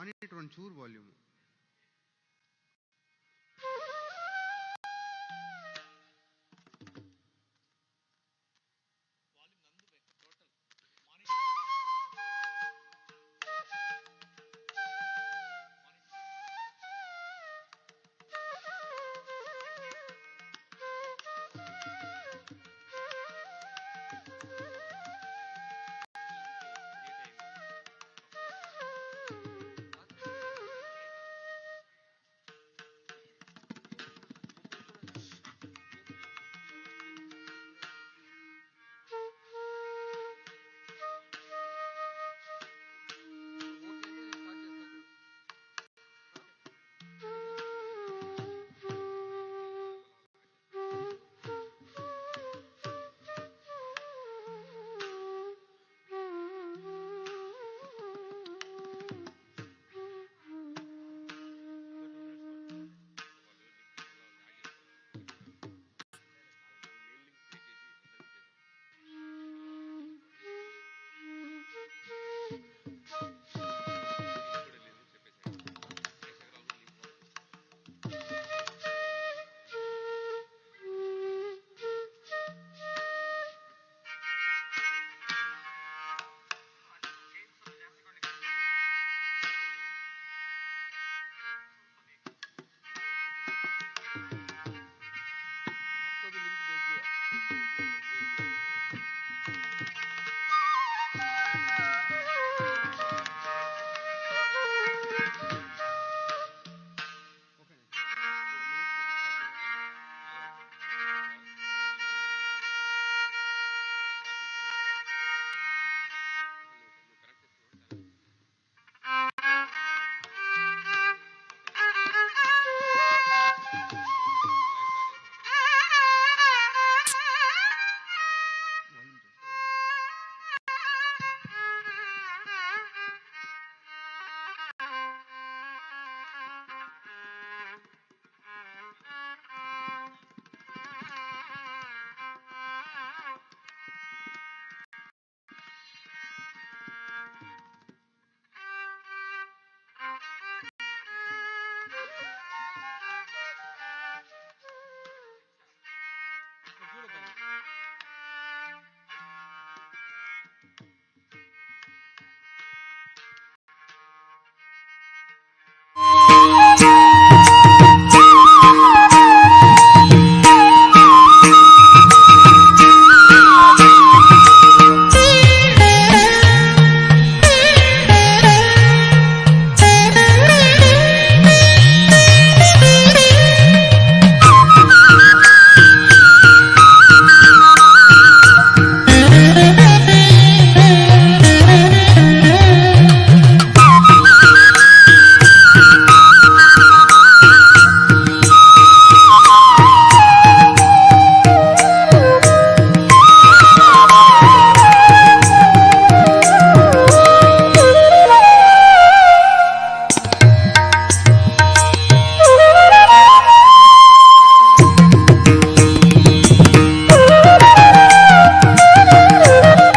Monitor ಒಂಚೂರು volume.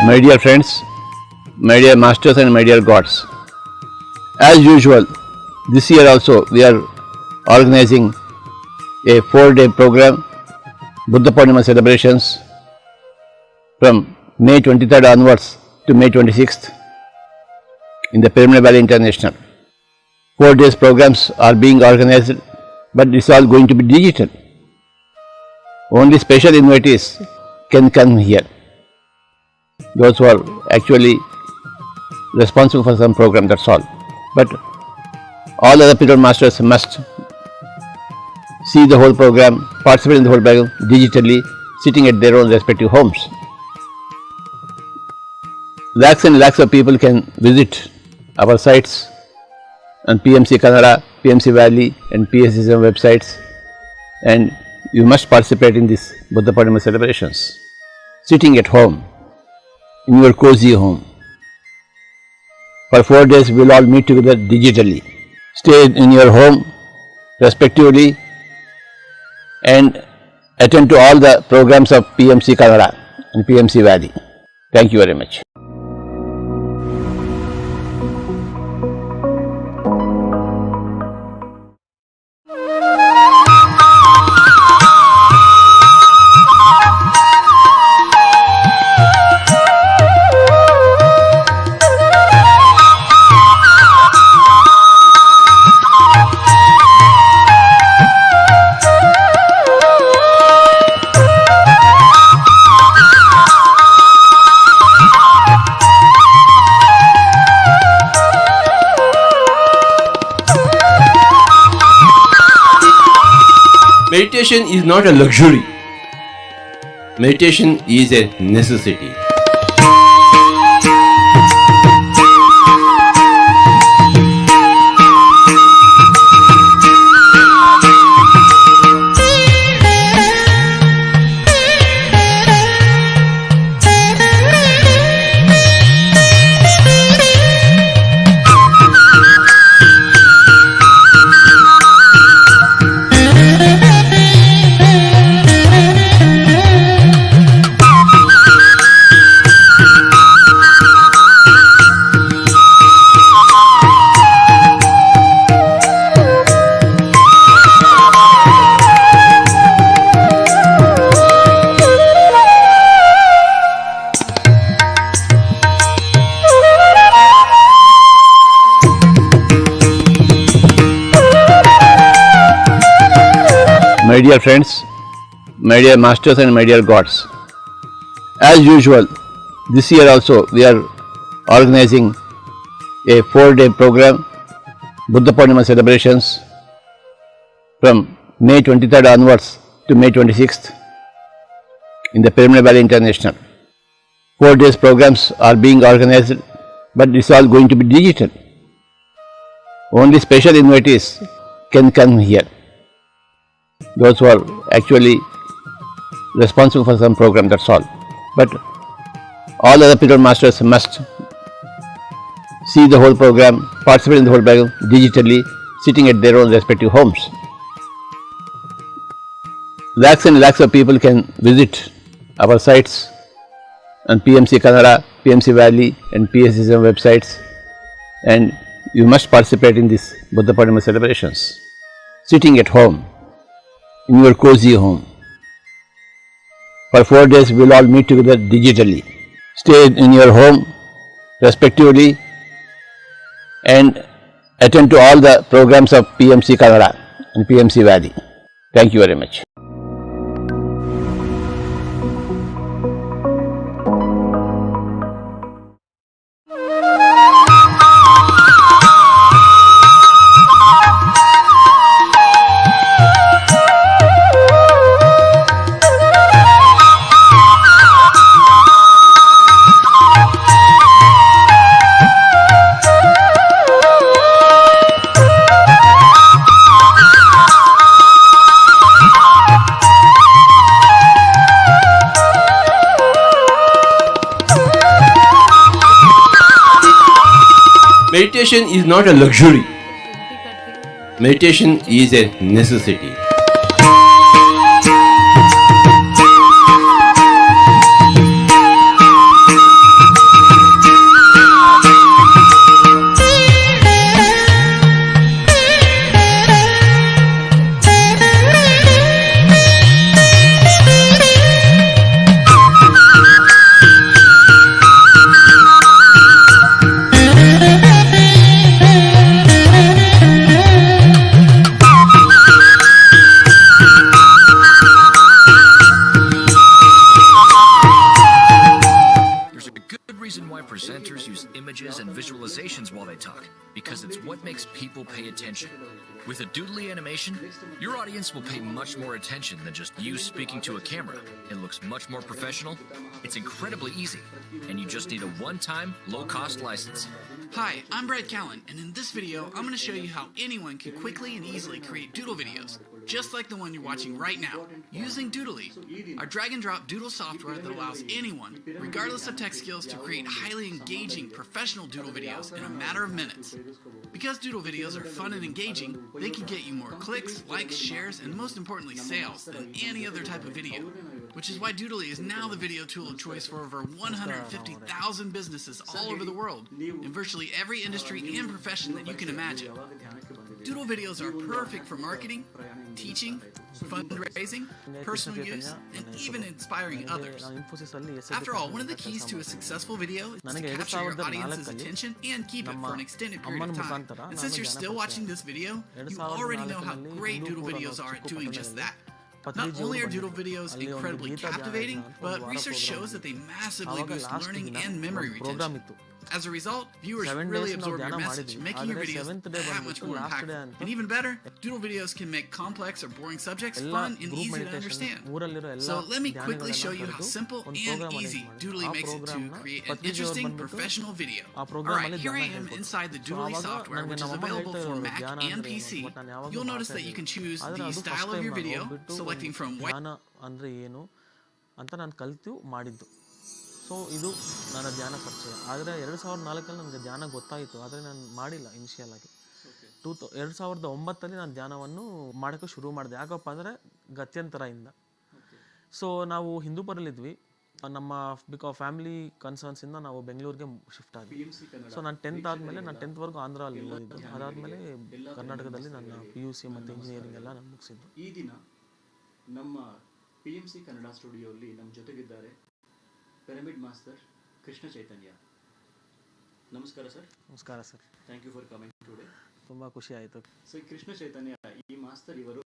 My dear friends, my dear masters and my dear gods, as usual, this year also we are organizing a 4-day program, Buddha Purnima celebrations from May 23rd onwards to May 26th in the Pyramid Valley International. 4 days programs are being organized, but it's all going to be digital. Only special invitees can come here. Those who are actually responsible for some program, that's all. But all other pyramid masters must see the whole program, participate in the whole program digitally, sitting at their own respective homes. Lakhs and lakhs of people can visit our sites on PMC Kannada, PMC Valley and PSSM websites, and you must participate in this Buddha Purnima celebrations, sitting at home, in your cozy home. For 4 days we will all meet together digitally. Stay in your home respectively and attend to all the programs of PMC Kannada and PMC Valley. Thank you very much. Meditation is not a luxury. Meditation is a necessity. My dear friends, my dear masters and my dear gods, as usual, this year also we are organizing a 4-day program, Buddha Purnima celebrations from May 23rd onwards to May 26th in the Pyramid Valley International. 4 days programs are being organized, but it's all going to be digital. Only special invitees can come here. Those who are actually responsible for some program, that's all. But all other pyramid masters must see the whole program, participate in the whole program digitally, sitting at their own respective homes. Lakhs and lakhs of people can visit our sites on PMC Kannada, PMC Valley and PSSM websites, and you must participate in this Buddha Purnima celebrations, sitting at home, in your cozy home. For 4 days we will all meet together digitally. Stay in your home respectively and attend to all the programs of PMC Kannada and PMC Valley. Thank you very much. Meditation is not a luxury. Meditation is a necessity. Presenters use images and visualizations while they talk, because it's what makes people pay attention. With a doodly animation, your audience will pay much more attention than just you speaking to a camera. It looks much more professional, it's incredibly easy, and you just need a one-time, low-cost license. Hi, I'm Brad Callen, and in this video, I'm going to show you how anyone can quickly and easily create doodle videos, just like the one you're watching right now, using Doodly, our drag-and-drop doodle software that allows anyone, regardless of tech skills, to create highly engaging, professional doodle videos in a matter of minutes. Because doodle videos are fun and engaging, they can get you more clicks, likes, shares, and most importantly, sales than any other type of video. Which is why Doodly is now the video tool of choice for over 150,000 businesses all over the world, in virtually every industry and profession that you can imagine. Doodle videos are perfect for marketing, teaching, fundraising, personal use, and even inspiring others. After all, one of the keys to a successful video is to capture your audience's attention and keep it for an extended period of time. And since you're still watching this video, you already know how great doodle videos are at doing just that. Not only are doodle videos incredibly captivating, but research shows that they massively boost learning and memory retention. As a result, viewers 7 really days absorb ನಾವು your ಧ್ಯಾನ message, ಮಾಡಿದ್ವಿ. making your ಆದರೆ videos 7th day that much ಬಂದ್ಬಿಟ್ಟು more last day impactful. ಅಂತ And even better, doodle videos can make complex or boring subjects ಎಲ್ಲ fun and group easy to meditation understand. ಊರಲ್ಲಿರೋ ಎಲ್ಲ So let me quickly show you how ಧ್ಯಾನಗಳನ್ನ simple ಒಂದು and programme easy arrange doodling ಮಾಡಿದ್ರು. ಆ makes it to ಪ್ರೋಗ್ರಾಮ್ನ create an ಪತ್ರಿಜಿಯವರು interesting ಬಂದ್ಬಿಟ್ಟು professional video. ಆ ಪ್ರೋಗ್ರಾಮ್ Alright, ಅಲ್ಲಿ here I ಧ್ಯಾನ am ಹೇಳ್ಕೊಟ್ರು. inside the ಸೊ Doodly ಆವಾಗ software, ನನಗೆ which is ನಮ್ಮಮ್ಮ available ಹೇಳ್ತಾ for ಇರೋರು Mac ಧ್ಯಾನ and ಅಂದ್ರೆ ಏನು PC. ಬಟ್ ನಾನು ಯಾವಾಗಲೂ You'll notice ಮಾಡ್ತಾ that you can ಇರಲಿಲ್ಲ. choose ಆದರೆ the ಅದು style first of time your ನಾನು video, ಹೋಗ್ಬಿಟ್ಟು selecting from white. ಧ್ಯಾನ ಅಂದರೆ ಏನು ಅಂತ ನಾನು ಕಲಿತು ಮಾಡಿದ್ದು. ಸೊ ಇದು ನನ್ನ ಧ್ಯಾನ ಪರಿಚಯ. ಆದರೆ 2004 ನನಗೆ ಧ್ಯಾನ ಗೊತ್ತಾಯಿತು, ಆದರೆ ನಾನು ಮಾಡಿಲ್ಲ ಇನಿಷಿಯಲ್ ಆಗಿ. 2009 ನಾನು ಧ್ಯಾನವನ್ನು ಮಾಡೋಕ್ಕೆ ಶುರು ಮಾಡಿದೆ. ಯಾಕಪ್ಪ ಅಂದರೆ ಗತ್ಯಂತರದಿಂದ. ಸೊ ನಾವು ಹಿಂದೂಪುರಲ್ಲಿದ್ವಿ. ನಮ್ಮ ಫ್ಯಾಮಿಲಿ ಕನ್ಸರ್ನ್ಸಿಂದ ನಾವು ಬೆಂಗಳೂರಿಗೆ ಶಿಫ್ಟ್ ಆದ್ವಿ. ಸೊ ನಾನು 10th ಆದಮೇಲೆ ನಾನು 10th ಆಂಧ್ರಲ್ಲಿ ಓದಿದ್ದು. ಅದಾದಮೇಲೆ ಕರ್ನಾಟಕದಲ್ಲಿ ನನ್ನ PUC ಮತ್ತು ಇಂಜಿನಿಯರಿಂಗ್ ಎಲ್ಲ ನಾನು ಮುಗಿಸಿದ್ದು. ಈ ದಿನ ನಮ್ಮ PMC ಕನ್ನಡ ಸ್ಟುಡಿಯೋಲ್ಲಿ ನಮ್ಮ ಜೊತೆಗಿದ್ದಾರೆ ಪಿರಮಿಡ್ ಮಾಸ್ಟರ್ ಕೃಷ್ಣ ಚೈತನ್ಯ. ನಮಸ್ಕಾರ ಸರ್. ನಮಸ್ಕಾರ sir. Thank you for coming today. ತುಂಬ ಖುಷಿ ಆಯಿತು. ಸೊ ಕೃಷ್ಣ ಚೈತನ್ಯ ಈ ಮಾಸ್ಟರ್ ಇವರು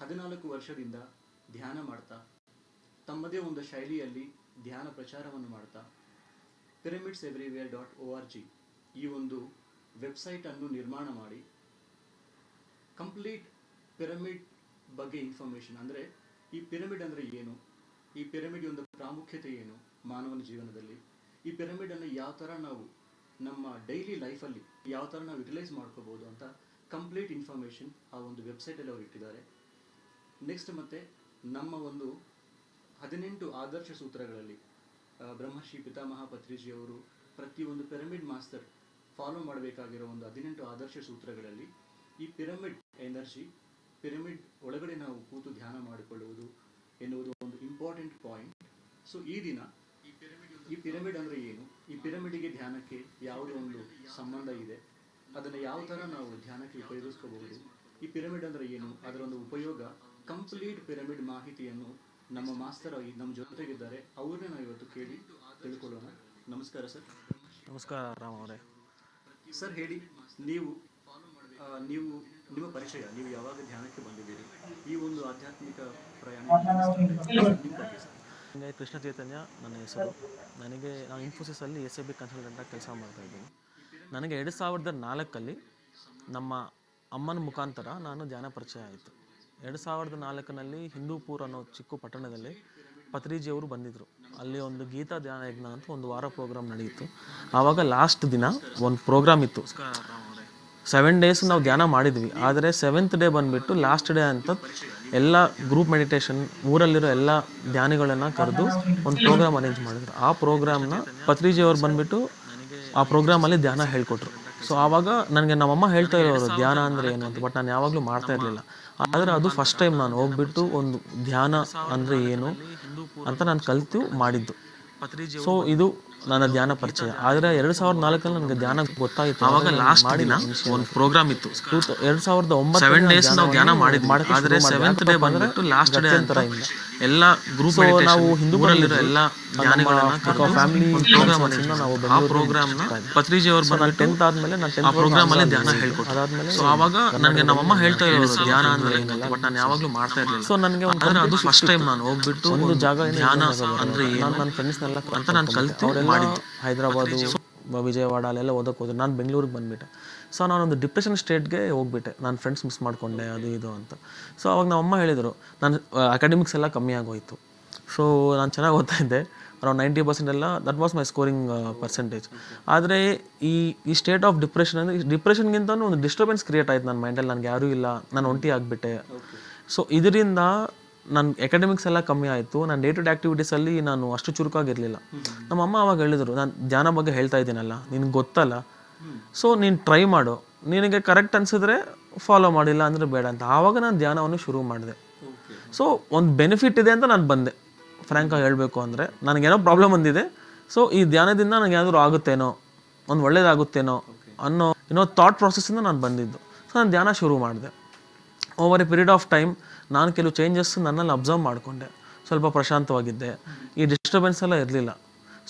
14 ವರ್ಷದಿಂದ ಧ್ಯಾನ ಮಾಡ್ತಾ ತಮ್ಮದೇ ಒಂದು ಶೈಲಿಯಲ್ಲಿ ಧ್ಯಾನ ಪ್ರಚಾರವನ್ನು ಮಾಡ್ತಾ pyramidsEverywhere.org ಈ ಒಂದು ವೆಬ್ಸೈಟನ್ನು ನಿರ್ಮಾಣ ಮಾಡಿ ಕಂಪ್ಲೀಟ್ ಪಿರಮಿಡ್ ಬಗ್ಗೆ ಇನ್ಫಾರ್ಮೇಷನ್, ಅಂದರೆ ಈ ಪಿರಮಿಡ್ ಅಂದರೆ ಏನು, ಈ ಪಿರಮಿಡ್ ಒಂದು ಪ್ರಾಮುಖ್ಯತೆ ಏನು ಮಾನವನ ಜೀವನದಲ್ಲಿ, ಈ ಪಿರಮಿಡನ್ನು ಯಾವ ಥರ ನಾವು ನಮ್ಮ ಡೈಲಿ ಲೈಫಲ್ಲಿ ಯಾವ ಥರ ನಾವು ಯುಟಿಲೈಸ್ ಮಾಡ್ಕೋಬೋದು ಅಂತ ಕಂಪ್ಲೀಟ್ ಇನ್ಫಾರ್ಮೇಷನ್ ಆ ಒಂದು ವೆಬ್ಸೈಟಲ್ಲಿ ಅವರು ಇಟ್ಟಿದ್ದಾರೆ. ನೆಕ್ಸ್ಟ್ ಮತ್ತೆ ನಮ್ಮ ಒಂದು 18 ಆದರ್ಶ ಸೂತ್ರಗಳಲ್ಲಿ ಬ್ರಹ್ಮರ್ಷಿ ಪಿತಾಮಹ ಪತ್ರಿಜಿಯವರು ಪ್ರತಿಯೊಂದು ಪಿರಮಿಡ್ ಮಾಸ್ಟರ್ ಫಾಲೋ ಮಾಡಬೇಕಾಗಿರೋ ಒಂದು 18 ಆದರ್ಶ ಸೂತ್ರಗಳಲ್ಲಿ ಈ ಪಿರಮಿಡ್ ಎನರ್ಜಿ, ಪಿರಮಿಡ್ ಒಳಗಡೆ ನಾವು ಕೂತು ಧ್ಯಾನ ಮಾಡಿಕೊಳ್ಳುವುದು ಎನ್ನುವುದು ಒಂದು ಇಂಪಾರ್ಟೆಂಟ್ ಪಾಯಿಂಟ್. ಸೊ ಈ ದಿನ ಈ ಪಿರಮಿಡ್ ಅಂದರೆ ಏನು, ಈ ಪಿರಮಿಡಿಗೆ ಧ್ಯಾನಕ್ಕೆ ಯಾವುದೋ ಒಂದು ಸಂಬಂಧ ಇದೆ, ಅದನ್ನು ಯಾವ ಥರ ನಾವು ಧ್ಯಾನಕ್ಕೆ ಉಪಯೋಗಿಸ್ಕೋಬಹುದು, ಈ ಪಿರಮಿಡ್ ಅಂದರೆ ಏನು, ಅದರ ಒಂದು ಉಪಯೋಗ, ಕಂಪ್ಲೀಟ್ ಪಿರಮಿಡ್ ಮಾಹಿತಿಯನ್ನು ನಮ್ಮ ಮಾಸ್ಟರ್ ನಮ್ಮ ಜೊತೆಗಿದ್ದಾರೆ, ಅವ್ರನ್ನೇ ನಾವು ಇವತ್ತು ಕೇಳಿ ತಿಳ್ಕೊಳ್ಳೋಣ. ನಮಸ್ಕಾರ ಸರ್. ನಮಸ್ಕಾರ ರಾಮ್ ಅವರೇ. ಸರ್ ಹೇಳಿ, ನೀವು ನಿಮ್ಮ ಪರಿಚಯ, ನೀವು ಯಾವಾಗ ಧ್ಯಾನಕ್ಕೆ ಬಂದಿದ್ದೀರಿ, ಈ ಒಂದು ಆಧ್ಯಾತ್ಮಿಕ ಪ್ರಯಾಣ ನಿಮ್ಮ ಬಗ್ಗೆ ಸರ್. ನನಗೆ ಕೃಷ್ಣ ಚೈತನ್ಯ ನನ್ನ ಹೆಸರು. ನಾನು ಇನ್ಫೋಸಿಸಲ್ಲಿ SAP ಕನ್ಸಲ್ಟೆಂಟಾಗಿ ಕೆಲಸ ಮಾಡ್ತಾಯಿದ್ದೀನಿ. ನನಗೆ 2004 ನಮ್ಮ ಅಮ್ಮನ ಮುಖಾಂತರ ನಾನು ಧ್ಯಾನ ಪರಿಚಯ ಆಯಿತು. 2004 ಹಿಂದೂಪುರ ಅನ್ನೋ ಚಿಕ್ಕ ಪಟ್ಟಣದಲ್ಲಿ ಪತ್ರಿಜಿಯವರು ಬಂದಿದ್ದರು. ಅಲ್ಲಿ ಒಂದು ಗೀತಾ ಧ್ಯಾನ ಯಜ್ಞ ಅಂತ ಒಂದು ವಾರ ಪ್ರೋಗ್ರಾಮ್ ನಡೆಯಿತು. ಆವಾಗ ಲಾಸ್ಟ್ ದಿನ ಒಂದು ಪ್ರೋಗ್ರಾಮ್ ಇತ್ತು. 7 days ನಾವು ಧ್ಯಾನ ಮಾಡಿದ್ವಿ. ಆದರೆ 7th day ಬಂದುಬಿಟ್ಟು ಲಾಸ್ಟ್ ಡೇ ಅಂತ ಎಲ್ಲ ಗ್ರೂಪ್ ಮೆಡಿಟೇಷನ್ ಊರಲ್ಲಿರೋ ಎಲ್ಲ ಧ್ಯಾನಿಗಳನ್ನು ಕರೆದು ಒಂದು ಪ್ರೋಗ್ರಾಮ್ ಅರೇಂಜ್ ಮಾಡಿದ್ರು. ಆ ಪ್ರೋಗ್ರಾಮ್ನ ಪತ್ರಿಜಿಯವರು ಬಂದುಬಿಟ್ಟು ಆ ಪ್ರೋಗ್ರಾಮಲ್ಲಿ ಧ್ಯಾನ ಹೇಳ್ಕೊಟ್ರು. ಸೊ ಆವಾಗ ನನಗೆ ನಮ್ಮಮ್ಮ ಹೇಳ್ತಾ ಇರೋರು ಧ್ಯಾನ ಅಂದರೆ ಏನು ಅಂತ, ಬಟ್ ನಾನು ಯಾವಾಗಲೂ ಮಾಡ್ತಾ ಇರಲಿಲ್ಲ. ಆದರೆ ಅದು ಫಸ್ಟ್ ಟೈಮ್ ನಾನು ಹೋಗ್ಬಿಟ್ಟು ಒಂದು ಧ್ಯಾನ ಅಂದರೆ ಏನು ಅಂತ ನಾನು ಕಲಿತು ಮಾಡಿದ್ದು. ಸೊ ಇದು ನನ್ನ ಧ್ಯಾನ ಪರಿಚಯ. ಆದರೆ 2004 ನನಗೆ ಧ್ಯಾನ ಗೊತ್ತಾಯಿತು. ಆವಾಗ ಲಾಸ್ಟ್ ದಿನ ಒಂದು ಪ್ರೋಗ್ರಾಮ್ ಇತ್ತು. 2009 7 days ನಾವು ಧ್ಯಾನ ಮಾಡಿದ್ವಿ. ಆದರೆ 7th day ಬಂದ್ಬಿಟ್ಟು ಲಾಸ್ಟ್ ಡೇ ಅಂತ ಎಲ್ಲ ಗ್ರೂಪ್ ನಾವು ಹಿಂದೂಪುರಲ್ಲಿರೋ ಎಲ್ಲ ಧ್ಯಾನಿಗಳನ್ನ ಫ್ಯಾಮಿಲಿ ಪ್ರೋಗ್ರಾಮ್ ನಾವು ಆ ಪ್ರೋಗ್ರಾಮ್ನ ಪತ್ರಿಜಿಯವರು ಬಂದು 10th ಆದಮೇಲೆ ನಾನು ಆ ಪ್ರೋಗ್ರಾಮಲ್ಲಿ ಧ್ಯಾನ ಹೇಳ್ಕೊಟ್ಟು ಅದಾದಮೇಲೆ ಸೊ ಆವಾಗ ನನಗೆ ನಮ್ಮಮ್ಮ ಹೇಳ್ತಾ ಇರೋರು ಧ್ಯಾನ ಅಂದರೆ ಏನು, ಬಟ್ ನಾನು ಯಾವಾಗಲೂ ಮಾಡ್ತಾ ಇರಲಿಲ್ಲ. ಸೊ ನನಗೆ ಅದು ಫಸ್ಟ್ ಟೈಮ್ ನಾನು ಹೋಗ್ಬಿಟ್ಟು ಒಂದು ಜಾಗ ಧ್ಯಾನ ಅಂದರೆ ನನ್ನ ಫ್ರೆಂಡ್ಸ್ನೆಲ್ಲ ಅಂತ ನಾನು ಕಲಿತು ಮಾಡಿದ್ದು. ಹೈದರಾಬಾದು, ವಿಜಯವಾಡ ಅಲ್ಲೆಲ್ಲ ಓದಕ್ಕೆ ಹೋದ್ರೆ ನಾನು ಬೆಂಗಳೂರಿಗೆ ಬಂದುಬಿಟ್ಟೆ. ಸೊ ನಾನೊಂದು ಡಿಪ್ರೆಷನ್ ಸ್ಟೇಟ್ಗೆ ಹೋಗ್ಬಿಟ್ಟೆ. ನಾನು ಫ್ರೆಂಡ್ಸ್ ಮಿಸ್ ಮಾಡಿಕೊಂಡೆ ಅದು ಇದು ಅಂತ. ಸೊ ಅವಾಗ ನಮ್ಮ ಅಮ್ಮ ಹೇಳಿದರು, ನಾನು ಅಕಾಡೆಮಿಕ್ಸ್ ಎಲ್ಲ ಕಮ್ಮಿ ಆಗೋಯಿತು. ಸೊ ನಾನು ಚೆನ್ನಾಗಿ ಓದ್ತಾ ಇದ್ದೆ, ಅರೌಂಡ್ 90% ಎಲ್ಲ that was my scoring percentage. ಆದರೆ ಈ ಸ್ಟೇಟ್ ಆಫ್ ಡಿಪ್ರೆಷನ್ ಅಂದರೆ ಡಿಪ್ರೆಷನ್ಗಿಂತಲೂ ಒಂದು ಡಿಸ್ಟರ್ಬೆನ್ಸ್ ಕ್ರಿಯೇಟ್ ಆಯ್ತು ನನ್ನ ಮೈಂಡಲ್ಲಿ. ನನಗೆ ಯಾರೂ ಇಲ್ಲ, ನಾನು ಒಂಟಿ ಆಗಿಬಿಟ್ಟೆ. ಸೊ ಇದರಿಂದ ನನ್ನ ಎಕಾಡೆಮಿಕ್ಸ್ ಎಲ್ಲ ಕಮ್ಮಿ ಆಯಿತು. ನಾನು ಡೇ ಟು ಡೇ ಆ್ಯಕ್ಟಿವಿಟೀಸಲ್ಲಿ ನಾನು ಅಷ್ಟು ಚುರುಕಾಗಿರಲಿಲ್ಲ. ನಮ್ಮಮ್ಮ ಅವಾಗ ಹೇಳಿದರು, ನಾನು ಧ್ಯಾನ ಬಗ್ಗೆ ಹೇಳ್ತಾ ಇದ್ದೀನಲ್ಲ, ನಿನಗೆ ಗೊತ್ತಲ್ಲ, ಸೊ ನೀನು ಟ್ರೈ ಮಾಡು, ನಿನಗೆ ಕರೆಕ್ಟ್ ಅನಿಸಿದ್ರೆ ಫಾಲೋ ಮಾಡಿಲ್ಲ ಅಂದರೆ ಬೇಡ ಅಂತ. ಆವಾಗ ನಾನು ಧ್ಯಾನವನ್ನು ಶುರು ಮಾಡಿದೆ. ಸೊ ಒಂದು ಬೆನಿಫಿಟ್ ಇದೆ ಅಂತ ನಾನು ಬಂದೆ. ಫ್ರ್ಯಾಂಕಾಗಿ ಹೇಳಬೇಕು ಅಂದರೆ ನನಗೇನೋ ಪ್ರಾಬ್ಲಮ್ ಬಂದಿದೆ, ಸೊ ಈ ಧ್ಯಾನದಿಂದ ನನಗೆ ಏನಾದರೂ ಆಗುತ್ತೇನೋ, ಒಂದು ಒಳ್ಳೇದಾಗುತ್ತೇನೋ ಅನ್ನೋ ಥಾಟ್ ಪ್ರಾಸೆಸ್ಸಿಂದ ನಾನು ಬಂದಿದ್ದು. ಸೊ ನಾನು ಧ್ಯಾನ ಶುರು ಮಾಡಿದೆ. Over A period of time ನಾನು ಕೆಲವು ಚೇಂಜಸ್ ನನ್ನಲ್ಲಿ ಅಬ್ಸರ್ವ್ ಮಾಡಿಕೊಂಡೆ. ಸ್ವಲ್ಪ ಪ್ರಶಾಂತವಾಗಿದ್ದೆ, ಈ ಡಿಸ್ಟರ್ಬೆನ್ಸ್ ಎಲ್ಲ ಇರಲಿಲ್ಲ.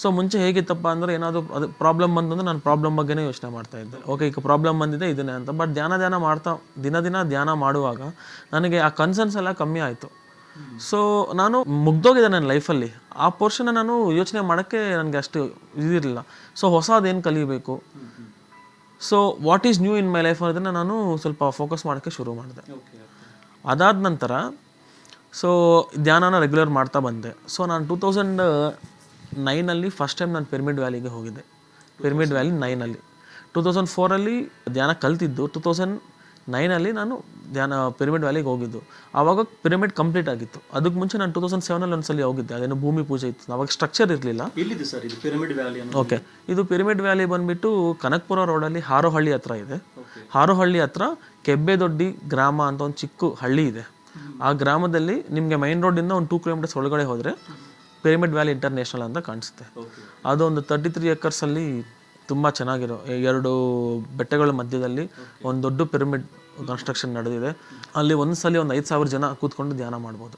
ಸೊ ಮುಂಚೆ ಹೇಗಿತ್ತಪ್ಪ ಅಂದರೆ ಏನಾದರೂ ಅದು ಪ್ರಾಬ್ಲಮ್ ಬಂತಂದ್ರೆ ನಾನು ಪ್ರಾಬ್ಲಮ್ ಬಗ್ಗೆನೇ ಯೋಚನೆ ಮಾಡ್ತಾಯಿದ್ದೆ. ಓಕೆ, ಈಗ ಪ್ರಾಬ್ಲಮ್ ಬಂದಿದೆ ಇದನ್ನೇ ಅಂತ. ಬಟ್ ಧ್ಯಾನ ಮಾಡ್ತಾ ದಿನ ಧ್ಯಾನ ಮಾಡುವಾಗ ನನಗೆ ಆ ಕನ್ಸರ್ನ್ಸ್ ಎಲ್ಲ ಕಮ್ಮಿ ಆಯಿತು. ಸೊ ನಾನು ಮುಗ್ದೋಗಿದೆ ನನ್ನ ಲೈಫಲ್ಲಿ, ಆ ಪೋರ್ಷನ್ನ ನಾನು ಯೋಚನೆ ಮಾಡೋಕ್ಕೆ ನನಗೆ ಅಷ್ಟು ಇದಿರಲಿಲ್ಲ. ಸೊ ಹೊಸದೇನು ಕಲಿಬೇಕು, so what is new in my life ಅನ್ನೋದನ್ನು ನಾನು ಸ್ವಲ್ಪ ಫೋಕಸ್ ಮಾಡೋಕ್ಕೆ ಶುರು ಮಾಡಿದೆ. ಅದಾದ ನಂತರ ಸೊ ಧ್ಯಾನನ ರೆಗ್ಯುಲರ್ ಮಾಡ್ತಾ ಬಂದೆ. ಸೊ ನಾನು 2009 ಫಸ್ಟ್ ಟೈಮ್ ನಾನು ಪಿರಮಿಡ್ ವ್ಯಾಲಿಗೆ ಹೋಗಿದ್ದೆ. ಪಿರಮಿಡ್ ವ್ಯಾಲಿ 9 2004 ಧ್ಯಾನ ಕಲ್ತಿದ್ದು. 2009 ನಾನು ಧ್ಯಾನ ಪಿರಮಿಡ್ ವ್ಯಾಲಿಗೆ ಹೋಗಿದ್ದು. ಆವಾಗ ಪಿರಮಿಡ್ ಕಂಪ್ಲೀಟ್ ಆಗಿತ್ತು. ಅದಕ್ಕೆ ಮುಂಚೆ ನಾನು 2007 ಒಂದ್ಸಲಿ ಹೋಗಿದ್ದೆ. ಅದೇನು ಭೂಮಿ ಪೂಜೆ ಇತ್ತು, ಅವಾಗ ಸ್ಟ್ರಕ್ಚರ್ ಇರಲಿಲ್ಲ. ಎಲ್ಲಿದೆ ಸರ್ ಇದು ಪಿರಮಿಡ್ ವ್ಯಾಲಿ? ಓಕೆ, ಇದು ಪಿರಮಿಡ್ ವ್ಯಾಲಿ ಬಂದ್ಬಿಟ್ಟು ಕನಕಪುರ ರೋಡಲ್ಲಿ ಹಾರೋಹಳ್ಳಿ ಹತ್ರ ಇದೆ. ಹಾರೋಹಳ್ಳಿ ಹತ್ರ ಕೆಬ್ಬೆದೊಡ್ಡಿ ಗ್ರಾಮ ಅಂತ ಒಂದು ಚಿಕ್ಕ ಹಳ್ಳಿ ಇದೆ. ಆ ಗ್ರಾಮದಲ್ಲಿ ನಿಮಗೆ ಮೈನ್ ರೋಡಿಂದ ಒಂದು 2 ಕಿಲೋಮೀಟರ್ಸ್ ಒಳಗಡೆ ಹೋದರೆ ಪಿರಮಿಡ್ ವ್ಯಾಲಿ ಇಂಟರ್ನ್ಯಾಷನಲ್ ಅಂತ ಕಾಣಿಸುತ್ತೆ. ಅದು ಒಂದು 33 ಎಕರ್ಸಲ್ಲಿ ತುಂಬ ಚೆನ್ನಾಗಿರೋ 2 ಬೆಟ್ಟಗಳ ಮಧ್ಯದಲ್ಲಿ ಒಂದು ದೊಡ್ಡ ಪಿರಮಿಡ್ ಕನ್ಸ್ಟ್ರಕ್ಷನ್ ನಡೆದಿದೆ. ಅಲ್ಲಿ ಒಂದ್ಸಲಿ ಒಂದು 5,000 ಜನ ಕೂತ್ಕೊಂಡು ಧ್ಯಾನ ಮಾಡ್ಬೋದು.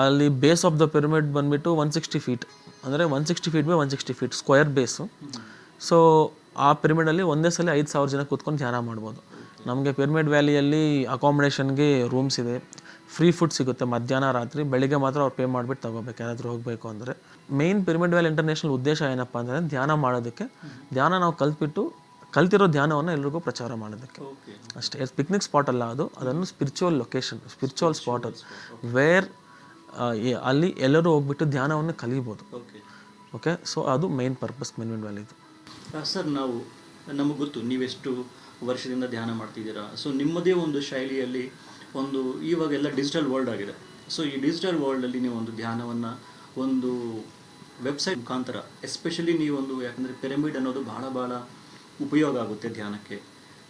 ಅಲ್ಲಿ ಬೇಸ್ ಆಫ್ ದ ಪಿರಮಿಡ್ ಬಂದ್ಬಿಟ್ಟು 160 ಫೀಟ್, ಅಂದರೆ 160 feet by 160 feet square base. So ಆ ಪಿರಮಿಡಲ್ಲಿ ಒಂದೇ ಸಲ 5,000 ಜನ ಕೂತ್ಕೊಂಡು ಧ್ಯಾನ ಮಾಡ್ಬೋದು. ನಮಗೆ ಪಿರಮಿಡ್ ವ್ಯಾಲಿಯಲ್ಲಿ ಅಕಾಮಿಡೇಷನ್ಗೆ ರೂಮ್ಸ್ ಇದೆ, ಫ್ರೀ ಫುಡ್ ಸಿಗುತ್ತೆ ಮಧ್ಯಾಹ್ನ ರಾತ್ರಿ. ಬೆಳಿಗ್ಗೆ ಮಾತ್ರ ಅವ್ರು ಪೇ ಮಾಡಿಬಿಟ್ಟು ತಗೋಬೇಕು ಯಾರಾದರೂ ಹೋಗಬೇಕು ಅಂದರೆ. ಮೇಯ್ನ್ ಪಿರಮಿಡ್ ವ್ಯಾಲಿ ಇಂಟರ್ನ್ಯಾಷನಲ್ ಉದ್ದೇಶ ಏನಪ್ಪ ಅಂದರೆ ಧ್ಯಾನ ಮಾಡೋದಕ್ಕೆ. ಧ್ಯಾನ ನಾವು ಕಲ್ತಿರೋ ಧ್ಯಾನವನ್ನು ಎಲ್ರಿಗೂ ಪ್ರಚಾರ ಮಾಡೋದಕ್ಕೆ ಅಷ್ಟೇ. ಪಿಕ್ನಿಕ್ ಸ್ಪಾಟ್ ಅಲ್ಲ ಅದು, ಅದನ್ನು ಸ್ಪಿರಿಚುವಲ್ ಲೊಕೇಶನ್, ಸ್ಪಿರಿಚುವಲ್ ಸ್ಪಾಟ್ ಅದು, ವೇರ್ ಅಲ್ಲಿ ಎಲ್ಲರೂ ಹೋಗ್ಬಿಟ್ಟು ಧ್ಯಾನವನ್ನು ಕಲಿಬೋದು. ಓಕೆ, ಸೊ ಅದು ಮೇನ್ ಪರ್ಪಸ್ ಪಿರಮಿಡ್ ವ್ಯಾಲಿದು. ಸರ್, ನಮಗೆ ಗೊತ್ತು ನೀವೆಷ್ಟು ವರ್ಷದಿಂದ ಧ್ಯಾನ ಮಾಡ್ತಿದ್ದೀರಾ. ಸೊ ನಿಮ್ಮದೇ ಒಂದು ಶೈಲಿಯಲ್ಲಿ ಒಂದು ಇವಾಗೆಲ್ಲ ಡಿಜಿಟಲ್ ವರ್ಲ್ಡ್ ಆಗಿದೆ. ಸೊ ಈ ಡಿಜಿಟಲ್ ವರ್ಲ್ಡಲ್ಲಿ ನೀವು ಒಂದು ಧ್ಯಾನವನ್ನು ಒಂದು ವೆಬ್ಸೈಟ್ ಮುಖಾಂತರ ಎಸ್ಪೆಷಲಿ ನೀವೊಂದು, ಯಾಕಂದರೆ ಪಿರಮಿಡ್ ಅನ್ನೋದು ಭಾಳ ಉಪಯೋಗ ಆಗುತ್ತೆ ಧ್ಯಾನಕ್ಕೆ.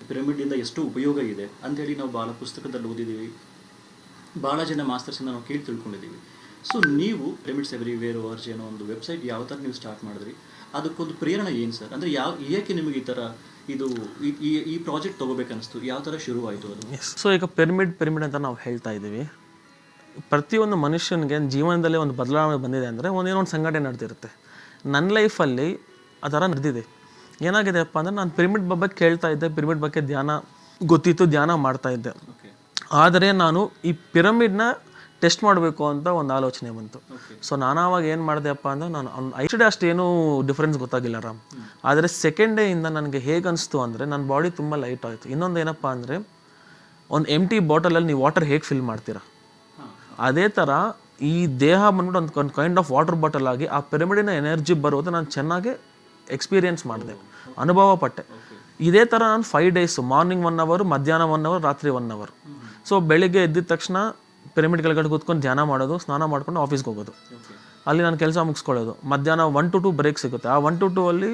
ಪಿರಮಿಡಿಂದ ಎಷ್ಟು ಉಪಯೋಗ ಇದೆ ಅಂಥೇಳಿ ನಾವು ಭಾಳ ಪುಸ್ತಕದಲ್ಲಿ ಓದಿದ್ದೀವಿ, ಭಾಳ ಜನ ಮಾಸ್ಟರ್ಸಿಂದ ನಾವು ಕೇಳಿ ತಿಳ್ಕೊಂಡಿದ್ದೀವಿ. ಸೊ ನೀವು ಪಿರಮಿಡ್ಸ್ ಎವ್ರಿವೇರ್ ವರ್ಜ್ ಅನ್ನೋ ಒಂದು ವೆಬ್ಸೈಟ್ ಯಾವ ಥರ ನೀವು ಸ್ಟಾರ್ಟ್ ಮಾಡಿದ್ರಿ, ಅದಕ್ಕೊಂದು ಪ್ರೇರಣೆ ಏನು ಸರ್? ಅಂದರೆ ಏಕೆ ನಿಮಗೆ ಈ ಥರ ಈ ಪ್ರಾಜೆಕ್ಟ್ ತೊಗೋಬೇಕನ್ನಿಸ್ತು, ಯಾವ ಥರ ಶುರುವಾಯಿತು ಅದು? ಸೊ ಈಗ ಪಿರಮಿಡ್ ಅಂತ ನಾವು ಹೇಳ್ತಾ ಇದ್ದೀವಿ. ಪ್ರತಿಯೊಂದು ಮನುಷ್ಯನಿಗೆ ಜೀವನದಲ್ಲಿ ಒಂದು ಬದಲಾವಣೆ ಬಂದಿದೆ ಅಂದರೆ ಒಂದೇನೋ ಒಂದು ಸಂಘಟನೆ ನಡೆದಿರುತ್ತೆ. ನನ್ನ ಲೈಫಲ್ಲಿ ಆ ಥರ ನಡೆದಿದೆ. ಏನಾಗಿದೆಯಪ್ಪ ಅಂದರೆ ನಾನು ಪಿರಮಿಡ್ ಬಗ್ಗೆ ಕೇಳ್ತಾ ಇದ್ದೆ, ಪಿರಮಿಡ್ ಬಗ್ಗೆ ಧ್ಯಾನ ಗೊತ್ತಿತ್ತು, ಧ್ಯಾನ ಮಾಡ್ತಾ ಇದ್ದೆ. ಆದರೆ ನಾನು ಈ ಪಿರಮಿಡ್ನ ಟೆಸ್ಟ್ ಮಾಡಬೇಕು ಅಂತ ಒಂದು ಆಲೋಚನೆ ಬಂತು. ಸೊ ನಾನು ಆವಾಗ ಏನು ಮಾಡಿದೆಪ್ಪ ಅಂದರೆ ನಾನು ಐಸ್ಟ್ ಅಷ್ಟೇನು ಡಿಫ್ರೆನ್ಸ್ ಗೊತ್ತಾಗಿಲ್ಲ ರಾಮ್. ಆದರೆ ಸೆಕೆಂಡ್ ಡೇಯಿಂದ ನನಗೆ ಹೇಗೆ ಅನಿಸ್ತು ಅಂದರೆ ನನ್ನ ಬಾಡಿ ತುಂಬ ಲೈಟ್ ಆಯಿತು. ಇನ್ನೊಂದು ಏನಪ್ಪ ಅಂದರೆ ಒಂದು ಎಂಟಿ ಬಾಟಲಲ್ಲಿ ನೀವು ವಾಟರ್ ಹೇಗೆ ಫಿಲ್ ಮಾಡ್ತೀರಾ, ಅದೇ ಥರ ಈ ದೇಹ ಬಂದ್ಬಿಟ್ಟು ಒಂದು ಕೈಂಡ್ ಆಫ್ ವಾಟರ್ ಬಾಟಲ್ ಆಗಿ ಆ ಪಿರಮಿಡಿನ ಎನರ್ಜಿ ಬರೋದು ನಾನು ಚೆನ್ನಾಗಿ ಎಕ್ಸ್ಪೀರಿಯೆನ್ಸ್ ಮಾಡಿದೆ, ಅನುಭವ ಪಟ್ಟೆ. ಇದೇ ಥರ ನಾನು 5 ಡೇಸ್, ಮಾರ್ನಿಂಗ್ 1 ಅವರ್, ಮಧ್ಯಾಹ್ನ 1 ಅವರ್, ರಾತ್ರಿ 1 ಅವರ್. ಸೊ ಬೆಳಿಗ್ಗೆ ಎದ್ದಿದ ತಕ್ಷಣ ಪಿರಮಿಡ್ ಕೆಳಗಡೆ ಕೂತ್ಕೊಂಡು ಧ್ಯಾನ ಮಾಡೋದು, ಸ್ನಾನ ಮಾಡ್ಕೊಂಡು ಆಫೀಸ್ಗೆ ಹೋಗೋದು, ಅಲ್ಲಿ ನಾನು ಕೆಲಸ ಮುಗಿಸ್ಕೊಳ್ಳೋದು. ಮಧ್ಯಾಹ್ನ 1 to 2 ಬ್ರೇಕ್ ಸಿಗುತ್ತೆ. ಆ 1 to 2 ಅಲ್ಲಿ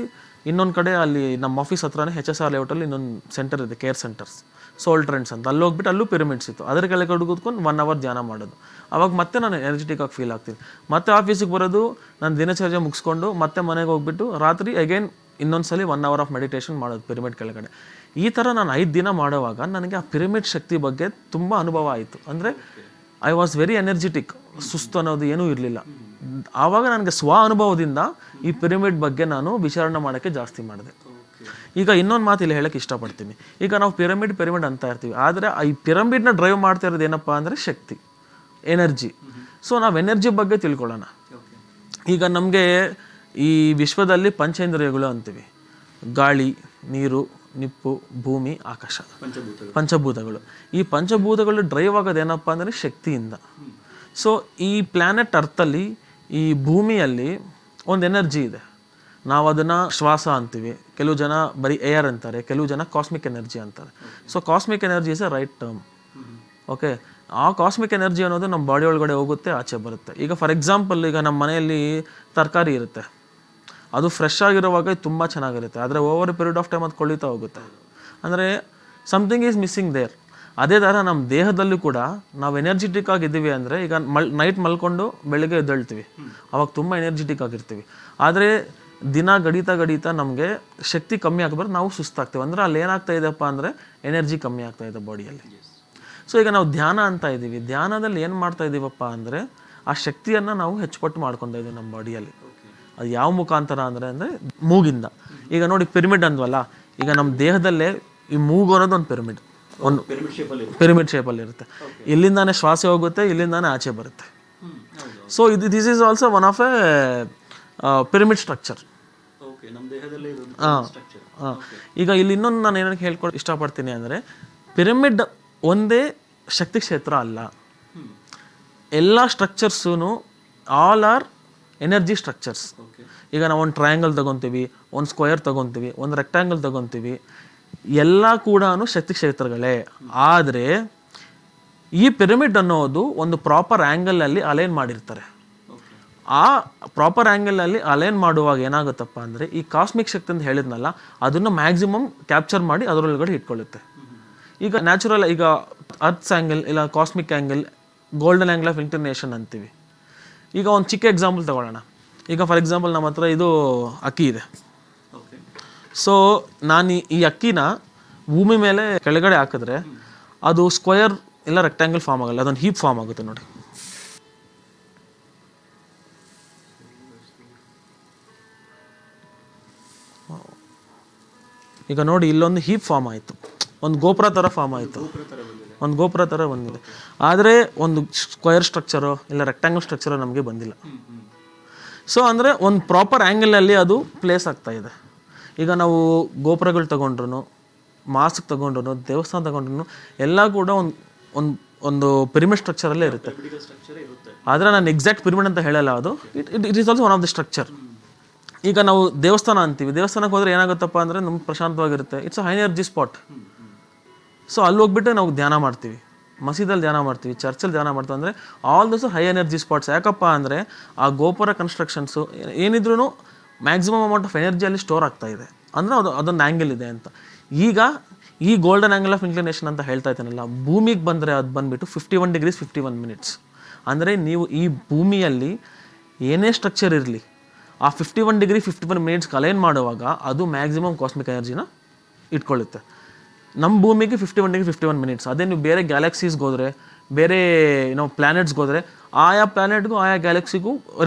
ಇನ್ನೊಂದು ಕಡೆ ಅಲ್ಲಿ ನಮ್ಮ ಆಫೀಸ್ ಹತ್ರನೇ HSR ಲೇಔಟಲ್ಲಿ ಇನ್ನೊಂದು ಸೆಂಟರ್ ಇದೆ, ಕೇರ್ ಸೆಂಟರ್ಸ್, ಸೋಲ್ ಟ್ರೆಂಡ್ಸ್ ಅಂತ. ಅಲ್ಲಿ ಹೋಗ್ಬಿಟ್ಟು ಅಲ್ಲೂ ಪಿರಮಿಡ್ಸ್ ಇತ್ತು, ಅದರ ಕೆಳಗಡೆ ಕೂತ್ಕೊಂಡು 1 ಅವರ್ ಧ್ಯಾನ ಮಾಡೋದು. ಅವಾಗ ಮತ್ತೆ ನಾನು ಎನರ್ಜೆಟಿಕ್ ಆಗಿ ಫೀಲ್ ಆಗ್ತೀನಿ. ಮತ್ತೆ ಆಫೀಸಿಗೆ ಬರೋದು, ನಾನು ದಿನಚರ್ಯ ಮುಗಿಸ್ಕೊಂಡು ಮತ್ತೆ ಮನೆಗೆ ಹೋಗ್ಬಿಟ್ಟು ರಾತ್ರಿ ಅಗೇನ್ ಇನ್ನೊಂದ್ಸಲಿ 1 ಅವರ್ ಆಫ್ ಮೆಡಿಟೇಷನ್ ಮಾಡೋದು ಪಿರಮಿಡ್ ಕೆಳಗಡೆ. ಈ ಥರ ನಾನು 5 ದಿನ ಮಾಡುವಾಗ ನನಗೆ ಆ ಪಿರಮಿಡ್ ಶಕ್ತಿ ಬಗ್ಗೆ ತುಂಬ ಅನುಭವ ಆಯಿತು. ಅಂದರೆ ಐ ವಾಸ್ ವೆರಿ ಎನರ್ಜೆಟಿಕ್, ಸುಸ್ತು ಅನ್ನೋದು ಏನೂ ಇರಲಿಲ್ಲ. ಆವಾಗ ನನಗೆ ಸ್ವ ಅನುಭವದಿಂದ ಈ ಪಿರಮಿಡ್ ಬಗ್ಗೆ ನಾನು ವಿಚಾರಣೆ ಮಾಡೋಕ್ಕೆ ಜಾಸ್ತಿ ಮಾಡಿದೆ. ಈಗ ಇನ್ನೊಂದು ಮಾತು ಇಲ್ಲಿ ಹೇಳೋಕ್ಕೆ ಇಷ್ಟಪಡ್ತೀನಿ. ಈಗ ನಾವು ಪಿರಮಿಡ್ ಅಂತ ಇರ್ತೀವಿ, ಆದರೆ ಈ ಪಿರಮಿಡ್ನ ಡ್ರೈವ್ ಮಾಡ್ತಾ ಇರೋದು ಏನಪ್ಪ ಅಂದರೆ ಶಕ್ತಿ, ಎನರ್ಜಿ. ಸೊ ನಾವು ಎನರ್ಜಿ ಬಗ್ಗೆ ತಿಳ್ಕೊಳ್ಳೋಣ. ಈಗ ನಮಗೆ ಈ ವಿಶ್ವದಲ್ಲಿ ಪಂಚೇಂದ್ರಿಯಗಳು ಅಂತೀವಿ, ಗಾಳಿ, ನೀರು, ನಿಪ್ಪು, ಭೂಮಿ, ಆಕಾಶ, ಪಂಚಭೂತಗಳು. ಈ ಪಂಚಭೂತಗಳು ಡ್ರೈವ್ ಆಗೋದು ಏನಪ್ಪ ಅಂದರೆ ಶಕ್ತಿಯಿಂದ. ಸೊ ಈ ಪ್ಲ್ಯಾನೆಟ್ ಅರ್ಥಲ್ಲಿ, ಈ ಭೂಮಿಯಲ್ಲಿ ಒಂದು ಎನರ್ಜಿ ಇದೆ, ನಾವು ಅದನ್ನು ಶ್ವಾಸ ಅಂತೀವಿ. ಕೆಲವು ಜನ ಬರೀ ಏರ್ ಅಂತಾರೆ, ಕೆಲವು ಜನ ಕಾಸ್ಮಿಕ್ ಎನರ್ಜಿ ಅಂತಾರೆ. So cosmic energy is A right term. Okay, ಆ ಕಾಸ್ಮಿಕ್ ಎನರ್ಜಿ ಅನ್ನೋದು ನಮ್ಮ ಬಾಡಿ ಒಳಗಡೆ ಹೋಗುತ್ತೆ, ಆಚೆ ಬರುತ್ತೆ. ಈಗ ಫಾರ್ ಎಕ್ಸಾಂಪಲ್, ಈಗ ನಮ್ಮ ಮನೆಯಲ್ಲಿ ತರಕಾರಿ ಇರುತ್ತೆ, ಅದು ಫ್ರೆಶ್ ಆಗಿರುವಾಗ ತುಂಬ ಚೆನ್ನಾಗಿರುತ್ತೆ, ಆದರೆ ಓವರ್ ಪೀರಿಯಡ್ ಆಫ್ ಟೈಮ್ ಅದು ಕೊಳಿತಾ ಹೋಗುತ್ತೆ. ಅಂದರೆ ಸಮಥಿಂಗ್ ಈಸ್ ಮಿಸ್ಸಿಂಗ್ ದೇರ್. ಅದೇ ಥರ ನಮ್ಮ ದೇಹದಲ್ಲೂ ಕೂಡ ನಾವು ಎನರ್ಜೆಟಿಕ್ ಆಗಿದ್ದೀವಿ ಅಂದರೆ, ಈಗ ನೈಟ್ ಮಲ್ಕೊಂಡು ಬೆಳಗ್ಗೆ ಎದ್ದೇಳ್ತೀವಿ, ಅವಾಗ ತುಂಬ ಎನರ್ಜೆಟಿಕ್ ಆಗಿರ್ತೀವಿ. ಆದರೆ ದಿನ ಗಡಿತಾ ನಮಗೆ ಶಕ್ತಿ ಕಮ್ಮಿ ಆಗ್ಬಾರ್ದು, ನಾವು ಸುಸ್ತಾಗ್ತೀವಿ. ಅಂದರೆ ಅಲ್ಲಿ ಏನಾಗ್ತಾ ಇದೆಯಪ್ಪ ಅಂದರೆ ಎನರ್ಜಿ ಕಮ್ಮಿ ಆಗ್ತಾ ಇದೆ ಬಾಡಿಯಲ್ಲಿ. ಸೊ ಈಗ ನಾವು ಧ್ಯಾನ ಅಂತ ಇದ್ದೀವಿ, ಧ್ಯಾನದಲ್ಲಿ ಏನು ಮಾಡ್ತಾ ಇದ್ದೀವಪ್ಪ ಅಂದರೆ ಆ ಶಕ್ತಿಯನ್ನು ನಾವು ಹೆಚ್ಚುಪಟ್ಟು ಮಾಡ್ಕೊತಾ ಇದ್ದೀವಿ ನಮ್ಮ ಬಾಡಿಯಲ್ಲಿ. ಅದು ಯಾವ ಮುಖಾಂತರ ಅಂದರೆ ಮೂಗಿಂದ. ಈಗ ನೋಡಿ ಪಿರಮಿಡ್ ಅಂದ್ವಲ್ಲ, ಈಗ ನಮ್ಮ ದೇಹದಲ್ಲೇ ಈ ಮೂಗು ಅನ್ನೋದು ಒಂದು ಪಿರಮಿಡ್. ಒಂದು ಪಿರಮಿಡ್ ಶೇಪಲ್ಲಿ ಇರುತ್ತೆ. ಇಲ್ಲಿಂದಾನೆ ಶ್ವಾಸ ಹೋಗುತ್ತೆ, ಇಲ್ಲಿಂದಾನೆ ಆಚೆ ಬರುತ್ತೆ. So this is also one of A pyramid structure. ಈಗ ಇಲ್ಲಿ ಇನ್ನೊಂದು ನಾನು ಏನಕ್ಕೆ ಹೇಳ್ಕೊಳ್ ಇಷ್ಟಪಡ್ತೀನಿ ಅಂದರೆ, ಪಿರಮಿಡ್ ಒಂದೇ ಶಕ್ತಿ ಕ್ಷೇತ್ರ ಅಲ್ಲ. ಎಲ್ಲ ಸ್ಟ್ರಕ್ಚರ್ಸೂ ಆಲ್ ಆರ್ ಎನರ್ಜಿ ಸ್ಟ್ರಕ್ಚರ್ಸ್. ಈಗ ನಾವು ಒಂದು ಟ್ರಯಾಂಗಲ್ ತಗೊತೀವಿ, ಒಂದು ಸ್ಕ್ವೇರ್ ತಗೊತೀವಿ, ಒಂದು ರೆಕ್ಟ್ಯಾಂಗಲ್ ತಗೊತೀವಿ, ಎಲ್ಲ ಕೂಡ ಶಕ್ತಿ ಕ್ಷೇತ್ರಗಳೇ. ಆದರೆ ಈ ಪಿರಮಿಡ್ ಅನ್ನೋದು ಒಂದು ಪ್ರಾಪರ್ ಆ್ಯಂಗಲಲ್ಲಿ ಅಲೈನ್ ಮಾಡಿರ್ತಾರೆ. ಆ ಪ್ರಾಪರ್ ಆ್ಯಂಗಲಲ್ಲಿ ಅಲೈನ್ ಮಾಡುವಾಗ ಏನಾಗುತ್ತಪ್ಪ ಅಂದರೆ, ಈ ಕಾಸ್ಮಿಕ್ ಶಕ್ತಿ ಅಂತ ಹೇಳಿದ್ನಲ್ಲ, ಅದನ್ನು ಮ್ಯಾಕ್ಸಿಮಮ್ ಕ್ಯಾಪ್ಚರ್ ಮಾಡಿ ಅದರೊಳಗಡೆ ಇಟ್ಕೊಳ್ಳುತ್ತೆ. ಈಗ ನ್ಯಾಚುರಲ್, ಈಗ ಅರ್ತ್ಸ್ ಆ್ಯಂಗಲ್ ಇಲ್ಲ cosmic angle, golden angle of ಇಂಟರ್ನೇಷನ್ ಅಂತೀವಿ. ಈಗ ಒಂದು ಚಿಕ್ಕ ಎಕ್ಸಾಂಪಲ್ ತಗೊಳ್ಳೋಣ. ಈಗ ಫಾರ್ ಎಕ್ಸಾಂಪಲ್ ನಮ್ಮ ಹತ್ರ ಇದು ಅಕ್ಕಿ ಇದೆ. ಸೊ ನಾನು ಈ ಅಕ್ಕಿನ ಭೂಮಿ ಮೇಲೆ ಕೆಳಗಡೆ ಹಾಕಿದ್ರೆ ಅದು ಸ್ಕ್ವಯರ್ ಇಲ್ಲ ರೆಕ್ಟ್ಯಾಂಗಲ್ ಫಾರ್ಮ್ ಆಗಲ್ಲ, ಅದೊಂದು ಹೀಪ್ ಫಾರ್ಮ್ ಆಗುತ್ತೆ ನೋಡಿ. ಈಗ ನೋಡಿ, ಇಲ್ಲೊಂದು ಹೀಪ್ ಫಾರ್ಮ್ ಆಯಿತು, ಒಂದು ಗೋಪುರ ಥರ ಫಾರ್ಮ್ ಆಯಿತು, ಒಂದು ಗೋಪುರ ಥರ ಬಂದಿದೆ. ಆದರೆ ಒಂದು ಸ್ಕ್ವಯರ್ ಸ್ಟ್ರಕ್ಚರೋ ಇಲ್ಲ ರೆಕ್ಟ್ಯಾಂಗಲ್ ಸ್ಟ್ರಕ್ಚರೋ ನಮಗೆ ಬಂದಿಲ್ಲ. ಸೊ ಅಂದರೆ ಒಂದು ಪ್ರಾಪರ್ ಆ್ಯಂಗಲಲ್ಲಿ ಅದು ಪ್ಲೇಸ್ ಆಗ್ತಾ ಇದೆ. ಈಗ ನಾವು ಗೋಪುರಗಳು ತಗೊಂಡ್ರು, ಮಾಸ್ಕ್ ತಗೊಂಡ್ರು, ದೇವಸ್ಥಾನ ತಗೊಂಡ್ರು, ಎಲ್ಲ ಕೂಡ ಒಂದು ಪಿರಮಿಡ್ ಸ್ಟ್ರಕ್ಚರಲ್ಲೇ ಇರುತ್ತೆ. ಆದರೆ ನಾನು ಎಕ್ಸಾಕ್ಟ್ ಪಿರಮಿಡ್ ಅಂತ ಹೇಳಲ್ಲ, ಅದು it is also one of the structure. ಈಗ ನಾವು ದೇವಸ್ಥಾನ ಅಂತೀವಿ, ದೇವಸ್ಥಾನಕ್ಕೆ ಹೋದರೆ ಏನಾಗುತ್ತಪ್ಪ ಅಂದರೆ ನಮ್ಗೆ ಪ್ರಶಾಂತವಾಗಿರುತ್ತೆ. It's a high energy spot. So ಅಲ್ಲಿ ಹೋಗ್ಬಿಟ್ಟು ನಾವು ಧ್ಯಾನ ಮಾಡ್ತೀವಿ, ಮಸೀದಲ್ಲಿ ಧ್ಯಾನ ಮಾಡ್ತೀವಿ, ಚರ್ಚಲ್ಲಿ ಧ್ಯಾನ ಮಾಡ್ತೀವಿ. ಅಂದರೆ all those high energy spots. ಯಾಕಪ್ಪ ಅಂದರೆ ಆ ಗೋಪುರ ಕನ್ಸ್ಟ್ರಕ್ಷನ್ಸು ಏನಿದ್ರೂ ಮ್ಯಾಕ್ಸಿಮಮ್ ಅಮೌಂಟ್ ಆಫ್ ಎನರ್ಜಿಯಲ್ಲಿ ಸ್ಟೋರ್ ಆಗ್ತಾ ಇದೆ. ಅಂದರೆ ಅದೊಂದು ಆ್ಯಂಗಲ್ ಇದೆ ಅಂತ. ಈಗ ಈ ಗೋಲ್ಡನ್ ಆ್ಯಂಗಲ್ ಆಫ್ ಇನ್ಕ್ಲಿನೇಷನ್ ಅಂತ ಹೇಳ್ತಾ ಇದ್ದಾನಲ್ಲ, ಭೂಮಿಗೆ ಬಂದರೆ ಅದು ಬಂದುಬಿಟ್ಟು 51 ಡಿಗ್ರೀಸ್ 51 ಮಿನಿಟ್ಸ್. ಅಂದರೆ ನೀವು ಈ ಭೂಮಿಯಲ್ಲಿ ಏನೇ ಸ್ಟ್ರಕ್ಚರ್ ಇರಲಿ, ಆ 51 ಡಿಗ್ರಿ 51 ಮಿನಿಟ್ಸ್ಗೆ ಅಲೈನ್ ಮಾಡುವಾಗ ಅದು ಮ್ಯಾಕ್ಸಿಮಮ್ ಕಾಸ್ಮಿಕ್ ಎನರ್ಜಿನ ಇಟ್ಕೊಳ್ಳುತ್ತೆ. ನಮ್ಮ ಭೂಮಿಗೆ 51 ಡಿಗ್ರಿ 51 ಮಿನಿಟ್ಸ್. ಅದೇ ನೀವು ಬೇರೆ ಗ್ಯಾಲಕ್ಸೀಸ್ಗೆ ಹೋದರೆ, ಬೇರೆ ಪ್ಲ್ಯಾನೆಟ್ಸ್ಗೆ ಹೋದರೆ, ಆಯಾ ಪ್ಲ್ಯಾನೆಟ್ಗೂ ಆಯಾ ಗ್ಯಾಲಕ್ಸಿಗೂ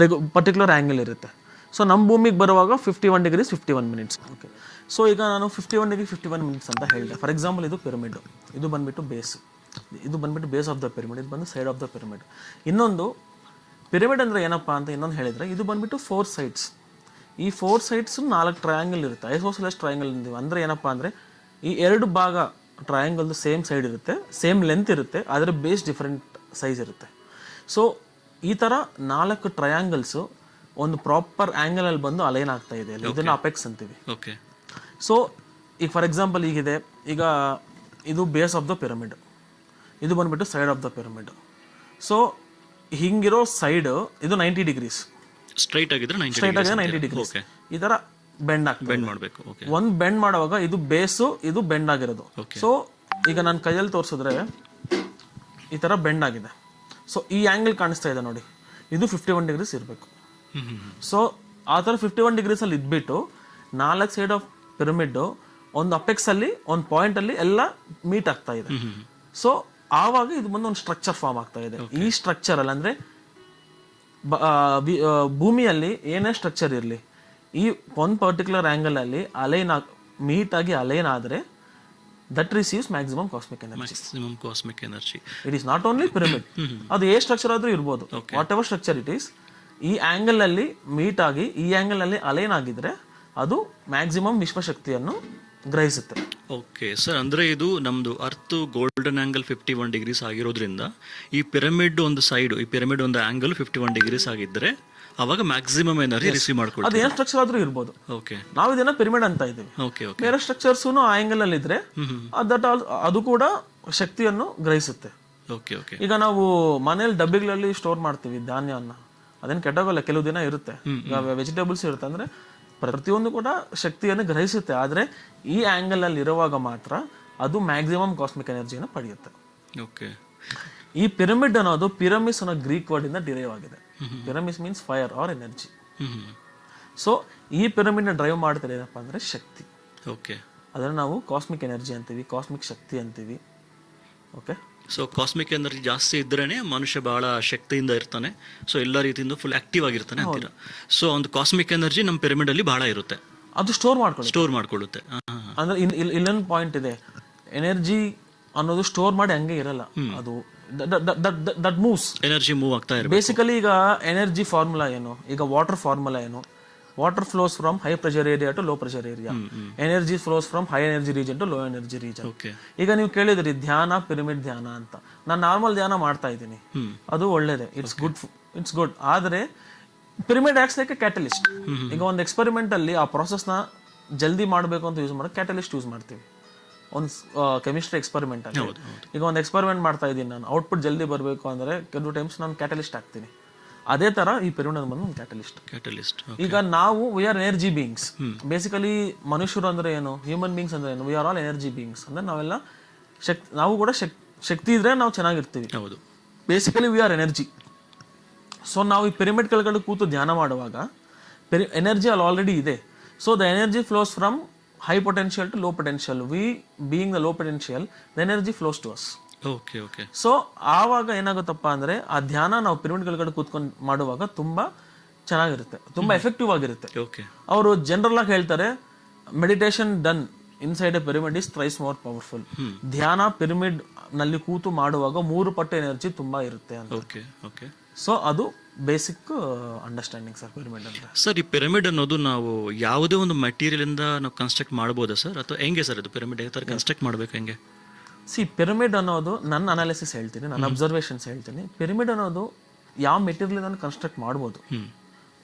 ಪರ್ಟಿಕ್ಯುಲರ್ ಆ್ಯಂಗಲ್ ಇರುತ್ತೆ. ಸೊ ನಮ್ಮ ಭೂಮಿಗೆ ಬರುವಾಗ 51 ಡಿಗ್ರೀಸ್ 51 ಮಿನಿಟ್ಸ್. ಓಕೆ. ಸೊ ಈಗ ನಾನು 51 ಡಿಗ್ರಿ 51 ಮಿನಿಟ್ಸ್ ಅಂತ ಹೇಳಿದೆ. ಫಾರ್ ಎಕ್ಸಾಂಪಲ್ ಇದು ಪಿರಮಿಡ್, ಇದು ಬಂದುಬಿಟ್ಟು ಬೇಸ್, ಇದು ಬಂದುಬಿಟ್ಟು ಬೇಸ್ ಆಫ್ ದ ಪಿರಮಿಡ್, ಇದು ಬಂದು ಸೈಡ್ ಆಫ್ ದ ಪಿರಮಿಡ್. ಇನ್ನೊಂದು ಪಿರಮಿಡ್ ಅಂದರೆ ಏನಪ್ಪ ಅಂತ ಇನ್ನೊಂದು ಹೇಳಿದರೆ, ಇದು ಬಂದುಬಿಟ್ಟು 4 ಸೈಡ್ಸ್. ಈ 4 ಸೈಡ್ಸು 4 ಟ್ರಯಾಂಗಲ್ ಇರುತ್ತೆ, ಐಸೋಸೆಲೆಸ್ ಟ್ರಯಾಂಗಲ್ ಅಂತೀವಿ. ಅಂದರೆ ಏನಪ್ಪ ಅಂದರೆ ಈ 2 ಭಾಗ ಟ್ರಯಾಂಗಲ್ದು ಸೇಮ್ ಸೈಡ್ ಇರುತ್ತೆ, ಸೇಮ್ ಲೆಂತ್ ಇರುತ್ತೆ, ಆದರೆ ಬೇಸ್ ಡಿಫ್ರೆಂಟ್ ಸೈಜ್ ಇರುತ್ತೆ. ಸೊ ಈ ಥರ 4 ಟ್ರಯಾಂಗಲ್ಸು ಒಂದು ಪ್ರಾಪರ್ ಆ್ಯಂಗಲಲ್ಲಿ ಬಂದು ಅಲೈನ್ ಆಗ್ತಾ ಇದೆ. ಇದನ್ನು ಅಪೆಕ್ಸ್ ಅಂತೀವಿ. ಓಕೆ. ಸೊ ಈಗ ಫಾರ್ ಎಕ್ಸಾಂಪಲ್ ಈಗಿದೆ, ಈಗ ಇದು ಬೇಸ್ ಆಫ್ ದ ಪಿರಮಿಡ್, ಇದು ಬಂದುಬಿಟ್ಟು side of the pyramid. So ಹಿಂಗಿರೋ ಸೈಡ್ ಇದು 90 ಡಿಗ್ರೀಸ್ ಸ್ಟ್ರೈಟ್ ಆಗಿದ್ರೆ 90 ಡಿಗ್ರೀಸ್ ಈ ಥರ ಬೆಂಡ್ ಮಾಡಬೇಕು. ಒಂದು ಬೆಂಡ್ ಮಾಡುವಾಗ ಇದು ಬೇಸು, ಇದು ಬೆಂಡ್ ಆಗಿರೋದು. ಸೊ ಈಗ ನಾನು ಕೈಯಲ್ಲಿ ತೋರಿಸಿದ್ರೆ ಈ ಥರ ಬೆಂಡ್ ಆಗಿದೆ. ಸೊ ಈ ಆ್ಯಂಗಲ್ ಕಾಣಿಸ್ತಾ ಇದೆ ನೋಡಿ, ಇದು 51 ಡಿಗ್ರೀಸ್ ಇರಬೇಕು. ಸೊ ಆ ಥರ 51 ಡಿಗ್ರೀಸಲ್ಲಿ ಇದ್ಬಿಟ್ಟು 4 ಸೈಡ್ ಆಫ್ ಪಿರಮಿಡ್ಡು ಒಂದು ಅಪೆಕ್ಸಲ್ಲಿ ಒಂದು ಪಾಯಿಂಟಲ್ಲಿ ಎಲ್ಲ ಮೀಟ್ ಆಗ್ತಾ ಇದೆ. ಸೊ ಆವಾಗ ಇದು ಬಂದು ಒಂದು ಸ್ಟ್ರಕ್ಚರ್ ಫಾರ್ಮ್ ಆಗ್ತಾ ಇದೆ. ಈ ಸ್ಟ್ರಕ್ಚರಲ್ಲಿ ಅಂದರೆ ಭೂಮಿಯಲ್ಲಿ ಏನೇ ಸ್ಟ್ರಕ್ಚರ್ ಇರಲಿ, ಈ ಒಂದು ಪರ್ಟಿಕ್ಯುಲರ್ ಆ್ಯಂಗಲಲ್ಲಿ ಅಲೈನ್ ಮೀಟ್ ಆಗಿ ಅಲೈನ್ ಆದರೆ that receives maximum cosmic energy. It is not only pyramid, ಅದು ಏ ಸ್ಟ್ರಕ್ಚರ್ ಆದರೂ ಇರ್ಬೋದು, what ever structure it is, ಈ ಆ್ಯಂಗಲಲ್ಲಿ ಮೀಟ್ ಆಗಿ ಈ ಆ್ಯಂಗಲಲ್ಲಿ ಅಲೈನ್ ಆಗಿದ್ರೆ ಅದು ಮ್ಯಾಕ್ಸಿಮಮ್ ವಿಶ್ವಶಕ್ತಿಯನ್ನು ಗ್ರಹಿಸುತ್ತೆ. ಓಕೆ ಸರ್, ಅಂದರೆ ಇದು ನಮ್ಮದು ಅರ್ತ್ ಗೋಲ್ಡನ್ ಆ್ಯಂಗಲ್ 51 ಡಿಗ್ರೀಸ್ ಆಗಿರೋದ್ರಿಂದ ಈ ಪಿರಮಿಡ್ ಒಂದು ಸೈಡು, ಈ ಪಿರಮಿಡ್ ಒಂದು ಆ್ಯಂಗಲ್ 51 ಡಿಗ್ರೀಸ್ ಆಗಿದ್ದರೆ ಅವಾಗ ಮ್ಯಾಕ್ಸಿಮಮ್ ಎನರ್ಜಿ ರಿಸೀವ್ ಮಾಡ್ಕೊಳ್ಳಿ. ಅದು ಏನು ಸ್ಟ್ರಕ್ಚರ್ ಆದರೂ ಇರ್ಬೋದು. ಓಕೆ, ನಾವು ಇದನ್ನ ಪಿರಮಿಡ್ ಅಂತ ಇದ್ದೀವಿ. Okay okay. ಬೇರೆ ಸ್ಟ್ರಕ್ಚರ್ಸೂ ಆ ಆ್ಯಂಗಲಲ್ಲಿ ಇದ್ರೆ ಅದು ಕೂಡ ಶಕ್ತಿಯನ್ನು ಗ್ರಹಿಸುತ್ತೆ. Okay okay. ಈಗ ನಾವು ಮನೇಲಿ ಡಬ್ಬಿಗಳಲ್ಲಿ ಸ್ಟೋರ್ ಮಾಡ್ತೀವಿ ಧಾನ್ಯವನ್ನು, ಅದೇನು ಕೆಟ್ಟೋಗಲ್ಲ, ಕೆಲವು ದಿನ ಇರುತ್ತೆ. ಈಗ ವೆಜಿಟೇಬಲ್ಸ್ ಇರುತ್ತೆ, ಅಂದರೆ ಪ್ರತಿಯೊಂದು ಕೂಡ ಶಕ್ತಿಯನ್ನು ಗ್ರಹಿಸುತ್ತೆ. ಆದರೆ ಈ ಆ್ಯಂಗಲಲ್ಲಿ ಇರುವಾಗ ಮಾತ್ರ ಅದು ಮ್ಯಾಕ್ಸಿಮಮ್ ಕಾಸ್ಮಿಕ್ ಎನರ್ಜಿಯನ್ನು ಪಡೆಯುತ್ತೆ. ಓಕೆ. ಈ ಪಿರಮಿಡ್ ಅನ್ನೋದು ಪಿರಮಿಸ್ ಅನ್ನೋ ಗ್ರೀಕ್ ವರ್ಡ್ ಇಂದ ಡಿರೈವ್ ಆಗಿದೆ. Pyramis means fire or energy. So ಈ ಪಿರಮಿಡ್ನ ಡ್ರೈವ್ ಮಾಡ್ತಾರೆ ಏನಪ್ಪ ಅಂದರೆ ಶಕ್ತಿ. ಓಕೆ. ಅದನ್ನು ನಾವು ಕಾಸ್ಮಿಕ್ ಎನರ್ಜಿ ಅಂತೀವಿ, ಕಾಸ್ಮಿಕ್ ಶಕ್ತಿ ಅಂತೀವಿ. ಓಕೆ. ಸೊ ಕಾಸ್ಮಿಕ್ ಎನರ್ಜಿ ಜಾಸ್ತಿ ಇದ್ರೇ ಮನುಷ್ಯ ಬಹಳ ಶಕ್ತಿಯಿಂದ ಇರ್ತಾನೆ, ಸೊ ಎಲ್ಲ ರೀತಿಯಿಂದ ಫುಲ್ ಆಕ್ಟಿವ್ ಆಗಿರ್ತಾನೆ ಅಂತೀರಾ. ಸೊ ಒಂದು ಕಾಸ್ಮಿಕ್ ಎನರ್ಜಿ ನಮ್ಮ ಪಿರಮಿಡ್ ಅಲ್ಲಿ ಬಹಳ ಇರುತ್ತೆ, ಅದು ಸ್ಟೋರ್ ಮಾಡ್ಕೊಳ್ಳುತ್ತೆ. ಅಂದ್ರೆ ಇಲ್ಲೊಂದು ಪಾಯಿಂಟ್ ಇದೆ, ಎನರ್ಜಿ ಅನ್ನೋದು ಸ್ಟೋರ್ ಮಾಡಿ ಹಂಗೆ ಇರಲ್ಲ. ಅದು ದಟ್ ಮೂವ್ಸ್, ಎನರ್ಜಿ ಮೂವ್ ಆಗ್ತಾ ಇರಬೇಕು. ಬೇಸಿಕಲಿ ಈಗ ಎನರ್ಜಿ ಫಾರ್ಮುಲಾ ಏನು, ಈಗ ವಾಟರ್ ಫಾರ್ಮುಲಾ ಏನು, water flows from high pressure area to low pressure area, energy flows from high energy region to low energy region. ಈಗ ನೀವು ಕೇಳಿದ್ರಿ ಧ್ಯಾನ, ಪಿರಮಿಡ್ ಧ್ಯಾನ ಅಂತ. ನಾನು ನಾರ್ಮಲ್ ಧ್ಯಾನ ಮಾಡ್ತಾ ಇದ್ದೀನಿ, ಅದು ಒಳ್ಳೇದೇ, ಇಟ್ಸ್ ಗುಡ್. ಆದ್ರೆ pyramid acts like A catalyst. ಈಗ ಒಂದು ಎಕ್ಸ್ಪೆರಿಮೆಂಟ್ ಅಲ್ಲಿ ಆ ಪ್ರಾಸೆಸ್ ನ ಜಲ್ದಿ ಮಾಡಬೇಕು ಅಂತ ಯೂಸ್ ಮಾಡೋದು ಕ್ಯಾಟಲಿಸ್ಟ್ ಯೂಸ್ ಮಾಡ್ತೀವಿ. ಒಂದು ಕೆಮಿಸ್ಟ್ರಿ ಎಕ್ಸ್ಪೆರಿಮೆಂಟ್ ಅಲ್ಲಿ ಈಗ ಒಂದು ಎಕ್ಸ್ಪೆರಿಮೆಂಟ್ ಮಾಡ್ತಾ ಇದ್ದೀನಿ ನಾನು, ಔಟ್ಪುಟ್ ಜಲ್ದಿ ಬರಬೇಕು ಅಂದ್ರೆ ಕೆಲವು ಟೈಮ್ಸ್ ನಾನು ಕ್ಯಾಟಲಿಸ್ಟ್ ಹಾಕ್ತೀನಿ. ಅದೇ ತರ ಈ ಪಿರಮಿಡ್ ಬಂದು ಒಂದು ಕ್ಯಾಟಲಿಸ್ಟ್. ಈಗ ನಾವು we are energy beings. Basically ಮನುಷ್ಯರು ಅಂದ್ರೆ ಏನು, ಹ್ಯೂಮನ್ ಬೀಯಿಂಗ್ಸ್ ಅಂದ್ರೆ ಏನು, we are all energy beings. ಅಂದ್ರೆ ನಾವೆಲ್ಲ ನಾವು ಕೂಡ ಶಕ್ತಿ ಇದ್ರೆ ನಾವು ಚೆನ್ನಾಗಿರ್ತೀವಿ. Basically we are energy. So ನಾವು ಈ ಪಿರಮಿಡ್ ಕೆಳಗಡೆ ಕೂತು ಧ್ಯಾನ ಮಾಡುವಾಗ ಎನರ್ಜಿ ಅಲ್ಲಿ ಆಲ್ರೆಡಿ ಇದೆ. So the energy flows from high potential to low potential. We being the low potential, the energy flows to us. So ಆವಾಗ ಏನಾಗುತ್ತಪ್ಪ ಅಂದ್ರೆ ಆ ಧ್ಯಾನ ನಾವು ಪಿರಮಿಡ್ ಕೆಳಗಡೆ ಕೂತ್ಕೊಂಡು ಮಾಡುವಾಗ ತುಂಬಾ ಚೆನ್ನಾಗಿರುತ್ತೆ, ತುಂಬಾ ಎಫೆಕ್ಟಿವ್ ಆಗಿರುತ್ತೆ. ಅವರು ಜನರಲ್ ಆಗಿ ಹೇಳ್ತಾರೆ, meditation done inside A pyramid is thrice more powerful. ಧ್ಯಾನ ಪಿರಮಿಡ್ ನಲ್ಲಿ ಕೂತು ಮಾಡುವಾಗ 3 ಪಟ್ಟು ಎನರ್ಜಿ ತುಂಬಾ ಇರುತ್ತೆ ಅಂತ. ಸೊ ಅದು ಬೇಸಿಕ್ ಅಂಡರ್ಸ್ಟ್ಯಾಂಡಿಂಗ್ ಸರ್ ಪಿರಮಿಡ್ ಅಂದ್ರೆ. ಸರ್, ಈ ಪಿರಮಿಡ್ ಅನ್ನೋದು ನಾವು ಯಾವುದೇ ಒಂದು ಮೆಟೀರಿಯಲ್ ಇಂದ ನಾವು ಕನ್ಸ್ಟ್ರಕ್ಟ್ ಮಾಡಬಹುದಾ ಸರ್, ಅಥವಾ ಹೆಂಗೆ ಸರ್ ಅದು ಪಿರಮಿಡ್ ಯಾವ ತರ ಕನ್ಸ್ಟ್ರಕ್ಟ್ ಮಾಡಬೇಕು, ಹೆಂಗೆ? ಪಿರಮಿಡ್ ಅನ್ನೋದು ನನ್ನ ಅನಾಲಿಸಿಸ್ ಹೇಳ್ತೀನಿ, ನನ್ನ ಅಬ್ಸರ್ವೇಷನ್ಸ್ ಹೇಳ್ತೀನಿ. ಪಿರಮಿಡ್ ಅನ್ನೋದು ಯಾವ ಮೆಟೀರಿಯಲ್ ಅನ್ನು ಕನ್ಸ್ಟ್ರಕ್ಟ್ ಮಾಡ್ಬೋದು,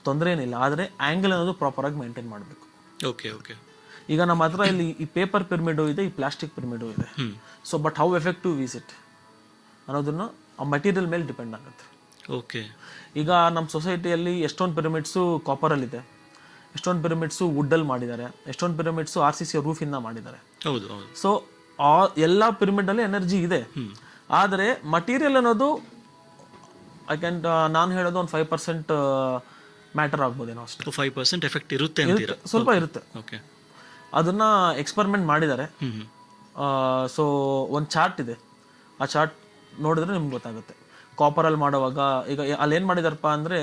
ತೊಂದರೆ ಏನಿಲ್ಲ. ಆದ್ರೆ ಆಂಗಲ್ ಅನ್ನೋದು ಪ್ರಾಪರ್ ಆಗಿ ಮೇಂಟೈನ್ ಮಾಡಬೇಕು. ಈಗ ನಮ್ಮ ಹತ್ರ ಇಲ್ಲಿ ಈ ಪೇಪರ್ ಪಿರಮಿಡ್ ಇದೆ, ಈ ಪ್ಲಾಸ್ಟಿಕ್ ಪಿರಮಿಡ್ ಇದೆ. So but how effective is it ಅನ್ನೋದನ್ನ ಆ ಮೆಟೀರಿಯಲ್ ಮೇಲೆ ಡಿಪೆಂಡ್ ಆಗುತ್ತೆ. ಈಗ ನಮ್ಮ ಸೊಸೈಟಿಯಲ್ಲಿ ಎಷ್ಟೊಂದು ಪಿರಮಿಡ್ಸು ಕಾಪರ್ ಅಲ್ಲಿ ಇದೆ, ಎಷ್ಟೊಂದು ಪಿರಮಿಡ್ಸು ವುಡ್ ಅಲ್ಲಿ ಮಾಡಿದ್ದಾರೆ, ಎಷ್ಟೊಂದು ಪಿರಮಿಡ್ಸು RCC ರೂಫ್ ಇಂದ ಮಾಡಿದ್ದಾರೆ. ಸೊ ಎಲ್ಲಾ ಪಿರಮಿಡ್ ಅಲ್ಲಿ ಎನರ್ಜಿ ಇದೆ. ಆದ್ರೆ ಮಟೀರಿಯಲ್ ಅನ್ನೋದು ನಾನು ಹೇಳೋದು ಒಂದು 5% ಮ್ಯಾಟರ್ ಆಗ್ಬೋದೇನೋ ಅಷ್ಟೇ. 5% ಎಫೆಕ್ಟ್ ಇರುತ್ತೆ, ಸ್ವಲ್ಪ ಇರುತ್ತೆ. ಅದನ್ನ ಎಕ್ಸ್ಪೆರಿಮೆಂಟ್ ಮಾಡಿದ್ದಾರೆ. ಸೊ ಒಂದು ಚಾರ್ಟ್ ಇದೆ, ಆ ಚಾರ್ಟ್ ನೋಡಿದ್ರೆ ನಿಮ್ಗೆ ಗೊತ್ತಾಗುತ್ತೆ. ಕಾಪರ್ ಅಲ್ಲಿ ಮಾಡುವಾಗ ಈಗ ಅಲ್ಲಿ ಏನ್ ಮಾಡಿದಾರಪ್ಪ ಅಂದ್ರೆ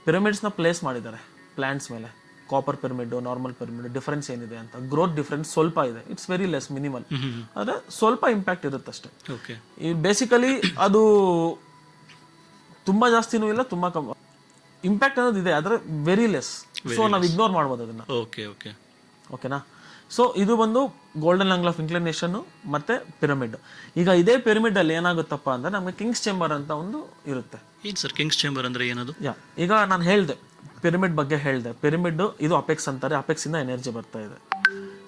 ಪಿರಮಿಡ್ಸ್ ನ ಪ್ಲೇಸ್ ಮಾಡಿದ್ದಾರೆ ಪ್ಲಾಂಟ್ಸ್ ಮೇಲೆ. Copper pyramid, normal pyramid difference ಏನಿದೆ ಅಂತ, ಗ್ರೋತ್ ಡಿಫರೆನ್ಸ್ ಸ್ವಲ್ಪ ಇದೆ, ಇಟ್ಸ್ ವೆರಿ ಲೆಸ್, ಮಿನಿಮಲ್. ಆದ್ರೆ ಸ್ವಲ್ಪ ಇಂಪ್ಯಾಕ್ಟ್ ಇರುತ್ತೆ ಅಷ್ಟೇ. ಈ ಬೇಸಿಕಲಿ ಅದು ತುಂಬಾ ಜಾಸ್ತಿನೂ ಇಲ್ಲ, ತುಂಬಾ ಕಮ್ಮಿ ಇಂಪ್ಯಾಕ್ಟ್ ಅನ್ನೋದು ಇದೆ, ಆದ್ರೆ ವೆರಿ ಲೆಸ್. ಸೊ ನಾವು ಇಗ್ನೋರ್ ಮಾಡ್ಬೋದು ಅದನ್ನ. ಓಕೆನಾ? ಸೊ ಇದು ಬಂದು ಗೋಲ್ಡನ್ ಆಂಗಲ್ ಆಫ್ ಇನ್ಕ್ಲಿನೇಷನ್ ಮತ್ತೆ ಪಿರಮಿಡ್. ಈಗ ಇದೇ ಪಿರಮಿಡ್ ಅಲ್ಲಿ ಏನಾಗುತ್ತಪ್ಪ ಅಂದ್ರೆ ನಮ್ಗೆ ಕಿಂಗ್ಸ್ ಚೇಂಬರ್ ಅಂತ ಒಂದು ಇರುತ್ತೆ. ಏನ್ ಸರ್ ಕಿಂಗ್ಸ್ ಚೇಂಬರ್ ಅಂದ್ರೆ ಏನದು? ಈಗ ನಾನು ಹೇಳ್ದೆ ಪಿರಮಿಡ್ ಬಗ್ಗೆ ಹೇಳ್ದೆ. ಪಿರಮಿಡ್ ಇದು ಅಪೆಕ್ಸ್ ಅಂತಾರೆ, ಅಪೆಕ್ಸ್ ಇಂದ ಎನರ್ಜಿ ಬರ್ತಾ ಇದೆ.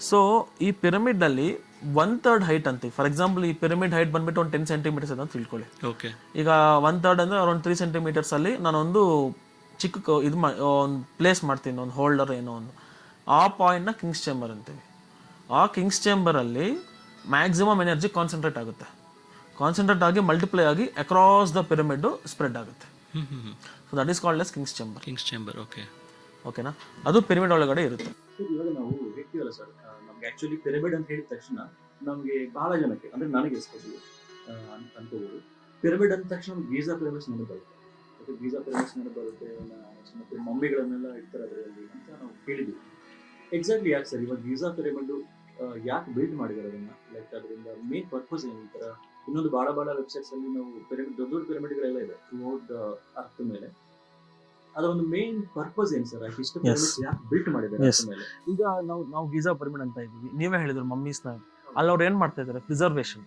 ಸೊ ಈ ಪಿರಮಿಡ್ ಅಲ್ಲಿ 1/3 ಹೈಟ್ ಅಂತೀವಿ. ಫಾರ್ ಎಕ್ಸಾಂಪಲ್ ಈ ಪಿರಮಿಡ್ ಹೈಟ್ ಬಂದ್ಬಿಟ್ಟು ಒಂದು 10 ಸೆಂಟಿಮೀಟರ್ಸ್ ಅಂತ ತಿಳ್ಕೊಳ್ಳಿ. ಈಗ 1/3 ಅಂದ್ರೆ ಅರೌಂಡ್ 3 ಸೆಂಟಿಮೀಟರ್ಸ್ ಅಲ್ಲಿ ನಾನೊಂದು ಚಿಕ್ಕ ಇದು ಒಂದು ಪ್ಲೇಸ್ ಮಾಡ್ತೀನಿ, ಒಂದು ಹೋಲ್ಡರ್ ಏನೋ ಒಂದು. ಆ ಪಾಯಿಂಟ್ ನ ಕಿಂಗ್ಸ್ ಚೇಂಬರ್ ಅಂತೀವಿ. ಆ ಕಿಂಗ್ಸ್ ಚೇಂಬರ್ ಅಲ್ಲಿ ಮ್ಯಾಕ್ಸಿಮಮ್ ಎನರ್ಜಿ ಕಾನ್ಸಂಟ್ರೇಟ್ ಆಗುತ್ತೆ. ಕಾನ್ಸಂಟ್ರೇಟ್ ಆಗಿ ಮಲ್ಟಿಪ್ಲೈ ಆಗಿ ಅಕ್ರಾಸ್ ದ ಪಿರಮಿಡ್ ಸ್ಪ್ರೆಡ್ ಆಗುತ್ತೆ. So that is called as Kings chamber. ಓಕೆನಾ? ಅದು ಪಿರಮಿಡ್ ಒಳಗಡೆ ಇರುತ್ತೆ. ಇವಾಗ ನಾವು ಹೇಳ್ತೀವಲ್ಲ ಸರ್, ನಮ್ಗೆ ಆಕ್ಚುಲಿ ಪಿರಮಿಡ್ ಅಂತ ಹೇಳಿದ ತಕ್ಷಣ ನಮಗೆ ಬಹಳ ಜನಕ್ಕೆ, ಅಂದ್ರೆ ನನಗೆ ಎಸ್ಪೆಷಲಿ ಅನ್ಕೋಬಹುದು, ಪಿರಮಿಡ್ ಅಂದ ತಕ್ಷಣ ಗೀಜಾ ಪಿರಮಿಡ್ಸ್ ನೆನಪು ಬರುತ್ತೆ. ಮತ್ತೆ ಗೀಜಾ ಪಿರಮಿಡ್ಸ್ ನೆನಪು ಬರುತ್ತೆ, ಮತ್ತೆ ಮಮ್ಮಿಗಳನ್ನೆಲ್ಲ ಇಡ್ತಾರೆ ಅದರಲ್ಲಿ ಅಂತ ನಾವು ಕೇಳಿದ್ವಿ. ಎಕ್ಸಾಕ್ಟ್ಲಿ ಯಾಕೆ ಸರ್ ಇವಾಗ ಗೀಜಾ ಪಿರಮಿಡ್ ಯಾಕೆ ಬಿಲ್ಡ್ ಮಾಡಿದ್ದಾರೆ ಅದನ್ನ? ಲೈಕ್ ಅದರಿಂದ ಮೇನ್ ಪರ್ಪಸ್ ಏನು? ಈ ತರ ಇನ್ನೊಂದು ಬಹಳ ವೆಬ್ಸೈಟ್ಸ್ ಅಲ್ಲಿ ನಾವು ಪಿರಮಿಡ್, ದೊಡ್ಡ ಪಿರಮಿಡ್ಗಳೆಲ್ಲ ಇದೆ ಥ್ರೂಔಟ್ ಅರ್ತ್ ಮೇಲೆ. ಅದರ ಒಂದು ಮೇನ್ ಪರ್ಪಸ್ ಏನು ಸರ್? ಇಷ್ಟು ಪಿರಮಿಡ್ಸ್ ಯಾಕೆ ಬಿಲ್ಡ್ ಮಾಡಿದ್ದಾರೆ ಅರ್ತ್ ಮೇಲೆ? ಈಗ ನಾವು ಗೀಜಾ ಪಿರಮಿಡ್ ಅಂತ ಇದ್ದೀವಿ, ನೀವೇ ಹೇಳಿದ್ರು ಮಮ್ಮೀಸ್ನ. ಅಲ್ಲಿ ಅವ್ರು ಏನ್ ಮಾಡ್ತಾ ಇದ್ದಾರೆ? ಪ್ರಿಸರ್ವೇಷನ್.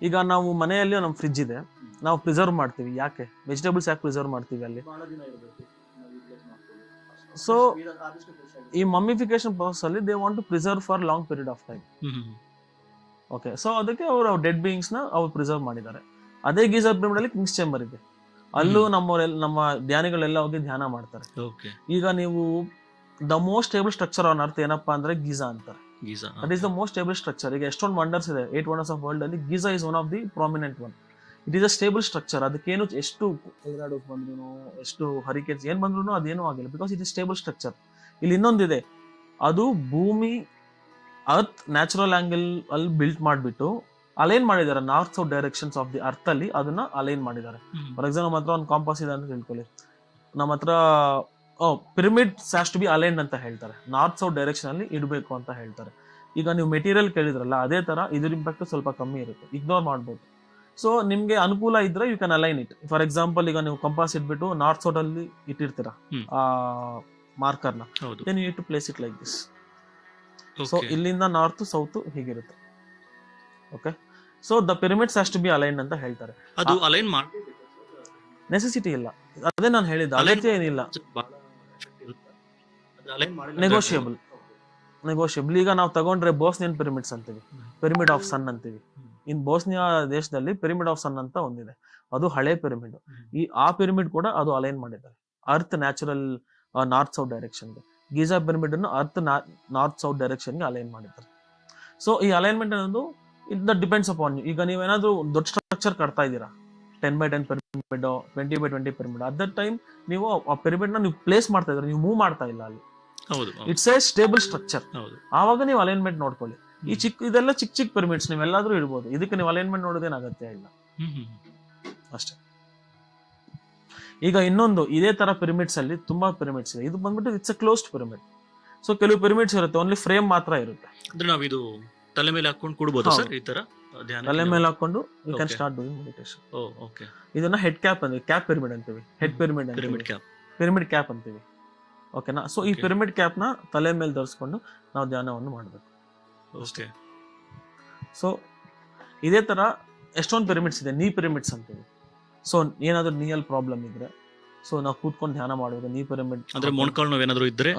ಈಗ ನಾವು ಮನೆಯಲ್ಲಿ ನಮ್ಮ ಫ್ರಿಡ್ಜ್ ಇದೆ, ನಾವು ಪ್ರಿಸರ್ವ್ ಮಾಡ್ತೀವಿ. ಯಾಕೆ? ವೆಜಿಟೇಬಲ್ಸ್ ಯಾಕೆ ಪ್ರಿಸರ್ವ್ ಮಾಡ್ತೀವಿ ಅಲ್ಲಿ? ಸೊ ಈ ಮಮ್ಮಿಫಿಕೇಶನ್ ಪ್ರಾಸೆಸ್ ಅಲ್ಲಿ they want to preserve for long period of time. Okay, so ಅದಕ್ಕೆ ಅವರು ಡೆಡ್ ಬೀಯಿಂಗ್ಸ್ ನ ಅವ್ರು ಪ್ರಿಸರ್ವ್ ಮಾಡಿದ್ದಾರೆ. ಅದೇ ಗೀಜಾ ಪಿರಮಿಡ್ ಅಲ್ಲಿ ಕಿಂಗ್ಸ್ ಚೇಂಬರ್ ಇದೆ, ಅಲ್ಲೂ ನಮ್ಮ ಧ್ಯಾನಿಗಳೆಲ್ಲ ಹೋಗಿ ಧ್ಯಾನ ಮಾಡ್ತಾರೆ. ಈಗ ನೀವು the most stable structure on earth ಏನಪ್ಪಾ ಅಂದ್ರೆ ಗೀಜಾ ಅಂತಾರೆ. That is the most stable structure. ಈಗ ಎಷ್ಟೊಂದು ವಂಡರ್ಸ್ ಇದೆ, 8 ವಂಡರ್ಸ್ ಆಫ್ ವರ್ಲ್ಡ್ ಅಲ್ಲಿ Giza is one of the prominent one. It is a stable structure. ಅದಕ್ಕೇನು ಎಷ್ಟು ಟೊರ್ನಾಡೋಸ್ ಬಂದ್ರು, ಎಷ್ಟು ಹರಿಕೇನ್ಸ್ ಏನ್ ಬಂದ್ರು ಅದೇನೂ ಆಗಿಲ್ಲ, because it is stable structure. ಇಲ್ಲಿ ಇನ್ನೊಂದಿದೆ, ಅದು ಭೂಮಿ ಅರ್ತ್ ನ್ಯಾಚುರಲ್ ಆಂಗಲ್ ಅಲ್ಲಿ ಬಿಲ್ಟ್ ಮಾಡಿಬಿಟ್ಟು ಅಲೈನ್ ಮಾಡಿದ್ದಾರೆ. North south directions of the earth ಅಲ್ಲಿ ಅದನ್ನ ಅಲೈನ್ ಮಾಡಿದ್ದಾರೆ. ಫಾರ್ ಎಕ್ಸಾಂಪಲ್ ನಮ್ಮ ಹತ್ರ ಒಂದು ಕಾಂಪಾಸ್ ಇದೆ ಅಂತ ತಿಳ್ಕೊಳ್ಳಿ. ನಮ್ಮ ಹತ್ರ pyramid has to be aligned ಅಂತ ಹೇಳ್ತಾರೆ. ನಾರ್ತ್ ಸೌತ್ ಡೈರೆಕ್ಷನ್ ಅಲ್ಲಿ ಇಡಬೇಕು ಅಂತ ಹೇಳ್ತಾರೆ. ಈಗ ನೀವು ಮೆಟೀರಿಯಲ್ ಕೇಳಿದ್ರಲ್ಲ, ಅದೇ ತರ ಇದ್ರ ಇಂಪ್ಯಾಕ್ಟ್ ಸ್ವಲ್ಪ ಕಮ್ಮಿ ಇರುತ್ತೆ, ಇಗ್ನೋರ್ ಮಾಡ್ಬೋದು. ಸೊ ನಿಮ್ಗೆ ಅನುಕೂಲ ಇದ್ರೆ you can align it. For example, ಈಗ ನೀವು ಕಂಪಾಸ್ ಇಟ್ಬಿಟ್ಟು ನಾರ್ತ್ ಸೌತ್ ಅಲ್ಲಿ ಇಟ್ಟಿರ್ತೀರಾ ಆ ಮಾರ್ಕರ್ನ, then you need to place it like this. So ಇಲ್ಲಿಂದ ನಾರ್ತ್ ಸೌತ್ ಹೀಗಿರುತ್ತೆ. Okay, so the pyramids has to be align ಅಂತ ಹೇಳ್ತಾರೆ. ಅದು ಅಲೈನ್ ನೆಸೆಸಿಟಿ ಇಲ್ಲ, ಅದೇ ನಾನು ಹೇಳಿದ ಅಗತ್ಯ ಏನಿಲ್ಲ, ನೆಗೋಷಿಯಬಲ್. ಈಗ ನಾವು ತಗೊಂಡ್ರೆ ಬೋಸ್ನಿಯನ್ ಪಿರಮಿಡ್ಸ್ ಅಂತೀವಿ, ಪಿರಮಿಡ್ ಆಫ್ ಸನ್ ಅಂತೀವಿ. ಇನ್ ಬೋಸ್ನಿಯಾ ದೇಶದಲ್ಲಿ ಪಿರಮಿಡ್ ಆಫ್ ಸನ್ ಅಂತ ಒಂದಿದೆ, ಅದು ಹಳೆ ಪಿರಮಿಡ್. ಆ ಪಿರಮಿಡ್ ಕೂಡ ಅದು ಅಲೈನ್ ಮಾಡಿದ್ದಾರೆ ಅರ್ತ್ ನ್ಯಾಚುರಲ್ ನಾರ್ತ್ ಸೌತ್ ಡೈರೆಕ್ಷನ್ಗೆ. ಗೀಜಾ ಪಿರಮಿಡ್ ಅನ್ನು ಅರ್ತ್ ನಾರ್ತ್ ಸೌತ್ ಡೈರೆಕ್ಷನ್ಗೆ ಅಲೈನ್ ಮಾಡಿದ್ದಾರೆ. ಸೊ ಈ ಅಲೈನ್ಮೆಂಟ್ ಅನ್ನೋದು ಇಟ್ ಡಿಪೆಂಡ್ಸ್ ಅಪಾನ್ ಯು. ಈಗ ನೀವೇನಾದ್ರೂ ದೊಡ್ಡ ಸ್ಟ್ರಕ್ಚರ್ ಕಟ್ತಾ ಇದ್ದೀರಾ, 10x10 pyramid, 20x20 pyramid, at that time ನೀವು ಆ ಪಿರಮಿಡ್ ನ ನೀವು ಪ್ಲೇಸ್ ಮಾಡ್ತಾ ಇದ್ರೆ, ನೀವು ಮೂವ್ ಮಾಡ್ತಾ ಇಲ್ಲ ಅಲ್ಲಿ, ಇಟ್ಸ್ ಎ ಸ್ಟೇಬಲ್ ಸ್ಟ್ರಕ್ಚರ್. ಆವಾಗ ನೀವು ಅಲೈನ್ಮೆಂಟ್ ನೋಡ್ಕೊಳ್ಳಿ. ಈ ಇದೆಲ್ಲ ಚಿಕ್ಕ ಚಿಕ್ಕ ಪಿರಮಿಡ್ಸ್ ನೀವೆಲ್ಲಾದ್ರೂ ಇಡ್ಬೋದು, ಇದಕ್ಕೆ ನೀವು ಅಲೈನ್ಮೆಂಟ್ ನೋಡೋದೇನು ಅಗತ್ಯ ಇಲ್ಲ ಅಷ್ಟೇ. ಈಗ ಇನ್ನೊಂದು ಇದೇ ತರ ಪಿರಮಿಡ್ಸ್ ಅಲ್ಲಿ ತುಂಬಾ ಪಿರಮಿಡ್ಸ್ ಇದೆ. ಇದು ಬಂದ್ಬಿಟ್ಟು it's A closed pyramid. So ಕೆಲವು ಪಿರಮಿಡ್ಸ್ ಇರುತ್ತೆ ಓನ್ಲಿ ಫ್ರೇಮ್ ಮಾತ್ರ ಇರುತ್ತೆ. ಅಂದ್ರೆ ನಾವು ಇದು ತಲೆ ಮೇಲೆ ಹಾಕೊಂಡು ಕೂಡಬಹುದು ಸರ್, ಈ ತರ ತಲೆ ಮೇಲೆ ಹಾಕೊಂಡು you can start doing meditation. Okay, ಇದನ್ನ ಹೆಡ್ ಕ್ಯಾಪ್ ಅಂತೀವಿ, ಕ್ಯಾಪ್ ಪಿರಮಿಡ್ ಅಂತೀವಿ, ಹೆಡ್ ಪಿರಮಿಡ್ ಪಿರಮಿಡ್ ಕ್ಯಾಪ್ ಅಂತೀವಿ. ಓಕೆನಾ? ಸೊ ಈ ಪಿರಮಿಡ್ ಕ್ಯಾಪ್ ನ ತಲೆ ಮೇಲೆ ಧರಿಸ್ಕೊಂಡು ನಾವು ಧ್ಯಾನವನ್ನು ಮಾಡಬೇಕು. ಓಕೆ. ಸೊ ಇದೇ ತರ ಎಷ್ಟೊಂದು ಪಿರಮಿಡ್ಸ್ ಇದೆ, ನೀ ಪಿರಮಿಡ್ಸ್ ಅಂತೀವಿ. ಸೊ ಏನಾದ್ರೂ ನೀಯಲ್ಲಿ ಪ್ರಾಬ್ಲಮ್ ಇದ್ರೆ, ಸೊ ನಾವು ಕೂತ್ಕೊಂಡು ಧ್ಯಾನ ಮಾಡುವಾಗ ನೀ ಪಿರಮಿಡ್, ಅಂದ್ರೆ ಮೊಣಕಾಲು ನೋವು ಏನಾದ್ರು ಇದ್ರೆ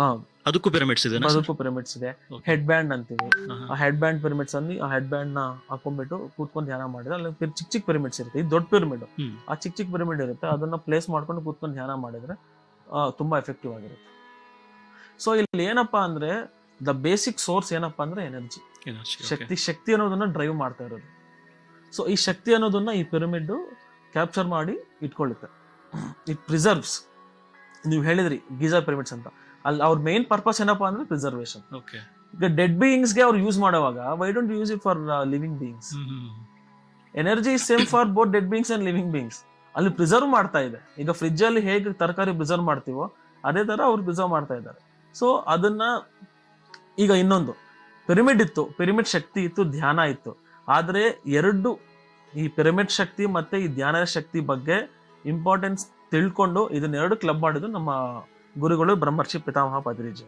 ಅದಕ್ಕೂ ಪಿರಮಿಡ್ಸ್ ಇದೆ. ಅದಕ್ಕೂ ಪಿರಮಿಡ್ಸ್ ಇದೆ. ಹೆಡ್ ಬ್ಯಾಂಡ್ ಅಂತೀವಿ, ಆ ಹೆಡ್ ಬ್ಯಾಂಡ್ ಪಿರಮಿಡ್ಸ್ ಅಲ್ಲಿ ಆ ಹೆಡ್ ಬ್ಯಾಂಡ್ ನ ಹಾಕೊಂಡ್ಬಿಟ್ಟು ಕೂತ್ಕೊಂಡು ಧ್ಯಾನ ಮಾಡಿದ್ರೆ ಅಲ್ಲಿ ಚಿಕ್ಕ ಚಿಕ್ಕ ಪಿರಮಿಡ್ಸ್ ಇರುತ್ತೆ. ಇದು ದೊಡ್ಡ ಪಿರಮಿಡ್, ಆ ಚಿಕ್ಕ ಚಿಕ್ಕ ಪಿರಮಿಡ್ ಇರುತ್ತೆ, ಅದನ್ನ ಪ್ಲೇಸ್ ಮಾಡ್ಕೊಂಡು ಕೂತ್ಕೊಂಡು ಧ್ಯಾನ ಮಾಡಿದ್ರೆ ತುಂಬಾ ಎಫೆಕ್ಟಿವ್ ಆಗಿರುತ್ತೆ. ಸೊ ಇಲ್ಲಿ ಏನಪ್ಪಾ ಅಂದ್ರೆ ದ ಬೇಸಿಕ್ ಸೋರ್ಸ್ ಏನಪ್ಪಾ ಅಂದ್ರೆ ಎನರ್ಜಿ, ಶಕ್ತಿ ಅನ್ನೋದನ್ನ ಡ್ರೈವ್ ಮಾಡ್ತಾ ಇರೋದು. ಸೊ ಈ ಶಕ್ತಿ ಅನ್ನೋದನ್ನ ಈ ಪಿರಮಿಡ್ ಕ್ಯಾಪ್ಚರ್ ಮಾಡಿ ಇಟ್ಕೊಳ್ಳುತ್ತೆ. It preserves. ನೀವು ಹೇಳಿದ್ರಿ ಗೀಜಾ ಪಿರಮಿಡ್ಸ್ ಅಂತ, ಅಲ್ಲಿ ಅವ್ರ ಮೇನ್ ಪರ್ಪಸ್ ಏನಪ್ಪಾ ಅಂದ್ರೆ ಪ್ರಿಸರ್ವೇಶನ್. ಈಗ ಡೆಡ್ ಬೀಯಿಂಗ್ಸ್ ಗೆ ಅವ್ರು ಯೂಸ್ ಮಾಡುವಾಗ why don't use it for living beings? Energy is same for both dead beings and living beings. ಅಲ್ಲಿ ಪ್ರಿಸರ್ವ್ ಮಾಡ್ತಾ ಇದೆ. ಈಗ ಫ್ರಿಜ್ ಅಲ್ಲಿ ಹೇಗೆ ತರಕಾರಿ ಪ್ರಿಸರ್ವ್ ಮಾಡ್ತೀವೋ ಅದೇ ತರ ಅವ್ರು ಪ್ರಿಸರ್ವ್ ಮಾಡ್ತಾ ಇದ್ದಾರೆ. ಸೊ ಅದನ್ನ ಈಗ ಇನ್ನೊಂದು ಪಿರಮಿಡ್ ಇತ್ತು, ಪಿರಮಿಡ್ ಶಕ್ತಿ ಇತ್ತು, ಧ್ಯಾನ ಇತ್ತು. ಆದ್ರೆ ಎರಡು, ಈ ಪಿರಮಿಡ್ ಶಕ್ತಿ ಮತ್ತೆ ಈ ಧ್ಯಾನದ ಶಕ್ತಿ ಬಗ್ಗೆ ಇಂಪಾರ್ಟೆನ್ಸ್ ತಿಳ್ಕೊಂಡು ಇದನ್ನೆರಡು ಕ್ಲಬ್ ಮಾಡಿದ್ರು ನಮ್ಮ ಗುರುಗಳು ಬ್ರಹ್ಮರ್ಷಿ ಪಿತಾಮಹ ಪತ್ರಿಜಿ.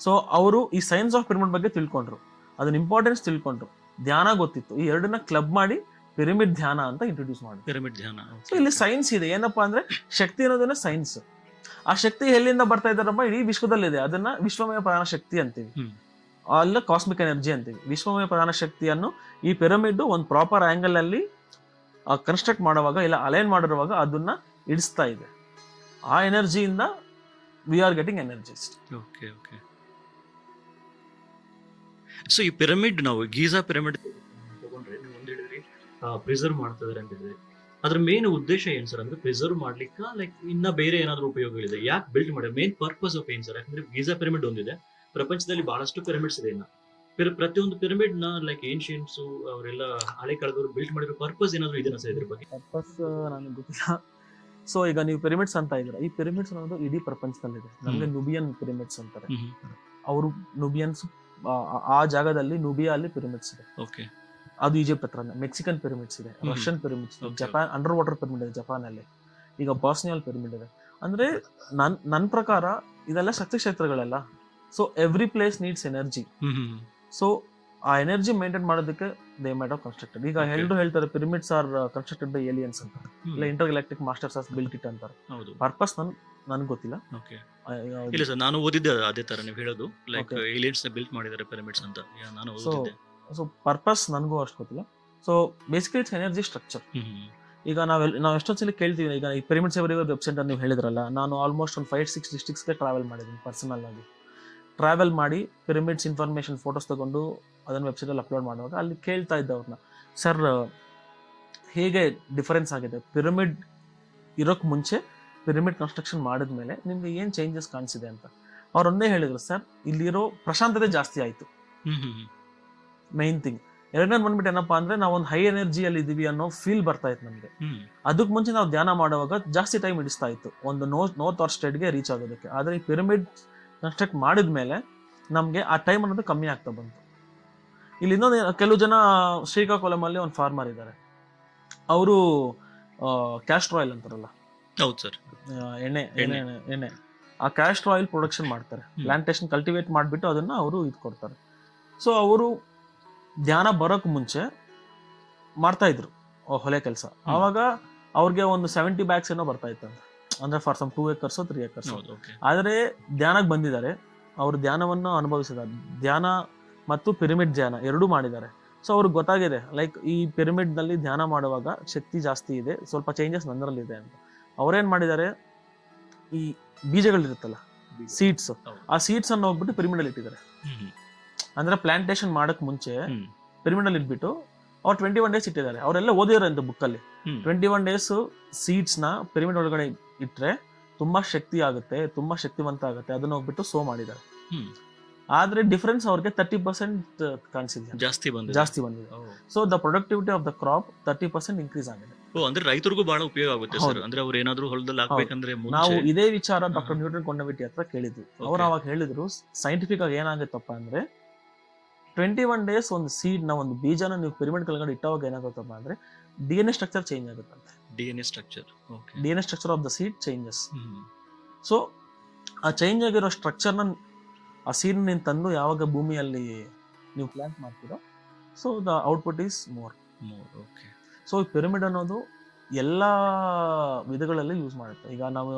ಸೊ ಅವರು ಈ ಸೈನ್ಸ್ ಆಫ್ ಪಿರಮಿಡ್ ಬಗ್ಗೆ ತಿಳ್ಕೊಂಡ್ರು, ಅದನ್ನ ಇಂಪಾರ್ಟೆನ್ಸ್ ತಿಳ್ಕೊಂಡ್ರು, ಧ್ಯಾನ ಗೊತ್ತಿತ್ತು, ಈ ಎರಡನ್ನ ಕ್ಲಬ್ ಮಾಡಿ ಪಿರಮಿಡ್ ಧ್ಯಾನ ಅಂತ ಇಂಟ್ರೊಡ್ಯೂಸ್ ಮಾಡಿದ್ರು. ಪಿರಮಿಡ್ ಧ್ಯಾನ. ಸೊ ಇಲ್ಲಿ ಸೈನ್ಸ್ ಇದೆ. ಏನಪ್ಪಾ ಅಂದ್ರೆ ಶಕ್ತಿ ಅನ್ನೋದನ್ನ ಸೈನ್ಸ್. ಆ ಶಕ್ತಿ ಎಲ್ಲಿಂದ ಬರ್ತಾ ಇದ್ದಾರಪ್ಪ? ಇಡೀ ವಿಶ್ವದಲ್ಲಿದೆ. ಅದನ್ನ ವಿಶ್ವಮಯ ಪ್ರಾಣ ಶಕ್ತಿ ಅಂತೀವಿ, ಅಲ್ಲ ಕಾಸ್ಮಿಕ್ ಎನರ್ಜಿ ಅಂತೀವಿ. ವಿಶ್ವಮಯ ಪ್ರಾಣ ಶಕ್ತಿಯನ್ನು ಈ ಪಿರಮಿಡ್ ಒಂದು ಪ್ರಾಪರ್ ಆಂಗಲ್ ಅಲ್ಲಿ ಕನ್ಸ್ಟ್ರಕ್ಟ್ ಮಾಡುವಾಗ ಇಲ್ಲ ಅಲೈನ್ ಮಾಡಿರುವಾಗ ಅದನ್ನ ಇಡಿಸ್ತಾ ಇದೆ. ಆ ಎನರ್ಜಿಯಿಂದ we are getting energies. Okay okay. So ಈ ಪಿರಮಿಡ್ ನಾವು ಗೀಜಾ ಪಿರಮಿಡ್ ತಗೊಂಡ್ರೆ ನೀವು ಒಂದು ಹೇಳಿದ್ರಿ ಪ್ರಿಸರ್ವ್ ಮಾಡ್ತಾ ಇದಾರೆ ಅಂತ ಹೇಳಿದ್ರಿ, ಅದ್ರ ಮೇನ್ ಉದ್ದೇಶ ಏನ್ ಸರ್? ಅಂದ್ರೆ ಪ್ರಿಸರ್ವ್ ಮಾಡ್ಲಿಕ್ಕೆ ಲೈಕ್ ಇನ್ನ ಬೇರೆ ಏನಾದ್ರು ಉಪಯೋಗಗಳಿದೆ? ಯಾಕೆ ಬಿಲ್ಡ್ ಮಾಡಿದ್ರೆ? ಮೇನ್ ಪರ್ಪಸ್ ಆಫ್ ಏನ್ ಸರ್? ಯಾಕಂದ್ರೆ ಗೀಜಾ ಪಿರಮಿಡ್ ಒಂದಿದೆ, ಪ್ರಪಂಚದಲ್ಲಿ ಬಹಳಷ್ಟು ಪಿರಮಿಡ್ಸ್ ಇದೆ. ಇನ್ನ ಪ್ರತಿಯೊಂದು ಪಿರಮಿಡ್ ನ ಲೈಕ್ ಏನ್ಷಿಯಂಟ್ಸ್ ಅವರೆಲ್ಲ ಹಳೆ ಕಾಲದವರು ಬಿಲ್ಡ್ ಮಾಡಿರೋ ಪರ್ಪಸ್ ಏನಾದ್ರು ಇದೆನಾ ಸರ್? ಇದ್ರ ಬಗ್ಗೆ ಪರ್ಪಸ್ ನನಗೆ ಗೊತ್ತಿಲ್ಲ. ಸೊ ಈಗ ನೀವು ಪಿರಮಿಡ್ಸ್ ಅಂತ ಇದ್ದೀರಾ, ಈ ಪಿರಮಿಡ್ಸ್ ಅನ್ನೋದು ಇಡೀ ಪ್ರಪಂಚದಲ್ಲಿದೆ. ನಮ್ಗೆ ನುಬಿಯನ್ ಪಿರಮಿಡ್ಸ್ ಅಂತಾರೆ. ಅವರು ನುಬಿಯನ್ಸ್ ಆ ಜಾಗದಲ್ಲಿ ನುಬಿಯಾ ಅಲ್ಲಿ ಪಿರಮಿಡ್ಸ್ ಇದೆ. ಅದು ಈಜಿಪ್ಟ್ ಹತ್ರ. ಮೆಕ್ಸಿಕನ್ ಪಿರಮಿಡ್ಸ್ ಇದೆ, ರಷ್ಯನ್ ಪಿರಮಿಡ್ಸ್ ಇದೆ, ಜಪಾನ್ ಅಂಡರ್ ವಾಟರ್ ಪಿರಮಿಡ್ ಇದೆ ಜಪಾನ್ ಅಲ್ಲಿ. ಈಗ ಬಾಸ್ನಿಯಲ್ ಪಿರಮಿಡ್ ಇದೆ. ಅಂದ್ರೆ ನನ್ನ ಪ್ರಕಾರ ಇದೆಲ್ಲ ಶಕ್ತಿ ಕ್ಷೇತ್ರಗಳೆಲ್ಲ. So every place needs energy. So ಆ ಎನರ್ಜಿ ಮೇಂಟೈನ್ ಮಾಡೋದಕ್ಕೆ ದೇ ಮೈಟ್ ಆಫ್ ಕನ್ಸ್ಟ್ರಕ್ಟೆಡ್. ಈಗ ಎಲ್ಲರೂ ಹೇಳ್ತಾರೆ pyramids are constructed by aliens ಅಂತ, ಇಲ್ಲ intergalactic masters has built it ಅಂತಾರೆ. ಪರ್ಪಸ್ ನನ್ಗೆ ಗೊತ್ತಿಲ್ಲ. ಇಲ್ಲ ಸರ್, ನಾನು ಓದಿದ್ದೆ ಅದೇ ತರ ನೀವು ಹೇಳೋದು, ಲೈಕ್ ಏಲಿಯನ್ಸ್ ಬಿಲ್ಟ್ ಮಾಡಿದ್ದಾರೆ ಪಿರಮಿಡ್ಸ್ ಅಂತ ನಾನು ಓದಿದ್ದೆ. ಸೊ ಪರ್ಪಸ್ ನನಗೂ ಅಷ್ಟು ಗೊತ್ತಿಲ್ಲ. So basically it's energy structure. ಈಗ ನಾವು ಎಷ್ಟೊಂದ್ಸಲಿ ಕೇಳ್ತೀವಿ. ಈಗ ಈ ಪಿರಮಿಡ್ಸ್ ಎವರಿವೇರ್ ವೆಬ್ಸೈಟ್ ನೀವು ಹೇಳಿದ್ರಲ್ಲ, ನಾನು ಆಲ್ಮೋಸ್ಟ್ ಒಂದು 5-6 ಡಿಸ್ಟ್ರಿಕ್ಟ್ಸ್ಗೆ ಟ್ರಾವೆಲ್ ಮಾಡಿದ್ದೀನಿ ಪರ್ಸನಲ್ ಆಗಿ. ಟ್ರಾವೆಲ್ ಮಾಡಿ ಪಿರಮಿಡ್ಸ್ ಇನ್ಫಾರ್ಮೇಶನ್ ಫೋಟೋಸ್ ತಗೊಂಡು ಅದನ್ನ ವೆಬ್ಸೈಟಲ್ಲಿ ಅಪ್ಲೋಡ್ ಮಾಡುವಾಗ ಅಲ್ಲಿ ಕೇಳ್ತಾ ಇದ್ದ ಅವ್ರನ್ನ, ಸರ್ ಹೇಗೆ ಡಿಫರೆನ್ಸ್ ಆಗಿದೆ ಪಿರಮಿಡ್ ಇರೋಕ್ ಮುಂಚೆ ಪಿರಮಿಡ್ ಕನ್ಸ್ಟ್ರಕ್ಷನ್ ಮಾಡಿದ್ಮೇಲೆ ನಿಮ್ಗೆ ಏನ್ ಚೇಂಜಸ್ ಕಾಣಿಸಿದೆ ಅಂತ. ಅವ್ರೊಂದೇ ಹೇಳಿದ್ರು, ಸರ್ ಇಲ್ಲಿರೋ ಪ್ರಶಾಂತತೆ ಜಾಸ್ತಿ ಆಯ್ತು, ಮೈನ್ ಥಿಂಗ್. ಎರಡನೇ ಬಂದ್ಬಿಟ್ಟು ಏನಪ್ಪಾ ಅಂದ್ರೆ ನಾವು ಒಂದು ಹೈ ಎನರ್ಜಿಯಲ್ಲಿ ಇದೀವಿ ಅನ್ನೋ ಫೀಲ್ ಬರ್ತಾ ಇತ್ತು ನಮ್ಗೆ. ಅದಕ್ಕೆ ಮುಂಚೆ ನಾವು ಧ್ಯಾನ ಮಾಡುವಾಗ ಜಾಸ್ತಿ ಟೈಮ್ ಹಿಡಿಸ್ತಾ ಇತ್ತು ಒಂದು ನೋ ಥಾಟ್ ಸ್ಟೇಟ್ಗೆ ರೀಚ್ ಆಗೋದಕ್ಕೆ. ಆದ್ರೆ ಈ ಪಿರಮಿಡ್ ಕನ್ಸ್ಟ್ರಕ್ಟ್ ಮಾಡಿದ್ಮೇಲೆ ನಮಗೆ ಆ ಟೈಮ್ ಅನ್ನೋದು ಕಮ್ಮಿ ಆಗ್ತಾ ಬಂತು. ಇಲ್ಲಿ ಇನ್ನೊಂದು ಕೆಲವು ಜನ ಶ್ರೀಕಾಕುಳಮಲ್ಲಿ ಒಂದು ಫಾರ್ಮರ್ ಇದ್ದಾರೆ, ಅವರು ಕ್ಯಾಸ್ಟರ್ ಆಯಿಲ್ ಅಂತಾರಲ್ಲ, ಹೌದು ಸರ್, ಎಣ್ಣೆ ಆ ಕ್ಯಾಸ್ಟರ್ ಆಯಿಲ್ ಪ್ರೊಡಕ್ಷನ್ ಮಾಡ್ತಾರೆ. ಪ್ಲಾಂಟೇಶನ್ ಕಲ್ಟಿವೇಟ್ ಮಾಡಿಬಿಟ್ಟು ಅದನ್ನ ಅವರು ಇದು ಕೊಡ್ತಾರೆ. ಸೊ ಅವರು ಧ್ಯಾನ ಬರೋಕ್ ಮುಂಚೆ ಮಾಡ್ತಾ ಇದ್ರು ಹೊಲೆ ಕೆಲಸ. ಆವಾಗ ಅವ್ರಿಗೆ ಒಂದು 70 bags ಏನೋ ಬರ್ತಾ ಇತ್ತಂತೆ, ಅಂದ್ರೆ ಫಾರ್ ಸಮ್ 2 acres 3 acres. ಆದ್ರೆ ಧ್ಯಾನಕ್ಕೆ ಬಂದಿದ್ದಾರೆ, ಅವರು ಧ್ಯಾನವನ್ನು ಅನುಭವಿಸಿದ್ದಾರೆ. ಧ್ಯಾನ ಮತ್ತು ಪಿರಮಿಡ್ ಧ್ಯಾನ ಎರಡೂ ಮಾಡಿದ್ದಾರೆ. ಸೊ ಅವ್ರಿಗೆ ಗೊತ್ತಾಗಿದೆ, ಲೈಕ್ ಈ ಪಿರಮಿಡ್ ನಲ್ಲಿ ಧ್ಯಾನ ಮಾಡುವಾಗ ಶಕ್ತಿ ಜಾಸ್ತಿ ಇದೆ, ಸ್ವಲ್ಪ ಚೇಂಜಸ್ ನನ್ನರಲ್ಲಿ ಇದೆ ಅಂತ. ಅವ್ರೇನ್ ಮಾಡಿದ್ದಾರೆ, ಈ ಬೀಜಗಳಿರುತ್ತಲ್ಲ ಸೀಡ್ಸ್, ಆ ಸೀಡ್ಸ್ ಅನ್ನು ಹೋಗ್ಬಿಟ್ಟು ಪಿರಮಿಡ್ ಅಲ್ಲಿ ಇಟ್ಟಿದ್ದಾರೆ. ಅಂದ್ರೆ ಪ್ಲಾಂಟೇಶನ್ ಮಾಡಕ್ ಮುಂಚೆ ಪಿರಮಿಡ್ ಅಲ್ಲಿ ಇಟ್ಬಿಟ್ಟು ಅವ್ರು 21 days ಇಟ್ಟಿದ್ದಾರೆ. ಅವರೆಲ್ಲ ಓದಿದಾರೆ ಅಂತ ಬುಕ್ ಅಲ್ಲಿ. 21 days ಸೀಡ್ಸ್ ನ ಪಿರಮಿಡ್ ಒಳಗಡೆ ಇಟ್ರೆ ತುಂಬಾ ಶಕ್ತಿ ಆಗುತ್ತೆ, ತುಂಬಾ ಶಕ್ತಿವಂತ ಆಗುತ್ತೆ, ಅದನ್ನ ಹೋಗ್ಬಿಟ್ಟು ಸೋ ಮಾಡಿದ್ದಾರೆ. ಆದ್ರೆ ಡಿಫರೆನ್ಸ್ ಅವ್ರಿಗೆ 30% ಕಾಣಿಸಿದೆ, ಜಾಸ್ತಿ ಬಂದಿದೆ. So the productivity of the crop 30% increase ಆಗಿದೆ. ಅಂದ್ರೆ ರೈತರಿಗೂ ಬಹಳ ಉಪಯೋಗ ಆಗುತ್ತೆ ಸರ್. ಅಂದ್ರೆ ಅವ್ರು ಏನಾದ್ರು ಹೊಲದಲ್ಲಿ ಹಾಕ್ಬೇಕಂದ್ರೆ ನಾವು ಇದೇ ವಿಚಾರ ಡಾಕ್ಟರ್ ನ್ಯೂಟನ್ ಕೊಂಡವಿಟಿ ಹತ್ರ ಕೇಳಿದ್ವಿ. ಅವ್ರು ಅವಾಗ ಹೇಳಿದ್ರು, ಸೈಂಟಿಫಿಕ್ ಆಗಿ ಏನಾಗುತ್ತಪ್ಪ ಅಂದ್ರೆ 21 days ಒಂದು ಸೀಡ್ ನ ಒಂದು ಬೀಜನ ನೀವು ಪಿರಮಿಡ್ ಕೆಳಗಡೆ ಇಟ್ಟವಾಗ ಏನಾಗುತ್ತಪ್ಪ ಅಂದ್ರೆ DNA ಸ್ಟ್ರಕ್ಚರ್ ಚೇಂಜ್ ಆಗುತ್ತಂತೆ. DNA structure of the seed changes. So ಆ ಚೇಂಜ್ ಆಗಿರೋ ಸ್ಟ್ರಕ್ಚರ್ನ ಆ ಸೀಡ್ ನೀನು ತಂದು ಯಾವಾಗ ಭೂಮಿಯಲ್ಲಿ ನೀವು ಪ್ಲಾಂಟ್ ಮಾಡ್ತೀರೋ, so the output is more. So ಈ ಪಿರಮಿಡ್ ಅನ್ನೋದು ಎಲ್ಲ ವಿಧಗಳಲ್ಲಿ ಯೂಸ್ ಮಾಡುತ್ತೆ. ಈಗ ನಾವು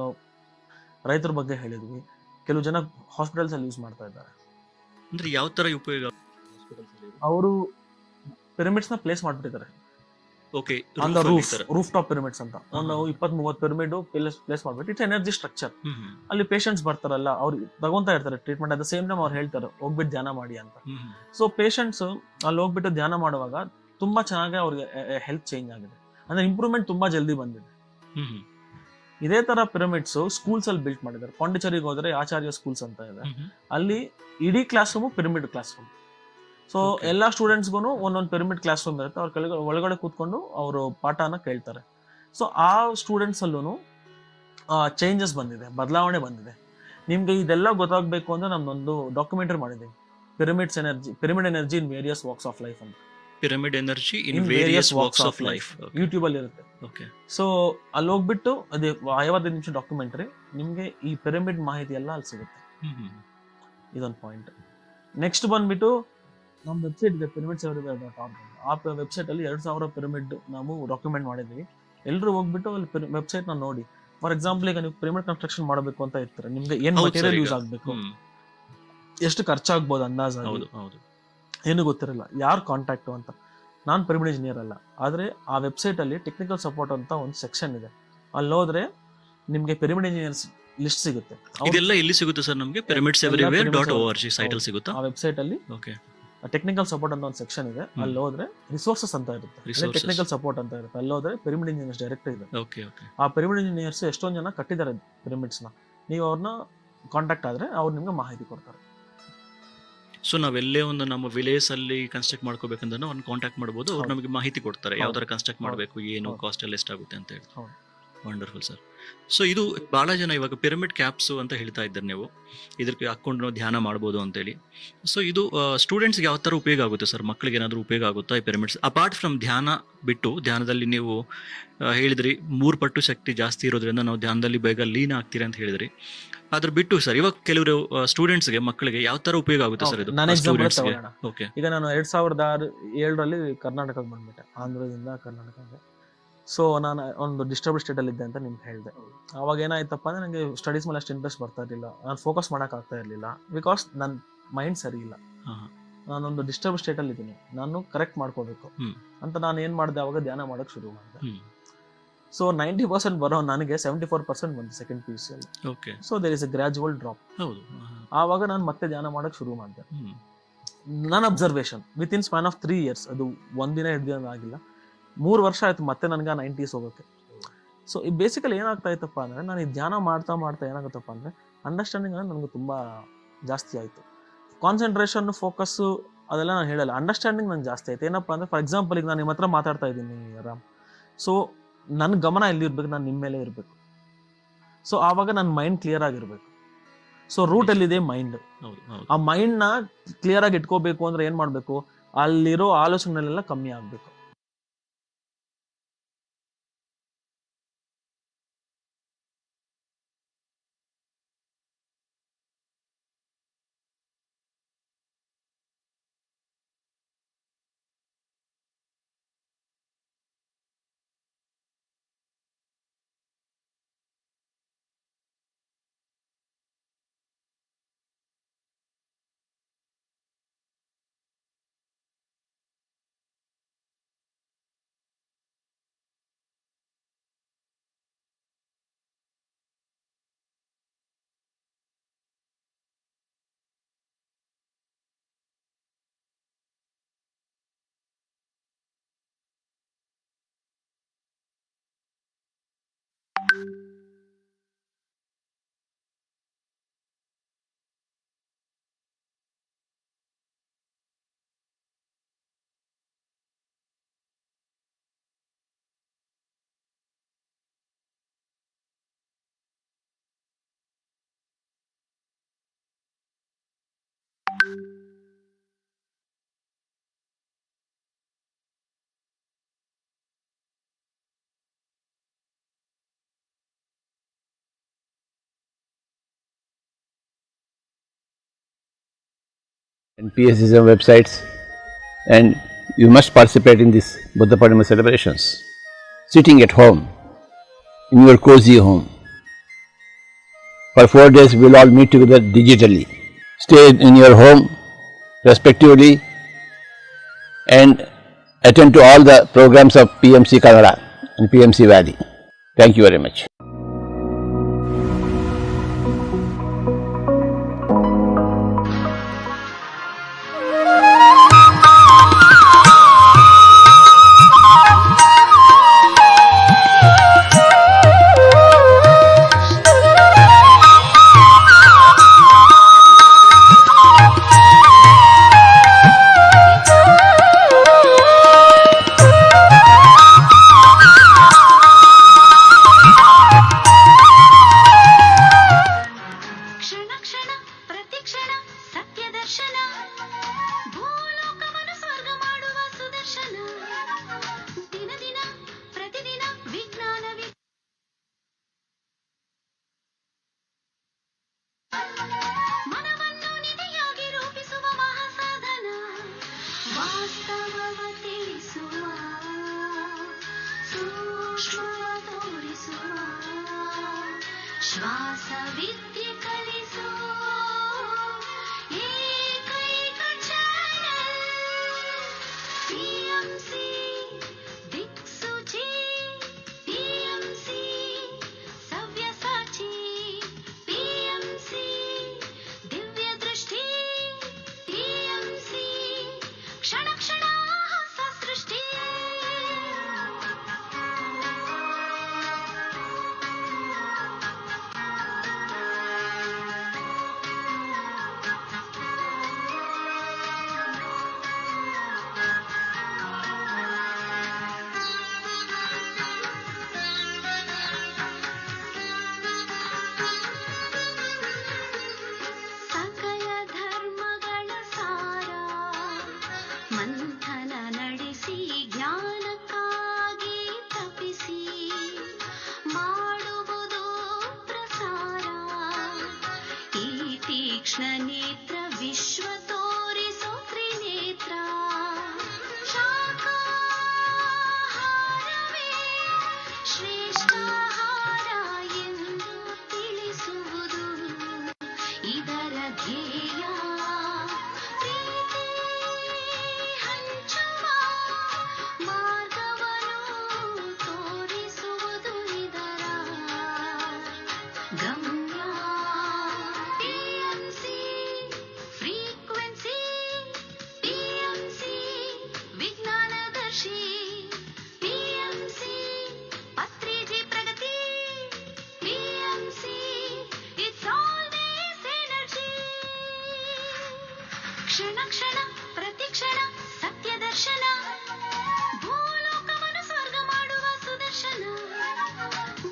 ರೈತರ ಬಗ್ಗೆ ಹೇಳಿದ್ವಿ, ಕೆಲವು ಜನ ಹಾಸ್ಪಿಟಲ್ಸ್ ಅಲ್ಲಿ ಯೂಸ್ ಮಾಡ್ತಾ ಇದ್ದಾರೆ. ಅಂದ್ರೆ ಯಾವ ತರ ಉಪಯೋಗ? ಅವರು ಪಿರಮಿಡ್ಸ್ ನ ಪ್ಲೇಸ್ ಮಾಡ್ಬಿಟ್ಟಿದ್ದಾರೆ ರೂಫ್ ಟಾಪ್ ಪಿರಮಿಡ್ಸ್ ಅಂತ. ಒಂದು 20-30 ಪಿರಮಿಡ್ ಪ್ಲೇಸ್ ಮಾಡ್ಬಿಟ್ಟು ಇಟ್ಸ್ ಎನರ್ಜಿ ಸ್ಟ್ರಕ್ಚರ್. ಅಲ್ಲಿ ಪೇಷಂಟ್ಸ್ ಬರ್ತಾರಲ್ಲ, ಅವ್ರು ತಗೊಂತಾ ಇರ್ತಾರೆ treatment. At the same time ಅವ್ರು ಹೇಳ್ತಾರೆ ಹೋಗ್ಬಿಟ್ಟು ಧ್ಯಾನ ಮಾಡಿ ಅಂತ. ಸೊ ಪೇಷಂಟ್ಸ್ ಅಲ್ಲಿ ಹೋಗ್ಬಿಟ್ಟು ಧ್ಯಾನ ಮಾಡುವಾಗ ತುಂಬಾ ಚೆನ್ನಾಗಿ ಅವ್ರಿಗೆ ಹೆಲ್ತ್ ಚೇಂಜ್ ಆಗಿದೆ, ಅಂದ್ರೆ ಇಂಪ್ರೂವ್ಮೆಂಟ್ ತುಂಬಾ ಜಲ್ದಿ ಬಂದಿದೆ. ಇದೇ ತರ ಪಿರಮಿಡ್ಸ್ ಸ್ಕೂಲ್ಸ್ ಅಲ್ಲಿ ಬಿಲ್ಟ್ ಮಾಡಿದ್ದಾರೆ. ಪಾಂಡಿಚೇರಿಗೆ ಹೋದ್ರೆ ಆಚಾರ್ಯ ಸ್ಕೂಲ್ಸ್ ಅಂತ ಇದೆ, ಅಲ್ಲಿ ಇಡೀ class room pyramid class room. So ಎಲ್ಲಾ ಸ್ಟೂಡೆಂಟ್ಸ್ಗೂ ಒಂದೊಂದು ಪಿರಮಿಡ್ ಕ್ಲಾಸ್ ರೂಮ್ ಇರುತ್ತೆ. ಅವ್ರ ಒಳಗಡೆ ಕೂತ್ಕೊಂಡು ಅವರು ಪಾಠನ ಕೇಳ್ತಾರೆ. ಸೊ ಆ ಸ್ಟೂಡೆಂಟ್ಸ್ ಅಲ್ಲೂ ಚೇಂಜಸ್ ಬಂದಿದೆ, ಬದಲಾವಣೆ ಬಂದಿದೆ. ನಿಮ್ಗೆ ಇದೆಲ್ಲ ಗೊತ್ತಾಗಬೇಕು ಅಂದ್ರೆ ನಮ್ದೊಂದು ಡಾಕ್ಯುಮೆಂಟರಿ ಮಾಡಿದ್ದೀವಿ, pyramid energy in various walks of life ಅಂತ. Pyramid energy in various walks of life YouTube ಅಲ್ಲಿ ಇರುತ್ತೆ. ಸೊ ಅಲ್ಲಿ ಹೋಗ್ಬಿಟ್ಟು ಅದೇ 55 ನಿಮಿಷ ಡಾಕ್ಯುಮೆಂಟರಿ, ನಿಮ್ಗೆ ಈ ಪಿರಮಿಡ್ ಮಾಹಿತಿ ಎಲ್ಲ ಅಲ್ಲಿ ಸಿಗುತ್ತೆ. ಇದೊಂದು ಪಾಯಿಂಟ್. ನೆಕ್ಸ್ಟ್ ಬಂದ್ಬಿಟ್ಟು ನಮ್ಮ ವೆಬ್ಸೈಟ್ ಇದೆ pyramidseverywhere.org. ಆ ವೆಬ್ಸೈಟ್ ಅಲ್ಲಿ 2000 ಪಿರಮಿಡ್ ನಾವು ಡಾಕ್ಯುಮೆಂಟ್ ಮಾಡಿದ್ವಿ. ಎಲ್ಲರೂ ಹೋಗ್ಬಿಟ್ಟು ಅಲ್ಲಿ ವೆಬ್ಸೈಟ್ ನ ನೋಡಿ. ಫಾರ್ ಎಕ್ಸಾಂಪಲ್, ಈಗ ನೀವು ಪಿರಮಿಡ್ ಕನ್ಸ್ಟ್ರಕ್ಷನ್ ಮಾಡಬೇಕು ಅಂತ ಇರ್ತಾರೆ, ನಿಮ್ಗೆ ಏನ್ ಮಟೀರಿಯಲ್ ಯೂಸ್ ಆಗ್ಬೇಕು, ಎಷ್ಟು ಖರ್ಚಾಗ್ಬೋದು ಅಂದಾಜಾಗಿ ಏನು ಗೊತ್ತಿರಲ್ಲ, ಯಾರು ಕಾಂಟ್ಯಾಕ್ಟ್ ಅಂತ. ನಾನು ಪಿರಮಿಡ್ ಇಂಜಿನಿಯರ್ ಅಲ್ಲ, ಆದ್ರೆ ಆ ವೆಬ್ಸೈಟ್ ಅಲ್ಲಿ ಟೆಕ್ನಿಕಲ್ ಸಪೋರ್ಟ್ ಅಂತ ಒಂದು ಸೆಕ್ಷನ್ ಇದೆ. ಅಲ್ಲಿ ಹೋದ್ರೆ ನಿಮ್ಗೆ ಪಿರಮಿಡ್ ಇಂಜಿನಿಯರ್ಸ್ ಲಿಸ್ಟ್ ಸಿಗುತ್ತೆ. ಇದೆಲ್ಲ ಎಲ್ಲಿ ಸಿಗುತ್ತೆ ಸರ್ ನಮಗೆ? pyramidseverywhere.org ಸೈಟ್ ಅಲ್ಲಿ ಸಿಗುತ್ತಾ? ಆ ವೆಬ್ಸೈಟ್ ಅಲ್ಲಿ ಟೆಕ್ನಿಕಲ್ ಸಪೋರ್ಟ್ ಅಂತ ಒಂದು ಸೆಕ್ಷನ್ ಇದೆ. ಅಲ್ಲಿ ಹೋದ್ರೆ ರಿಸೋರ್ಸಸ್ ಅಂತ ಇರುತ್ತೆ, ಟೆಕ್ನಿಕಲ್ ಸಪೋರ್ಟ್ ಅಂತ ಇರುತ್ತೆ. ಅಲ್ಲಿ ಹೋದ್ರೆ ಪಿರಮಿಡ್ ಇಂಜಿನಿಯರ್ಸ್ ಡೈರೆಕ್ಟ್ ಇದೆ. ಆ ಪಿರಮಿಡ್ ಇಂಜಿನಿಯರ್ಸ್ ಎಷ್ಟೊಂದು ಜನ ಕಟ್ಟಿದ್ದಾರೆ ಪಿರಮಿಡ್ಸ್ ನ. ನೀವು ಅವ್ರನ್ನ ಕಾಂಟ್ಯಾಕ್ಟ್ ಆದ್ರೆ ಅವ್ರು ನಿಮ್ಗೆ ಮಾಹಿತಿ ಕೊಡ್ತಾರೆ. ಸೊ ನಾವೆಲ್ಲೇ ಒಂದು ನಮ್ಮ ವಿಲೇಜ್ ಅಲ್ಲಿ ಕನ್ಸ್ಟ್ರಕ್ಟ್ ಮಾಡ್ಕೋಬೇಕಂದ್ರೆ ಅವ್ರನ್ನ ಕಾಂಟ್ಯಾಕ್ಟ್ ಮಾಡಬಹುದು, ಅವ್ರು ನಮಗೆ ಮಾಹಿತಿ ಕೊಡ್ತಾರೆ ಯಾವ ತರ ಕನ್ಸ್ಟ್ರಕ್ಟ್ ಮಾಡಬೇಕು, ಏನು ಕಾಸ್ಟ್ ಎಲ್ಲ ಎಷ್ಟಾಗುತ್ತೆ ಅಂತ ಹೇಳಿ. Wonderful sir. ಸೊ ಇದು ಬಹಳ ಜನ ಇವಾಗ ಪಿರಮಿಡ್ ಕ್ಯಾಪ್ಸ್ ಅಂತ ಹೇಳ್ತಾ ಇದ್ದಾರೆ ನೀವು, ಇದಕ್ಕೆ ಹಾಕೊಂಡು ನಾವು ಧ್ಯಾನ ಮಾಡ್ಬೋದು ಅಂತೇಳಿ. ಸೊ ಇದು ಸ್ಟೂಡೆಂಟ್ಸ್ಗೆ ಯಾವ ಥರ ಉಪಯೋಗ ಆಗುತ್ತೆ ಸರ್? ಮಕ್ಕಳಿಗೆ ಏನಾದರೂ ಉಪಯೋಗ ಆಗುತ್ತಾ ಈ ಪಿರಮಿಡ್ಸ್? ಅಪಾರ್ಟ್ ಫ್ರಮ್ ಧ್ಯಾನ ಬಿಟ್ಟು, ಧ್ಯಾನದಲ್ಲಿ ನೀವು ಹೇಳಿದ್ರಿ 3 ಪಟ್ಟು ಶಕ್ತಿ ಜಾಸ್ತಿ ಇರೋದ್ರಿಂದ ನಾವು ಧ್ಯಾನದಲ್ಲಿ ಬೇಗ ಲೀನ್ ಆಗ್ತೀರಾ ಅಂತ ಹೇಳಿದ್ರಿ. ಅದ್ರ ಬಿಟ್ಟು ಸರ್ ಇವಾಗ ಕೆಲವರು ಸ್ಟೂಡೆಂಟ್ಸ್ಗೆ, ಮಕ್ಕಳಿಗೆ ಯಾವ ತರ ಉಪಯೋಗ ಆಗುತ್ತೆ ಸರ್ ಇದು? ಈಗ ನಾನು 2007ರಲ್ಲಿ ಕರ್ನಾಟಕಕ್ಕೆ ಬಂದ್ಬಿಟ್ಟೆ, ಆಂಧ್ರದಿಂದ ಕರ್ನಾಟಕಕ್ಕೆ. ಸೊ ನಾನು ಒಂದು ಡಿಸ್ಟರ್ಬ್ಡ್ ಸ್ಟೇಟ್ ಅಲ್ಲಿ ಇದ್ದೆ ಅಂತ ನಿಮ್ಗೆ ಹೇಳಿದೆ. ಅವಾಗ ಏನಾಯ್ತಪ್ಪ ಅಂದ್ರೆ ನನಗೆ ಸ್ಟಡೀಸ್ ಮೇಲೆ ಅಷ್ಟು ಇಂಟ್ರೆಸ್ಟ್ ಬರ್ತಾ ಇರಲಿಲ್ಲ, ನಾನು ಫೋಕಸ್ ಮಾಡಕ್ ಆಗ್ತಾ ಇರಲಿಲ್ಲ, ಬಿಕಾಸ್ ನನ್ನ ಮೈಂಡ್ ಸರಿ ಇಲ್ಲ. ನಾನೊಂದು ಡಿಸ್ಟರ್ಬ್ ಸ್ಟೇಟ್ ಅಲ್ಲಿ ಇದ್ದೀನಿ, ನಾನು ಕರೆಕ್ಟ್ ಮಾಡ್ಕೋಬೇಕು ಅಂತ ನಾನು ಏನ್ ಮಾಡಿದೆ, ಅವಾಗ ಧ್ಯಾನ ಮಾಡಕ್ ಶುರು ಮಾಡಿದೆ. ಸೊ 90% ಬರೋ ನನಗೆ 74% ಬಂತು ಸೆಕೆಂಡ್ PUC ಅಲ್ಲಿ. So there is a gradual drop. ಆವಾಗ ನಾನು ಮತ್ತೆ ಧ್ಯಾನ ಮಾಡಕ್ ಶುರು ಮಾಡಿದೆ. ನನ್ನ observation within span of 3 years, ಅದು ಒಂದಿನ 2 ದಿನ ಆಗಿಲ್ಲ, 3 ವರ್ಷ ಆಯ್ತು ಮತ್ತೆ ನನಗೆ 90s ಹೋಗೋಕೆ. ಸೊ ಈ ಬೇಸಿಕಲಿ ಏನಾಗ್ತಾ ಇತ್ತಪ್ಪ ಅಂದ್ರೆ, ನಾನು ಈ ಧ್ಯಾನ ಮಾಡ್ತಾ ಏನಾಗುತ್ತಪ್ಪ ಅಂದ್ರೆ ಅಂಡರ್ಸ್ಟ್ಯಾಂಡಿಂಗ್ ಅಂದ್ರೆ ನನಗೆ ತುಂಬಾ ಜಾಸ್ತಿ ಆಯ್ತು. ಕಾನ್ಸಂಟ್ರೇಷನ್, ಫೋಕಸ್ ಅದೆಲ್ಲ ನಾನು ಹೇಳಲ್ಲ, ಅಂಡರ್ಸ್ಟ್ಯಾಂಡಿಂಗ್ ನಂಗೆ ಜಾಸ್ತಿ ಆಯ್ತು. ಏನಪ್ಪಾ ಅಂದ್ರೆ, ಫಾರ್ ಎಕ್ಸಾಂಪಲ್ ಈಗ ನಾನು ನಿಮ್ಮ ಹತ್ರ ಮಾತಾಡ್ತಾ ಇದ್ದೀನಿ ರಾಮ್, ಸೊ ನನ್ನ ಗಮನ ಎಲ್ಲಿ ಇರ್ಬೇಕು, ನಾನು ನಿಮ್ಮ ಮೇಲೆ ಇರಬೇಕು. ಸೊ ಆವಾಗ ನನ್ನ ಮೈಂಡ್ ಕ್ಲಿಯರ್ ಆಗಿರ್ಬೇಕು. ಸೊ ರೂಟ್ ಎಲ್ಲಿದೆ? ಮೈಂಡ್. ಹೌದು ಹೌದು. ಆ ಮೈಂಡ್ ನ ಕ್ಲಿಯರ್ ಆಗಿ ಇಟ್ಕೋಬೇಕು ಅಂದ್ರೆ ಏನ್ ಮಾಡ್ಬೇಕು? ಅಲ್ಲಿರೋ ಆಲೋಚನೆಗಳೆಲ್ಲ ಕಮ್ಮಿ ಆಗ್ಬೇಕು. And PSSM websites, and you must participate in this Buddha Purnima celebrations, sitting at home, in your cozy home. For 4 days we will all meet together digitally. Stay in your home respectively and attend to all the programs of PMC Kannada and PMC Valley. Thank you very much.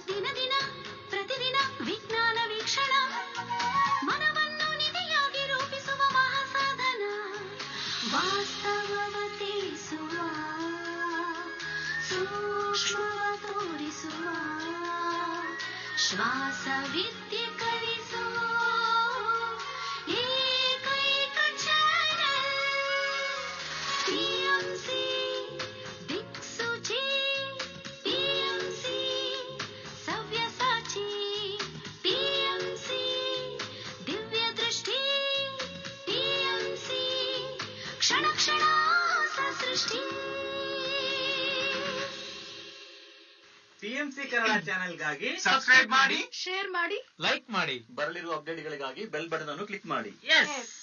ದಿನ ದಿನ ಪ್ರತಿದಿನ ವಿಜ್ಞಾನ ವೀಕ್ಷಣ ಮನವ ವಾಸ್ತವವ ತಿಳಿಸುವ ಸೂಕ್ಷ್ಮವ ತೋರಿಸುವ ಶ್ವಾಸ ವಿದ್ಯೆ ಕಲಿಸುವ ಏಕೈಕ ಚಾನಲ್ ಟಿಎಂಸಿ ದಿಕ್ಸೂಚಿ ಟಿಎಂಸಿ ಸವ್ಯಸಾಚಿ ಟಿಎಂಸಿ ದಿವ್ಯ ದೃಷ್ಟಿ ಟಿಎಂಸಿ ಕ್ಷಣ ಕ್ಷಣ ಹೊಸ ಸೃಷ್ಟಿ. ಟಿಎಂಸಿ ಕನ್ನಡ ಚಾನೆಲ್ಗಾಗಿ ಸಬ್ಸ್ಕ್ರೈಬ್ ಮಾಡಿ, ಶೇರ್ ಮಾಡಿ, ಲೈಕ್ ಮಾಡಿ. ಬರಲಿರುವ ಅಪ್ಡೇಟ್ಗಳಿಗಾಗಿ ಬೆಲ್ ಬಟನ್ ಅನ್ನು ಕ್ಲಿಕ್ ಮಾಡಿ. ಎಸ್.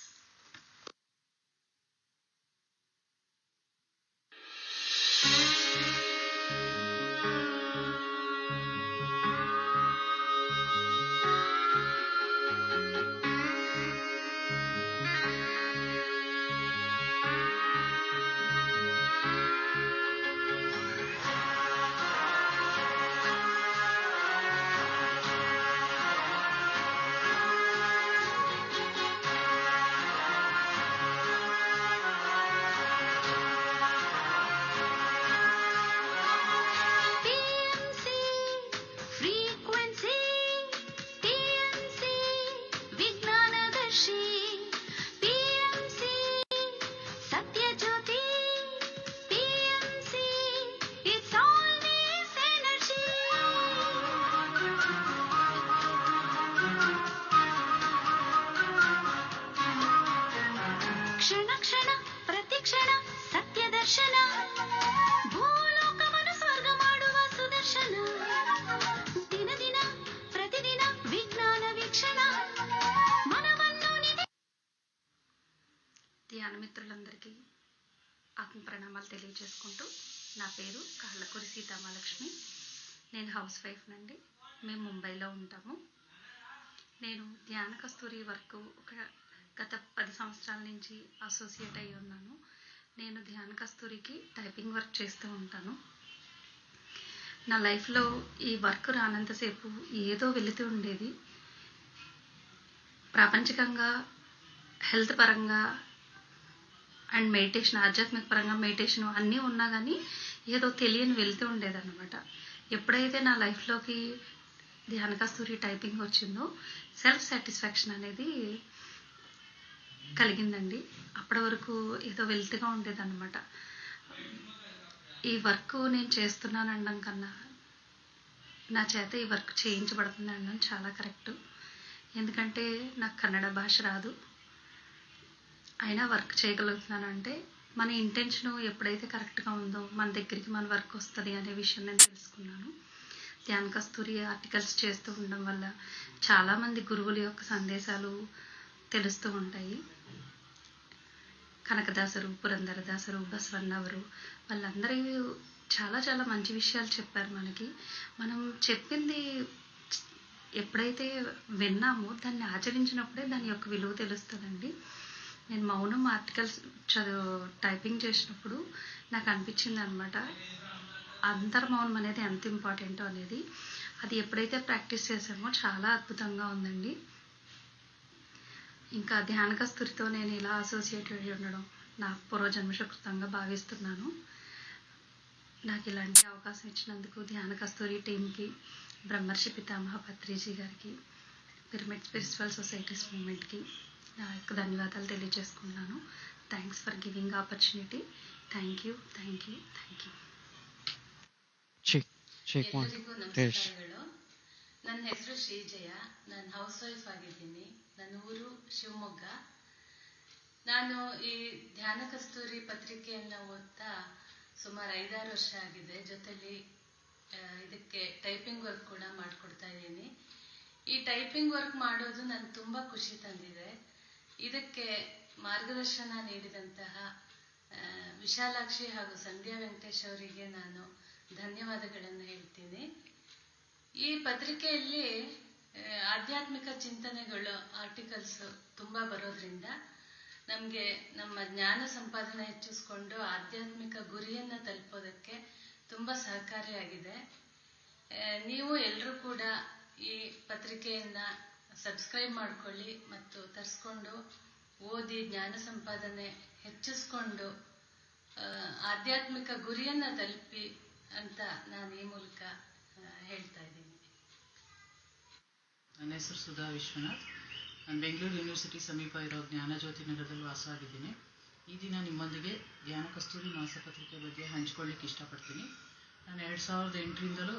ಕ್ಷಣ ಕ್ಷಣ ಪ್ರತಿಕ್ಷಣ ಸತ್ಯ ದರ್ಶನ ಭೂಲೋಕವನ್ನು ಸ್ವರ್ಗ ಮಾಡುವ ಸುದರ್ಶನ ದಿನ ದಿನ ಪ್ರತಿದಿನ ವಿಜ್ಞಾನ ವೀಕ್ಷಣ మనవన్ను నిధి. ధ్యాన మిత్రులందరికీ ఆత్మ ప్రణామాలు తెలియజేసుకుంటూ, నా పేరు కాళ్ళకూరి సీతామహాలక్ష్మి. నేను హౌస్ వైఫ్ నండి. మేము ముంబైలో ఉంటాము. నేను ధ్యాన కస్తూరి వర్క్ గత 10 సంవత్సరాల నుంచి అసోసియేట్ అయి ఉన్నాను. నేను ధ్యాన కస్తూరికి టైపింగ్ వర్క్ చేస్తూ ఉంటాను. నా లైఫ్లో ఈ వర్క్ రానంతసేపు ఏదో వెళుతూ ఉండేది. ప్రాపంచికంగా, హెల్త్ పరంగా అండ్ మెడిటేషన్, ఆధ్యాత్మిక పరంగా మెడిటేషన్ అన్నీ ఉన్నా కానీ ఏదో తెలియని వెళ్తూ ఉండేదన్నమాట. ఎప్పుడైతే నా లైఫ్లోకి ధ్యాన కస్తూరి టైపింగ్ వచ్చిందో సెల్ఫ్ సాటిస్ఫాక్షన్ అనేది కలిగిందండి. అప్పటి వరకు ఏదో వెల్త్గా ఉండేదన్నమాట. ఈ వర్క్ నేను చేస్తున్నాను అనడం కన్నా నా చేత ఈ వర్క్ చేయించబడుతుంది అనడం చాలా కరెక్ట్. ఎందుకంటే నాకు కన్నడ భాష రాదు, అయినా వర్క్ చేయగలుగుతున్నాను అంటే మన ఇంటెన్షన్ ఎప్పుడైతే కరెక్ట్గా ఉందో మన దగ్గరికి మన వర్క్ వస్తుంది అనే విషయం నేను తెలుసుకున్నాను. ధ్యాన కస్తూరి ఆర్టికల్స్ చేస్తూ ఉండడం వల్ల చాలామంది గురువుల యొక్క సందేశాలు తెలుస్తూ ఉంటాయి. కనకదాసరు, పురంధరదాసరు, బసవన్నవరు వాళ్ళందరూ చాలా చాలా మంచి విషయాలు చెప్పారు మనకి. మనం చెప్పింది ఎప్పుడైతే విన్నామో దాన్ని ఆచరించినప్పుడే దాని యొక్క విలువ తెలుస్తుందండి. నేను మౌనం ఆర్టికల్స్ టైపింగ్ చేసినప్పుడు నాకు అనిపించింది అనమాట, అంతర్మౌనం అనేది ఎంత ఇంపార్టెంటో అనేది. అది ఎప్పుడైతే ప్రాక్టీస్ చేసామో చాలా అద్భుతంగా ఉందండి. ఇంకా ధ్యాన కస్తూరితో నేను ఇలా అసోసియేట్ అయి ఉండడం నా పూర్వజన్మ సుకృతంగా భావిస్తున్నాను. నాకు ఇలాంటి అవకాశం ఇచ్చినందుకు ధ్యాన కస్తూరి టీంకి, బ్రహ్మర్షి పితామహ పత్రిజీ గారికి, పిరమిడ్ స్పిరిచువల్ సొసైటీస్ మూవ్మెంట్కి నా యొక్క ధన్యవాదాలు తెలియజేసుకున్నాను. Thanks for giving opportunity. Thank you, thank you, thank you. ಎಲ್ಲರಿಗೂ ನಮಸ್ಕಾರಗಳು. ನನ್ನ ಹೆಸರು ಶ್ರೀಜಯ. ನಾನು ಹೌಸ್ ವೈಫ್ ಆಗಿದ್ದೀನಿ. ನನ್ನ ಊರು ಶಿವಮೊಗ್ಗ. ನಾನು ಈ ಧ್ಯಾನ ಕಸ್ತೂರಿ ಪತ್ರಿಕೆಯನ್ನು ಓದ್ತಾ ಸುಮಾರು 5-6 ವರ್ಷ ಆಗಿದೆ. ಜೊತೆಲಿ ಇದಕ್ಕೆ ಟೈಪಿಂಗ್ ವರ್ಕ್ ಕೂಡ ಮಾಡಿಕೊಡ್ತಾ ಇದ್ದೀನಿ. ಈ ಟೈಪಿಂಗ್ ವರ್ಕ್ ಮಾಡೋದು ನನಗೆ ತುಂಬ ಖುಷಿ ತಂದಿದೆ. ಇದಕ್ಕೆ ಮಾರ್ಗದರ್ಶನ ನೀಡಿದಂತಹ ವಿಶಾಲಾಕ್ಷಿ ಹಾಗೂ ಸಂಧ್ಯಾ ವೆಂಕಟೇಶ್ ಅವರಿಗೆ ನಾನು ಧನ್ಯವಾದಗಳನ್ನು ಹೇಳ್ತೀನಿ. ಈ ಪತ್ರಿಕೆಯಲ್ಲಿ ಆಧ್ಯಾತ್ಮಿಕ ಚಿಂತನೆಗಳು, ಆರ್ಟಿಕಲ್ಸ್ ತುಂಬ ಬರೋದ್ರಿಂದ ನಮಗೆ ನಮ್ಮ ಜ್ಞಾನ ಸಂಪಾದನೆ ಹೆಚ್ಚಿಸ್ಕೊಂಡು ಆಧ್ಯಾತ್ಮಿಕ ಗುರಿಯನ್ನು ತಲುಪೋದಕ್ಕೆ ತುಂಬ ಸಹಕಾರಿಯಾಗಿದೆ. ನೀವು ಎಲ್ಲರೂ ಕೂಡ ಈ ಪತ್ರಿಕೆಯನ್ನು ಸಬ್ಸ್ಕ್ರೈಬ್ ಮಾಡಿಕೊಳ್ಳಿ ಮತ್ತು ತರಿಸ್ಕೊಂಡು ಓದಿ ಜ್ಞಾನ ಸಂಪಾದನೆ ಹೆಚ್ಚಿಸ್ಕೊಂಡು ಆಧ್ಯಾತ್ಮಿಕ ಗುರಿಯನ್ನ ತಲುಪಿ ಅಂತ ನಾನು ಈ ಮೂಲಕ ಹೇಳ್ತಾ ಇದ್ದೀನಿ. ನನ್ನ ಹೆಸರು ಸುಧಾ ವಿಶ್ವನಾಥ್. ನಾನು ಬೆಂಗಳೂರು ಯೂನಿವರ್ಸಿಟಿ ಸಮೀಪ ಇರೋ ಜ್ಞಾನಜ್ಯೋತಿ ನಗರದಲ್ಲಿ ವಾಸವಾಗಿದ್ದೀನಿ. ಈ ದಿನ ನಿಮ್ಮೊಂದಿಗೆ ಧ್ಯಾನ ಕಸ್ತೂರಿ ಮಾಸಪತ್ರಿಕೆ ಬಗ್ಗೆ ಹಂಚ್ಕೊಳ್ಳಿಕ್ಕೆ ಇಷ್ಟಪಡ್ತೀನಿ. ನಾನು 2008ರಿಂದಲೂ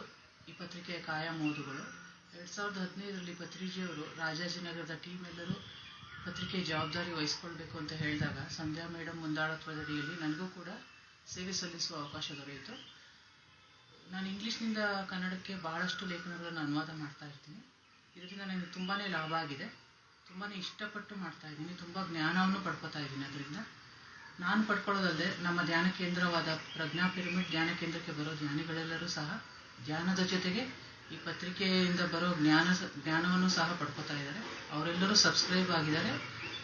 ಈ ಪತ್ರಿಕೆಯ ಕಾಯಂ ಓದುಗಳು. 2015ರಲ್ಲಿ ಪತ್ರಿಕೆಯವರು ರಾಜಾಜಿನಗರದ ಟೀಮ್ ಎಲ್ಲರೂ ಪತ್ರಿಕೆ ಜವಾಬ್ದಾರಿ ವಹಿಸ್ಕೊಳ್ಬೇಕು ಅಂತ ಹೇಳಿದಾಗ ಸಂಧ್ಯಾ ಮೇಡಮ್ ಮುಂದಾಳತ್ವದಡಿಯಲ್ಲಿ ನನಗೂ ಕೂಡ ಸೇವೆ ಸಲ್ಲಿಸುವ ಅವಕಾಶ ದೊರೆಯಿತು. ನಾನು ಇಂಗ್ಲೀಷ್ನಿಂದ ಕನ್ನಡಕ್ಕೆ ಬಹಳಷ್ಟು ಲೇಖನಗಳನ್ನು ಅನುವಾದ ಮಾಡ್ತಾ ಇರ್ತೀನಿ. ಇದರಿಂದ ನನಗೆ ತುಂಬಾ ಲಾಭ ಆಗಿದೆ. ತುಂಬಾ ಇಷ್ಟಪಟ್ಟು ಮಾಡ್ತಾ ಇದ್ದೀನಿ. ತುಂಬ ಜ್ಞಾನವನ್ನು ಪಡ್ಕೋತಾ ಇದ್ದೀನಿ. ಅದರಿಂದ ನಾನು ಪಡ್ಕೊಳ್ಳೋದಲ್ಲದೆ ನಮ್ಮ ಧ್ಯಾನ ಕೇಂದ್ರವಾದ ಪ್ರಜ್ಞಾ ಪಿರಮಿಡ್ ಧ್ಯಾನ ಕೇಂದ್ರಕ್ಕೆ ಬರೋ ಧ್ಯಾನಿಗಳೆಲ್ಲರೂ ಸಹ ಧ್ಯಾನದ ಜೊತೆಗೆ ಈ ಪತ್ರಿಕೆಯಿಂದ ಬರೋ ಜ್ಞಾನವನ್ನು ಸಹ ಪಡ್ಕೋತಾ ಇದ್ದಾರೆ. ಅವರೆಲ್ಲರೂ ಸಬ್ಸ್ಕ್ರೈಬ್ ಆಗಿದ್ದಾರೆ.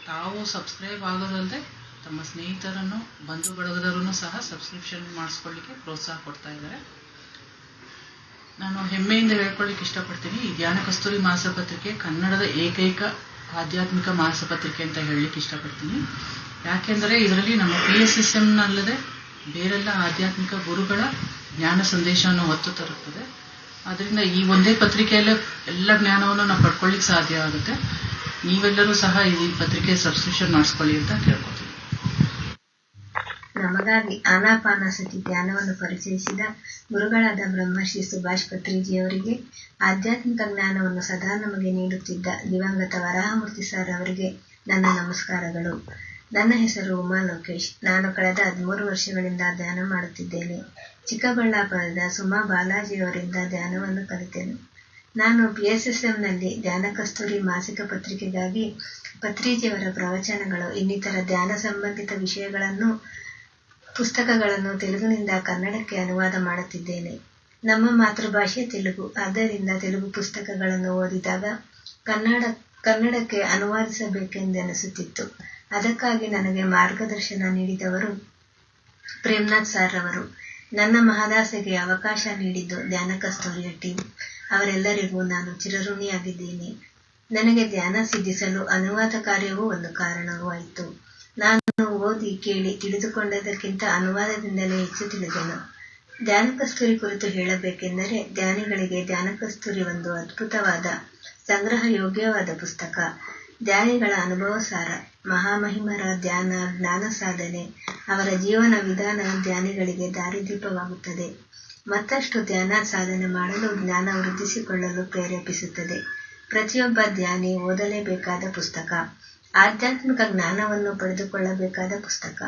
ತಾವು ಸಬ್ಸ್ಕ್ರೈಬ್ ಆಗೋದಲ್ಲದೆ ತಮ್ಮ ಸ್ನೇಹಿತರನ್ನು ಬಂಧು ಬಳಗದವರನ್ನು ಸಹ ಸಬ್ಸ್ಕ್ರಿಪ್ಷನ್ ಮಾಡಿಸ್ಕೊಳ್ಳಿಕ್ಕೆ ಪ್ರೋತ್ಸಾಹ ಕೊಡ್ತಾ ಇದ್ದಾರೆ. ನಾನು ಹೆಮ್ಮೆಯಿಂದ ಹೇಳ್ಕೊಳ್ಳಿಕ್ಕೆ ಇಷ್ಟಪಡ್ತೀನಿ, ಈ ಧ್ಯಾನ ಕಸ್ತೂರಿ ಮಾಸಪತ್ರಿಕೆ ಕನ್ನಡದ ಏಕೈಕ ಆಧ್ಯಾತ್ಮಿಕ ಮಾಸಪತ್ರಿಕೆ ಅಂತ ಹೇಳಲಿಕ್ಕೆ ಇಷ್ಟಪಡ್ತೀನಿ. ಯಾಕೆಂದರೆ ಇದರಲ್ಲಿ ನಮ್ಮ PSSMನಲ್ಲದೆ ಬೇರೆಲ್ಲ ಆಧ್ಯಾತ್ಮಿಕ ಗುರುಗಳ ಜ್ಞಾನ ಸಂದೇಶವನ್ನು ಹೊತ್ತು ತರುತ್ತದೆ. ಆದ್ದರಿಂದ ಈ ಒಂದೇ ಪತ್ರಿಕೆಯಲ್ಲೇ ಎಲ್ಲ ಜ್ಞಾನವನ್ನು ನಾವು ಪಡ್ಕೊಳ್ಳಿಕ್ಕೆ ಸಾಧ್ಯ ಆಗುತ್ತೆ. ನೀವೆಲ್ಲರೂ ಸಹ ಈ ಪತ್ರಿಕೆ ಸಬ್ಸ್ಕ್ರಿಪ್ಷನ್ ಮಾಡಿಸ್ಕೊಳ್ಳಿ ಅಂತ ಕೇಳ್ಕೊತೀನಿ. ನಮಗಾಗಿ ಆನಾಪಾನಸತಿ ಧ್ಯಾನವನ್ನು ಪರಿಚಯಿಸಿದ ಗುರುಗಳಾದ ಬ್ರಹ್ಮಶ್ರೀ ಸುಭಾಷ್ ಪತ್ರಿಜಿಯವರಿಗೆ, ಆಧ್ಯಾತ್ಮಿಕ ಜ್ಞಾನವನ್ನು ಸದಾ ನಮಗೆ ನೀಡುತ್ತಿದ್ದ ದಿವಂಗತ ವರಾಹಮೂರ್ತಿ ಸರ್ ಅವರಿಗೆ ನನ್ನ ನಮಸ್ಕಾರಗಳು. ನನ್ನ ಹೆಸರು ಉಮಾ ಲೋಕೇಶ್. ನಾನು ಕಳೆದ 13 ವರ್ಷಗಳಿಂದ ಧ್ಯಾನ ಮಾಡುತ್ತಿದ್ದೇನೆ. ಚಿಕ್ಕಬಳ್ಳಾಪುರದ ಸುಮಾ ಬಾಲಾಜಿಯವರಿಂದ ಧ್ಯಾನವನ್ನು ಕಲಿತೆನು. ನಾನು PSSMನಲ್ಲಿ ಧ್ಯಾನ ಕಸ್ತೂರಿ ಮಾಸಿಕ ಪತ್ರಿಕೆಗಾಗಿ ಪತ್ರಿಜಿಯವರ ಪ್ರವಚನಗಳು ಇನ್ನಿತರ ಧ್ಯಾನ ಸಂಬಂಧಿತ ವಿಷಯಗಳನ್ನು ಪುಸ್ತಕಗಳನ್ನು ತೆಲುಗಿನಿಂದ ಕನ್ನಡಕ್ಕೆ ಅನುವಾದ ಮಾಡುತ್ತಿದ್ದೇನೆ. ನಮ್ಮ ಮಾತೃಭಾಷೆ ತೆಲುಗು. ಆದ್ದರಿಂದ ತೆಲುಗು ಪುಸ್ತಕಗಳನ್ನು ಓದಿದಾಗ ಕನ್ನಡಕ್ಕೆ ಅನುವಾದಿಸಬೇಕೆಂದೆನಿಸುತ್ತಿತ್ತು. ಅದಕ್ಕಾಗಿ ನನಗೆ ಮಾರ್ಗದರ್ಶನ ನೀಡಿದವರು ಪ್ರೇಮ್ನಾಥ್ ಸರ್ ಅವರು. ನನ್ನ ಮಹದಾಸೆಗೆ ಅವಕಾಶ ನೀಡಿದ್ದು ಧ್ಯಾನ ಕಸ್ತೂರಿಯ ಟೀಮ್. ಅವರೆಲ್ಲರಿಗೂ ನಾನು ಚಿರಋಣಿಯಾಗಿದ್ದೀನಿ. ನನಗೆ ಧ್ಯಾನ ಸಿದ್ಧಿಸಲು ಅನುವಾದ ಕಾರ್ಯವೂ ಒಂದು ಕಾರಣವೂ ಆಯಿತು. ನಾನು ಓದಿ ಕೇಳಿ ತಿಳಿದುಕೊಂಡದಕ್ಕಿಂತ ಅನುವಾದದಿಂದಲೇ ಹೆಚ್ಚು ತಿಳಿದೆನು. ಧ್ಯಾನ ಕಸ್ತೂರಿ ಕುರಿತು ಹೇಳಬೇಕೆಂದರೆ, ಧ್ಯಾನಿಗಳಿಗೆ ಧ್ಯಾನ ಕಸ್ತೂರಿ ಒಂದು ಅದ್ಭುತವಾದ ಸಂಗ್ರಹ ಯೋಗ್ಯವಾದ ಪುಸ್ತಕ. ಧ್ಯಾನಿಗಳ ಅನುಭವ ಸಾರ, ಮಹಾಮಹಿಮರ ಧ್ಯಾನ ಜ್ಞಾನ ಸಾಧನೆ, ಅವರ ಜೀವನ ವಿಧಾನ ಧ್ಯಾನಿಗಳಿಗೆ ದಾರಿದೀಪವಾಗುತ್ತದೆ. ಮತ್ತಷ್ಟು ಧ್ಯಾನ ಸಾಧನೆ ಮಾಡಲು, ಜ್ಞಾನ ವೃದ್ಧಿಸಿಕೊಳ್ಳಲು ಪ್ರೇರೇಪಿಸುತ್ತದೆ. ಪ್ರತಿಯೊಬ್ಬ ಧ್ಯಾನಿ ಓದಲೇಬೇಕಾದ ಪುಸ್ತಕ. ಆಧ್ಯಾತ್ಮಿಕ ಜ್ಞಾನವನ್ನು ಪಡೆದುಕೊಳ್ಳಬೇಕಾದ ಪುಸ್ತಕ.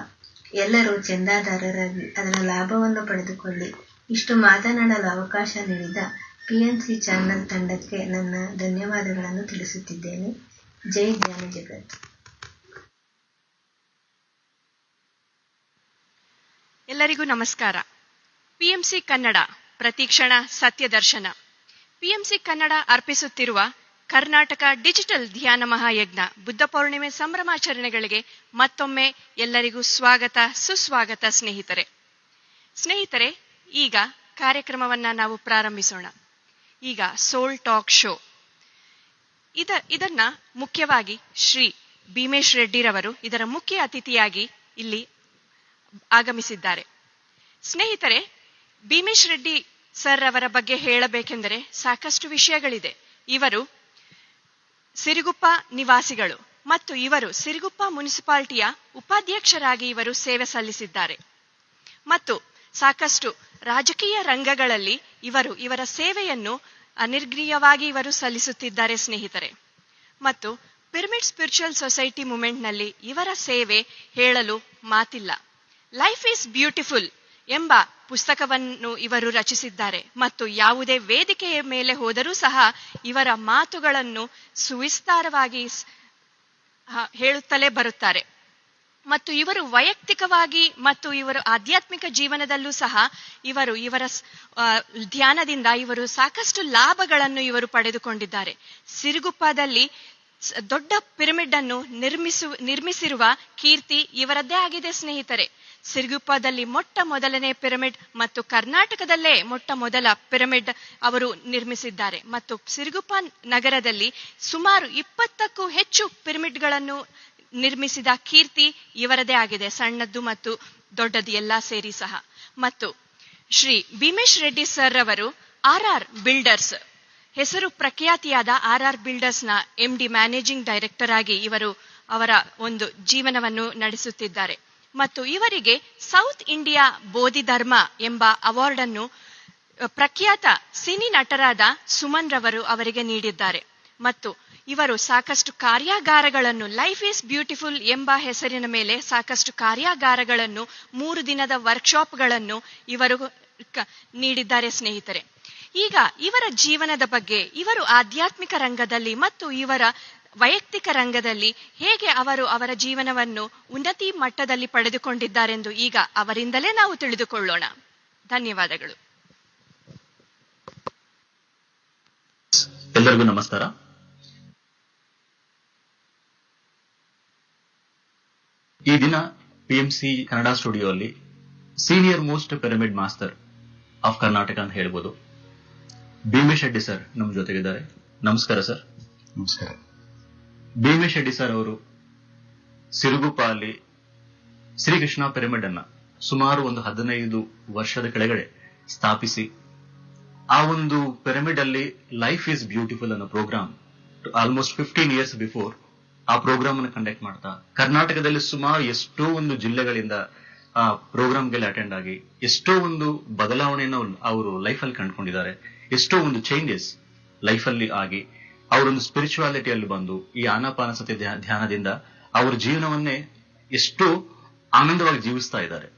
ಎಲ್ಲರೂ ಚಂದಾದಾರರಾಗಿ ಅದರ ಲಾಭವನ್ನು ಪಡೆದುಕೊಳ್ಳಿ. ಇಷ್ಟು ಮಾತನಾಡಲು ಅವಕಾಶ ನೀಡಿದ PMC ಚಾನಲ್ ತಂಡಕ್ಕೆ ನನ್ನ ಧನ್ಯವಾದಗಳನ್ನು ತಿಳಿಸುತ್ತಿದ್ದೇನೆ. ಜೈ ಧ್ಯಾನ ಜಗತ್. ಎಲ್ಲರಿಗೂ ನಮಸ್ಕಾರ. PMC ಕನ್ನಡ ಪ್ರತಿಕ್ಷಣ ಸತ್ಯದರ್ಶನ. PMC ಕನ್ನಡ ಅರ್ಪಿಸುತ್ತಿರುವ ಕರ್ನಾಟಕ ಡಿಜಿಟಲ್ ಧ್ಯಾನ ಮಹಾಯಜ್ಞ ಬುದ್ಧ ಪೌರ್ಣಿಮೆ ಸಂಭ್ರಮಾಚರಣೆಗಳಿಗೆ ಮತ್ತೊಮ್ಮೆ ಎಲ್ಲರಿಗೂ ಸ್ವಾಗತ ಸುಸ್ವಾಗತ. ಸ್ನೇಹಿತರೆ, ಈಗ ಕಾರ್ಯಕ್ರಮವನ್ನ ನಾವು ಪ್ರಾರಂಭಿಸೋಣ. ಈಗ ಸೋಲ್ ಟಾಕ್ ಶೋ. ಇದನ್ನ ಮುಖ್ಯವಾಗಿ ಶ್ರೀ ಭೀಮೇಶ್ ರೆಡ್ಡಿರವರು ಇದರ ಮುಖ್ಯ ಅತಿಥಿಯಾಗಿ ಇಲ್ಲಿ ಆಗಮಿಸಿದ್ದಾರೆ. ಸ್ನೇಹಿತರೆ, ಭೀಮೇಶ್ ರೆಡ್ಡಿ ಸರ್ ಅವರ ಬಗ್ಗೆ ಹೇಳಬೇಕೆಂದರೆ ಸಾಕಷ್ಟು ವಿಷಯಗಳಿದೆ. ಇವರು ಸಿರುಗುಪ್ಪ ನಿವಾಸಿಗಳು ಮತ್ತು ಇವರು ಸಿರುಗುಪ್ಪ ಮುನ್ಸಿಪಾಲಿಟಿಯ ಉಪಾಧ್ಯಕ್ಷರಾಗಿ ಇವರು ಸೇವೆ ಸಲ್ಲಿಸಿದ್ದಾರೆ ಮತ್ತು ಸಾಕಷ್ಟು ರಾಜಕೀಯ ರಂಗಗಳಲ್ಲಿ ಇವರ ಸೇವೆಯನ್ನು ಅನಿರ್ಗ್ರೀಯವಾಗಿ ಇವರು ಸಲ್ಲಿಸುತ್ತಿದ್ದಾರೆ ಸ್ನೇಹಿತರೆ. ಮತ್ತು ಪಿರಮಿಡ್ ಸ್ಪಿರಿಚುವಲ್ ಸೊಸೈಟಿ ಮೂವ್ಮೆಂಟ್ನಲ್ಲಿ ಇವರ ಸೇವೆ ಹೇಳಲು ಮಾತಿಲ್ಲ. ಲೈಫ್ ಈಸ್ ಬ್ಯೂಟಿಫುಲ್ ಎಂಬ ಪುಸ್ತಕವನ್ನು ಇವರು ರಚಿಸಿದ್ದಾರೆ ಮತ್ತು ಯಾವುದೇ ವೇದಿಕೆಯ ಮೇಲೆ ಹೋದರೂ ಸಹ ಇವರ ಮಾತುಗಳನ್ನು ಸುವಿಸ್ತಾರವಾಗಿ ಹೇಳುತ್ತಲೇ ಬರುತ್ತಾರೆ. ಮತ್ತು ಇವರು ವೈಯಕ್ತಿಕವಾಗಿ ಮತ್ತು ಇವರು ಆಧ್ಯಾತ್ಮಿಕ ಜೀವನದಲ್ಲೂ ಸಹ ಇವರ ಧ್ಯಾನದಿಂದ ಇವರು ಸಾಕಷ್ಟು ಲಾಭಗಳನ್ನು ಇವರು ಪಡೆದುಕೊಂಡಿದ್ದಾರೆ. ಸಿರುಗುಪ್ಪದಲ್ಲಿ ದೊಡ್ಡ ಪಿರಮಿಡ್ ಅನ್ನು ನಿರ್ಮಿಸಿರುವ ಕೀರ್ತಿ ಇವರದ್ದೇ ಆಗಿದೆ ಸ್ನೇಹಿತರೆ. ಸಿರುಗುಪ್ಪದಲ್ಲಿ ಮೊಟ್ಟ ಮೊದಲನೇ ಪಿರಮಿಡ್ ಮತ್ತು ಕರ್ನಾಟಕದಲ್ಲೇ ಮೊಟ್ಟ ಮೊದಲ ಪಿರಮಿಡ್ ಅವರು ನಿರ್ಮಿಸಿದ್ದಾರೆ. ಮತ್ತು ಸಿರುಗುಪ್ಪ ನಗರದಲ್ಲಿ ಸುಮಾರು 20ಕ್ಕೂ ಹೆಚ್ಚು ಪಿರಮಿಡ್ಗಳನ್ನು ನಿರ್ಮಿಸಿದ ಕೀರ್ತಿ ಇವರದೇ ಆಗಿದೆ, ಸಣ್ಣದ್ದು ಮತ್ತು ದೊಡ್ಡದು ಎಲ್ಲ ಸೇರಿ ಸಹ. ಮತ್ತು ಶ್ರೀ ಭೀಮೇಶ್ ರೆಡ್ಡಿ ಸರ್ ಅವರು ಆರ್ ಬಿಲ್ಡರ್ಸ್, ಹೆಸರು ಪ್ರಖ್ಯಾತಿಯಾದ ಆರ್ ಬಿಲ್ಡರ್ಸ್ನ MD ಮ್ಯಾನೇಜಿಂಗ್ ಡೈರೆಕ್ಟರ್ ಆಗಿ ಇವರು ಅವರ ಒಂದು ಜೀವನವನ್ನು ನಡೆಸುತ್ತಿದ್ದಾರೆ. ಮತ್ತು ಇವರಿಗೆ ಸೌತ್ ಇಂಡಿಯಾ ಬೋಧಿಧರ್ಮ ಎಂಬ ಅವಾರ್ಡ್ ಅನ್ನು ಪ್ರಖ್ಯಾತ ಸಿನಿ ನಟರಾದ ಸುಮನ್ ರವರು ಅವರಿಗೆ ನೀಡಿದ್ದಾರೆ. ಮತ್ತು ಇವರು ಸಾಕಷ್ಟು ಕಾರ್ಯಾಗಾರಗಳನ್ನು, ಲೈಫ್ ಈಸ್ ಬ್ಯೂಟಿಫುಲ್ ಎಂಬ ಹೆಸರಿನ ಮೇಲೆ ಸಾಕಷ್ಟು ಕಾರ್ಯಾಗಾರಗಳನ್ನು, 3 ದಿನದ ವರ್ಕ್ಶಾಪ್ಗಳನ್ನು ಇವರು ನೀಡಿದ್ದಾರೆ ಸ್ನೇಹಿತರೆ. ಈಗ ಇವರ ಜೀವನದ ಬಗ್ಗೆ, ಇವರು ಆಧ್ಯಾತ್ಮಿಕ ರಂಗದಲ್ಲಿ ಮತ್ತು ಇವರ ವೈಯಕ್ತಿಕ ರಂಗದಲ್ಲಿ ಹೇಗೆ ಅವರು ಅವರ ಜೀವನವನ್ನು ಉನ್ನತಿ ಮಟ್ಟದಲ್ಲಿ ಪಡೆದುಕೊಂಡಿದ್ದಾರೆಂದು ಈಗ ಅವರಿಂದಲೇ ನಾವು ತಿಳಿದುಕೊಳ್ಳೋಣ. ಧನ್ಯವಾದಗಳು. ಎಲ್ಲರಿಗೂ ನಮಸ್ಕಾರ. ಈ ದಿನ PMC ಕನ್ನಡ ಸ್ಟುಡಿಯೋ ಅಲ್ಲಿ senior most pyramid master of Karnataka ಅಂತ ಹೇಳ್ಬೋದು, ಭೀಮೇಶ್ ರೆಡ್ಡಿ ಸರ್ ನಮ್ಮ ಜೊತೆಗಿದ್ದಾರೆ. ನಮಸ್ಕಾರ ಸರ್. ನಮಸ್ಕಾರ. ಭೀಮೇಶ್ ರೆಡ್ಡಿ ಸರ್ ಅವರು ಸಿರುಗುಪ್ಪ ಅಲ್ಲಿ ಶ್ರೀಕೃಷ್ಣ ಪಿರಮಿಡ್ ಅನ್ನ ಸುಮಾರು ಒಂದು 15 ವರ್ಷದ ಕೆಳಗಡೆ ಸ್ಥಾಪಿಸಿ, ಆ ಒಂದು ಪಿರಮಿಡ್ ಅಲ್ಲಿ ಲೈಫ್ ಈಸ್ ಬ್ಯೂಟಿಫುಲ್ ಅನ್ನೋ ಪ್ರೋಗ್ರಾಮ್ ಆಲ್ಮೋಸ್ಟ್ 15 ಇಯರ್ಸ್ ಬಿಫೋರ್ ಆ ಪ್ರೋಗ್ರಾಮ್ ಅನ್ನು ಕಂಡಕ್ಟ್ ಮಾಡ್ತಾ ಕರ್ನಾಟಕದಲ್ಲಿ ಸುಮಾರು ಎಷ್ಟೋ ಒಂದು ಜಿಲ್ಲೆಗಳಿಂದ ಆ ಪ್ರೋಗ್ರಾಮ್ಗೆಲ್ಲ ಅಟೆಂಡ್ ಆಗಿ ಎಷ್ಟೋ ಒಂದು ಬದಲಾವಣೆಯನ್ನು ಅವರು ಲೈಫಲ್ಲಿ ಕಂಡುಕೊಂಡಿದ್ದಾರೆ. ಎಷ್ಟೋ ಒಂದು ಚೇಂಜಸ್ ಲೈಫಲ್ಲಿ ಆಗಿ ಅವರೊಂದು ಸ್ಪಿರಿಚುವಾಲಿಟಿಯಲ್ಲಿ ಬಂದು ಈ ಆನಾಪಾನಸತಿ ಧ್ಯಾನದಿಂದ ಅವರ ಜೀವನವನ್ನೇ ಎಷ್ಟೋ ಆನಂದವಾಗಿ ಜೀವಿಸ್ತಾ ಇದ್ದಾರೆ.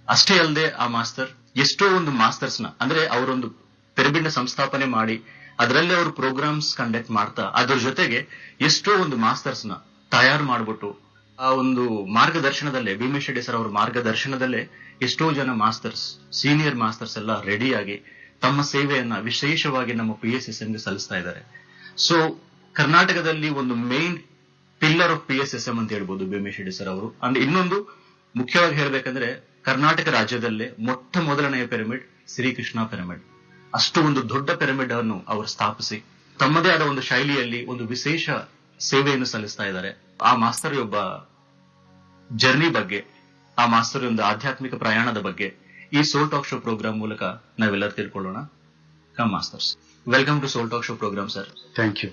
ಅಷ್ಟೇ ಅಲ್ಲದೆ ಆ ಮಾಸ್ಟರ್ ಎಷ್ಟೋ ಒಂದು ಮಾಸ್ಟರ್ಸ್ನ, ಅಂದ್ರೆ ಅವರೊಂದು ಪಿರಮಿಡ್ ನ ಸಂಸ್ಥಾಪನೆ ಮಾಡಿ ಅದರಲ್ಲೇ ಅವರು ಪ್ರೋಗ್ರಾಮ್ಸ್ ಕಂಡಕ್ಟ್ ಮಾಡ್ತಾ ಅದ್ರ ಜೊತೆಗೆ ಎಷ್ಟೋ ಒಂದು ಮಾಸ್ಟರ್ಸ್ ನ ತಯಾರು ಮಾಡ್ಬಿಟ್ಟು ಆ ಒಂದು ಮಾರ್ಗದರ್ಶನದಲ್ಲೇ, ಭೀಮೇಶ್ ರೆಡ್ಡಿ ಸರ್ ಅವರ ಮಾರ್ಗದರ್ಶನದಲ್ಲೇ ಎಷ್ಟೋ ಜನ ಮಾಸ್ಟರ್ಸ್, ಸೀನಿಯರ್ ಮಾಸ್ಟರ್ಸ್ ಎಲ್ಲ ರೆಡಿಯಾಗಿ ತಮ್ಮ ಸೇವೆಯನ್ನ ವಿಶೇಷವಾಗಿ ನಮ್ಮ PSSM ಗೆ ಸಲ್ಲಿಸ್ತಾ ಇದ್ದಾರೆ. ಸೊ ಕರ್ನಾಟಕದಲ್ಲಿ ಒಂದು ಮೇನ್ ಪಿಲ್ಲರ್ ಆಫ್ PSSM ಅಂತ ಹೇಳ್ಬೋದು ಭೀಮೇಶ್ ರೆಡ್ಡಿ ಸರ್ ಅವರು. ಅಂಡ್ ಇನ್ನೊಂದು ಮುಖ್ಯವಾಗಿ ಹೇಳ್ಬೇಕಂದ್ರೆ ಕರ್ನಾಟಕ ರಾಜ್ಯದಲ್ಲೇ ಮೊಟ್ಟ ಮೊದಲನೆಯ ಪಿರಮಿಡ್ ಶ್ರೀಕೃಷ್ಣ ಪಿರಮಿಡ್. ಅಷ್ಟು ಒಂದು ದೊಡ್ಡ ಪಿರಮಿಡ್ ಅನ್ನು ಅವರು ಸ್ಥಾಪಿಸಿ ತಮ್ಮದೇ ಆದ ಒಂದು ಶೈಲಿಯಲ್ಲಿ ಒಂದು ವಿಶೇಷ ಸೇವೆಯನ್ನು ಸಲ್ಲಿಸ್ತಾ ಇದ್ದಾರೆ. ಆ ಮಾಸ್ತರ್ ಒಬ್ಬ ಜರ್ನಿ ಬಗ್ಗೆ, ಆ ಮಾಸ್ತರ್ ಒಂದು ಆಧ್ಯಾತ್ಮಿಕ ಪ್ರಯಾಣದ ಬಗ್ಗೆ ಈ ಸೋಲ್ ಟಾಕ್ ಶೋ ಪ್ರೋಗ್ರಾಮ್ ಮೂಲಕ ನಾವೆಲ್ಲರೂ ತಿಳ್ಕೊಳ್ಳೋಣ. Come masters, welcome to soul talk show programme sir. Thank you.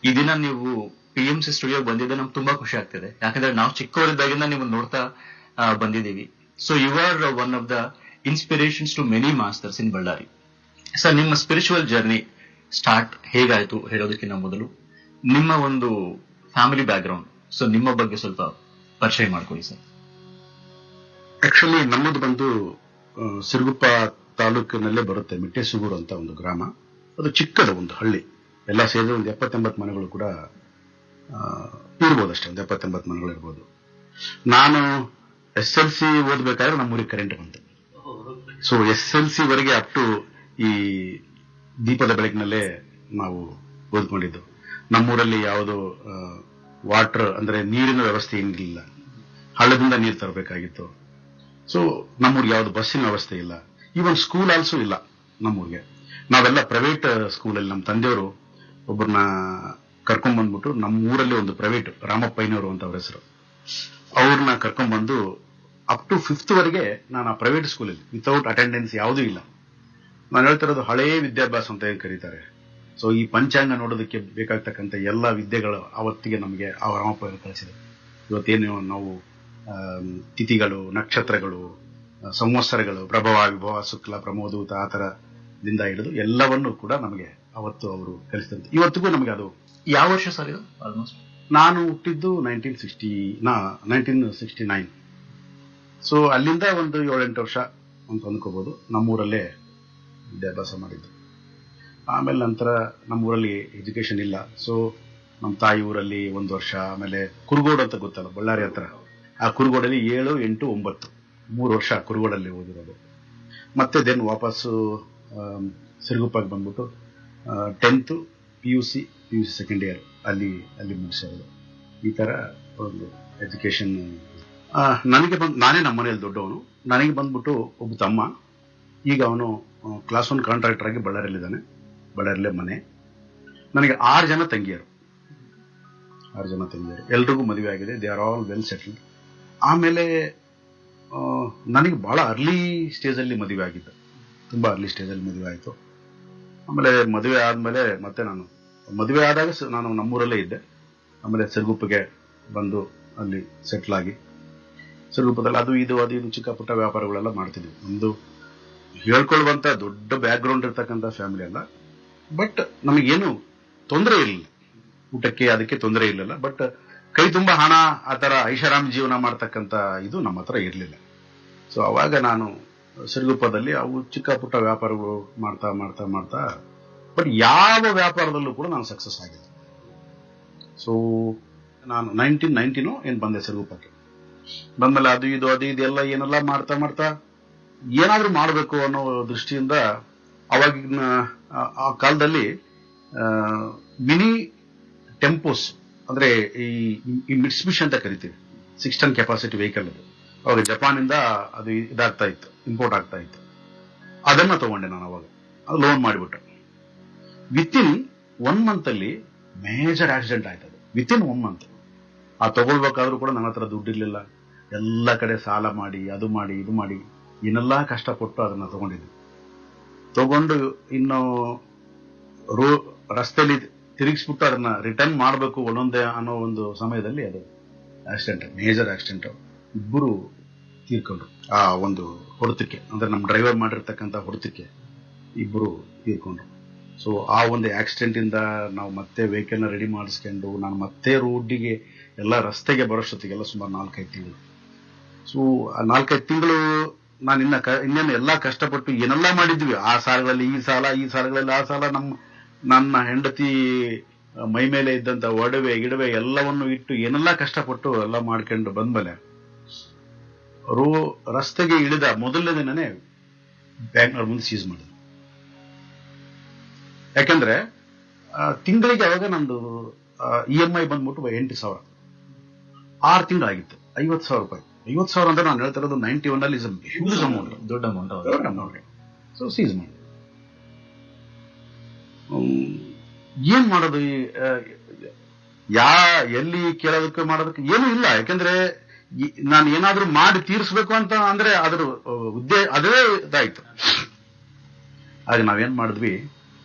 ಈ ದಿನ ನೀವು PMC ಸ್ಟುಡಿಯೋ ಬಂದಿದ್ದೆ ನಮ್ಗೆ ತುಂಬಾ ಖುಷಿ ಆಗ್ತಿದೆ. ಯಾಕಂದ್ರೆ ನಾವು ಚಿಕ್ಕವರಿದ್ದಾಗಿಂದ ನಿಮ್ಮನ್ನು ನೋಡ್ತಾ ಬಂದಿದ್ದೀವಿ. So you are one of the inspirations to many masters in Ballari. Sir, ನಿಮ್ಮ ಸ್ಪಿರಿಚುವಲ್ ಜರ್ನಿ ಸ್ಟಾರ್ಟ್ ಹೇಗಾಯ್ತು ಹೇಳೋದಕ್ಕಿಂತ ಮೊದಲು ನಿಮ್ಮ ಒಂದು ಫ್ಯಾಮಿಲಿ ಬ್ಯಾಕ್ಗ್ರೌಂಡ್, ಸೊ ನಿಮ್ಮ ಬಗ್ಗೆ ಸ್ವಲ್ಪ ಪರಿಚಯ ಮಾಡ್ಕೊಳ್ಳಿ ಸರ್. ಆಕ್ಚುಲಿ ನಮ್ಮದು ಬಂದು ಸಿರುಗುಪ್ಪ ತಾಲೂಕಿನಲ್ಲೇ ಬರುತ್ತೆ, ಮಿಟ್ಟೆಸುಗೂರು ಅಂತ ಒಂದು ಗ್ರಾಮ. ಅದು ಚಿಕ್ಕದ ಒಂದು ಹಳ್ಳಿ, ಎಲ್ಲ ಸೇರಿದ್ರೆ ಒಂದು 70-80 ಮನೆಗಳು ಕೂಡ ಇರ್ಬೋದು, ಅಷ್ಟೇ ಒಂದು 70-80 ಮನೆಗಳು ಇರ್ಬೋದು. ನಾನು SLC ಓದ್ಬೇಕಾದ್ರೆ ನಮ್ಮೂರಿಗೆ ಕರೆಂಟ್ ಬಂತು. ಸೊ SLC ವರೆಗೆ ಅಪ್ ಟು ಈ ದೀಪದ ಬೆಳಕಿನಲ್ಲೇ ನಾವು ಓದ್ಕೊಂಡಿದ್ದು. ನಮ್ಮೂರಲ್ಲಿ ಯಾವುದೋ ವಾಟರ್ ಅಂದ್ರೆ ನೀರಿನ ವ್ಯವಸ್ಥೆ ಏನಿಲ್ಲ, ಹಳ್ಳದಿಂದ ನೀರು ತರಬೇಕಾಗಿತ್ತು. ಸೊ ನಮ್ಮೂರಿಗೆ ಯಾವುದು ಬಸ್ಸಿನ ವ್ಯವಸ್ಥೆ ಇಲ್ಲ, ಈವನ್ ಸ್ಕೂಲ್ ಆಲ್ಸೋ ಇಲ್ಲ ನಮ್ಮೂರಿಗೆ. ನಾವೆಲ್ಲ ಪ್ರೈವೇಟ್ ಸ್ಕೂಲಲ್ಲಿ ನಮ್ಮ ತಂದೆಯವರು ಒಬ್ಬರನ್ನ ಕರ್ಕೊಂಡ್ ಬಂದ್ಬಿಟ್ಟು ನಮ್ಮ ಊರಲ್ಲಿ ಒಂದು ಪ್ರೈವೇಟ್ ರಾಮಪ್ಪಯ್ಯನವರು ಅಂತ ಅವ್ರ ಹೆಸರು, ಅವ್ರನ್ನ ಕರ್ಕೊಂಡ್ಬಂದು ಅಪ್ ಟು 5th ವರೆಗೆ ನಾನು ಆ ಪ್ರೈವೇಟ್ ಸ್ಕೂಲಲ್ಲಿ ವಿತೌಟ್ ಅಟೆಂಡೆನ್ಸ್ ಯಾವುದೂ ಇಲ್ಲ. ನಾನು ಹೇಳ್ತಿರೋದು ಹಳೆಯ ವಿದ್ಯಾಭ್ಯಾಸ ಅಂತ ಏನ್ ಕರೀತಾರೆ. ಸೊ ಈ ಪಂಚಾಂಗ ನೋಡೋದಕ್ಕೆ ಬೇಕಾಗ್ತಕ್ಕಂಥ ಎಲ್ಲ ವಿದ್ಯೆಗಳು ಅವತ್ತಿಗೆ ನಮಗೆ ಆ ರಾಮಪ್ಪ ಕಳಿಸಿದೆ. ಇವತ್ತೇನು ನಾವು ತಿಥಿಗಳು, ನಕ್ಷತ್ರಗಳು, ಸಂವತ್ಸರಗಳು, ಪ್ರಭವ, ವಿಭವ, ಶುಕ್ಲ, ಪ್ರಮೋದೂತ ಆ ಥರದಿಂದ ಹಿಡಿದು ಎಲ್ಲವನ್ನೂ ಕೂಡ ನಮಗೆ ಅವತ್ತು ಅವರು ಕಲಿಸಿದಂತೆ ಇವತ್ತಿಗೂ ನಮಗೆ ಅದು. ಯಾವ ವರ್ಷ ಸರ್ ಇದು? ಆಲ್ಮೋಸ್ಟ್ ನಾನು ಹುಟ್ಟಿದ್ದು 1969. ಸೊ ಅಲ್ಲಿಂದ ಒಂದು 7-8 ವರ್ಷ ಅಂತ ಅಂದ್ಕೋಬಹುದು ನಮ್ಮೂರಲ್ಲೇ ವಿದ್ಯಾಭ್ಯಾಸ ಮಾಡಿದ್ದು. ಆಮೇಲೆ ನಂತರ ನಮ್ಮೂರಲ್ಲಿ ಎಜುಕೇಶನ್ ಇಲ್ಲ. ಸೊ ನಮ್ಮ ತಾಯಿ ಊರಲ್ಲಿ 1 ವರ್ಷ, ಆಮೇಲೆ ಕುರುಗೋಡು ಅಂತ ಗೊತ್ತಲ್ಲ ಬಳ್ಳಾರಿ ಹತ್ರ, ಆ ಕುರುಗೋಡಲ್ಲಿ 7, 8, 9 3 ವರ್ಷ ಕುರುಗೋಡಲ್ಲಿ ಓದಿರೋದು. ಮತ್ತೆ ದೆನ್ ವಾಪಸ್ಸು ಸಿರುಗುಪ್ಪಗೆ ಬಂದ್ಬಿಟ್ಟು 10th PUC ಸೆಕೆಂಡ್ ಇಯರ್ ಅಲ್ಲಿ ಮುಗಿಸಿರೋದು. ಈ ತರ ಒಂದು ಎಜುಕೇಶನ್ ನನಗೆ ನಾನೇ ನಮ್ಮ ಮನೆಯಲ್ಲಿ ದೊಡ್ಡವನು. ನನಗೆ ಬಂದ್ಬಿಟ್ಟು ಒಬ್ಬ ತಮ್ಮ, ಈಗ ಅವನು ಕ್ಲಾಸ್ 1 ಕಾಂಟ್ರಾಕ್ಟರ್ ಆಗಿ ಬಳ್ಳಾರಿಯಲ್ಲಿದ್ದಾನೆ, ಬಳ್ಳಾರಿಯಲ್ಲೇ ಮನೆ. ನನಗೆ 6 ಜನ ತಂಗಿಯರು. 6 ಜನ ತಂಗಿಯರು, ಎಲ್ರಿಗೂ ಮದುವೆ ಆಗಿದೆ, they are all well settled. ಆಮೇಲೆ ನನಗೆ ಬಹಳ ಅರ್ಲಿ ಸ್ಟೇಜಲ್ಲಿ ಮದುವೆ ಆಗಿದ್ದೆ, ತುಂಬ ಅರ್ಲಿ ಸ್ಟೇಜಲ್ಲಿ ಮದುವೆ ಆಯಿತು. ಆಮೇಲೆ ಮದುವೆ ಆದಮೇಲೆ ಮತ್ತೆ ನಾನು ಮದುವೆ ಆದಾಗ ನಾನು ನಮ್ಮೂರಲ್ಲೇ ಇದ್ದೆ. ಆಮೇಲೆ ಸಿರುಗುಪ್ಪಗೆ ಬಂದು ಅಲ್ಲಿ ಸೆಟ್ಲ್ ಆಗಿ ಸಿರುಗುಪ್ಪದಲ್ಲಿ ಅದು ಇದು ಚಿಕ್ಕ ಪುಟ್ಟ ವ್ಯಾಪಾರಗಳೆಲ್ಲ ಮಾಡ್ತಿದ್ವಿ. ಒಂದು ಹೇಳ್ಕೊಳ್ಳುವಂಥ ದೊಡ್ಡ ಬ್ಯಾಕ್ಗ್ರೌಂಡ್ ಇರ್ತಕ್ಕಂಥ ಫ್ಯಾಮಿಲಿ ಅಲ್ಲ, ಬಟ್ ನಮಗೇನು ತೊಂದರೆ ಇರಲಿಲ್ಲ, ಊಟಕ್ಕೆ ಅದಕ್ಕೆ ತೊಂದರೆ ಇರಲಿಲ್ಲ. ಬಟ್ ಕೈ ತುಂಬ ಹಣ ಆ ಥರ ಐಷಾರಾಮ್ ಜೀವನ ಮಾಡ್ತಕ್ಕಂಥ ಇದು ನಮ್ಮ ಹತ್ರ ಇರಲಿಲ್ಲ. ಸೊ ಅವಾಗ ನಾನು ಸಿರುಗುಪ್ಪದಲ್ಲಿ ಅವು ಚಿಕ್ಕ ಪುಟ್ಟ ವ್ಯಾಪಾರಗಳು ಮಾಡ್ತಾ ಮಾಡ್ತಾ ಮಾಡ್ತಾ ಬಟ್ ಯಾವ ವ್ಯಾಪಾರದಲ್ಲೂ ಕೂಡ ನಾನು ಸಕ್ಸಸ್ ಆಗಿಲ್ಲ. ಸೊ ನಾನು 1990 ಏನು ಬಂದೆ ಸಿರುಗುಪ್ಪಕ್ಕೆ. ಬಂದ್ಮೇಲೆ ಅದು ಇದು ಎಲ್ಲ ಏನೆಲ್ಲ ಮಾಡ್ತಾ ಮಾಡ್ತಾ ಏನಾದರೂ ಮಾಡಬೇಕು ಅನ್ನೋ ದೃಷ್ಟಿಯಿಂದ ಅವಾಗಿನ ಆ ಕಾಲದಲ್ಲಿ ಮಿನಿ ಟೆಂಪೋಸ್ ಅಂದ್ರೆ ಈ ಮಿಟ್ಸುಬಿಷಿ ಅಂತ ಕರಿತೀವಿ, 6 ಟನ್ ಕೆಪಾಸಿಟಿ ವೆಹಿಕಲ್. ಅದು ಅವಾಗ ಜಪಾನಿಂದ ಅದು ಇದಾಗ್ತಾ ಇತ್ತು, ಇಂಪೋರ್ಟ್ ಆಗ್ತಾ ಇತ್ತು. ಅದನ್ನ ತಗೊಂಡೆ ನಾನು ಅವಾಗ, ಅದು ಲೋನ್ ಮಾಡಿಬಿಟ್ಟೆ. ವಿತಿನ್ 1 ಮಂತ್ ಅಲ್ಲಿ ಮೇಜರ್ ಆಕ್ಸಿಡೆಂಟ್ ಆಯ್ತು. ಅದು ವಿತಿನ್ 1 ಮಂತ್. ಆ ತಗೊಳ್ಬೇಕಾದ್ರೂ ಕೂಡ ನನ್ನ ಹತ್ರ ದುಡ್ಡಿರ್ಲಿಲ್ಲ, ಎಲ್ಲ ಕಡೆ ಸಾಲ ಮಾಡಿ ಅದು ಮಾಡಿ ಇದು ಮಾಡಿ ಏನೆಲ್ಲ ಕಷ್ಟಪಟ್ಟು ಅದನ್ನ ತಗೊಂಡಿದ್ದೆ. ತಗೊಂಡು ಇನ್ನು ರಸ್ತೆಯಲ್ಲಿ ತಿರುಗಿಸ್ಬಿಟ್ಟು ಅದನ್ನ ರಿಟರ್ನ್ ಮಾಡಬೇಕು ಒಂದೊಂದೇ ಅನ್ನೋ ಒಂದು ಸಮಯದಲ್ಲಿ ಅದು ಆಕ್ಸಿಡೆಂಟ್, ಮೇಜರ್ ಆಕ್ಸಿಡೆಂಟ್. ಇಬ್ಬರು ತೀರ್ಕೊಂಡ್ರು ಆ ಒಂದು ಹೊಡೆತಕ್ಕೆ, ಅಂದ್ರೆ ನಮ್ಮ ಡ್ರೈವರ್ ಮಾಡಿರ್ತಕ್ಕಂಥ ಹೊಡೆತಕ್ಕೆ ಇಬ್ಬರು ತೀರ್ಕೊಂಡ್ರು. ಸೊ ಆ ಒಂದು ಆಕ್ಸಿಡೆಂಟ್ ಇಂದ ನಾವು ಮತ್ತೆ ವೆಹಿಕಲ್ನ ರೆಡಿ ಮಾಡಿಸ್ಕೊಂಡು ನಾನು ಮತ್ತೆ ರೋಡ್ಡಿಗೆ ಎಲ್ಲ ರಸ್ತೆಗೆ ಬರೋಷ್ಟೊತ್ತಿಗೆಲ್ಲ ಸುಮಾರು 4-5 ತಿಂಗಳು. ಸೊ ಆ 4-5 ತಿಂಗಳು ನಾನು ಇನ್ನೇನು ಎಲ್ಲ ಕಷ್ಟಪಟ್ಟು ಏನೆಲ್ಲ ಮಾಡಿದ್ವಿ, ಆ ಸಾಲಗಳಲ್ಲಿ ಈ ಸಾಲ, ಈ ಸಾಲಗಳಲ್ಲಿ ಆ ಸಾಲ, ನನ್ನ ಹೆಂಡತಿ ಮೈ ಮೇಲೆ ಇದ್ದಂತ ಒಡವೆ ಗಿಡವೆ ಎಲ್ಲವನ್ನು ಇಟ್ಟು ಏನೆಲ್ಲ ಕಷ್ಟಪಟ್ಟು ಎಲ್ಲ ಮಾಡ್ಕೊಂಡು ಬಂದ್ಮೇಲೆ ರಸ್ತೆಗೆ ಇಳಿದ ಮೊದಲನೇ ದಿನನೇ ಬ್ಯಾಂಕ್ನವ್ರ ಮುಂದೆ ಸೀಸ್ ಮಾಡಿದ್ರು. ಯಾಕಂದ್ರೆ ತಿಂಗಳಿಗೆ ಅವಾಗ ನಂದು EMI ಬಂದ್ಬಿಟ್ಟು 8,000, 6 ತಿಂಗಳಾಗಿತ್ತು, 50,000 ರೂಪಾಯಿ. 50,000 ಅಂದ್ರೆ ನಾನು ಹೇಳ್ತಾ ಇರೋದು 91 ಅಲ್ಲಿ ಹ್ಯೂಜ್ ಅಮೌಂಟ್, ದೊಡ್ಡ ಅಮೌಂಟ್. ಸೊ ಸೀಸ್ ಮಾಡಿ ಏನ್ ಮಾಡೋದು, ಎಲ್ಲಿ ಕೇಳೋದಕ್ಕೆ ಮಾಡೋದಕ್ಕೆ ಏನೂ ಇಲ್ಲ. ಯಾಕಂದ್ರೆ ನಾನು ಏನಾದ್ರೂ ಮಾಡಿ ತೀರಿಸ್ಬೇಕು ಅಂತ ಅಂದ್ರೆ ಅದ್ರ ಅದೇ ಇದಾಯ್ತು. ಆಗ ನಾವೇನ್ ಮಾಡಿದ್ವಿ,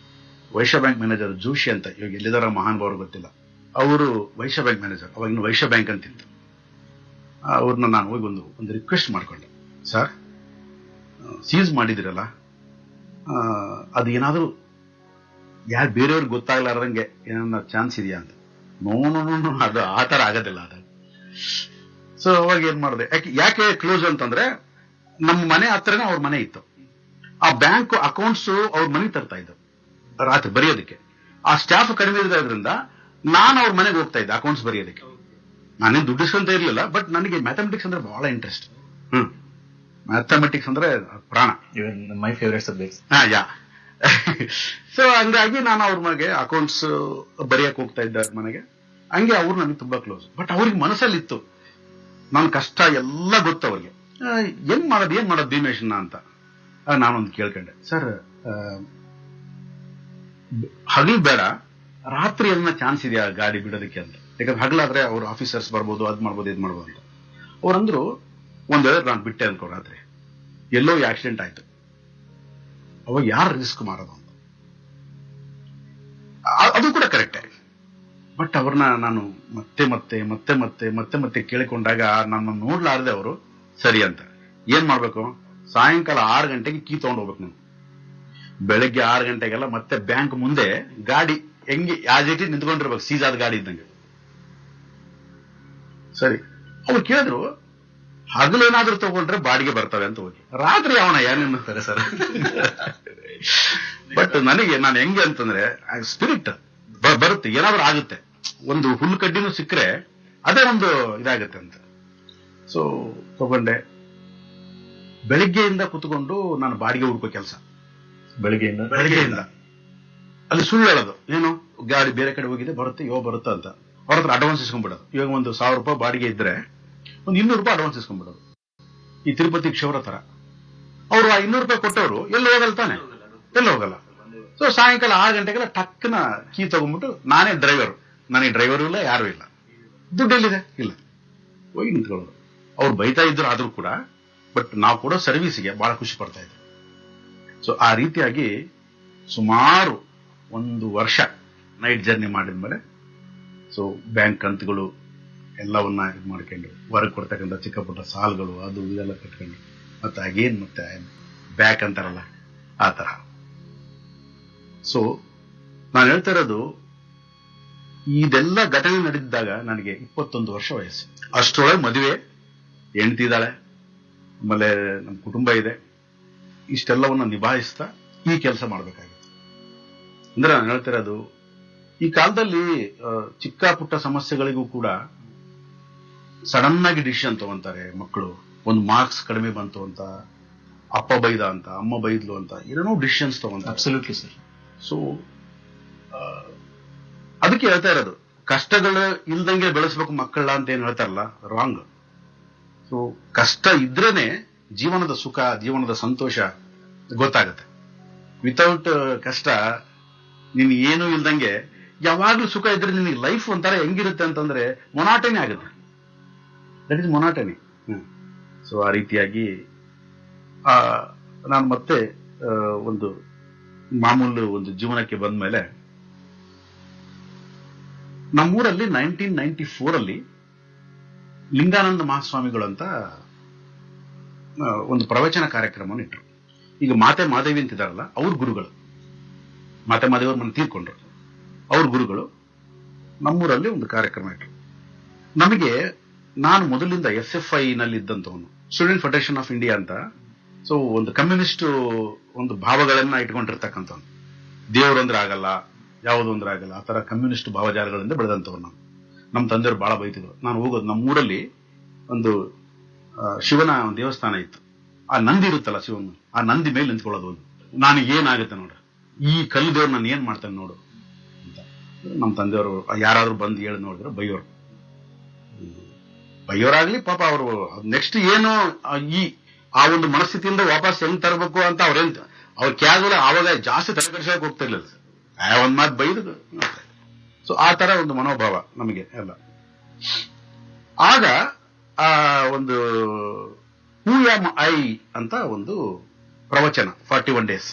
ವೈಶ್ಯ ಬ್ಯಾಂಕ್ ಮ್ಯಾನೇಜರ್ ಜೋಶಿ ಅಂತ, ಇವಾಗ ಎಲ್ಲಿದಾರ ಮಹಾನುಭಾವರು ಗೊತ್ತಿಲ್ಲ, ಅವರು ವೈಶ್ಯ ಬ್ಯಾಂಕ್ ಮ್ಯಾನೇಜರ್, ಅವಾಗಿನ ವೈಶ್ಯ ಬ್ಯಾಂಕ್ ಅಂತಿತ್ತು. ಅವ್ರನ್ನ ನಾನು ಹೋಗಿ ಒಂದು ರಿಕ್ವೆಸ್ಟ್ ಮಾಡ್ಕೊಂಡೆ, ಸರ್ ಸೀಸ್ ಮಾಡಿದಿರಲ್ಲ, ಅದು ಏನಾದರೂ ಯಾರು ಬೇರೆಯವ್ರಿಗೆ ಗೊತ್ತಾಗ್ಲಾರ್ದಂಗೆ ಏನಾರ ಚಾನ್ಸ್ ಇದೆಯಾ ಅಂತ. ನೋ ಅದು ಆ ಥರ ಆಗೋದಿಲ್ಲ ಅದು. ಸೊ ಅವಾಗ ಏನ್ ಮಾಡಿದೆ, ಯಾಕೆ ಕ್ಲೋಸ್ ಅಂತಂದ್ರೆ ನಮ್ಮ ಮನೆ ಹತ್ರನೇ ಅವ್ರ ಮನೆ ಇತ್ತು. ಆ ಬ್ಯಾಂಕ್ ಅಕೌಂಟ್ಸ್ ಅವ್ರ ಮನೆಗೆ ತರ್ತಾ ಇದ್ದು ರಾತ್ರಿ ಬರೆಯೋದಕ್ಕೆ. ಆ ಸ್ಟಾಫ್ ಕಡಿಮೆ ಇರೋದ್ರಿಂದ ನಾನು ಅವ್ರ ಮನೆಗೆ ಹೋಗ್ತಾ ಇದ್ದೆ ಅಕೌಂಟ್ಸ್ ಬರೆಯೋದಕ್ಕೆ. ನಾನೇನು ದುಡ್ಡಿಸ್ಕೊಂತ ಇರ್ಲಿಲ್ಲ, ಬಟ್ ನನಗೆ ಮ್ಯಾಥಮೆಟಿಕ್ಸ್ ಅಂದ್ರೆ ಬಹಳ ಇಂಟ್ರೆಸ್ಟ್. ಮ್ಯಾಥಮೆಟಿಕ್ಸ್ ಅಂದ್ರೆ ಪ್ರಾಣ, my favourite subjects. Yeah. So ಹಂಗಾಗಿ ನಾನು ಅವ್ರ ಮನೆಗೆ ಅಕೌಂಟ್ಸ್ ಬರೆಯಕ್ಕೆ ಹೋಗ್ತಾ ಇದ್ದೆ ಮನೆಗೆ. ಹಂಗೆ ಅವ್ರು ನನಗೆ ತುಂಬಾ ಕ್ಲೋಸ್. ಬಟ್ ಅವ್ರಿಗೆ ಮನಸ್ಸಲ್ಲಿತ್ತು ನನ್ನ ಕಷ್ಟ ಎಲ್ಲ ಗೊತ್ತು ಅವ್ರಿಗೆ. ಏನ್ ಮಾಡೋದು ಭೀಮೇಶನ್ನ ಅಂತ ನಾನೊಂದು ಕೇಳ್ಕೊಂಡೆ, ಸರ್ ಹಗಲು ಬೇಡ, ರಾತ್ರಿ ಏನ ಚಾನ್ಸ್ ಇದೆಯಾ ಗಾಡಿ ಬಿಡೋದಕ್ಕೆ ಅಂತ. ಯಾಕಂದ್ರೆ ಹಗಲಾದ್ರೆ ಅವ್ರ ಆಫೀಸರ್ಸ್ ಬರ್ಬೋದು, ಅದ್ ಮಾಡ್ಬೋದು ಇದ್ ಮಾಡ್ಬೋದು ಅಂತ. ಅವ್ರಂದ್ರು ಒಂದ್ ವೇಳೆ ನಾನು ಬಿಟ್ಟೆ ಅನ್ಕೋ, ರಾತ್ರಿ ಎಲ್ಲೋ ಆಕ್ಸಿಡೆಂಟ್ ಆಯ್ತು, ಅವಾಗ ಯಾರು ರಿಸ್ಕ್ ಮಾಡೋದು ಅಂತ. ಅದು ಕೂಡ ಕರೆಕ್ಟೇ. ಬಟ್ ಅವ್ರನ್ನ ನಾನು ಮತ್ತೆ ಕೇಳಿಕೊಂಡಾಗ ನನ್ನ ನೋಡ್ಲಾರ್ದೆ ಅವರು ಸರಿ ಅಂತ ಏನ್ ಮಾಡ್ಬೇಕು, ಸಾಯಂಕಾಲ 6 ಗಂಟೆಗೆ ಕೀ ತಗೊಂಡು ಹೋಗ್ಬೇಕು ನಾನು. ಬೆಳಗ್ಗೆ 6 ಗಂಟೆಗೆಲ್ಲ ಮತ್ತೆ ಬ್ಯಾಂಕ್ ಮುಂದೆ ಗಾಡಿ ಹೆಂಗೆ ಯಾಜೆಟಿ ನಿಂತ್ಕೊಂಡಿರ್ಬೇಕು, ಸೀಜಾದ ಗಾಡಿ ಇದ್ದಂಗೆ. ಸರಿ, ಅವ್ರು ಕೇಳಿದ್ರು ಹಗಲೇನಾದ್ರೂ ತಗೊಂಡ್ರೆ ಬಾಡಿಗೆ ಬರ್ತವೆ ಅಂತ ಹೋಗಿ. ರಾತ್ರಿ ಅವನ ಏನೇನ್ತಾರೆ ಸರ್. ಬಟ್ ನಾನು ಹೆಂಗೆ ಅಂತಂದ್ರೆ ಸ್ಪಿರಿಟ್ ಬರುತ್ತೆ, ಏನಾದ್ರೂ ಆಗುತ್ತೆ. ಒಂದು ಹುಲ್ಲು ಕಡ್ಡಿನೂ ಸಿಕ್ಕರೆ ಅದೇ ಒಂದು ಇದಾಗುತ್ತೆ ಅಂತ. ಸೊ ತಗೊಂಡೆ. ಬೆಳಿಗ್ಗೆಯಿಂದ ಕುತ್ಕೊಂಡು ನಾನು ಬಾಡಿಗೆ ಹುಡುಕೋ ಕೆಲಸ. ಬೆಳಿಗ್ಗೆಯಿಂದ ಅಲ್ಲಿ ಸುಳ್ಳು ಹೇಳೋದು, ಏನು ಗಾಡಿ ಬೇರೆ ಕಡೆ ಹೋಗಿದೆ, ಬರುತ್ತೆ ಅಂತ ಅವ್ರ ಹತ್ರ ಅಡ್ವಾನ್ಸ್ ಇಸ್ಕೊಂಡ್ಬಿಡೋದು. ಇವಾಗ ಒಂದು 1,000 ರೂಪಾಯಿ ಬಾಡಿಗೆ ಇದ್ರೆ ಒಂದು 200 ರೂಪಾಯಿ ಅಡ್ವಾನ್ಸ್ ಇಸ್ಕೊಂಡ್ಬಿಡೋದು. ಈ ತಿರುಪತಿ ಕ್ಷೌರ ತರ ಅವರು ಆ 200 ರೂಪಾಯಿ ಕೊಟ್ಟವರು ಎಲ್ಲಿ ಹೋಗಲ್ಲ ತಾನೆ, ಎಲ್ಲಿ ಹೋಗಲ್ಲ. ಸೊ ಸಾಯಂಕಾಲ 6 ಗಂಟೆಗೆಲ್ಲ ಟಕ್ಕನ ಕೀ ತಗೊಂಡ್ಬಿಟ್ಟು, ನಾನೇ ಡ್ರೈವರು, ನನಗೆ ಡ್ರೈವರು ಇಲ್ಲ, ಯಾರು ಇಲ್ಲ, ದುಡ್ಡು ಎಲ್ಲಿದೆ? ಇಲ್ಲ. ಹೋಗಿ ನಿಂತ್ಕೊಳ್ಳೋದು. ಅವ್ರು ಬೈತಾ ಇದ್ರು ಆದ್ರೂ ಕೂಡ, ಬಟ್ ನಾವು ಕೊಡೋ ಸರ್ವಿಸ್ಗೆ ಬಹಳ ಖುಷಿ ಪಡ್ತಾ ಇದ್ರು. ಸೊ ಆ ರೀತಿಯಾಗಿ ಸುಮಾರು 1 ವರ್ಷ ನೈಟ್ ಜರ್ನಿ ಮಾಡಿದ್ಮೇಲೆ ಸೊ ಬ್ಯಾಂಕ್ ಕಂತುಗಳು ಎಲ್ಲವನ್ನ ಇದು ಮಾಡ್ಕೊಂಡು, ಹೊರಗೆ ಕೊಡ್ತಕ್ಕಂಥ ಚಿಕ್ಕ ಪುಟ್ಟ ಸಾಲಗಳು ಅದು ಇದೆಲ್ಲ ಕಟ್ಕೊಂಡು ಮತ್ತೆ ಅಗೇನ್ ಮತ್ತೆ ಬ್ಯಾಕ್ ಅಂತಾರಲ್ಲ ಆ ತರ. ಸೊ ನಾನು ಹೇಳ್ತಾ ಇರೋದು, ಇದೆಲ್ಲ ಘಟನೆ ನಡೆದಿದ್ದಾಗ ನನಗೆ 21 ವರ್ಷ ವಯಸ್ಸು. ಅಷ್ಟರೊಳಗೆ ಮದುವೆ, ಹೆಂಡತಿ ಇದ್ದಾಳೆ, ಆಮೇಲೆ ನಮ್ಮ ಕುಟುಂಬ ಇದೆ. ಇಷ್ಟೆಲ್ಲವನ್ನ ನಿಭಾಯಿಸ್ತಾ ಈ ಕೆಲಸ ಮಾಡ್ಬೇಕಾಗಿತ್ತು. ಅಂದ್ರೆ ನಾನು ಹೇಳ್ತಾ ಇರೋದು, ಈ ಕಾಲದಲ್ಲಿ ಚಿಕ್ಕ ಪುಟ್ಟ ಸಮಸ್ಯೆಗಳಿಗೂ ಕೂಡ ಸಡನ್ ಆಗಿ ಡಿಸಿಷನ್ ತಗೊಂತಾರೆ ಮಕ್ಕಳು. ಒಂದು ಮಾರ್ಕ್ಸ್ ಕಡಿಮೆ ಬಂತು ಅಂತ, ಅಪ್ಪ ಬೈದ ಅಂತ, ಅಮ್ಮ ಬೈದ್ಲು ಅಂತ, ಏನೇನೋ ಡಿಸಿಷನ್ಸ್ ತಗೊಂತಾರೆ. Absolutely sir. ಸೊ ಅದಕ್ಕೆ ಹೇಳ್ತಾ ಇರೋದು, ಕಷ್ಟಗಳು ಇಲ್ದಂಗೆ ಬೆಳೆಸ್ಬೇಕು ಮಕ್ಕಳ ಅಂತ ಏನ್ ಹೇಳ್ತಾರಲ್ಲ, ರಾಂಗ್. ಸೊ ಕಷ್ಟ ಇದ್ರೇನೆ ಜೀವನದ ಸುಖ, ಜೀವನದ ಸಂತೋಷ ಗೊತ್ತಾಗತ್ತೆ. ವಿತೌಟ್ ಕಷ್ಟ ನೀನ್ ಏನು ಇಲ್ದಂಗೆ ಯಾವಾಗ್ಲೂ ಸುಖ ಇದ್ರೆ ನಿನಗೆ ಲೈಫ್ ಒಂಥರ ಹೆಂಗಿರುತ್ತೆ ಅಂತಂದ್ರೆ ಮೊನಾಟನಿ ಆಗುತ್ತೆ. That is monotony. ಸೊ ಆ ರೀತಿಯಾಗಿ ನಾನು ಮತ್ತೆ ಒಂದು ಮಾಮೂಲು ಒಂದು ಜೀವನಕ್ಕೆ ಬಂದ ಮೇಲೆ, ನಮ್ಮೂರಲ್ಲಿ 1994 ಲಿಂಗಾನಂದ ಮಹಾಸ್ವಾಮಿಗಳು ಅಂತ ಒಂದು ಪ್ರವಚನ ಕಾರ್ಯಕ್ರಮವನ್ನು ಇಟ್ಟರು. ಈಗ ಮಾತೆ ಮಾದೇವಿ ಅಂತಿದಾರಲ್ಲ, ಅವ್ರ ಗುರುಗಳು, ಮಾತೆ ಮಾದೇವಿ ಅವ್ರ ಮನೆ ತೀರ್ಕೊಂಡ್ರು, ಅವ್ರ ಗುರುಗಳು ನಮ್ಮೂರಲ್ಲಿ ಒಂದು ಕಾರ್ಯಕ್ರಮ ಇಟ್ಟರು. ನಮಗೆ, ನಾನು ಮೊದಲಿಂದ SFI ನಲ್ಲಿ ಇದ್ದಂತವನು, ಸ್ಟೂಡೆಂಟ್ ಫೆಡರೇಷನ್ ಆಫ್ ಇಂಡಿಯಾ ಅಂತ. ಸೊ ಒಂದು ಕಮ್ಯುನಿಸ್ಟ್ ಒಂದು ಭಾವಗಳನ್ನ ಇಟ್ಕೊಂಡಿರ್ತಕ್ಕಂಥವ್ನು. ದೇವರು ಅಂದ್ರೆ ಆಗಲ್ಲ, ಯಾವುದು ಅಂದ್ರೆ ಆಗಲ್ಲ, ಆ ತರ ಕಮ್ಯುನಿಸ್ಟ್ ಭಾವಜಾಲಗಳಿಂದ ಬೆಳೆದಂತವ್ರು ನಾವು. ನಮ್ಮ ತಂದೆಯವರು ಬಹಳ ಬೈತಿದ್ರು. ನಾನು ಹೋಗೋದು, ನಮ್ಮೂರಲ್ಲಿ ಒಂದು ಶಿವನ ದೇವಸ್ಥಾನ ಇತ್ತು. ಆ ನಂದಿ ಇರುತ್ತಲ್ಲ ಶಿವನ, ಆ ನಂದಿ ಮೇಲೆ ನಿಂತ್ಕೊಳ್ಳೋದು. ನಾನು ಏನಾಗುತ್ತೆ ನೋಡ್ರಿ, ಈ ಕಲ್ಲು ದೇವ್ರು ನಾನು ಏನ್ ಮಾಡ್ತೇನೆ ನೋಡು ಅಂತ ನಮ್ಮ ತಂದೆಯವರು ಯಾರಾದ್ರೂ ಬಂದು ಹೇಳಿ ನೋಡಿದ್ರೆ ಬೈಯೋರಾಗ್ಲಿ ಪಾಪ ಅವರು ನೆಕ್ಸ್ಟ್ ಏನು ಆ ಒಂದು ಮನಸ್ಥಿತಿಯಿಂದ ವಾಪಸ್ ಹೆಂಗ್ ತರಬೇಕು ಅಂತ ಅವ್ರ ಕ್ಯಾಜುವಲ್ ಆವಾಗ ಜಾಸ್ತಿ ತಲೆ ಕೆಡಿಸೋಕೆ ಹೋಗ್ತಿರ್ಲಿಲ್ಲ. ಒಂದ್ ಮಾತು ಬೈದು. ಸೊ ಆ ತರ ಒಂದು ಮನೋಭಾವ ನಮಗೆ ಎಲ್ಲ. ಆಗ ಆ ಒಂದು ಹೂ ಆಮ್ ಐ ಅಂತ ಒಂದು ಪ್ರವಚನ 41 days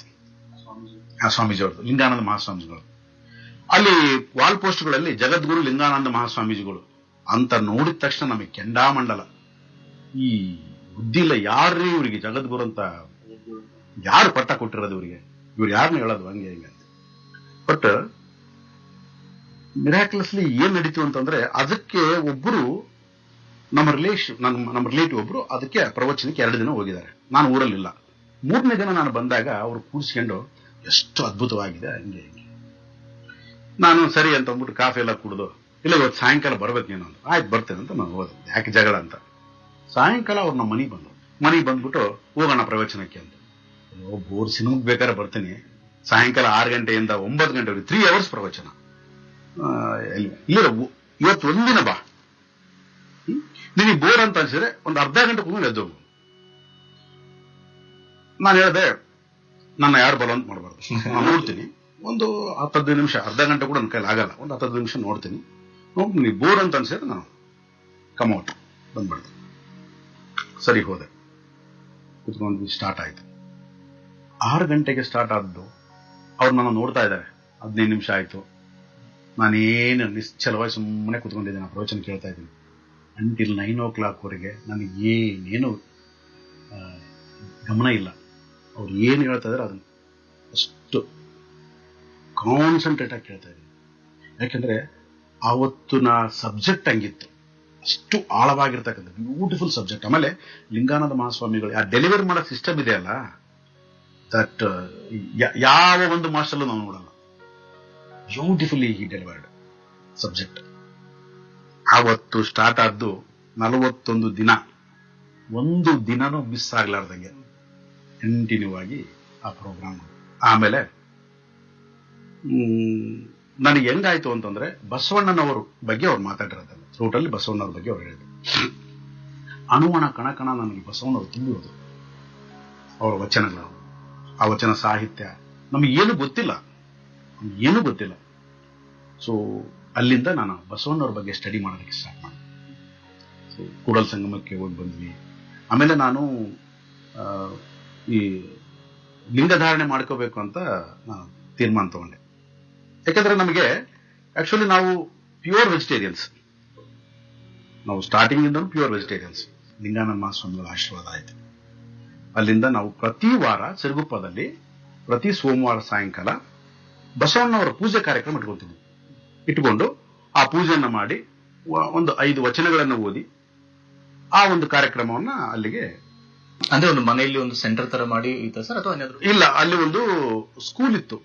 ಸ್ವಾಮೀಜಿ ಅವ್ರದ್ದು, ಲಿಂಗಾನಂದ ಮಹಾಸ್ವಾಮೀಜಿಗಳು. ಅಲ್ಲಿ ವಾಲ್ ಪೋಸ್ಟ್ಗಳಲ್ಲಿ ಜಗದ್ಗುರು ಲಿಂಗಾನಂದ ಮಹಾಸ್ವಾಮೀಜಿಗಳು ಅಂತ ನೋಡಿದ ತಕ್ಷಣ ನಮಗೆ ಕೆಂಡಾಮಂಡಲ. ಈ ಬುದ್ಧಿ ಇಲ್ಲ, ಯಾರ್ರೀ ಇವರಿಗೆ ಜಗದ್ಗುರು ಅಂತ ಯಾರು ಪಟ್ಟ ಕೊಟ್ಟಿರೋದು ಇವರಿಗೆ, ಇವ್ರು ಯಾರನ್ನ ಹೇಳೋದು ಹಂಗೆ ಹಿಂಗೆ. ಬಟ್ ಮಿರಾಕ್ಯುಲಸ್ಲಿ ಏನ್ ನಡೀತು ಅಂತಂದ್ರೆ, ಅದಕ್ಕೆ ಒಬ್ಬರು ನಮ್ಮ ರಿಲೇಟಿವ್ ಒಬ್ರು ಅದಕ್ಕೆ ಪ್ರವಚನಕ್ಕೆ 2 ದಿನ ಹೋಗಿದ್ದಾರೆ. ನಾನು ಊರಲ್ಲಿಲ್ಲ. 3ನೇ ದಿನ ನಾನು ಬಂದಾಗ ಅವ್ರು ಕೂಡಿಸ್ಕೊಂಡು ಎಷ್ಟು ಅದ್ಭುತವಾಗಿದೆ ಹಂಗೆ ಹಿಂಗೆ. ನಾನು ಸರಿ ಅಂತ ಅಂದ್ಬಿಟ್ಟು ಕಾಫಿ ಎಲ್ಲ ಕುಡಿದು, ಇಲ್ಲ ಇವತ್ತು ಸಾಯಂಕಾಲ ಬರ್ಬೇಕು ನೀನು ಅಂತ. ಆಯ್ತು ಬರ್ತೇನೆ ಅಂತ ನಾನು ಹೋದೆ, ಯಾಕೆ ಜಗಳ ಅಂತ. ಸಾಯಂಕಾಲ ಅವ್ರು ನಮ್ಮ ಮನೆಗೆ ಬಂದ್ಬಿಟ್ಟು ಹೋಗೋಣ ಪ್ರವಚನಕ್ಕೆ ಅಂತ. ಬೋರ್ ಸಿನಿಮಾಗ್ ಬೇಕಾದ್ರೆ ಬರ್ತೀನಿ. ಸಾಯಂಕಾಲ 6 ಗಂಟೆಯಿಂದ 9 ಗಂಟೆವರೆಗೆ 3 hours ಪ್ರವಚನ. ಇಲ್ಲ ಇವತ್ತು ಒಂದಿನ ಬಾ, ನಿನಗೆ ಬೋರ್ ಅಂತ ಅನ್ಸಿದ್ರೆ ಒಂದು ಅರ್ಧ ಗಂಟೆ ಕೂತ್ಕೊಂಡು ಎದ್ದು. ನಾನು ಹೇಳಿದೆ, ನನ್ನ ಯಾರು ಬಲವಂತ ಮಾಡಬಾರ್ದು, ನಾನು ನೋಡ್ತೀನಿ, ಒಂದು 10-15 ನಿಮಿಷ, ಅರ್ಧ ಗಂಟೆ ಕೂಡ ನನ್ನ ಕೈಲಿ ಆಗಲ್ಲ, ಒಂದು 10-15 ನಿಮಿಷ ನೋಡ್ತೀನಿ. ನೀ ಬೋರ್ ಅಂತ ಅನ್ಸಿದ್ರೆ ನಾನು ಕಮೌಟ್ ಬಂದ್ಬಿಡ್ತೀನಿ. ಸರಿ ಹೋದೆ, ಕುತ್ಕೊಂಡು ಸ್ಟಾರ್ಟ್ ಆಯ್ತು. 6 ಗಂಟೆಗೆ ಸ್ಟಾರ್ಟ್ ಆದ್ದು. ಅವ್ರು ನನ್ನ ನೋಡ್ತಾ ಇದ್ದಾರೆ. 15 ನಿಮಿಷ ಆಯ್ತು. ನಾನೇನು ನಿಶ್ಚಲವಾಗಿ ಸುಮ್ಮನೆ ಕುತ್ಕೊಂಡಿದ್ದೀನಿ, ಪ್ರವಚನ ಕೇಳ್ತಾ ಇದ್ದೀನಿ. ಅಂಟಿಲ್ 9 o'clock ವರೆಗೆ ನನಗೆ ಏನೇನು ಗಮನ ಇಲ್ಲ. ಅವ್ರು ಏನು ಹೇಳ್ತಾ ಇದಾರೆ ಅದನ್ನು ಅಷ್ಟು ಕಾನ್ಸಂಟ್ರೇಟ್ ಆಗಿ ಕೇಳ್ತಾ ಇದ್ದೀನಿ. ಯಾಕೆಂದ್ರೆ ಆವತ್ತಿನ ಸಬ್ಜೆಕ್ಟ್ ಹಂಗಿತ್ತು, ಅಷ್ಟು ಆಳವಾಗಿರ್ತಕ್ಕಂಥ ಬ್ಯೂಟಿಫುಲ್ ಸಬ್ಜೆಕ್ಟ್. ಆಮೇಲೆ ಲಿಂಗಾನಂದ ಮಹಾಸ್ವಾಮಿಗಳು ಆ ಡೆಲಿವರಿ ಮಾಡೋ ಸಿಸ್ಟಮ್ ಇದೆಯಲ್ಲ, ದಟ್ ಯಾವ ಒಂದು ಮಾಸ್ಟರ್ಲ್ಲೂ ನಾವು ನೋಡಲ್ಲ. ಬ್ಯೂಟಿಫುಲಿ ಹಿ ಡೆಲಿವರ್ಡ್ ಸಬ್ಜೆಕ್ಟ್. ಆವತ್ತು ಸ್ಟಾರ್ಟ್ ಆದ್ದು 41 ದಿನ, ಒಂದು ದಿನನೂ ಮಿಸ್ ಆಗ್ಲಾರ್ದಂಗೆ ಕಂಟಿನ್ಯೂ ಆಗಿ ಆ ಪ್ರೋಗ್ರಾಮ್. ಆಮೇಲೆ ನನಗೆ ಹೆಂಗಾಯ್ತು ಅಂತಂದ್ರೆ, ಬಸವಣ್ಣನವರ ಬಗ್ಗೆ ಅವ್ರು ಮಾತಾಡಿರೋದಲ್ಲ, ರೂಟಲ್ಲಿ ಬಸವಣ್ಣವ್ರ ಬಗ್ಗೆ ಅವ್ರು ಹೇಳಿದ್ರು. ಅಣುವಣ ಕಣಕಣ ನನಗೆ ಬಸವಣ್ಣವ್ರು ತುಂಬಿರೋದು, ಅವರ ವಚನಗಳು, ಆ ವಚನ ಸಾಹಿತ್ಯ ನಮಗೆ ಏನು ಗೊತ್ತಿಲ್ಲ. ಸೊ ಅಲ್ಲಿಂದ ನಾನು ಬಸವಣ್ಣವ್ರ ಬಗ್ಗೆ ಸ್ಟಡಿ ಮಾಡೋದಕ್ಕೆ ಸ್ಟಾರ್ಟ್ ಮಾಡಿದೆ. ಕೂಡಲ ಸಂಗಮಕ್ಕೆ ಹೋಗಿ ಬಂದ್ವಿ. ಆಮೇಲೆ ನಾನು ಈ ಲಿಂಗಧಾರಣೆ ಮಾಡ್ಕೋಬೇಕು ಅಂತ ನಾನು ತೀರ್ಮಾನ ತಗೊಂಡೆ. ಯಾಕಂದ್ರೆ ನಮಗೆ ಆಕ್ಚುಲಿ ನಾವು ಪ್ಯೂರ್ ವೆಜಿಟೇರಿಯನ್ಸ್, ನಾವು ಸ್ಟಾರ್ಟಿಂಗ್ ಇಂದನೂ ಪ್ಯೂರ್ ವೆಜಿಟೇರಿಯನ್ಸ್. ಲಿಂಗಾನಂದ ಮಹಾಸ್ವಾಮಿಗಳ ಆಶೀರ್ವಾದ ಆಯಿತು. ಅಲ್ಲಿಂದ ನಾವು ಪ್ರತಿ ವಾರ ಸಿರುಗುಪ್ಪದಲ್ಲಿ ಪ್ರತಿ ಸೋಮವಾರ ಸಾಯಂಕಾಲ ಬಸವಣ್ಣವರ ಪೂಜೆ ಕಾರ್ಯಕ್ರಮ ಇಟ್ಕೊಂಡು ಆ ಪೂಜೆಯನ್ನ ಮಾಡಿ ಒಂದು 5 ವಚನಗಳನ್ನು ಓದಿ ಆ ಒಂದು ಕಾರ್ಯಕ್ರಮವನ್ನ ಅಲ್ಲಿಗೆ, ಅಂದ್ರೆ ಒಂದು ಮನೆಯಲ್ಲಿ ಒಂದು ಸೆಂಟರ್ ತರ ಮಾಡಿ ಇತ್ತ ಸರ್ ಅಥವಾ ಏನಾದ್ರು? ಇಲ್ಲ, ಅಲ್ಲಿ ಒಂದು ಸ್ಕೂಲ್ ಇತ್ತು,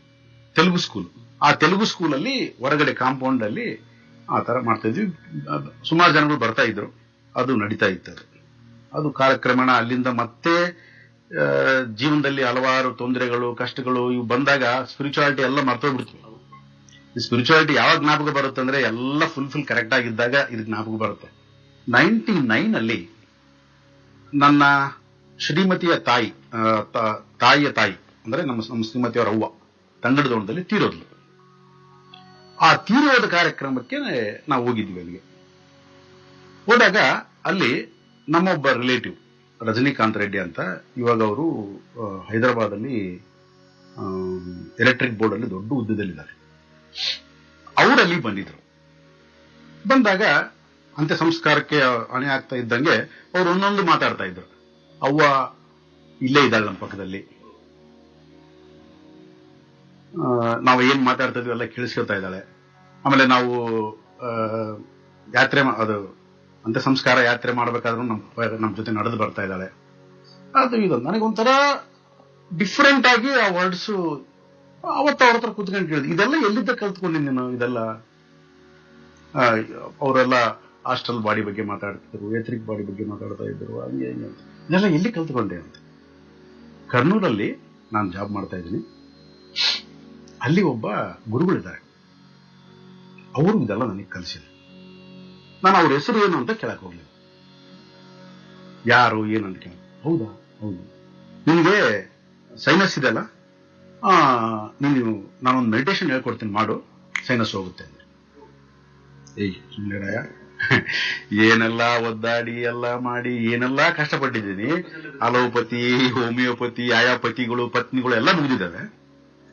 ತೆಲುಗು ಸ್ಕೂಲ್. ಆ ತೆಲುಗು ಸ್ಕೂಲಲ್ಲಿ ಹೊರಗಡೆ ಕಾಂಪೌಂಡ್ ಅಲ್ಲಿ ಆ ತರ ಮಾಡ್ತಾ ಇದ್ವಿ. ಸುಮಾರು ಜನಗಳು ಬರ್ತಾ ಇದ್ರು, ಅದು ನಡೀತಾ ಇತ್ತು. ಅದು ಕಾಲಕ್ರಮೇಣ ಅಲ್ಲಿಂದ ಮತ್ತೆ ಜೀವನದಲ್ಲಿ ಹಲವಾರು ತೊಂದರೆಗಳು, ಕಷ್ಟಗಳು ಇವು ಬಂದಾಗ ಸ್ಪಿರಿಚುವಾಲಿಟಿ ಎಲ್ಲ ಮರ್ತೋಗ್ಬಿಡ್ತೀವಿ. ಈ ಸ್ಪಿರಿಚುವಾಲಿಟಿ ಯಾವಾಗ ಜ್ಞಾಪಕ ಬರುತ್ತೆ ಅಂದ್ರೆ ಎಲ್ಲ ಫುಲ್ ಕರೆಕ್ಟ್ ಆಗಿದ್ದಾಗ ಇದು ಜ್ಞಾಪಕ ಬರುತ್ತೆ. 99 ಅಲ್ಲಿ ನನ್ನ ಶ್ರೀಮತಿಯ ತಾಯಿಯ ತಾಯಿ ಅಂದ್ರೆ ನಮ್ಮ ಶ್ರೀಮತಿಯವರ ಅವ್ವ ತಂಗಡದೋಣದಲ್ಲಿ ತೀರೋದ್ಲು. ಆ ತೀರೋದ ಕಾರ್ಯಕ್ರಮಕ್ಕೆ ನಾವು ಹೋಗಿದ್ವಿ. ಅಲ್ಲಿಗೆ ಹೋದಾಗ ಅಲ್ಲಿ ನಮ್ಮೊಬ್ಬ ರಿಲೇಟಿವ್ ರಜನಿಕಾಂತ್ ರೆಡ್ಡಿ ಅಂತ, ಇವಾಗ ಅವರು ಹೈದರಾಬಾದಲ್ಲಿ ಎಲೆಕ್ಟ್ರಿಕ್ ಬೋರ್ಡ್ ಅಲ್ಲಿ ದೊಡ್ಡ ಹುದ್ದೆದಲ್ಲಿದ್ದಾರೆ. ಅವರಲ್ಲಿ ಬಂದಿದ್ರು. ಬಂದಾಗ ಅಂತ್ಯ ಸಂಸ್ಕಾರಕ್ಕೆ ಅಣೆ ಆಗ್ತಾ ಇದ್ದಂಗೆ ಅವ್ರು ಒಂದೊಂದು ಮಾತಾಡ್ತಾ ಇದ್ರು. ಅವ್ವ ಇಲ್ಲೇ ಇದ್ದಾಳೆ ನಮ್ಮ ಪಕ್ಕದಲ್ಲಿ, ನಾವು ಏನ್ ಮಾತಾಡ್ತಾ ಇದ್ವಿ ಎಲ್ಲ ಕೇಳಿಸ್ಕೊತಾ ಇದ್ದಾಳೆ. ಆಮೇಲೆ ನಾವು ಯಾತ್ರೆ ಅದು ಅಂತ್ಯ ಸಂಸ್ಕಾರ ಯಾತ್ರೆ ಮಾಡ್ಬೇಕಾದ್ರೂ ನಮ್ಮ ಜೊತೆ ನಡೆದು ಬರ್ತಾ ಇದ್ದಾಳೆ. ಅದು ಇದು ನನಗೊಂಥರ ಡಿಫ್ರೆಂಟ್ ಆಗಿ ಆ ವರ್ಡ್ಸು ಅವತ್ತು ಅವ್ರ ಹತ್ರ ಕೂತ್ಕೊಂಡು ಕೇಳಿದ್ವಿ, ಇದೆಲ್ಲ ಎಲ್ಲಿದ್ದ ಕಲ್ತ್ಕೊಂಡಿನಿ ನಾನು ಇದೆಲ್ಲ. ಅವರೆಲ್ಲ ಹಾಸ್ಟೆಲ್ ಬಾಡಿ ಬಗ್ಗೆ ಮಾತಾಡ್ತಿದ್ರು, ಎಲೆಕ್ಟ್ರಿಕ್ ಬಾಡಿ ಬಗ್ಗೆ ಮಾತಾಡ್ತಾ ಇದ್ರು, ಹಂಗೆ ಹಿಂಗೆ ಅಂತ. ಇದೆಲ್ಲ ಎಲ್ಲಿ ಕಲ್ತ್ಕೊಂಡೆ ಅಂತ. ಕರ್ನೂರಲ್ಲಿ ನಾನು ಜಾಬ್ ಮಾಡ್ತಾ ಇದ್ದೀನಿ. ಅಲ್ಲಿ ಒಬ್ಬ ಗುರುಗಳಿದ್ದಾರೆ, ಅವರು ಇದೆಲ್ಲ ನನಗೆ ಕಲಿಸಿದ್ರು. ನಾನು ಅವ್ರ ಹೆಸರು ಏನು ಅಂತ ಕೇಳಕ್ ಹೋಗ್ಲಿಲ್ಲ. ಯಾರು ಏನು ಅಂತ ಕೇಳ. ಹೌದಾ, ಹೌದು, ನಿಮ್ಗೆ ಸೈನಸ್ ಇದೆಲ್ಲ, ನೀನು ನಾನೊಂದು ಮೆಡಿಟೇಷನ್ ಹೇಳ್ಕೊಡ್ತೀನಿ ಮಾಡು, ಸೈನಸ್ ಹೋಗುತ್ತೆ ಅಂದ್ರೆ. ಏಯ್ ಸುಮ್ಮನೆ ಏನೆಲ್ಲ ಒದ್ದಾಡಿ ಎಲ್ಲ ಮಾಡಿ ಏನೆಲ್ಲ ಕಷ್ಟಪಟ್ಟಿದ್ದೀನಿ. ಅಲೋಪತಿ, ಹೋಮಿಯೋಪತಿ, ಆಯಾಪತಿಗಳು, ಪತ್ನಿಗಳು ಎಲ್ಲ ಮುಗಿದಿದ್ದಾವೆ.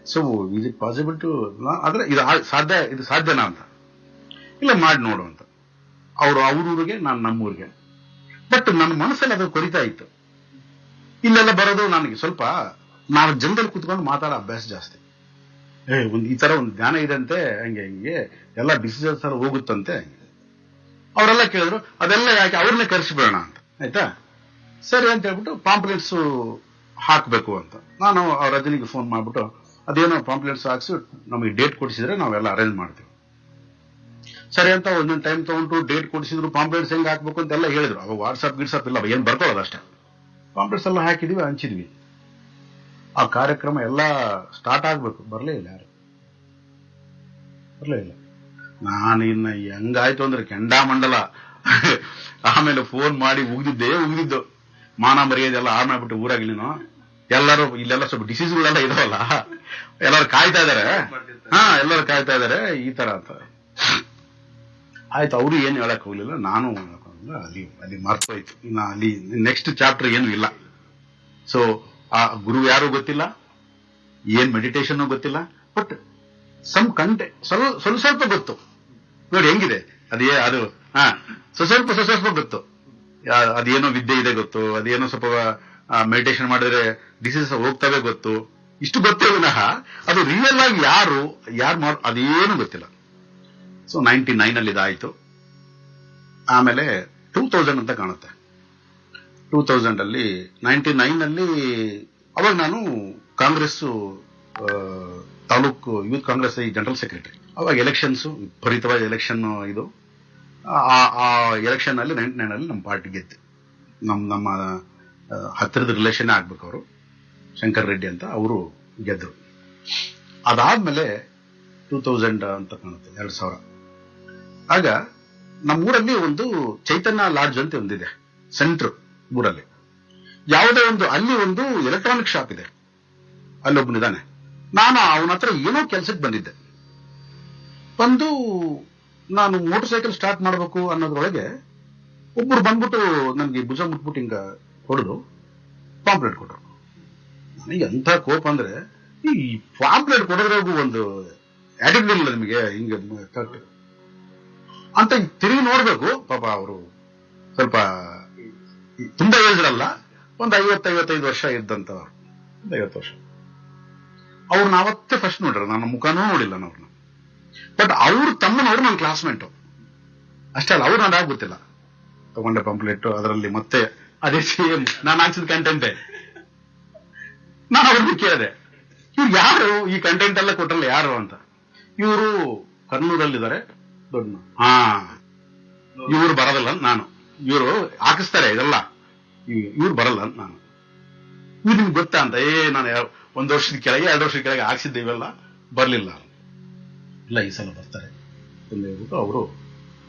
So is it possible to, ಆದ್ರೆ ಇದು ಸಾಧ್ಯನಾ ಅಂತ. ಇಲ್ಲ ಮಾಡಿ ನೋಡು ಅಂತ. ಅವ್ರೂರಿಗೆ, ನಾನು ನಮ್ಮೂರಿಗೆ. ಬಟ್ ನನ್ನ ಮನಸ್ಸಲ್ಲಿ ಅದು ಕೊರಿತಾ ಇತ್ತು. ಇಲ್ಲೆಲ್ಲ ಬರೋದು ನನಗೆ ಸ್ವಲ್ಪ, ನಾವು ಜನದಲ್ಲಿ ಕುತ್ಕೊಂಡು ಮಾತಾಡೋ ಅಭ್ಯಾಸ ಜಾಸ್ತಿ. ಈ ತರ ಒಂದು ಧ್ಯಾನ ಇದಂತೆ, ಹಂಗೆ ಹಿಂಗೆ ಎಲ್ಲ ಡಿಸಿಷನ್ಸ್ ಎಲ್ಲ ಹೋಗುತ್ತಂತೆ. ಅವರೆಲ್ಲ ಕೇಳಿದ್ರು, ಅದೆಲ್ಲ ಯಾಕೆ ಅವ್ರನ್ನೇ ಕರೆಸಿಬಿಡೋಣ ಅಂತ. ಆಯ್ತಾ, ಸರಿ ಅಂತ ಹೇಳ್ಬಿಟ್ಟು ಪಾಂಪ್ಲೆಟ್ಸ್ ಹಾಕ್ಬೇಕು ಅಂತ ನಾನು ಅವ್ರ ರಜನಿಗೆ ಫೋನ್ ಮಾಡ್ಬಿಟ್ಟು, ಅದೇನೋ ಪಾಂಪ್ಲೆಟ್ಸ್ ಹಾಕ್ಸಿ ನಮಗೆ ಡೇಟ್ ಕೊಡಿಸಿದ್ರೆ ನಾವೆಲ್ಲ ಅರೇಂಜ್ ಮಾಡ್ತೀವಿ. ಸರಿ ಅಂತ ಒಂದೊಂದು ಟೈಮ್ ತಗೊಂಡು ಡೇಟ್ ಕೊಡಿಸಿದ್ರು, ಪಾಂಪ್ಲೆಟ್ಸ್ ಹೆಂಗ್ ಹಾಕ್ಬೇಕು ಅಂತೆಲ್ಲ ಹೇಳಿದ್ರು. ಅವಾಗ ವಾಟ್ಸ್ಆಪ್ ಇಲ್ಲ, ಏನ್ ಬರ್ಕೊಳ್ಳೋದು ಅಷ್ಟೇ. ಪಾಂಪ್ಲೆಟ್ಸ್ ಎಲ್ಲ ಹಾಕಿದ್ವಿ, ಹಂಚಿದ್ವಿ. ಆ ಕಾರ್ಯಕ್ರಮ ಎಲ್ಲ ಸ್ಟಾರ್ಟ್ ಆಗ್ಬೇಕು, ಬರಲೇ ಇಲ್ಲ ಯಾರು, ಬರಲೇ ಇಲ್ಲ. ನಾನು ಇನ್ನ ಹೆಂಗಾಯ್ತು ಅಂದ್ರೆ ಕೆಂಡಾಮಂಡಲ. ಆಮೇಲೆ ಫೋನ್ ಮಾಡಿ ಉಗಿದಿದ್ದು ಮಾನ ಮರ್ಯಾದೆಲ್ಲ ಹಾಳು ಮಾಡ್ಬಿಟ್ಟು ಊರಾಗಿ ನೀನು ಎಲ್ಲರೂ ಇಲ್ಲೆಲ್ಲ ಸ್ವಲ್ಪ ಡಿಸೀಸ್ಗಳೆಲ್ಲ ಇದಾವಲ್ಲ, ಎಲ್ಲರೂ ಕಾಯ್ತಾ ಇದಾರೆ. ಎಲ್ಲರೂ ಕಾಯ್ತಾ ಇದಾರೆ ಈ ತರ ಅಂತ. ಆಯ್ತು, ಅವರು ಏನು ಹೇಳಕ್ ಹೋಗ್ಲಿಲ್ಲ, ನಾನು ಹೇಳಕ್ ಹೋಗ್ಲಿಲ್ಲ. ಅಲ್ಲಿ ಮರ್ತೋಯ್ತು. ಇನ್ನು ಅಲ್ಲಿ ನೆಕ್ಸ್ಟ್ ಚಾಪ್ಟರ್ ಏನು ಇಲ್ಲ. ಸೊ ಆ ಗುರು ಯಾರು ಗೊತ್ತಿಲ್ಲ, ಏನ್ ಮೆಡಿಟೇಷನ್ ಗೊತ್ತಿಲ್ಲ, ಬಟ್ ಸಮ್ ಕಂಟೆ ಸ್ವಲ್ಪ ಗೊತ್ತು. ನೋಡಿ ಹೆಂಗಿದೆ ಅದು ಸ್ವಲ್ಪ ಗೊತ್ತು. ಅದೇನೋ ವಿದ್ಯೆ ಇದೆ ಗೊತ್ತು, ಅದೇನೋ ಸ್ವಲ್ಪ ಮೆಡಿಟೇಷನ್ ಮಾಡಿದ್ರೆ ಡಿಸೀಸ್ ಹೋಗ್ತವೆ ಗೊತ್ತು. ಇಷ್ಟು ಗೊತ್ತೇ ವಿನಃ ಅದು ರಿಯಲ್ ಆಗಿ ಯಾರು ಅದೇನು ಗೊತ್ತಿಲ್ಲ. ಸೊ 99 ಅಲ್ಲಿ ಇದಾಯ್ತು. ಆಮೇಲೆ 2000 ಅಂತ ಕಾಣುತ್ತೆ. 2000 ಅಲ್ಲಿ 99 ಅಲ್ಲಿ ಅವಾಗ ನಾನು Congress taluk youth Congress general secretary. ಅವಾಗ ಎಲೆಕ್ಷನ್ಸ್, ವಿಪರೀತವಾದ ಎಲೆಕ್ಷನ್. ಇದು ಆ ಎಲೆಕ್ಷನ್ ಅಲ್ಲಿ 99 ಅಲ್ಲಿ ನಮ್ಮ ಪಾರ್ಟಿ ಗೆದ್ದು, ನಮ್ಮ ಹತ್ತಿರದ ರಿಲೇಷನ್ ಆಗ್ಬೇಕು. ಅವರು ಶಂಕರ್ ರೆಡ್ಡಿ ಅಂತ, ಅವರು ಗೆದ್ರು. ಅದಾದ್ಮೇಲೆ 2000 ಅಂತ ಕಾಣುತ್ತೆ, 2000. ಆಗ ನಮ್ಮೂರಲ್ಲಿ ಒಂದು ಚೈತನ್ಯ ಲಾಡ್ಜ್ ಅಂತ ಒಂದಿದೆ, ಸೆಂಟ್ರ್ ಊರಲ್ಲಿ. ಯಾವುದೇ ಅಲ್ಲಿ ಒಂದು ಎಲೆಕ್ಟ್ರಾನಿಕ್ ಶಾಪ್ ಇದೆ, ಅಲ್ಲೊಬ್ಬನಿದ್ದಾನೆ. ನಾನು ಅವನ ಹತ್ರ ಏನೋ ಕೆಲ್ಸಕ್ಕೆ ಬಂದಿದ್ದೆ. ಬಂದು ನಾನು ಮೋಟರ್ ಸೈಕಲ್ ಸ್ಟಾರ್ಟ್ ಮಾಡಬೇಕು ಅನ್ನೋದ್ರೊಳಗೆ ಒಬ್ಬರು ಬಂದ್ಬಿಟ್ಟು ನನಗೆ ಭುಜ ಮುಟ್ಬಿಟ್ಟು ಹಿಂಗ ಹೊಡೆದು ಪಾಂಪ್ಲೆಟ್ ಕೊಟ್ಟರು. ನನಗೆ ಎಂಥ ಕೋಪ ಅಂದ್ರೆ, ಈ ಪಾಂಪ್ಲೆಟ್ ಕೊಡೋದ್ರಾಗೂ ಒಂದು ಆಟಿಟ್ಯೂಡ್ ಇಲ್ಲ ನಿಮಗೆ, ಹಿಂಗೆ ಅಂತ ತಿರುಗಿ ನೋಡ್ಬೇಕು. ಪಾಪ ಅವರು ಸ್ವಲ್ಪ ತುಂಬಾ ಏಜ್ ಅಲ್ಲ, ಒಂದು 50-55 ವರ್ಷ ಇದ್ದಂತವ್ರು, 50 ವರ್ಷ. ಅವ್ರನ್ನ ಅವತ್ತೇ ಫಸ್ಟ್ ನೋಡ್ರಿ, ನನ್ನ ಮುಖನೂ ನೋಡಿಲ್ಲ ಅವ್ರನ್ನ. ಬಟ್ ಅವ್ರು ತಮ್ಮನವ್ರು ನನ್ನ ಕ್ಲಾಸ್ಮೇಟು ಅಷ್ಟೇ ಅಲ್ಲ, ಅವ್ರು ನನಗೆ ಗೊತ್ತಿಲ್ಲ. ತಗೊಂಡೆ ಪಾಂಪ್ಲೆಟ್, ಅದರಲ್ಲಿ ಮತ್ತೆ ಅದೇ ಸೇಮ್ ನಾನು ಹಾಕ್ಸಿದ ಕಂಟೆಂಟೇ. ನಾನು ಅವ್ರನ್ನ ಕೇಳಿದೆ, ಇವ್ರು ಯಾರು, ಈ ಕಂಟೆಂಟ್ ಎಲ್ಲ ಕೊಟ್ರಲ್ಲ ಯಾರು ಅಂತ. ಇವರು ಕರ್ನೂರಲ್ಲಿದ್ದಾರೆ, ದೊಡ್ಡ. ಇವ್ರು ಬರೋದಲ್ಲ ನಾನು, ಇವರು ಹಾಕಿಸ್ತಾರೆ ಇದೆಲ್ಲ, ಇವ್ರು ಬರಲ್ಲ ಅಂತ ನಾನು. ಇವ್ರು ನಿಮ್ಗೆ ಗೊತ್ತಾ ಅಂತ. ನಾನು 1 ವರ್ಷದ ಕೆಳಗೆ 2 ವರ್ಷದ ಕೆಳಗೆ ಹಾಕ್ಸಿದ್ದೆ, ಇವೆಲ್ಲ ಬರ್ಲಿಲ್ಲ. ಇಲ್ಲ, ಈ ಸಲ ಬರ್ತಾರೆ ಅಂತ ಹೇಳ್ಬಿಟ್ಟು ಅವರು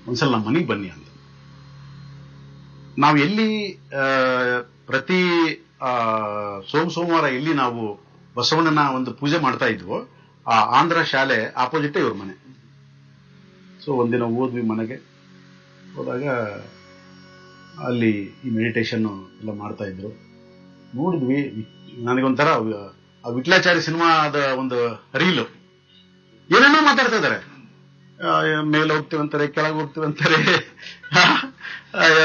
ಒಂದ್ಸಲ ನಮ್ಮ ಮನೆಗೆ ಬನ್ನಿ ಅಂತ. ನಾವು ಎಲ್ಲಿ ಪ್ರತಿ ಸೋಮವಾರ ಎಲ್ಲಿ ನಾವು ಬಸವಣ್ಣನ ಒಂದು ಪೂಜೆ ಮಾಡ್ತಾ ಇದ್ವೋ, ಆ ಆಂಧ್ರ ಶಾಲೆ ಆಪೋಸಿಟ್ ಇವ್ರ ಮನೆ. ಸೊ ಒಂದಿನ ಹೋದ್ವಿ ಮನೆಗೆ. ಹೋದಾಗ ಅಲ್ಲಿ ಈ ಮೆಡಿಟೇಷನ್ ಎಲ್ಲ ಮಾಡ್ತಾ ಇದ್ರು, ನೋಡಿದ್ವಿ. ನನಗೊಂಥರ ವಿಟ್ಲಾಚಾರಿ ಸಿನಿಮಾದ ಒಂದು ರೀಲು, ಏನೇನೋ ಮಾತಾಡ್ತಾ ಇದ್ದಾರೆ. ಮೇಲೆ ಹೋಗ್ತೀವಂತಾರೆ, ಕೆಳಗೆ ಹೋಗ್ತೀವಂತಾರೆ,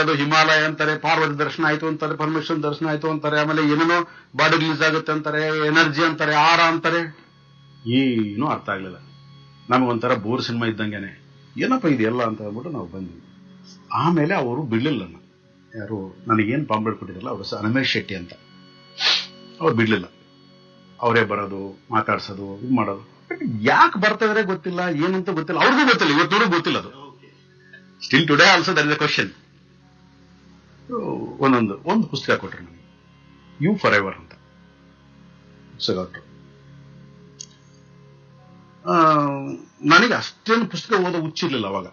ಅದು ಹಿಮಾಲಯ ಅಂತಾರೆ, ಪಾರ್ವತಿ ದರ್ಶನ ಆಯ್ತು ಅಂತಾರೆ, ಪರಮೇಶ್ವರನ ದರ್ಶನ ಆಯ್ತು ಅಂತಾರೆ, ಆಮೇಲೆ ಏನೇನೋ ಬಾಡಿ ರಿಲೀಸ್ ಆಗುತ್ತೆ ಅಂತಾರೆ, ಎನರ್ಜಿ ಅಂತಾರೆ, ಆರ ಅಂತಾರೆ. ಏನೂ ಅರ್ಥ ಆಗ್ಲಿಲ್ಲ. ನಮಗೊಂಥರ ಬೋರ್ ಸಿನಿಮಾ ಇದ್ದಂಗೆನೆ, ಏನಪ್ಪ ಇದೆಲ್ಲ ಅಂತ ಹೇಳ್ಬಿಟ್ಟು ನಾವು ಬಂದ್ವಿ. ಆಮೇಲೆ ಅವರು ಬಿಡ್ಲಿಲ್ಲ. ಯಾರು ನನಗೇನು ಪಾಂಪ್ಲೆಟ್ ಕೊಟ್ಟಿದ್ರಲ್ಲ ಅವರು ರಮೇಶ್ ಶೆಟ್ಟಿ ಅಂತ, ಅವ್ರು ಬಿಡ್ಲಿಲ್ಲ. ಅವರೇ ಬರೋದು, ಮಾತಾಡ್ಸೋದು, ಇದು ಮಾಡೋದು. ಯಾಕೆ ಬರ್ತಾ ಇದ್ರೆ ಗೊತ್ತಿಲ್ಲ, ಏನಂತ ಗೊತ್ತಿಲ್ಲ, ಅವ್ರಿಗೂ ಗೊತ್ತಿಲ್ಲ, ಇವತ್ತು ಗೊತ್ತಿಲ್ಲ ಅದು. Still today also there is a question. ಒಂದು ಪುಸ್ತಕ ಕೊಟ್ಟರು ನನಗೆ, ಯು ಫಾರ್ ಎವರ್ ಅಂತ ಪುಸ್ತಕ ಕೊಟ್ಟರು. ನನಗೆ ಅಷ್ಟೇನು ಪುಸ್ತಕ ಓದೋ ಹುಚ್ಚಿರ್ಲಿಲ್ಲ ಅವಾಗ.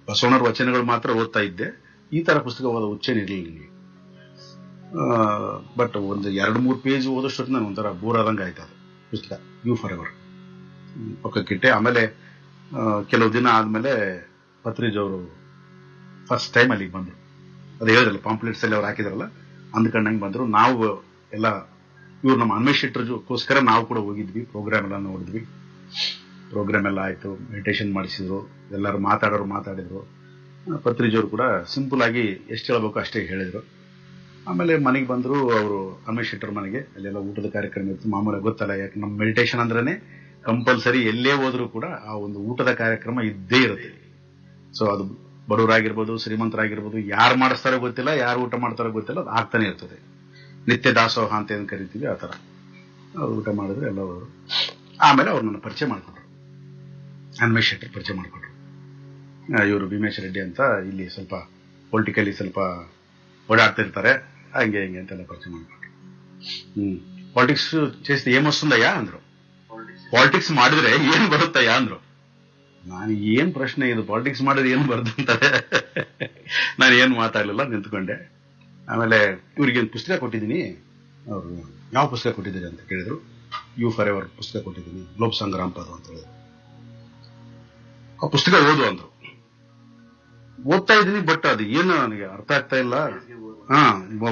ಬಸವಣ್ಣರ ವಚನಗಳು ಮಾತ್ರ ಓದ್ತಾ ಇದ್ದೆ, ಈ ತರ ಪುಸ್ತಕ ಓದೋ ಹುಚ್ಚೇನಿರ್ಲಿಲ್ಲ ನನಗೆ. ಬಟ್ ಒಂದು 2-3 ಪೇಜ್ ಓದೋಷ್ಟೊತ್ತು ನಾನು ಒಂಥರ ಬೋರ್ ಆದಂಗೆ ಆಯ್ತು ಅದು ಪುಸ್ತಕ, ಯು ಫಾರ್ ಎವರ್ ಪಕ್ಕಕ್ಕಿಟ್ಟೆ. ಆಮೇಲೆ ಕೆಲವು ದಿನ ಆದ್ಮೇಲೆ ಪತ್ರಿಜವರು ಫಸ್ಟ್ ಟೈಮ್ ಅಲ್ಲಿಗೆ ಬಂದ್ರು. ಅದು ಹೇಳಿದ್ರಲ್ಲ ಪಾಂಪ್ಲೆಟ್ಸ್ ಅಲ್ಲಿ ಅವ್ರು ಹಾಕಿದ್ರಲ್ಲ, ಅಂದ್ಕೊಂಡಂಗೆ ಬಂದ್ರು. ನಾವು ಎಲ್ಲ ಇವ್ರು ನಮ್ಮ ಅನ್ವೇಷಕರಿಗೋಸ್ಕರ ನಾವು ಕೂಡ ಹೋಗಿದ್ವಿ, ಪ್ರೋಗ್ರಾಮ್ ಎಲ್ಲ ನೋಡಿದ್ವಿ. ಪ್ರೋಗ್ರಾಮ್ ಎಲ್ಲ ಆಯ್ತು, ಮೆಡಿಟೇಷನ್ ಮಾಡಿಸಿದ್ರು, ಎಲ್ಲರೂ ಮಾತಾಡಿದ್ರು. ಪತ್ರಿಜವರು ಕೂಡ ಸಿಂಪಲ್ ಆಗಿ ಎಷ್ಟು ಹೇಳಬೇಕು ಅಷ್ಟೇ ಹೇಳಿದ್ರು. ಆಮೇಲೆ ಮನೆಗೆ ಬಂದ್ರು ಅವರು, ರಮೇಶ್ ಶೆಟ್ಟರ್ ಮನೆಗೆ. ಅಲ್ಲೆಲ್ಲ ಊಟದ ಕಾರ್ಯಕ್ರಮ ಇತ್ತು, ಮಾಮೂಲಿ ಗೊತ್ತಲ್ಲ, ಯಾಕೆ ನಮ್ಮ ಮೆಡಿಟೇಷನ್ ಅಂದ್ರೇನೆ ಕಂಪಲ್ಸರಿ ಎಲ್ಲೇ ಹೋದ್ರೂ ಕೂಡ ಆ ಒಂದು ಊಟದ ಕಾರ್ಯಕ್ರಮ ಇದ್ದೇ ಇರುತ್ತೆ. ಸೊ ಅದು ಬಡವರಾಗಿರ್ಬೋದು, ಶ್ರೀಮಂತರಾಗಿರ್ಬೋದು, ಯಾರು ಮಾಡಿಸ್ತಾರೋ ಗೊತ್ತಿಲ್ಲ, ಯಾರು ಊಟ ಮಾಡ್ತಾರೋ ಗೊತ್ತಿಲ್ಲ, ಅದು ಆಗ್ತಾನೆ ಇರ್ತದೆ. ನಿತ್ಯ ದಾಸೋಹ ಅಂತ ಏನು ಕರಿತೀವಿ ಆ ಥರ. ಅವ್ರು ಊಟ ಮಾಡಿದ್ರು ಎಲ್ಲ ಅವರು. ಆಮೇಲೆ ಅವ್ರು ನನ್ನ ಪರಿಚಯ ಮಾಡಿಕೊಟ್ರು, ರಮೇಶ್ ಶೆಟ್ಟರ್ ಪರಿಚಯ ಮಾಡಿಕೊಟ್ರು. ಇವರು ಭೀಮೇಶ್ ರೆಡ್ಡಿ ಅಂತ ಇಲ್ಲಿ ಸ್ವಲ್ಪ ಪೊಲಿಟಿಕಲಿ ಸ್ವಲ್ಪ ಓಡಾಡ್ತಿರ್ತಾರೆ, ಹಂಗೆ ಹಿಂಗೆ ಅಂತೆಲ್ಲ ಪರಿಚಯ ಮಾಡಿಕೊಟ್ರು. ಪಾಲಿಟಿಕ್ಸ್ చేస్తే ఏమొస్తుందయ్యా ಅಂದ್ರು. ಪಾಲಿಟಿಕ್ಸ್ ಮಾಡಿದ್ರೆ ಏನ್ ಬರುತ್ತಯ್ಯ ಅಂದ್ರು. ನಾನು ಏನ್ ಪ್ರಶ್ನೆ ಇದು, ಪಾಲಿಟಿಕ್ಸ್ ಮಾಡಿದ್ರೆ ಏನು ಬರ್ತಂತಾರೆ. ನಾನು ಏನು ಮಾತಾಡ್ಲಿಲ್ಲ, ನಿಂತ್ಕೊಂಡೆ. ಆಮೇಲೆ ಇವ್ರಿಗೆ ಒಂದು ಪುಸ್ತಕ ಕೊಟ್ಟಿದ್ದೀನಿ. ಅವರು ಯಾವ ಪುಸ್ತಕ ಕೊಟ್ಟಿದ್ದೀರಿ ಅಂತ ಕೇಳಿದ್ರು. ಯು ಫಾರ್ ಎವರ್ ಪುಸ್ತಕ ಕೊಟ್ಟಿದ್ದೀನಿ, ಲೋಕ ಸಂಗ್ರಾಮ ಪದ ಅಂತ ಹೇಳಿದ್ರು. ಆ ಪುಸ್ತಕ ಓದು ಅಂದ್ರು. ಓದ್ತಾ ಇದ್ದೀನಿ, ಬಟ್ ಅದು ಏನು ನನಗೆ ಅರ್ಥ ಆಗ್ತಾ ಇಲ್ಲ.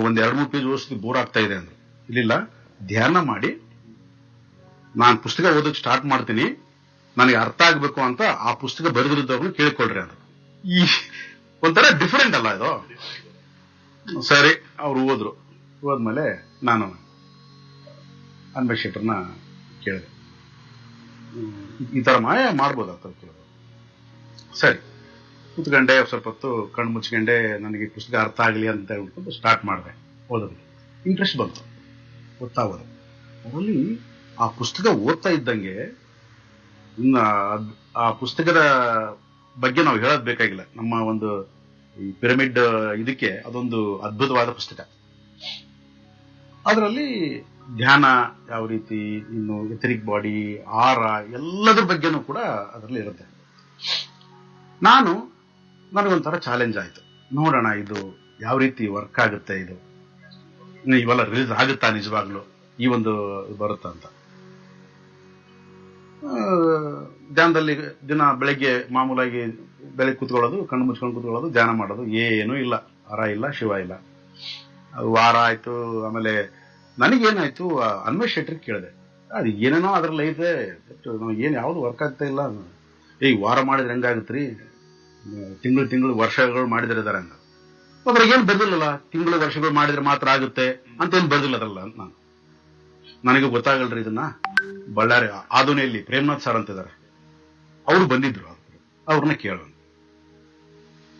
ಒಂದ್ 2-3 ಪೇಜ್ ಓದಿಸಿ ಬೋರ್ ಆಗ್ತಾ ಇದೆ ಅಂದ್ರು. ಇಲ್ಲಿಲ್ಲ, ಧ್ಯಾನ ಮಾಡಿ ನಾನು ಪುಸ್ತಕ ಓದೋಕೆ ಸ್ಟಾರ್ಟ್ ಮಾಡ್ತೀನಿ, ನನಗೆ ಅರ್ಥ ಆಗ್ಬೇಕು ಅಂತ ಆ ಪುಸ್ತಕ ಬರೆದಿದ್ದವ್ರನ್ನ ಕೇಳ್ಕೊಳ್ರಿ ಅಂದ್ರು. ಈ ಒಂಥರ ಡಿಫರೆಂಟ್ ಅಲ್ಲ ಇದು. ಸರಿ, ಅವ್ರು ಹೋದ್ರು. ಹೋದ್ಮೇಲೆ ನಾನು ರಮೇಶ್ ಶೆಟ್ಟರ್ನ ಕೇಳಿದೆ, ಈ ತರ ಮಾಯ ಮಾಡ್ಬೋದ ಅಂತ ಕೇಳಿದೆ. ಸರಿ, ಕೂತ್ಕೊಂಡೆ, ಸ್ವಲ್ಪ ಹೊತ್ತು ಕಣ್ಣು ಮುಚ್ಕೊಂಡೆ, ನನಗೆ ಪುಸ್ತಕ ಅರ್ಥ ಆಗಲಿ ಅಂತ ಹೇಳ್ಬಿಟ್ಟು ಸ್ಟಾರ್ಟ್ ಮಾಡಿದೆ ಓದೋದಕ್ಕೆ. ಇಂಟ್ರೆಸ್ಟ್ ಬಂತು, ಓದ್ತಾ ಹೋದೆ. ಅದರಲ್ಲಿ ಆ ಪುಸ್ತಕ ಓದ್ತಾ ಇದ್ದಂಗೆ ಆ ಪುಸ್ತಕದ ಬಗ್ಗೆ ನಾವು ಹೇಳೋದ್ ಬೇಕಾಗಿಲ್ಲ. ನಮ್ಮ ಒಂದು ಈ ಪಿರಮಿಡ್ ಇದಕ್ಕೆ ಅದೊಂದು ಅದ್ಭುತವಾದ ಪುಸ್ತಕ. ಅದರಲ್ಲಿ ಧ್ಯಾನ ಯಾವ ರೀತಿ, ಇನ್ನು ಎಥರಿಕ್ ಬಾಡಿ, ಆಹಾರ, ಎಲ್ಲದ್ರ ಬಗ್ಗೆನೂ ಕೂಡ ಅದರಲ್ಲಿ ಇರುತ್ತೆ. ನನಗೊಂಥರ ಚಾಲೆಂಜ್ ಆಯ್ತು, ನೋಡೋಣ ಇದು ಯಾವ ರೀತಿ ವರ್ಕ್ ಆಗುತ್ತೆ, ಇದು ಇವೆಲ್ಲ ರಿಲೀಸ್ ಆಗುತ್ತಾ ನಿಜವಾಗ್ಲು, ಈ ಒಂದು ಬರುತ್ತಾ ಅಂತ. ಧ್ಯಾನದಲ್ಲಿ ದಿನ ಬೆಳಗ್ಗೆ ಮಾಮೂಲಾಗಿ ಬೆಳಗ್ಗೆ ಕೂತ್ಕೊಳ್ಳೋದು, ಕಣ್ಣು ಮುಚ್ಕೊಂಡು ಕೂತ್ಕೊಳ್ಳೋದು, ಧ್ಯಾನ ಮಾಡೋದು, ಏನೂ ಇಲ್ಲ. ಹರ ಇಲ್ಲ, ಶಿವ ಇಲ್ಲ. ಅದು ವಾರ ಆಯ್ತು. ಆಮೇಲೆ ನನಗೇನಾಯ್ತು, ಅನ್ವೇಷ್ ಶೆಟ್ರಿಗೆ ಕೇಳಿದೆ, ಅದು ಏನೇನೋ ಅದ್ರಲ್ಲಿ ಐತೆ, ಏನು ಯಾವುದು ವರ್ಕ್ ಆಗ್ತಾ ಇಲ್ಲ. ಈ ವಾರ ಮಾಡಿದ್ರೆ ಹೆಂಗಾಗತ್ರಿ, ತಿಂಗಳು ವರ್ಷಗಳು ಮಾಡಿದ್ರೆ ಇದಾರೆ ಅಂತ. ಅದ್ರಾಗ ಏನು ಬರ್ದಿಲ್ಲಲ್ಲ, ತಿಂಗಳು ವರ್ಷಗಳು ಮಾಡಿದ್ರೆ ಮಾತ್ರ ಆಗುತ್ತೆ ಅಂತ ಏನು ಬರ್ದಿಲ್ಲ ಅದ್ರಲ್ಲ ಅಂತ ನನಗೆ ಗೊತ್ತಾಗಲ್ರಿ ಇದನ್ನ. ಬಳ್ಳಾರಿ ಆದುನೆಯಲ್ಲಿ ಪ್ರೇಮನಾಥ್ ಸರ್ ಅಂತಿದ್ದಾರೆ, ಅವರು ಬಂದಿದ್ರು, ಅವ್ರನ್ನ ಕೇಳೋಣ.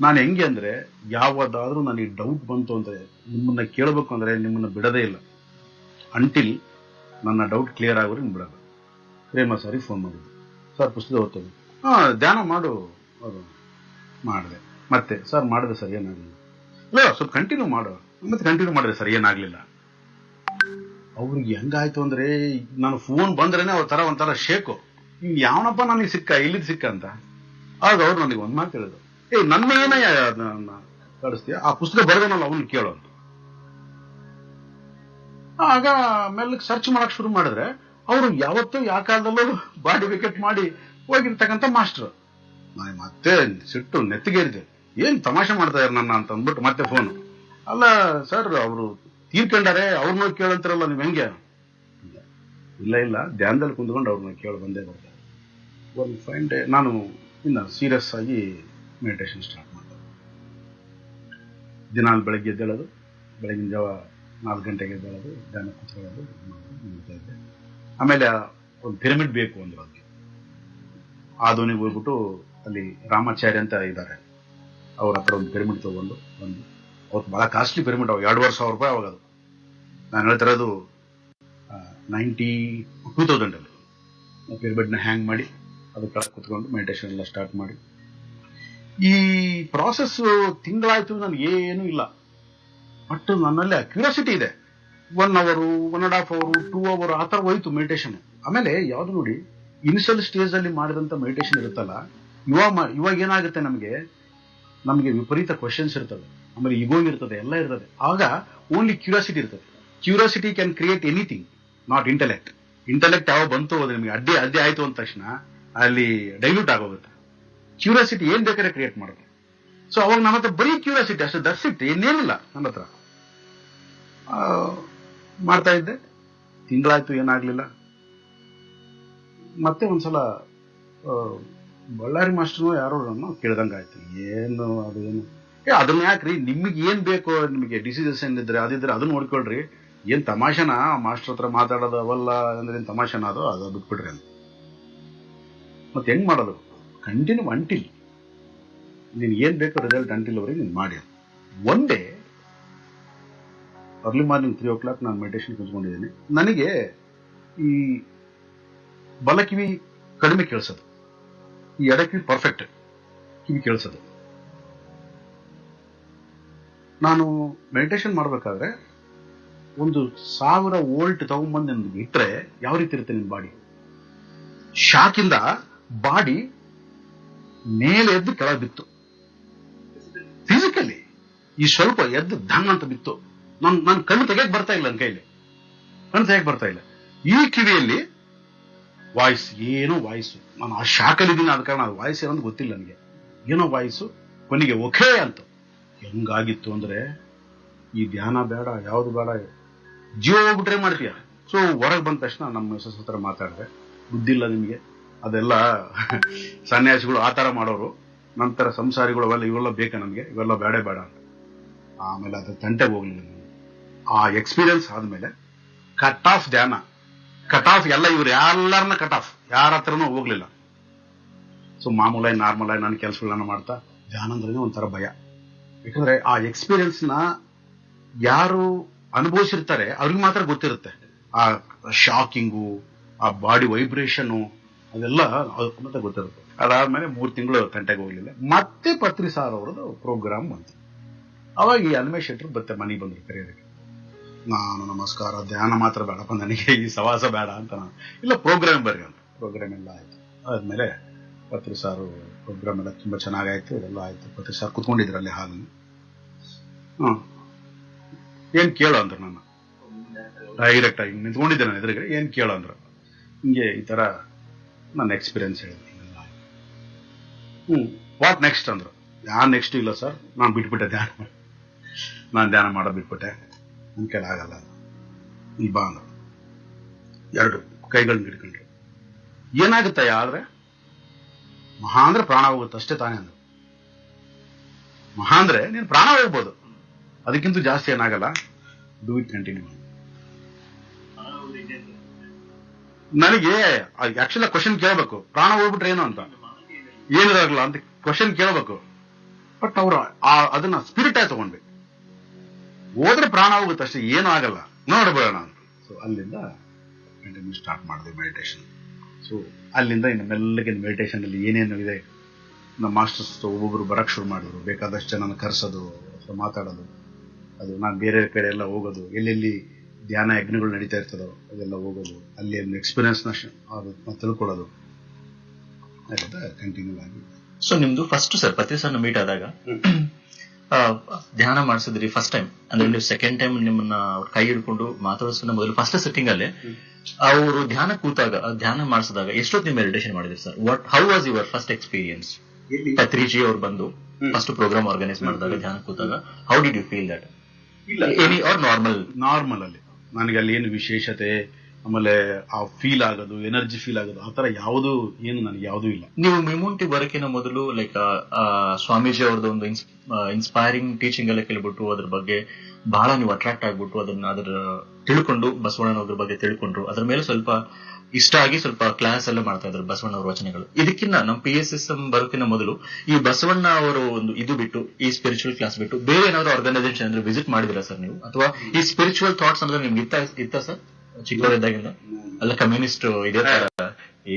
ನಾನು ಹೆಂಗೆ ಅಂದ್ರೆ, ಯಾವದಾದ್ರೂ ನನಗೆ ಡೌಟ್ ಬಂತು ಅಂದ್ರೆ ನಿಮ್ಮನ್ನ ಕೇಳಬೇಕು ಅಂದ್ರೆ ನಿಮ್ಮನ್ನ ಬಿಡದೇ ಇಲ್ಲ. ಅಂಟಿಲ್ ನನ್ನ ಡೌಟ್ ಕ್ಲಿಯರ್ ಆಗೋರು ನಿಮ್ ಬಿಡೋದು. ಪ್ರೇಮ ಸಾರಿ ಫೋನ್ ಮಾಡಿದ್ರು, ಸರ್ ಪುಸ್ತಕ ಓದ್ತೇವೆ, ಧ್ಯಾನ ಮಾಡು. ಅವರು ಮಾಡಿದೆ. ಮತ್ತೆ ಸರ್ ಮಾಡಿದೆ, ಸರ್ ಏನಾಗಲಿಲ್ಲ. ಇಲ್ಲ ಸ್ವಲ್ಪ ಕಂಟಿನ್ಯೂ ಮಾಡು. ಮತ್ತೆ ಕಂಟಿನ್ಯೂ ಮಾಡಿದೆ, ಸರ್ ಏನಾಗ್ಲಿಲ್ಲ. ಅವ್ರಿಗೆ ಹೆಂಗಾಯ್ತು ಅಂದ್ರೆ, ನಾನು ಫೋನ್ ಬಂದ್ರೇನೆ ಅವ್ರ ಒಂಥರ ಶೇಕು. ಯಾವನಪ್ಪ ನನಗೆ ಸಿಕ್ಕ, ಇಲ್ಲಿದ್ ಸಿಕ್ಕ ಅಂತ. ಆಗ ಅವ್ರು ನನಗೆ ಒಂದ್ ಮಾತು ಹೇಳಿದ್ರು, ನನ್ನ ಏನ ಕಳಿಸ್ತೀಯ, ಆ ಪುಸ್ತಕ ಬರೆದನಲ್ಲ ಅವನು ಕೇಳು ಅಂತ. ಆಗ ಮೆಲ್ಲಕ್ಕೆ ಸರ್ಚ್ ಮಾಡಕ್ ಶುರು ಮಾಡಿದ್ರೆ ಅವರು ಯಾವತ್ತೂ ಯಾವ ಕಾಲದಲ್ಲೂ ಬಾಡಿ ವಿಕೆಟ್ ಮಾಡಿ ಹೋಗಿರ್ತಕ್ಕಂಥ ಮಾಸ್ಟರ್. ನಾನು ಮತ್ತೆ ಸಿಟ್ಟು ನೆತ್ತಿಗೇರಿದೆ, ಏನ್ ತಮಾಷೆ ಮಾಡ್ತಾ ಇದ್ದಾರೆ ನನ್ನ ಅಂತ ಅಂದ್ಬಿಟ್ಟು ಮತ್ತೆ ಫೋನ್. ಅಲ್ಲ ಸರ್, ಅವರು ತೀರ್ಕೊಂಡಾರೆ, ಅವ್ರನ್ನ ಕೇಳಂತಾರಲ್ಲ ನೀವ್ ಹೆಂಗೆ? ಇಲ್ಲ, ಧ್ಯಾನದಲ್ಲಿ ಕುಂತ್ಕೊಂಡು ಅವ್ರನ್ನ ಕೇಳಿ ಬಂದೇ ಬರ್ತಾರೆ. ಒಂದು ಫೈನ್ ಡೇ ನಾನು ಇನ್ನು ಸೀರಿಯಸ್ ಆಗಿ ಮೆಡಿಟೇಷನ್ ಸ್ಟಾರ್ಟ್ ಮಾಡಿದೆ. ದಿನಾಲ್ ಬೆಳಗ್ಗೆ ಎದ್ದೇಳೋದು, ಬೆಳಗಿನ ಜಾವ 4 ಗಂಟೆಗೆ ಎದ್ದೇಳೋದು, ಧ್ಯಾನ ಕೂತ್ಕೊಳ್ಳೋದು ಮಾಡ್ತಾ ಇದ್ದೆ. ಆಮೇಲೆ ಒಂದು ಪಿರಮಿಡ್ ಬೇಕು ಅಂದ್ರು. ಅದಕ್ಕೆ ಆಧುನಿಗೆ ಹೋಗ್ಬಿಟ್ಟು ಅಲ್ಲಿ ರಾಮಾಚಾರ್ಯ ಅಂತ ಇದ್ದಾರೆ, ಅವ್ರ ಹತ್ರ ಒಂದು ಪಿರಮಿಡ್ ತಗೊಂಡು ಬಂದು, ಅವ್ರು ಬಹಳ ಕಾಸ್ಟ್ಲಿ ಪಿರಮಿಡ್, 2,500 ರೂಪಾಯಿ ಅವಾಗ. ಅದು ನಾನು ಹೇಳ್ತಿರೋದು 2000 ಪಿರಮಿಡ್ನ ಹ್ಯಾಂಗ್ ಮಾಡಿ ಅದು ಕೆಳಗೆ ಕುತ್ಕೊಂಡು ಮೆಡಿಟೇಷನ್ ಎಲ್ಲ ಸ್ಟಾರ್ಟ್ ಮಾಡಿ. ಈ ಪ್ರಾಸೆಸ್ ತಿಂಗಳಾಯ್ತು, ನನಗೆ ಏನೂ ಇಲ್ಲ. ಬಟ್ ನನ್ನಲ್ಲಿ ಕ್ಯೂರಿಯಾಸಿಟಿ ಇದೆ. 1 ಅವರ್, 1.5 ಅವರ್, 2 ಅವರ್ ಆ ಥರ ಹೋಯ್ತು ಮೆಡಿಟೇಷನ್. ಆಮೇಲೆ ಯಾವ್ದು ನೋಡಿ, ಇನಿಷಿಯಲ್ ಸ್ಟೇಜ್ ಅಲ್ಲಿ ಮಾಡಿದಂತ ಮೆಡಿಟೇಷನ್ ಇರುತ್ತಲ್ಲ, ಇವಾಗ ಏನಾಗುತ್ತೆ, ನಮಗೆ ವಿಪರೀತ ಕ್ವಶನ್ಸ್ ಇರ್ತದೆ, ಆಮೇಲೆ ಇಗೋ ಇರ್ತದೆ, ಎಲ್ಲ ಇರ್ತದೆ. ಆಗ ಓನ್ಲಿ ಕ್ಯೂರಿಯಾಸಿಟಿ ಇರ್ತದೆ. Curiosity can create anything, not intellect. Intellect ಯಾವ ಬಂತು ಅದು ನಿಮಗೆ ಅಡ್ಡಿ ಆಯ್ತು ಅಂದ ತಕ್ಷಣ ಅಲ್ಲಿ ಡೈಲ್ಯೂಟ್ ಆಗೋಗುತ್ತೆ. ಕ್ಯೂರಿಯಾಸಿಟಿ ಏನ್ ಬೇಕಾದ್ರೆ ಕ್ರಿಯೇಟ್ ಮಾಡುತ್ತೆ. ಸೊ ಅವಾಗ ನನ್ನ ಹತ್ರ ಬರೀ ಕ್ಯೂರಿಯಾಸಿಟಿ ಅಷ್ಟೇ, ದಟ್ಸ್ ಇಟ್, ಇನ್ನೇನಿಲ್ಲ ನನ್ನ ಹತ್ರ. ಮಾಡ್ತಾ ಇದ್ದೆ, ತಿಂಗಳಾಯ್ತು, ಏನಾಗ್ಲಿಲ್ಲ. ಮತ್ತೆ ಒಂದ್ಸಲ ಬಳ್ಳಾರಿ ಮಾಸ್ಟರ್ನು ಯಾರೋ ಕೇಳ್ದಂಗಾಯ್ತು, ಏನು ಅದೇನು, ಅದನ್ನ ಯಾಕ್ರಿ, ನಿಮಗೆ ಏನ್ ಬೇಕು, ನಿಮಗೆ ಡಿಸೀಸಸ್ ಏನಿದ್ರೆ ಅದಿದ್ರೆ ಅದನ್ನ ನೋಡ್ಕೊಳ್ರಿ, ಏನ್ ತಮಾಷೆನ ಮಾಸ್ಟರ್ ಹತ್ರ ಮಾತಾಡೋದು ಅವೆಲ್ಲ ಅಂದ್ರೆ ಏನ್ ತಮಾಷೆನ, ಅದು ಬಿಟ್ಬಿಡ್ರಿ ಅಂತ. ಮತ್ತೆ ಹೆಂಗ್ ಮಾಡೋದು, ಕಂಟಿನ್ಯೂ ಅಂಟಿಲ್ ನೀನ್ ಏನ್ ಬೇಕು ರಿಸಲ್ಟ್ ಅಂಟಿಲ್ ಅವ್ರಿಗೆ ನೀನ್ ಮಾಡಿ. One day early morning 3 o'clock ನಾನು ಮೆಡಿಟೇಷನ್ ಕುಂತ್ಕೊಂಡಿದ್ದೀನಿ. ನನಗೆ ಈ ಬಲ ಕಿವಿ ಕಡಿಮೆ ಕೇಳಿಸೋದು, ಈ ಎಡ ಕಿವಿ ಪರ್ಫೆಕ್ಟ್ ಕಿವಿ ಕೇಳಿಸೋದು. ನಾನು ಮೆಡಿಟೇಷನ್ ಮಾಡ್ಬೇಕಾದ್ರೆ 1,000 ವೋಲ್ಟ್ ತಗೊಂಡ್ಬಂದು ನಿಮ್ಗೆ ಇಟ್ರೆ ಯಾವ ರೀತಿ ಇರುತ್ತೆ ನಿಮ್ ಬಾಡಿ, ಶಾಕಿಂದ ಬಾಡಿ ಮೇಲೆ ಎದ್ದು ಕೆಳಗೆ ಬಿತ್ತು. ಫಿಸಿಕಲಿ ಈ ಸ್ವಲ್ಪ ಎದ್ದು ಧನ್ ಅಂತ ಬಿತ್ತು. ನನ್ನ ಕಣ್ಣು ತೆಗೆಯಕ್ ಬರ್ತಾ ಇಲ್ಲ, ನನ್ನ ಕೈಲಿ ಕಣ್ಣು ತೆಗೆಯಕ್ ಬರ್ತಾ ಇಲ್ಲ. ಈ ಕಿವಿಯಲ್ಲಿ ವಾಯ್ಸ್, ಏನೋ ವಾಯ್ಸು, ನಾನು ಆ ಶಾಕಲ್ಲಿ ಇದ್ದೀನಿ, ಆದ ಕಾರಣ ಅದು ವಾಯ್ಸ್ ಏನಂತ ಗೊತ್ತಿಲ್ಲ ನನಗೆ. ಏನೋ ವಾಯ್ಸು, ಕೊನೆಗೆ ಓಕೆ ಅಂತ. ಹೆಂಗಾಗಿತ್ತು ಅಂದ್ರೆ, ಈ ಧ್ಯಾನ ಬೇಡ, ಯಾವ್ದು ಬೇಡ, ಜೀವ ಹೋಗ್ಬಿಟ್ರೆ ಮಾಡ್ತೀಯ. ಸೊ ಹೊರಗೆ ಬಂದ ತಕ್ಷಣ ನಮ್ಮ ಮಿಸಸ್ ಹತ್ರ ಮಾತಾಡಿದೆ, ಬುದ್ಧಿಲ್ಲ ನಿಮಗೆ, ಅದೆಲ್ಲ ಸನ್ಯಾಸಿಗಳು ಆ ಥರ ಮಾಡೋರು, ನಂತರ ಸಂಸಾರಿಗಳು ಅವೆಲ್ಲ ಇವೆಲ್ಲ ಬೇಕಾ ನಮಗೆ, ಇವೆಲ್ಲ ಬೇಡ ಅಂತ. ಆಮೇಲೆ ಅದು ತಂಟೆಗೆ ಹೋಗ್ಲಿಲ್ಲ. ಆ ಎಕ್ಸ್ಪೀರಿಯನ್ಸ್ ಆದ್ಮೇಲೆ ಕಟ್ ಆಫ್ ಧ್ಯಾನ, ಕಟ್ ಆಫ್ ಎಲ್ಲ, ಇವ್ರು ಎಲ್ಲರನ್ನ ಕಟ್ ಆಫ್, ಯಾರ ಹತ್ರನೂ ಹೋಗ್ಲಿಲ್ಲ. ಸೊ ಮಾಮೂಲಾಗಿ ನಾರ್ಮಲಾಗಿ ನನ್ನ ಕೆಲಸಗಳನ್ನ ಮಾಡ್ತಾ, ಧ್ಯಾನ ಅಂದ್ರೆ ಒಂಥರ ಭಯ. ಯಾಕಂದ್ರೆ ಆ ಎಕ್ಸ್ಪೀರಿಯನ್ಸ್ ನ ಯಾರು ಅನುಭವಿಸಿರ್ತಾರೆ ಅವ್ರಿಗೆ ಮಾತ್ರ ಗೊತ್ತಿರುತ್ತೆ. ಆ ಶಾಕಿಂಗು, ಆ ಬಾಡಿ ವೈಬ್ರೇಷನು, ಅದೆಲ್ಲ ಮತ್ತೆ ಗೊತ್ತಿರುತ್ತೆ. ಅದಾದ್ಮೇಲೆ 3 ತಿಂಗಳು ತಂಟೆಗೆ ಹೋಗ್ಲಿಲ್ಲ. ಮತ್ತೆ ಪತ್ರಿ ಸಾರ್ ಅವರದ್ದು ಪ್ರೋಗ್ರಾಮ್ ಬಂತು. ಅವಾಗ ಈ ಅನ್ವೇಷ್ ಶೆಟ್ರು ಮತ್ತೆ ಮನೆಗೆ ಬಂದ್ರು ಕರೆಯೋದಕ್ಕೆ. ನಾನು ನಮಸ್ಕಾರ, ಧ್ಯಾನ ಮಾತ್ರ ಬೇಡಪ್ಪ ನನಗೆ, ಈ ಸವಾಸ ಬೇಡ ಅಂತ ನಾನು, ಇಲ್ಲ ಪ್ರೋಗ್ರಾಮ್ ಬರ್ರಿ ಅಂತ. ಪ್ರೋಗ್ರಾಮ್ ಎಲ್ಲ ಆಯ್ತು. ಆದ್ಮೇಲೆ ಪತ್ರಿ ಸಾರು ಪ್ರೋಗ್ರಾಮ್ ಎಲ್ಲ ತುಂಬಾ ಚೆನ್ನಾಗಾಯ್ತು, ಇದೆಲ್ಲ ಆಯ್ತು. ಪತ್ರಿ ಸಾರ್ ಕುತ್ಕೊಂಡಿದ್ರು ಅಲ್ಲಿ ಹಾಲಲ್ಲಿ. ಏನ್ ಕೇಳೋ ಅಂದ್ರು, ನನ್ನ ಡೈರೆಕ್ಟ್ ಆಗಿ ನಿಂತ್ಕೊಂಡಿದ್ದೆ ನಾನು ಎದುರುಗಡೆ. ಏನ್ ಕೇಳೋ ಅಂದ್ರು, ಹಿಂಗೆ ಈ ತರ ನನ್ನ ಎಕ್ಸ್ಪೀರಿಯನ್ಸ್ ಹೇಳಿದೆ. ವಾಟ್ ನೆಕ್ಸ್ಟ್ ಅಂದ್ರು. ನೆಕ್ಸ್ಟ್ ಇಲ್ಲ ಸರ್, ನಾನು ಬಿಟ್ಬಿಟ್ಟೆ ಧ್ಯಾನ. ನಾನು ಧ್ಯಾನ ಮಾಡೋದು ಬಿಟ್ಬಿಟ್ಟೆ, ನನ್ನ ಕೈಲಿ ಆಗಲ್ಲ, ನೀ ಬಾ ಅಂದ್ರು. 2 ಕೈಗಳನ್ನ ಹಿಡ್ಕೊಂಡ್ರು. ಏನಾಗುತ್ತಯ್ಯ ಆದ್ರೆ ಮಹಾ ಅಂದ್ರೆ ಪ್ರಾಣ ಹೋಗುತ್ತೆ ಅಷ್ಟೇ ತಾನೇ ಅಂದ್ರು. ಮಹಾ ಅಂದ್ರೆ ನೀನು ಪ್ರಾಣ ಹೋಗ್ಬೋದು, ಅದಕ್ಕಿಂತ ಜಾಸ್ತಿ ಏನಾಗಲ್ಲ, ಡೂ ಇಟ್ ಕಂಟಿನ್ಯೂ. ನನಗೆ ಆಕ್ಚುಲಿ ಕ್ವಶನ್ ಕೇಳಬೇಕು, ಪ್ರಾಣ ಹೋಗ್ಬಿಟ್ರೆ ಏನು ಅಂತ, ಏನಿದಾಗಲ್ಲ ಅಂತ ಕ್ವಶನ್ ಕೇಳಬೇಕು. ಬಟ್ ಅವರು ಅದನ್ನ ಸ್ಪಿರಿಟ್ ಆಗಿ ತಗೊಂಡ್ಬೇಕು. ಹೋದ್ರೆ ಪ್ರಾಣ ಹೋಗುತ್ತೆ ಅಷ್ಟೇ, ಏನೂ ಆಗಲ್ಲ, ನೋಡ್ಬೇಡ ಅಂತ. ಸೊ ಅಲ್ಲಿಂದ ಕಂಟಿನ್ಯೂ ಸ್ಟಾರ್ಟ್ ಮಾಡಿದೆ ಮೆಡಿಟೇಷನ್. ಸೊ ಅಲ್ಲಿಂದ ಇನ್ನು ಮೆಲ್ಲಗೆ ಮೆಡಿಟೇಷನ್ ಅಲ್ಲಿ ಏನೇನು ಇದೆ, ನಮ್ಮ ಮಾಸ್ಟರ್ಸ್ ಒಬ್ಬೊಬ್ರು ಬರಕ್ ಶುರು ಮಾಡಿದ್ರು. ಬೇಕಾದಷ್ಟು ಜನನ ಕರೆಸೋದು, ಮಾತಾಡೋದು, ಅದು ನಾನು ಬೇರೆ ಕಡೆ ಎಲ್ಲ ಹೋಗೋದು, ಎಲ್ಲೆಲ್ಲಿ ಧ್ಯಾನ ಯಜ್ಞಗಳು ನಡೀತಾ ಇರ್ತದೋ ಅದೆಲ್ಲ ಹೋಗೋದು, ಅಲ್ಲಿ ಒಂದು ಎಕ್ಸ್ಪೀರಿಯನ್ಸ್ನ ತಿಳ್ಕೊಳ್ಳೋದು, ಕಂಟಿನ್ಯೂ ಆಗಿ. ಸೊ ನಿಮ್ದು ಫಸ್ಟ್ ಸರ್ ಪತ್ರಿ ಸರ್ನ ಮೀಟ್ ಆದಾಗ ಧ್ಯಾನ ಮಾಡಿಸಿದ್ರಿ ಫಸ್ಟ್ ಟೈಮ್, ಅಂದ್ರೆ ನೀವು ಸೆಕೆಂಡ್ ಟೈಮ್ ನಿಮ್ಮನ್ನ ಕೈ ಹಿಡ್ಕೊಂಡು ಮಾತಾಡಿಸೋ ಮೊದಲು ಫಸ್ಟ್ ಸೆಟ್ಟಿಂಗ್ ಅಲ್ಲಿ ಅವರು ಧ್ಯಾನ ಕೂತಾಗ, ಧ್ಯಾನ ಮಾಡಿಸಿದಾಗ ಎಷ್ಟೊತ್ತು ನೀವು ಮೆಡಿಟೇಷನ್ ಮಾಡಿದ್ರಿ sir? How was your first experience? Patriji ಅವ್ರು ಬಂದು ಫಸ್ಟ್ ಪ್ರೋಗ್ರಾಮ್ ಆರ್ಗನೈಸ್ ಮಾಡಿದಾಗ ಧ್ಯಾನ ಕೂತಾಗ how did you feel that? ಎನಿ ಆರ್ ನಾರ್ಮಲ್ ಅಲ್ಲಿ ನನಗೆ ಅಲ್ಲಿ ಏನು ವಿಶೇಷತೆ, ಆಮೇಲೆ ಆ ಫೀಲ್ ಆಗೋದು, ಎನರ್ಜಿ ಫೀಲ್ ಆಗೋದು, ಆ ತರ ಯಾವುದು ಏನು ನನಗೆ ಯಾವುದೂ ಇಲ್ಲ. ನೀವು ಮಿಮುಂಟಿ ಬರೋಕಿನ ಮೊದಲು ಲೈಕ್ ಸ್ವಾಮೀಜಿ ಅವ್ರದ್ದು ಒಂದು ಇನ್ಸ್ಪೈರಿಂಗ್ ಟೀಚಿಂಗ್ ಎಲ್ಲ ಕೇಳ್ಬಿಟ್ಟು ಅದ್ರ ಬಗ್ಗೆ ಬಹಳ ನೀವು ಅಟ್ರಾಕ್ಟ್ ಆಗ್ಬಿಟ್ಟು ಅದರ ತಿಳ್ಕೊಂಡು ಬಸವಣ್ಣನವ್ರ ಬಗ್ಗೆ ತಿಳ್ಕೊಂಡ್ರು, ಅದ್ರ ಮೇಲೆ ಸ್ವಲ್ಪ ಇಷ್ಟ ಆಗಿ ಸ್ವಲ್ಪ ಕ್ಲಾಸ್ ಎಲ್ಲ ಮಾಡ್ತಾ ಇದ್ರು ಬಸವಣ್ಣವ್ರ ವಚನಗಳು. ಇದಕ್ಕಿಂತ ನಮ್ಮ PSSM ಬರೋಕಿನ ಮೊದಲು ಈ ಬಸವಣ್ಣ ಅವರು ಒಂದು ಇದು ಬಿಟ್ಟು, ಈ ಸ್ಪಿರಿಚುವಲ್ ಕ್ಲಾಸ್ ಬಿಟ್ಟು ಬೇರೆ ಏನಾದ್ರು ಆರ್ಗನೈಸೇಷನ್ ಅಂದ್ರೆ ವಿಸಿಟ್ ಮಾಡಿದಿರಾ ಸರ್ ನೀವು? ಅಥವಾ ಈ ಸ್ಪಿರಿಚುವಲ್ ಥಾಟ್ಸ್ ಅಂದ್ರೆ ನಿಮ್ಗೆ ಇತ್ತ ಸರ್ ಚಿಕ್ಕವರಿದ್ದಾಗಿಂದ? ಅಲ್ಲ ಕಮ್ಯುನಿಸ್ಟ್ ಇದೇ ತರ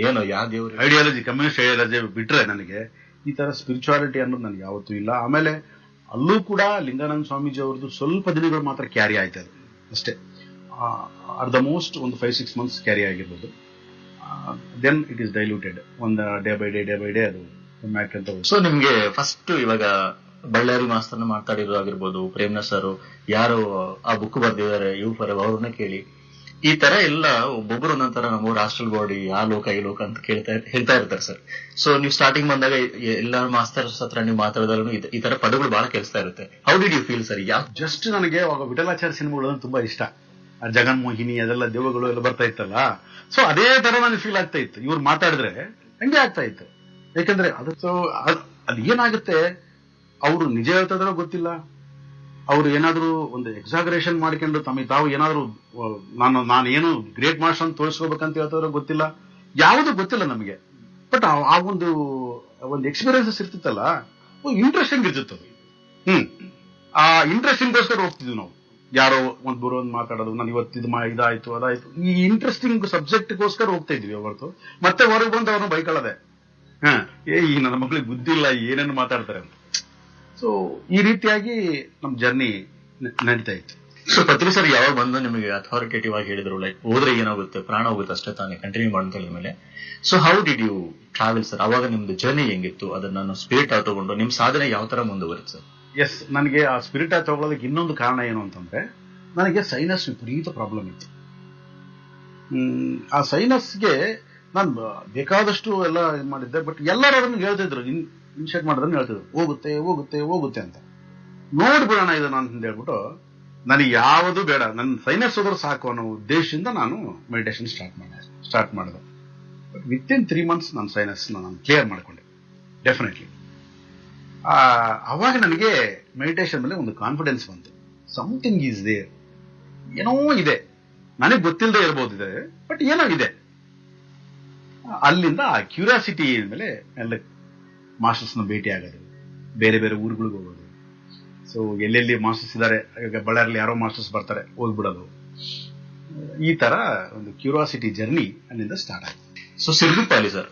ಏನೋ ಯಾವ ದೇವ್ರ ಐಡಿಯಾಲಜಿ, ಕಮ್ಯುನಿಸ್ಟ್ ಐಡಿಯಾಲಜಿ ಬಿಟ್ರೆ ನನಗೆ ಈ ತರ ಸ್ಪಿರಿಚುವಾಲಿಟಿ ಅನ್ನೋದು ನನಗೆ ಯಾವತ್ತೂ ಇಲ್ಲ. ಆಮೇಲೆ ಅಲ್ಲೂ ಕೂಡ ಲಿಂಗಾನಂದ ಸ್ವಾಮೀಜಿ ಅವ್ರದ್ದು ಸ್ವಲ್ಪ ದಿನಗಳು ಮಾತ್ರ ಕ್ಯಾರಿ ಆಯ್ತು, ಅದು ಅಷ್ಟೇ. ಅಟ್ ದ ಮೋಸ್ಟ್ ಒಂದು 5-6 months ಕ್ಯಾರಿ ಆಗಿರ್ಬೋದು. ದೆನ್ ಇಟ್ ಈಸ್ ಡೈಲ್ಯೂಟೆಡ್, ಒಂದು ಡೇ ಬೈ ಡೇ ಅದು ಅಂತ. ಸೊ ನಿಮ್ಗೆ ಫಸ್ಟ್ ಇವಾಗ ಬಳ್ಳಾರಿ ಮಾಸ್ತರ್ನ ಮಾತಾಡಿರೋ ಆಗಿರ್ಬೋದು, ಪ್ರೇಮ್ನ ಸರ್ ಯಾರು ಆ ಬುಕ್ ಬರ್ದಿದ್ದಾರೆ ಅವ್ರನ್ನ ಕೇಳಿ, ಈ ತರ ಎಲ್ಲ ಒಬ್ಬೊಬ್ರು ಒಂದೊಂದರ ನಮ್ಮ ರಾಷ್ಟ್ರಲ್ ಬಾಡಿ, ಆ ಲೋಕ ಈ ಲೋಕ ಅಂತ ಹೇಳ್ತಾ ಇರ್ತಾರೆ ಸರ್. ಸೊ ನೀವು ಸ್ಟಾರ್ಟಿಂಗ್ ಬಂದಾಗ ಎಲ್ಲ ಮಾಸ್ತರ್ಸ್ ಹತ್ರ ನೀವು ಮಾತಾಡಿದಾಗೂ ಈ ತರ ಪದಗಳು ಬಹಳ ಕೇಳಿಸ್ತಾ ಇರುತ್ತೆ. How did you feel sir? Just ನನಗೆ ಅವಾಗ ವಿಠಲಾಚಾರ್ಯ ಸಿನಿಮಾಗಳು ತುಂಬಾ ಇಷ್ಟ, ಆ ಜಗನ್ಮೋಹಿನಿ ಅದೆಲ್ಲ ದೇವಗಳು ಎಲ್ಲ ಬರ್ತಾ ಇತ್ತಲ್ಲ. ಸೊ ಅದೇ ತರ ನನಗೆ ಫೀಲ್ ಆಗ್ತಾ ಇತ್ತು, ಇವ್ರು ಮಾತಾಡಿದ್ರೆ ಹಂಗೆ ಆಗ್ತಾ ಇತ್ತು. ಯಾಕಂದ್ರೆ ಅದು ಏನಾಗುತ್ತೆ, ಅವರು ನಿಜ ಹೇಳ್ತಾ ಇದಾರೋ ಗೊತ್ತಿಲ್ಲ, ಅವ್ರು ಏನಾದ್ರು ಒಂದು ಎಕ್ಸಾಗರೇಷನ್ ಮಾಡ್ಕೊಂಡು ತಾವು ಏನಾದ್ರು ನಾನೇನು ಗ್ರೇಟ್ ಮಾಸ್ಟರ್ ಅಂತ ತೋರಿಸ್ಕೋಬೇಕಂತ ಹೇಳ್ತಾರೋ ಗೊತ್ತಿಲ್ಲ, ಯಾವುದು ಗೊತ್ತಿಲ್ಲ ನಮಗೆ. ಬಟ್ ಆ ಒಂದು ಎಕ್ಸ್ಪೀರಿಯನ್ಸಸ್ ಇರ್ತಿತ್ತಲ್ಲ, ಇಂಟ್ರೆಸ್ಟಿಂಗ್ ಇರ್ತಿತ್ತು. ಆ ಇಂಟ್ರೆಸ್ಟಿಂಗ್ಗೋಸ್ಕರ ಹೋಗ್ತಿದ್ವಿ ನಾವು. ಯಾರೋ ಬರೋ ಒಂದು ಮಾತಾಡೋದು, ನಾನು ಇವತ್ತು ಇದಾಯ್ತು ಅದಾಯ್ತು, ಈ ಇಂಟ್ರೆಸ್ಟಿಂಗ್ ಸಬ್ಜೆಕ್ಟ್ಗೋಸ್ಕರ ಹೋಗ್ತಾ ಇದ್ವಿ ಹೊರತು ಮತ್ತೆ ಹೊರಗೆ ಬಂದು ಅವ್ರನ್ನ ಬೈಕೊಳ್ಳದೆ, ಈ ನನ್ನ ಮಕ್ಳಿಗೆ ಬುದ್ಧಿ ಇಲ್ಲ, ಏನೇನು ಮಾತಾಡ್ತಾರೆ ಅಂತ. ಸೊ ಈ ರೀತಿಯಾಗಿ ನಮ್ ಜರ್ನಿ ನಡೀತಾ ಇತ್ತು. ಸೊ ಪತ್ರಿ ಸರ್ ಯಾವಾಗ ಬಂದು ನಿಮಗೆ ಅಥಾರಿಟೇಟಿವ್ ಆಗಿ ಹೇಳಿದ್ರು, ಲೈಕ್ ಹೋದ್ರೆ ಏನಾಗುತ್ತೆ, ಪ್ರಾಣ ಹೋಗುತ್ತೆ ಅಷ್ಟೇ ತಾನೇ, ಕಂಟಿನ್ಯೂ ಮಾಡಂತ ಹೇಳಿದ ಮೇಲೆ, so how did you travel sir? ಅವಾಗ ನಿಮ್ದು ಜರ್ನಿ ಹೆಂಗಿತ್ತು? ಅದನ್ನ ಸ್ಪಿರಿಟ್ ಆಗಿ ತಗೊಂಡು ನಿಮ್ ಸಾಧನೆ ಯಾವ ತರ ಮುಂದುವರಿತು ಸರ್? ಎಸ್, ನನಗೆ ಆ ಸ್ಪಿರಿಟ್ ಆಗಿ ತಗೊಳ್ಳೋದಕ್ಕೆ ಇನ್ನೊಂದು ಕಾರಣ ಏನು ಅಂತಂದ್ರೆ, ನನಗೆ ಸೈನಸ್ ವಿಪರೀತ ಪ್ರಾಬ್ಲಮ್ ಇತ್ತು. ಆ ಸೈನಸ್ಗೆ ನಾನು ಬೇಕಾದಷ್ಟು ಎಲ್ಲ ಇದು ಮಾಡಿದ್ದೆ. ಬಟ್ ಎಲ್ಲರೂ ಅದನ್ನು ಹೇಳ್ತಿದ್ರು, ಇನ್ಶಿಯೇಟ್ ಮಾಡೋದನ್ನ ಹೇಳ್ತಿದ್ರು, ಹೋಗುತ್ತೆ ಹೋಗುತ್ತೆ ಹೋಗುತ್ತೆ ಅಂತ. ನೋಡ್ಬಿಡೋಣ ಇದನ್ನ ಅಂತ ಹೇಳ್ಬಿಟ್ಟು, ನನಗೆ ಯಾವುದು ಬೇಡ, ನನ್ನ ಸೈನಸ್ ಹೋದ್ರೆ ಸಾಕು ಅನ್ನೋ ಉದ್ದೇಶದಿಂದ ನಾನು ಮೆಡಿಟೇಷನ್ ಸ್ಟಾರ್ಟ್ ಮಾಡಿದೆ. ಬಟ್ ವಿತಿನ್ 3 months ನನ್ನ ಸೈನಸ್ ನಾನು ಕ್ಲಿಯರ್ ಮಾಡ್ಕೊಂಡೆ, ಡೆಫಿನೆಟ್ಲಿ. ಅವಾಗ ನನಗೆ ಮೆಡಿಟೇಷನ್ ಮೇಲೆ ಒಂದು ಕಾನ್ಫಿಡೆನ್ಸ್ ಬಂತು. ಸಮಥಿಂಗ್ ಈಸ್ ದೇರ್, ಏನೋ ಇದೆ, ನನಗೆ ಗೊತ್ತಿಲ್ಲದೆ ಇರ್ಬೋದು ಇದೆ, ಬಟ್ ಏನೋ ಇದೆ. ಅಲ್ಲಿಂದ ಆ ಕ್ಯೂರಿಯಾಸಿಟಿ ಮೇಲೆ ಎಲ್ಲ ಮಾಸ್ಟರ್ಸ್ನ ಭೇಟಿ ಆಗೋದು, ಬೇರೆ ಬೇರೆ ಊರುಗಳಿಗೆ ಹೋಗೋದು. ಸೊ ಎಲ್ಲೆಲ್ಲಿ ಮಾಸ್ಟರ್ಸ್ ಇದ್ದಾರೆ, ಈಗ ಬಳ್ಳಾರಿಯಲ್ಲಿ ಯಾರೋ ಮಾಸ್ಟರ್ಸ್ ಬರ್ತಾರೆ, ಹೋಗ್ಬಿಡೋದು. ಈ ತರ ಒಂದು ಕ್ಯೂರಿಯಾಸಿಟಿ ಜರ್ನಿ ಅಲ್ಲಿಂದ ಸ್ಟಾರ್ಟ್ ಆಯ್ತು. ಸೊ ಸಿರ್ಗುಪ್ಪಾಲಿ ಸರ್,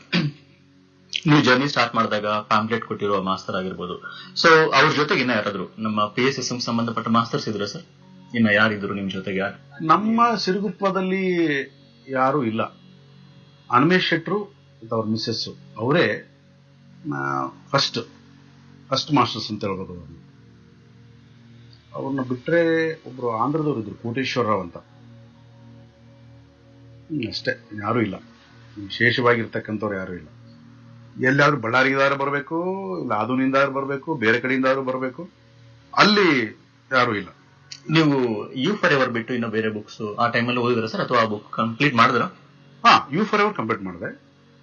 ನೀವು ಜರ್ನಿ ಸ್ಟಾರ್ಟ್ ಮಾಡಿದಾಗ ಪ್ಯಾಂಪ್ಲೆಟ್ ಕೊಟ್ಟಿರೋ ಮಾಸ್ತರ್ ಆಗಿರ್ಬೋದು, ಸೊ ಅವ್ರ ಜೊತೆಗೆ ಇನ್ನ ಯಾರಾದ್ರು ನಮ್ಮ PSSM ಸಂಬಂಧಪಟ್ಟ ಮಾಸ್ತರ್ಸ್ ಇದ್ರ ಸರ್? ಇನ್ನ ಯಾರಿದ್ರು ನಿಮ್ ಜೊತೆಗೆ? ನಮ್ಮ ಸಿರುಗುಪ್ಪದಲ್ಲಿ ಯಾರು ಇಲ್ಲ. ಅನ್ಮೇಶ್ ಶೆಟ್ರು ಅವ್ರ ಮಿಸ್ಸಸ್ ಅವರೇ ಫಸ್ಟ್ ಮಾಸ್ಟರ್ಸ್ ಅಂತ ಹೇಳ್ಬೋದು. ಅವ್ರನ್ನ ಬಿಟ್ರೆ ಒಬ್ರು ಆಂಧ್ರದವ್ರು ಇದ್ರು, ಕೋಟೇಶ್ವರರಾವ್ ಅಂತ, ಅಷ್ಟೇ, ಯಾರು ಇಲ್ಲ. ವಿಶೇಷವಾಗಿರ್ತಕ್ಕಂಥವ್ರು ಯಾರು ಇಲ್ಲ. ಎಲ್ಲಾದ್ರೂ ಬಳ್ಳಾರಿದಾರು ಬರಬೇಕು, ಇಲ್ಲ ಆದೂನಿಂದಾದ್ರು ಬರಬೇಕು, ಬೇರೆ ಕಡೆಯಿಂದಾದ್ರು ಬರಬೇಕು, ಅಲ್ಲಿ ಯಾರು ಇಲ್ಲ. ನೀವು ಯು ಫಾರ್ ಎವರ್ ಬಿಟ್ಟು ಇನ್ನೂ ಬೇರೆ ಬುಕ್ಸ್ ಆ ಟೈಮಲ್ಲಿ ಓದಿದ್ರ ಸರ್, ಅಥವಾ ಆ ಬುಕ್ ಕಂಪ್ಲೀಟ್ ಮಾಡಿದ್ರ? ಯು ಫಾರ್ ಎವರ್ ಕಂಪ್ಲೀಟ್ ಮಾಡಿದೆ.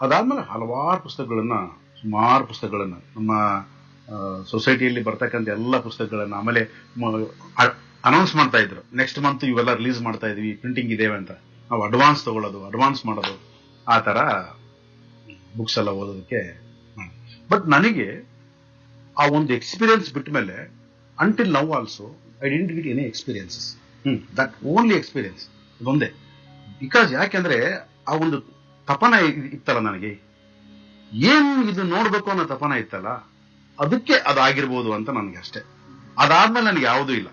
ಅದಾದ್ಮೇಲೆ ಹಲವಾರು ಪುಸ್ತಕಗಳನ್ನ, ಸುಮಾರು ಪುಸ್ತಕಗಳನ್ನ, ನಮ್ಮ ಸೊಸೈಟಿಯಲ್ಲಿ ಬರ್ತಕ್ಕಂಥ ಎಲ್ಲ ಪುಸ್ತಕಗಳನ್ನ, ಆಮೇಲೆ ಅನೌನ್ಸ್ ಮಾಡ್ತಾ ಇದ್ರು ನೆಕ್ಸ್ಟ್ ಮಂತ್ ಇವೆಲ್ಲ ರಿಲೀಸ್ ಮಾಡ್ತಾ ಇದೀವಿ, ಪ್ರಿಂಟಿಂಗ್ ಇದೇವೆ ಅಂತ. ನಾವು ಅಡ್ವಾನ್ಸ್ ತಗೊಳ್ಳೋದು, ಅಡ್ವಾನ್ಸ್ ಮಾಡೋದು, ಆ ತರ ಬುಕ್ಸ್ ಎಲ್ಲ ಓದೋದಕ್ಕೆ. ಬಟ್ ನನಗೆ ಆ ಒಂದು ಎಕ್ಸ್ಪೀರಿಯನ್ಸ್ ಬಿಟ್ಟ ಮೇಲೆ until now also I didn't get any experiences. That only experience ಇದೊಂದೇ. ಬಿಕಾಸ್ ಯಾಕೆಂದ್ರೆ ಆ ಒಂದು ತಪನ ಇತ್ತಲ್ಲ ನನಗೆ, ಏನ್ ಇದು ನೋಡ್ಬೇಕು ಅನ್ನೋ ತಪನ ಇತ್ತಲ್ಲ, ಅದಕ್ಕೆ ಅದಾಗಿರ್ಬೋದು ಅಂತ ನನಗೆ ಅಷ್ಟೇ. ಅದಾದ್ಮೇಲೆ ನನಗೆ ಯಾವುದೂ ಇಲ್ಲ.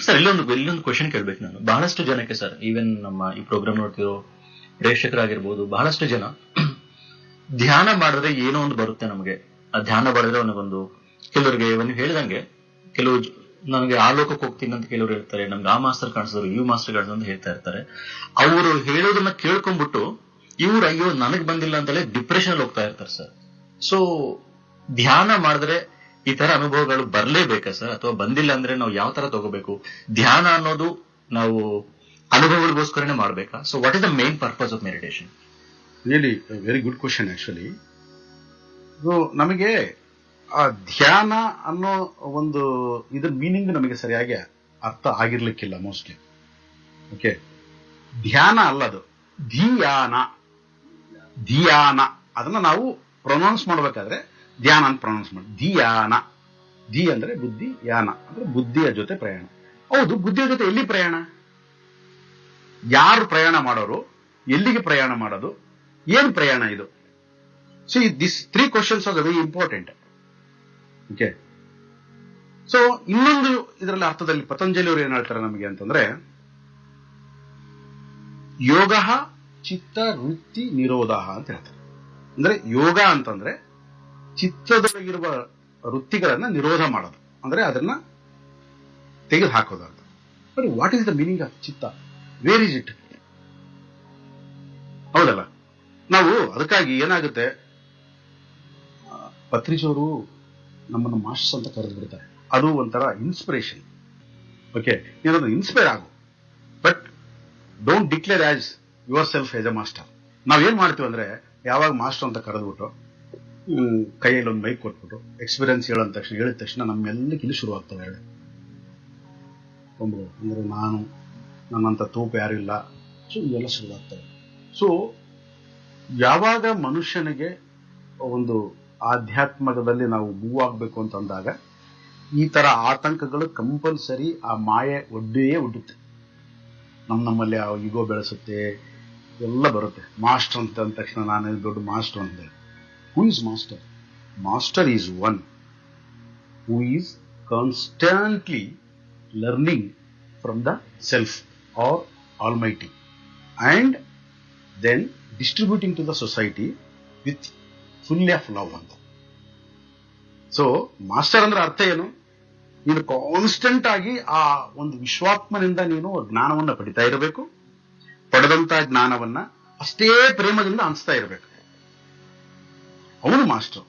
ಸರ್ ಇಲ್ಲೊಂದು ಕ್ವಶನ್ ಕೇಳ್ಬೇಕು ನಾನು. ಬಹಳಷ್ಟು ಜನಕ್ಕೆ ಸರ್, ಈವನ್ ನಮ್ಮ ಈ ಪ್ರೋಗ್ರಾಮ್ ನೋಡ್ತಿರೋ ಪ್ರೇಕ್ಷಕರಾಗಿರ್ಬೋದು, ಬಹಳಷ್ಟು ಜನ ಧ್ಯಾನ ಮಾಡಿದ್ರೆ ಏನೋ ಒಂದು ಬರುತ್ತೆ ನಮಗೆ. ಆ ಧ್ಯಾನ ಮಾಡಿದ್ರೆ ಅವನಿಗೊಂದು, ಕೆಲವರಿಗೆ ನೀವು ಹೇಳಿದಂಗೆ ಕೆಲವು ನನಗೆ ಆ ಲೋಕಕ್ಕೆ ಹೋಗ್ತೀನಿ ಅಂತ ಕೆಲವರು ಹೇಳ್ತಾರೆ, ನಮ್ಗೆ ಆ ಮಾಸ್ಟರ್ ಕಾಣಿಸಿದ್ರು, ಯು ಮಾಸ್ಟರ್ ಕಾಣಿಸಿದ್ರು ಅಂತ ಹೇಳ್ತಾ ಇರ್ತಾರೆ. ಅವರು ಹೇಳೋದನ್ನ ಕೇಳ್ಕೊಂಡ್ಬಿಟ್ಟು ಇವ್ರು ಅಯ್ಯೋ ನನಗ್ ಬಂದಿಲ್ಲ ಅಂತಲೇ ಡಿಪ್ರೆಷನ್ ಅಲ್ಲಿ ಹೋಗ್ತಾ ಇರ್ತಾರೆ ಸರ್. ಸೊ ಧ್ಯಾನ ಮಾಡಿದ್ರೆ ಈ ತರ ಅನುಭವಗಳು ಬರ್ಲೇಬೇಕಾ ಸರ್, ಅಥವಾ ಬಂದಿಲ್ಲ ಅಂದ್ರೆ ನಾವು ಯಾವ ತರ ತಗೋಬೇಕು? ಧ್ಯಾನ ಅನ್ನೋದು ನಾವು ಅನುಭವಗಳಿಗೋಸ್ಕರನೇ ಮಾಡ್ಬೇಕಾ? So what is the main purpose of meditation? Really very good question. Actually ನಮಗೆ ಆ ಧ್ಯಾನ ಅನ್ನೋ ಒಂದು ಇದ್ರ ಮೀನಿಂಗ್ ನಮಗೆ ಸರಿಯಾಗಿ ಅರ್ಥ ಆಗಿರ್ಲಿಕ್ಕಿಲ್ಲ ಮೋಸ್ಟ್ಲಿ. ಓಕೆ, ಧ್ಯಾನ ಅಲ್ಲ ಅದು, ಧಿಯಾನ. ಧಿಯಾನ ಅದನ್ನ ನಾವು ಪ್ರೊನೌನ್ಸ್ ಮಾಡ್ಬೇಕಾದ್ರೆ ಧ್ಯಾನ ಅಂತ ಪ್ರೊನೌನ್ಸ್ ಮಾಡಿ. ಧಿಯಾನ, ಧಿ ಅಂದ್ರೆ ಬುದ್ಧಿ, ಯಾನ ಅಂದ್ರೆ ಬುದ್ಧಿಯ ಜೊತೆ ಪ್ರಯಾಣ. ಹೌದು, ಬುದ್ಧಿಯ ಜೊತೆ ಎಲ್ಲಿ ಪ್ರಯಾಣ? ಯಾರು ಪ್ರಯಾಣ ಮಾಡೋರು, ಎಲ್ಲಿಗೆ ಪ್ರಯಾಣ ಮಾಡೋದು, ಏನ್ ಪ್ರಯಾಣ ಇದು? So this 3 questions are very important. Okay, so ಇನ್ನೊಂದು ಇದರಲ್ಲಿ ಅರ್ಥದಲ್ಲಿ ಪತಂಜಲಿ ಅವರು ಏನ್ ಹೇಳ್ತಾರೆ ನಮಗೆ ಅಂತಂದ್ರೆ, ಯೋಗ ಚಿತ್ತ ವೃತ್ತಿ ನಿರೋಧ ಅಂತ ಹೇಳ್ತಾರೆ. ಅಂದ್ರೆ ಯೋಗ ಅಂತಂದ್ರೆ ಚಿತ್ತದೊಳಗಿರುವ ವೃತ್ತಿಗಳನ್ನ ನಿರೋಧ ಮಾಡೋದು, ಅಂದ್ರೆ ಅದನ್ನ ತೆಗೆದು ಹಾಕೋದು ಅಂತ. But what is the meaning of chitta? Where is it? ಹೌದಲ್ಲ? ನಾವು ಅದಕ್ಕಾಗಿ ಏನಾಗುತ್ತೆ, ಪತ್ರಿಜೋರು ನಮ್ಮನ್ನು ಮಾಸ್ಟರ್ಸ್ ಅಂತ ಕರೆದು ಬಿಡ್ತಾರೆ. ಅದು ಒಂಥರ ಇನ್ಸ್ಪಿರೇಷನ್. ಓಕೆ, ಏನಾದ್ರು ಇನ್ಸ್ಪೈರ್ ಆಗು, but don't declare as yourself as a master. ನಾವೇನ್ ಮಾಡ್ತೀವಿ ಅಂದ್ರೆ, ಯಾವಾಗ ಮಾಸ್ಟರ್ ಅಂತ ಕರೆದ್ಬಿಟ್ಟು ಕೈಯಲ್ಲಿ ಒಂದು ಮೈಕ್ ಕೊಟ್ಬಿಟ್ಟು ಎಕ್ಸ್ಪೀರಿಯನ್ಸ್ ಹೇಳಿದ ತಕ್ಷಣ ನಮ್ಮೆಲ್ಲಕ್ಕೆ ಇಲ್ಲಿ ಶುರು ಆಗ್ತವೆ ಹೇಳಿ. ಅಂದ್ರೆ ನಾನು, ನನ್ನಂತ ತೂಪ ಯಾರಿಲ್ಲ, ಸೊ ಇವೆಲ್ಲ ಶುರುವಾಗ್ತವೆ. ಸೊ ಯಾವಾಗ ಮನುಷ್ಯನಿಗೆ ಒಂದು ಆಧ್ಯಾತ್ಮದಲ್ಲಿ ನಾವು ಮೂವ್ ಆಗ್ಬೇಕು ಅಂತಂದಾಗ ಈ ತರ ಆತಂಕಗಳು ಕಂಪಲ್ಸರಿ ಆ ಮಾಯೆ ಒಡ್ಡುತ್ತೆ. ನಮ್ಮಲ್ಲಿ ಆ ಈಗೋ ಬೆಳೆಸುತ್ತೆ, ಎಲ್ಲ ಬರುತ್ತೆ. ಮಾಸ್ಟರ್ ಅಂತ ಅಂದ ತಕ್ಷಣ ನಾನು ದೊಡ್ಡ ಮಾಸ್ಟರ್ ಅಂತ. Who is master? Master is one who is constantly learning from the self or almighty and then distributing to the society with full of love ಅಂತ. ಸೊ ಮಾಸ್ಟರ್ ಅಂದ್ರೆ ಅರ್ಥ ಏನು? ನೀನು ಕಾನ್ಸ್ಟೆಂಟ್ ಆಗಿ ಆ ಒಂದು ವಿಶ್ವಾತ್ಮನಿಂದ ನೀನು ಜ್ಞಾನವನ್ನ ಪಡಿತಾ ಇರಬೇಕು. ಪಡೆದಂತ ಜ್ಞಾನವನ್ನ ಅಷ್ಟೇ ಪ್ರೇಮದಿಂದ ಅನಿಸ್ತಾ ಇರಬೇಕು. ಅವನು ಮಾಸ್ಟರ್.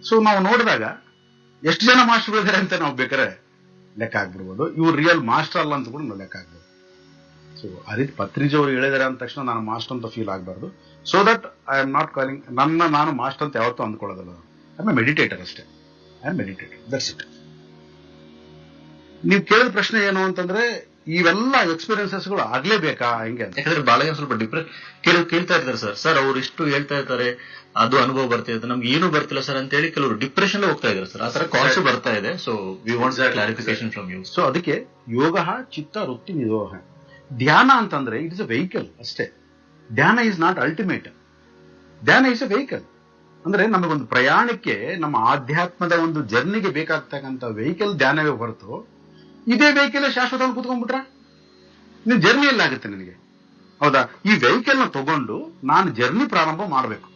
ಸೊ ನಾವು ನೋಡಿದಾಗ ಎಷ್ಟು ಜನ ಮಾಸ್ಟರ್ ಇದ್ದಾರೆ ಅಂತ ನಾವು ಬೇಕಾದ್ರೆ ಲೆಕ್ಕ ಆಗ್ಬಿಡ್ಬೋದು. ಇವ್ರು ರಿಯಲ್ ಮಾಸ್ಟರ್ ಅಲ್ಲ ಅಂತ ಕೂಡ ನಾವು ಲೆಕ್ಕ ಆಗ್ಬೋದು. ಸೊ ಆ ರೀತಿ ಪತ್ರಿಜಿ ಅವರು ಹೇಳಿದಾರೆ ಅಂದ ತಕ್ಷಣ ನಾನು ಮಾಸ್ಟರ್ ಅಂತ ಫೀಲ್ ಆಗಬಾರ್ದು. So that I am not calling, ನಾನು ಮಾಸ್ಟರ್ ಅಂತ ಯಾವತ್ತೂ ಅಂದ್ಕೊಳ್ಳೋದಲ್ಲ. ಐ ಆಮ್ ಎ ಮೆಡಿಟೇಟರ್ ಅಷ್ಟೇ. I am meditator, that's it. ನೀವು ಕೇಳಿದ ಪ್ರಶ್ನೆ ಏನು ಅಂತಂದ್ರೆ, ಇವೆಲ್ಲ ಎಕ್ಸ್ಪೀರಿಯನ್ಸಸ್ಗಳು ಆಗ್ಲೇಬೇಕಾ ಹೆಂಗೆ ಅಂತ. ಯಾಕಂದ್ರೆ ಬಾಳಗ ಸ್ವಲ್ಪ ಕೇಳ್ತಾ ಇರ್ತಾರೆ ಸರ್ ಅವ್ರು ಇಷ್ಟು ಹೇಳ್ತಾ ಇರ್ತಾರೆ, ಅದು ಅನುಭವ ಬರ್ತಾ ಇದೆ, ನಮ್ಗೆ ಏನು ಬರ್ತಿಲ್ಲ ಸರ್ ಅಂತ ಹೇಳಿ ಕೆಲವರು ಡಿಪ್ರೆಷನ್ ಹೋಗ್ತಾ ಇದ್ದಾರೆ ಸರ್. ಆ ತರ ಕಾಲ್ಸ್ ಬರ್ತಾ ಇದೆ. So we want clarification from you. So ಅದಕ್ಕೆ ಯೋಗ ಚಿತ್ತ ವೃತ್ತಿ ನಿರೋಧ. ಧ್ಯಾನ ಅಂತಂದ್ರೆ ಇಟ್ ಇಸ್ ಅ ವೆಹಿಕಲ್ ಅಷ್ಟೇ. ಧ್ಯಾನ ಈಸ್ ನಾಟ್ ಅಲ್ಟಿಮೇಟ್. ಧ್ಯಾನ ಈಸ್ ಅ ವೆಹಿಕಲ್. ಅಂದ್ರೆ ನಮಗೊಂದು ಪ್ರಯಾಣಕ್ಕೆ, ನಮ್ಮ ಆಧ್ಯಾತ್ಮದ ಒಂದು ಜರ್ನಿಗೆ ಬೇಕಾಗ್ತಕ್ಕಂಥ ವೆಹಿಕಲ್ ಧ್ಯಾನವೇ ಹೊರತು, ಇದೇ ವೆಹಿಕಲ್ ಶಾಶ್ವತವಾಗಿ ಕೂತ್ಕೊಂಡ್ಬಿಟ್ರ ನೀವು ಜರ್ನಿ ಎಲ್ಲ ಆಗುತ್ತೆ ನನಗೆ. ಹೌದಾ? ಈ ವೆಹಿಕಲ್ ನ ತಗೊಂಡು ನಾನು ಜರ್ನಿ ಪ್ರಾರಂಭ ಮಾಡಬೇಕು.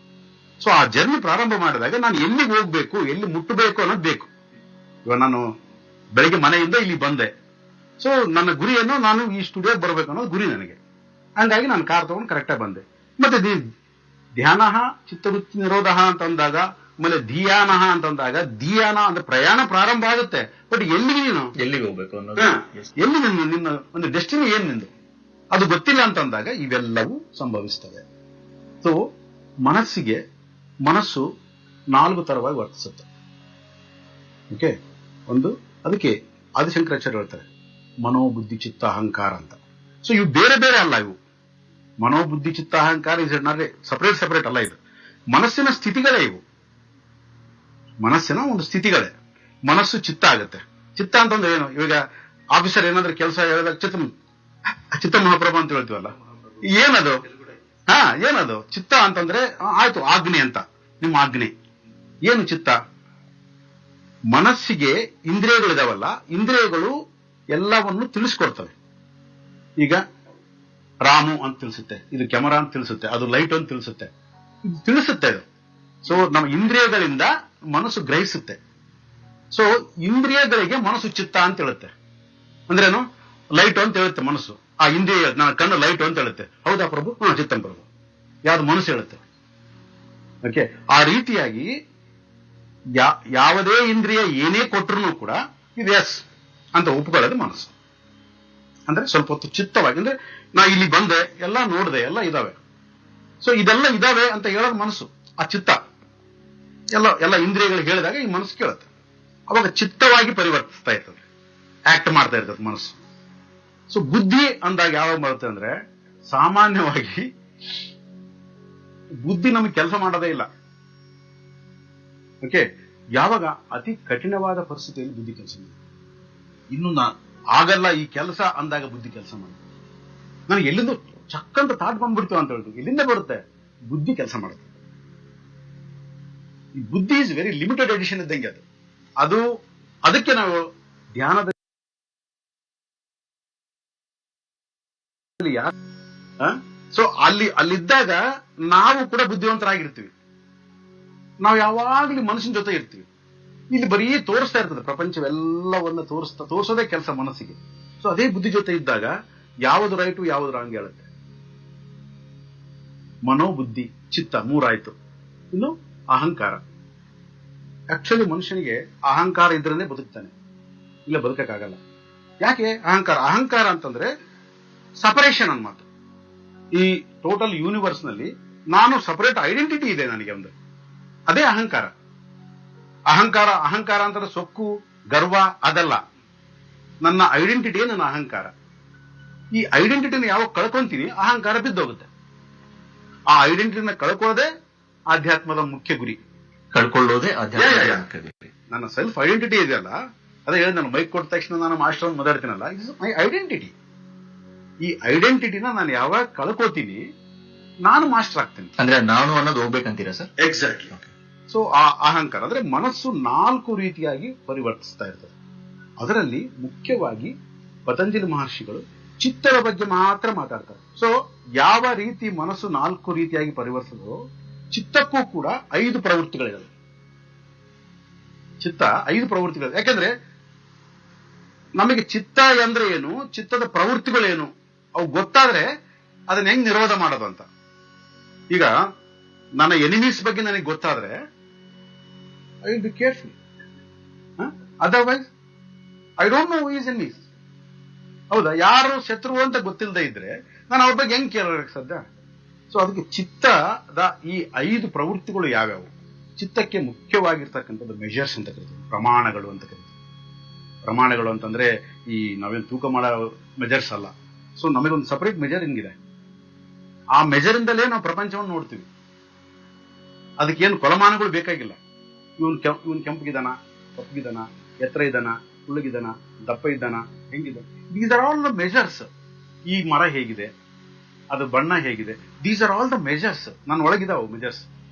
ಸೊ ಆ ಜರ್ನಿ ಪ್ರಾರಂಭ ಮಾಡಿದಾಗ ನಾನು ಎಲ್ಲಿಗೆ ಹೋಗ್ಬೇಕು, ಎಲ್ಲಿ ಮುಟ್ಟಬೇಕು ಅನ್ನೋದು ಬೇಕು. ಇವಾಗ ನಾನು ಬೆಳಿಗ್ಗೆ ಮನೆಯಿಂದ ಇಲ್ಲಿ ಬಂದೆ. ಸೊ ನನ್ನ ಗುರಿಯನ್ನು ನಾನು ಈ ಸ್ಟುಡಿಯೋಗೆ ಬರಬೇಕು ಅನ್ನೋದು ಗುರಿ ನನಗೆ. ಹಂಗಾಗಿ ನಾನು ಕಾರ್ ತಗೊಂಡು ಕರೆಕ್ಟಾಗಿ ಬಂದೆ. ಮತ್ತೆ ಧ್ಯಾನ ಚಿತ್ತವೃತ್ತಿ ನಿರೋಧ ಅಂತ ಅಂದಾಗ, ಆಮೇಲೆ ಧಿಯಾನ ಅಂತಂದಾಗ, ಧಿಯಾನ ಅಂದ್ರೆ ಪ್ರಯಾಣ ಪ್ರಾರಂಭ ಆಗುತ್ತೆ. ಬಟ್ ಎಲ್ಲಿಗೆ ನೀನು ಎಲ್ಲಿಗೆ ಹೋಗ್ಬೇಕು ಅನ್ನೋದು, ಎಲ್ಲಿ ನಿನ್ನ ಒಂದು ಡೆಸ್ಟಿನಿ ಏನ್ ನಿಂದು ಅದು ಗೊತ್ತಿಲ್ಲ ಅಂತಂದಾಗ ಇವೆಲ್ಲವೂ ಸಂಭವಿಸ್ತವೆ. ಸೊ ಮನಸ್ಸು 4 ತರವಾಗಿ ವರ್ತಿಸುತ್ತೆ. ಓಕೆ, ಒಂದು ಅದಕ್ಕೆ ಆದಿಶಂಕರಾಚಾರ್ಯ ಹೇಳ್ತಾರೆ ಮನೋಬುದ್ಧಿ ಚಿತ್ತ ಅಹಂಕಾರ ಅಂತ. ಸೊ ಇವು ಬೇರೆ ಬೇರೆ ಅಲ್ಲ. ಇವು ಮನೋಬುದ್ಧಿ ಚಿತ್ತ ಅಹಂಕಾರ ಇಸ್ ನಾಟ್ ಸಪರೇಟ್ ಅಲ್ಲ. ಇದು ಮನಸ್ಸಿನ ಸ್ಥಿತಿಗಳೇ. ಇವು ಮನಸ್ಸಿನ ಒಂದು ಸ್ಥಿತಿಗಳೇ. ಮನಸ್ಸು ಚಿತ್ತ ಆಗುತ್ತೆ. ಚಿತ್ತ ಅಂತಂದ್ರೆ ಏನು? ಇವಾಗ ಆಫೀಸರ್ ಏನಾದ್ರೂ ಕೆಲಸ ಹೇಳಿದಾಗ ಚಿತ್ತ ಮಹಾಪ್ರಭು ಅಂತ ಹೇಳ್ತೀವಲ್ಲ, ಏನದು? ಏನದು ಚಿತ್ತ ಅಂತಂದ್ರೆ? ಆಯ್ತು, ಆಜ್ಞೆ ಅಂತ. ನಿಮ್ಮ ಆಜ್ಞೆ ಏನು ಚಿತ್ತ? ಮನಸ್ಸಿಗೆ ಇಂದ್ರಿಯಗಳಿದಾವಲ್ಲ, ಇಂದ್ರಿಯಗಳು ಎಲ್ಲವನ್ನು ತಿಳಿಸ್ಕೊಡ್ತವೆ. ಈಗ ರಾಮು ಅಂತ ತಿಳಿಸುತ್ತೆ, ಇದು ಕ್ಯಾಮರಾ ಅಂತ ತಿಳಿಸುತ್ತೆ, ಅದು ಲೈಟ್ ಅಂತ ತಿಳಿಸುತ್ತೆ, ಇದು ತಿಳಿಸುತ್ತೆ ಇದು. ಸೊ ನಮ್ಮ ಇಂದ್ರಿಯಗಳಿಂದ ಮನಸ್ಸು ಗ್ರಹಿಸುತ್ತೆ. ಸೊ ಇಂದ್ರಿಯಗಳಿಗೆ ಮನಸ್ಸು ಚಿತ್ತ ಅಂತ ಹೇಳುತ್ತೆ. ಅಂದ್ರೇನು? ಲೈಟ್ ಅಂತ ಹೇಳುತ್ತೆ ಮನಸ್ಸು. ಆ ಇಂದ್ರಿಯ ನನ್ನ ಕಣ್ಣು ಲೈಟ್ ಅಂತ ಹೇಳುತ್ತೆ. ಹೌದಾ ಪ್ರಭು? ಚಿತ್ತಂ ಪ್ರಭು. ಯಾವ್ದು? ಮನಸ್ಸು ಹೇಳುತ್ತೆ. ಓಕೆ, ಆ ರೀತಿಯಾಗಿ ಯಾವುದೇ ಇಂದ್ರಿಯ ಏನೇ ಕೊಟ್ಟರು ಕೂಡ ಇದು ಎಸ್ ಅಂತ ಒಪ್ಕೊಳ್ಳೋದು ಮನಸ್ಸು. ಅಂದ್ರೆ ಸ್ವಲ್ಪ ಹೊತ್ತು ಚಿತ್ತವಾಗಿ, ಅಂದ್ರೆ ನಾ ಇಲ್ಲಿ ಬಂದೆ, ಎಲ್ಲ ನೋಡಿದೆ, ಎಲ್ಲ ಇದಾವೆ, ಸೊ ಇದೆಲ್ಲ ಇದಾವೆ ಅಂತ ಹೇಳೋದು ಮನಸ್ಸು. ಆ ಚಿತ್ತ ಎಲ್ಲ ಇಂದ್ರಿಯಗಳು ಹೇಳಿದಾಗ ಈ ಮನಸ್ಸು ಕೇಳುತ್ತೆ. ಅವಾಗ ಚಿತ್ತವಾಗಿ ಪರಿವರ್ತಿಸ್ತಾ ಇರ್ತದೆ, ಆಕ್ಟ್ ಮಾಡ್ತಾ ಇರ್ತದೆ ಮನಸ್ಸು. ಸೊ ಬುದ್ಧಿ ಅಂದಾಗ ಯಾವಾಗ ಬರುತ್ತೆ ಅಂದ್ರೆ, ಸಾಮಾನ್ಯವಾಗಿ ಬುದ್ಧಿ ನಮಗೆ ಕೆಲಸ ಮಾಡೋದೇ ಇಲ್ಲ. ಓಕೆ, ಯಾವಾಗ ಅತಿ ಕಠಿಣವಾದ ಪರಿಸ್ಥಿತಿಯಲ್ಲಿ ಬುದ್ಧಿ ಕೆಲಸ ಮಾಡುತ್ತೆ. ಇನ್ನು ಆಗಲ್ಲ ಈ ಕೆಲಸ ಅಂದಾಗ ಬುದ್ಧಿ ಕೆಲಸ ಮಾಡುತ್ತೆ. ನನಗೆ ಎಲ್ಲಿಂದ ಚಕ್ಕಂತ ತಾಟ್ ಬಂದ್ಬಿಡ್ತು ಅಂತ ಹೇಳ್ತು, ಎಲ್ಲಿಂದ ಬರುತ್ತೆ? ಬುದ್ಧಿ ಕೆಲಸ ಮಾಡುತ್ತೆ. ಈ ಬುದ್ಧಿ ಇಸ್ ವೆರಿ ಲಿಮಿಟೆಡ್ ಎಡಿಷನ್ ಇದ್ದಂಗೆ ಅದು. ಅದಕ್ಕೆ ನಾವು ಧ್ಯಾನದ ಸೊ ಅಲ್ಲಿದ್ದಾಗ ನಾವು ಕೂಡ ಬುದ್ಧಿವಂತರಾಗಿರ್ತೀವಿ. ನಾವು ಯಾವಾಗ್ಲೂ ಮನಸ್ಸಿನ ಜೊತೆ ಇರ್ತೀವಿ. ಇಲ್ಲಿ ಬರೀ ತೋರಿಸ್ತಾ ಇರ್ತದೆ ಪ್ರಪಂಚವೆಲ್ಲವನ್ನ ತೋರಿಸೋದೇ ಕೆಲಸ ಮನಸ್ಸಿಗೆ. ಸೊ ಅದೇ ಬುದ್ಧಿ ಜೊತೆ ಇದ್ದಾಗ ಯಾವುದು ರೈಟು ಯಾವುದು ರಾಂಗ್ ಹೇಳುತ್ತೆ. ಮನೋಬುದ್ಧಿ ಚಿತ್ತ 3 ಆಯ್ತು. ಇನ್ನು ಅಹಂಕಾರ. ಆಕ್ಚುಲಿ ಮನುಷ್ಯನಿಗೆ ಅಹಂಕಾರ ಇದ್ರೇನೆ ಬದುಕ್ತಾನೆ, ಇಲ್ಲ ಬದುಕಕ್ಕಾಗಲ್ಲ. ಯಾಕೆ ಅಹಂಕಾರ ಅಂತಂದ್ರೆ ಸಪರೇಷನ್ ಅನ್ಮಾತು. ಈ ಟೋಟಲ್ ಯೂನಿವರ್ಸ್ ನಲ್ಲಿ ನಾನು ಸಪರೇಟ್ ಐಡೆಂಟಿಟಿ ಇದೆ ನನಗೆ ಒಂದು, ಅದೇ ಅಹಂಕಾರ. ಅಹಂಕಾರ ಅಂತಂದ್ರೆ ಸೊಕ್ಕು ಗರ್ವ ಅದಲ್ಲ. ನನ್ನ ಐಡೆಂಟಿಟಿಯೇ ನನ್ನ ಅಹಂಕಾರ. ಈ ಐಡೆಂಟಿಟಿನ ಯಾವಾಗ ಕಳ್ಕೊಂತೀನಿ ಅಹಂಕಾರ ಬಿದ್ದೋಗುತ್ತೆ. ಆ ಐಡೆಂಟಿಟಿನ ಕಳ್ಕೊಳ್ಳೋದೇ ಆಧ್ಯಾತ್ಮದ ಮುಖ್ಯ ಗುರಿ. ಕಳ್ಕೊಳ್ಳೋದೇ ನನ್ನ ಸೆಲ್ಫ್ ಐಡೆಂಟಿಟಿ ಇದೆಯಲ್ಲ, ಅದೇ ಹೇಳಿ ನಾನು ಮೈಕ್ ಕೊಟ್ಟ ತಕ್ಷಣ ನಾನು ಮಾಸ್ಟರ್ ಮಾತಾಡ್ತೀನಲ್ಲ, ಇಸ್ ಮೈ ಐಡೆಂಟಿಟಿ. ಈ ಐಡೆಂಟಿಟಿನ ನಾನು ಯಾವಾಗ ಕಳ್ಕೋತೀನಿ ನಾನು ಮಾಸ್ಟರ್ ಆಗ್ತೀನಿ. ಅಂದ್ರೆ ನಾನು ಅನ್ನೋದು ಹೋಗ್ಬೇಕಂತೀರಾ ಸರ್? ಎಕ್ಸಾಕ್ಟ್ಲಿ. ಸೊ ಆ ಅಹಂಕಾರ ಅಂದ್ರೆ ಮನಸ್ಸು 4 ರೀತಿಯಾಗಿ ಪರಿವರ್ತಿಸ್ತಾ ಇರ್ತದೆ. ಅದರಲ್ಲಿ ಮುಖ್ಯವಾಗಿ ಪತಂಜಲಿ ಮಹರ್ಷಿಗಳು ಚಿತ್ತದ ಬಗ್ಗೆ ಮಾತ್ರ ಮಾತಾಡ್ತಾರೆ. ಸೊ ಯಾವ ರೀತಿ ಮನಸ್ಸು 4 ರೀತಿಯಾಗಿ ಪರಿವರ್ತಿಸೋ, ಚಿತ್ತಕ್ಕೂ ಕೂಡ 5 ಪ್ರವೃತ್ತಿಗಳಿವೆ. ಚಿತ್ತ 5 ಪ್ರವೃತ್ತಿಗಳು. ಯಾಕೆಂದ್ರೆ ನಮಗೆ ಚಿತ್ತ ಅಂದ್ರೆ ಏನು, ಚಿತ್ತದ ಪ್ರವೃತ್ತಿಗಳೇನು ಅವು ಗೊತ್ತಾದ್ರೆ ಅದನ್ನ ಹೆಂಗ್ ನಿರೋಧ ಮಾಡೋದು ಅಂತ. ಈಗ ನನ್ನ ಎನಿಮೀಸ್ ಬಗ್ಗೆ ನನಗೆ ಗೊತ್ತಾದ್ರೆ I will be careful. Otherwise I don't know who is enemies. ಹೌದಾ? ಯಾರು ಶತ್ರು ಅಂತ ಗೊತ್ತಿಲ್ಲದೆ ಇದ್ರೆ ನಾನು ಅವ್ರ ಬಗ್ಗೆ ಹೆಂಗ್ ಕೇಳಬೇಕು ಸದ್ಯ? ಸೊ ಅದಕ್ಕೆ ಚಿತ್ತದ ಈ 5 ಪ್ರವೃತ್ತಿಗಳು ಯಾವ್ಯಾವು? ಚಿತ್ತಕ್ಕೆ ಮುಖ್ಯವಾಗಿರ್ತಕ್ಕಂಥದ್ದು ಮೆಜರ್ಸ್ ಅಂತ ಕರಿತೀವಿ, ಪ್ರಮಾಣಗಳು ಅಂತ ಕರಿತೀವಿ. ಪ್ರಮಾಣಗಳು ಅಂತಂದ್ರೆ ಈ ನಾವೇನು ತೂಕ ಮಾಡೋ ಮೆಜರ್ಸ್ ಅಲ್ಲ. ಸೊ ನಮಗೊಂದು ಸಪರೇಟ್ ಮೆಜರಿಂಗ್ ಇದೆ. ಆ ಮೆಜರಿಂದಲೇ ನಾವು ಪ್ರಪಂಚವನ್ನು ನೋಡ್ತೀವಿ. ಅದಕ್ಕೇನು ಕೊಲಮಾನಗಳು ಬೇಕಾಗಿಲ್ಲ. ಇವನ್ ಕೆಂಪಗಿದಾನ, ಕಪ್ಪಗಿದಾನ, ಎತ್ತರ ಇದ್ದಾನ, ಕುಳ್ಳಗಿದಾನ, ದಪ್ಪ ಇದ್ದಾನ, ಹೆಂಗಿದೆ, these are all the measures. ಈ ಮರ ಹೇಗಿದೆ, ಅದು ಬಣ್ಣ ಹೇಗಿದೆ, these are all the measures. ನನ್ನ ಒಳಗಿದಾವು ಮೆಜರ್ಸ್,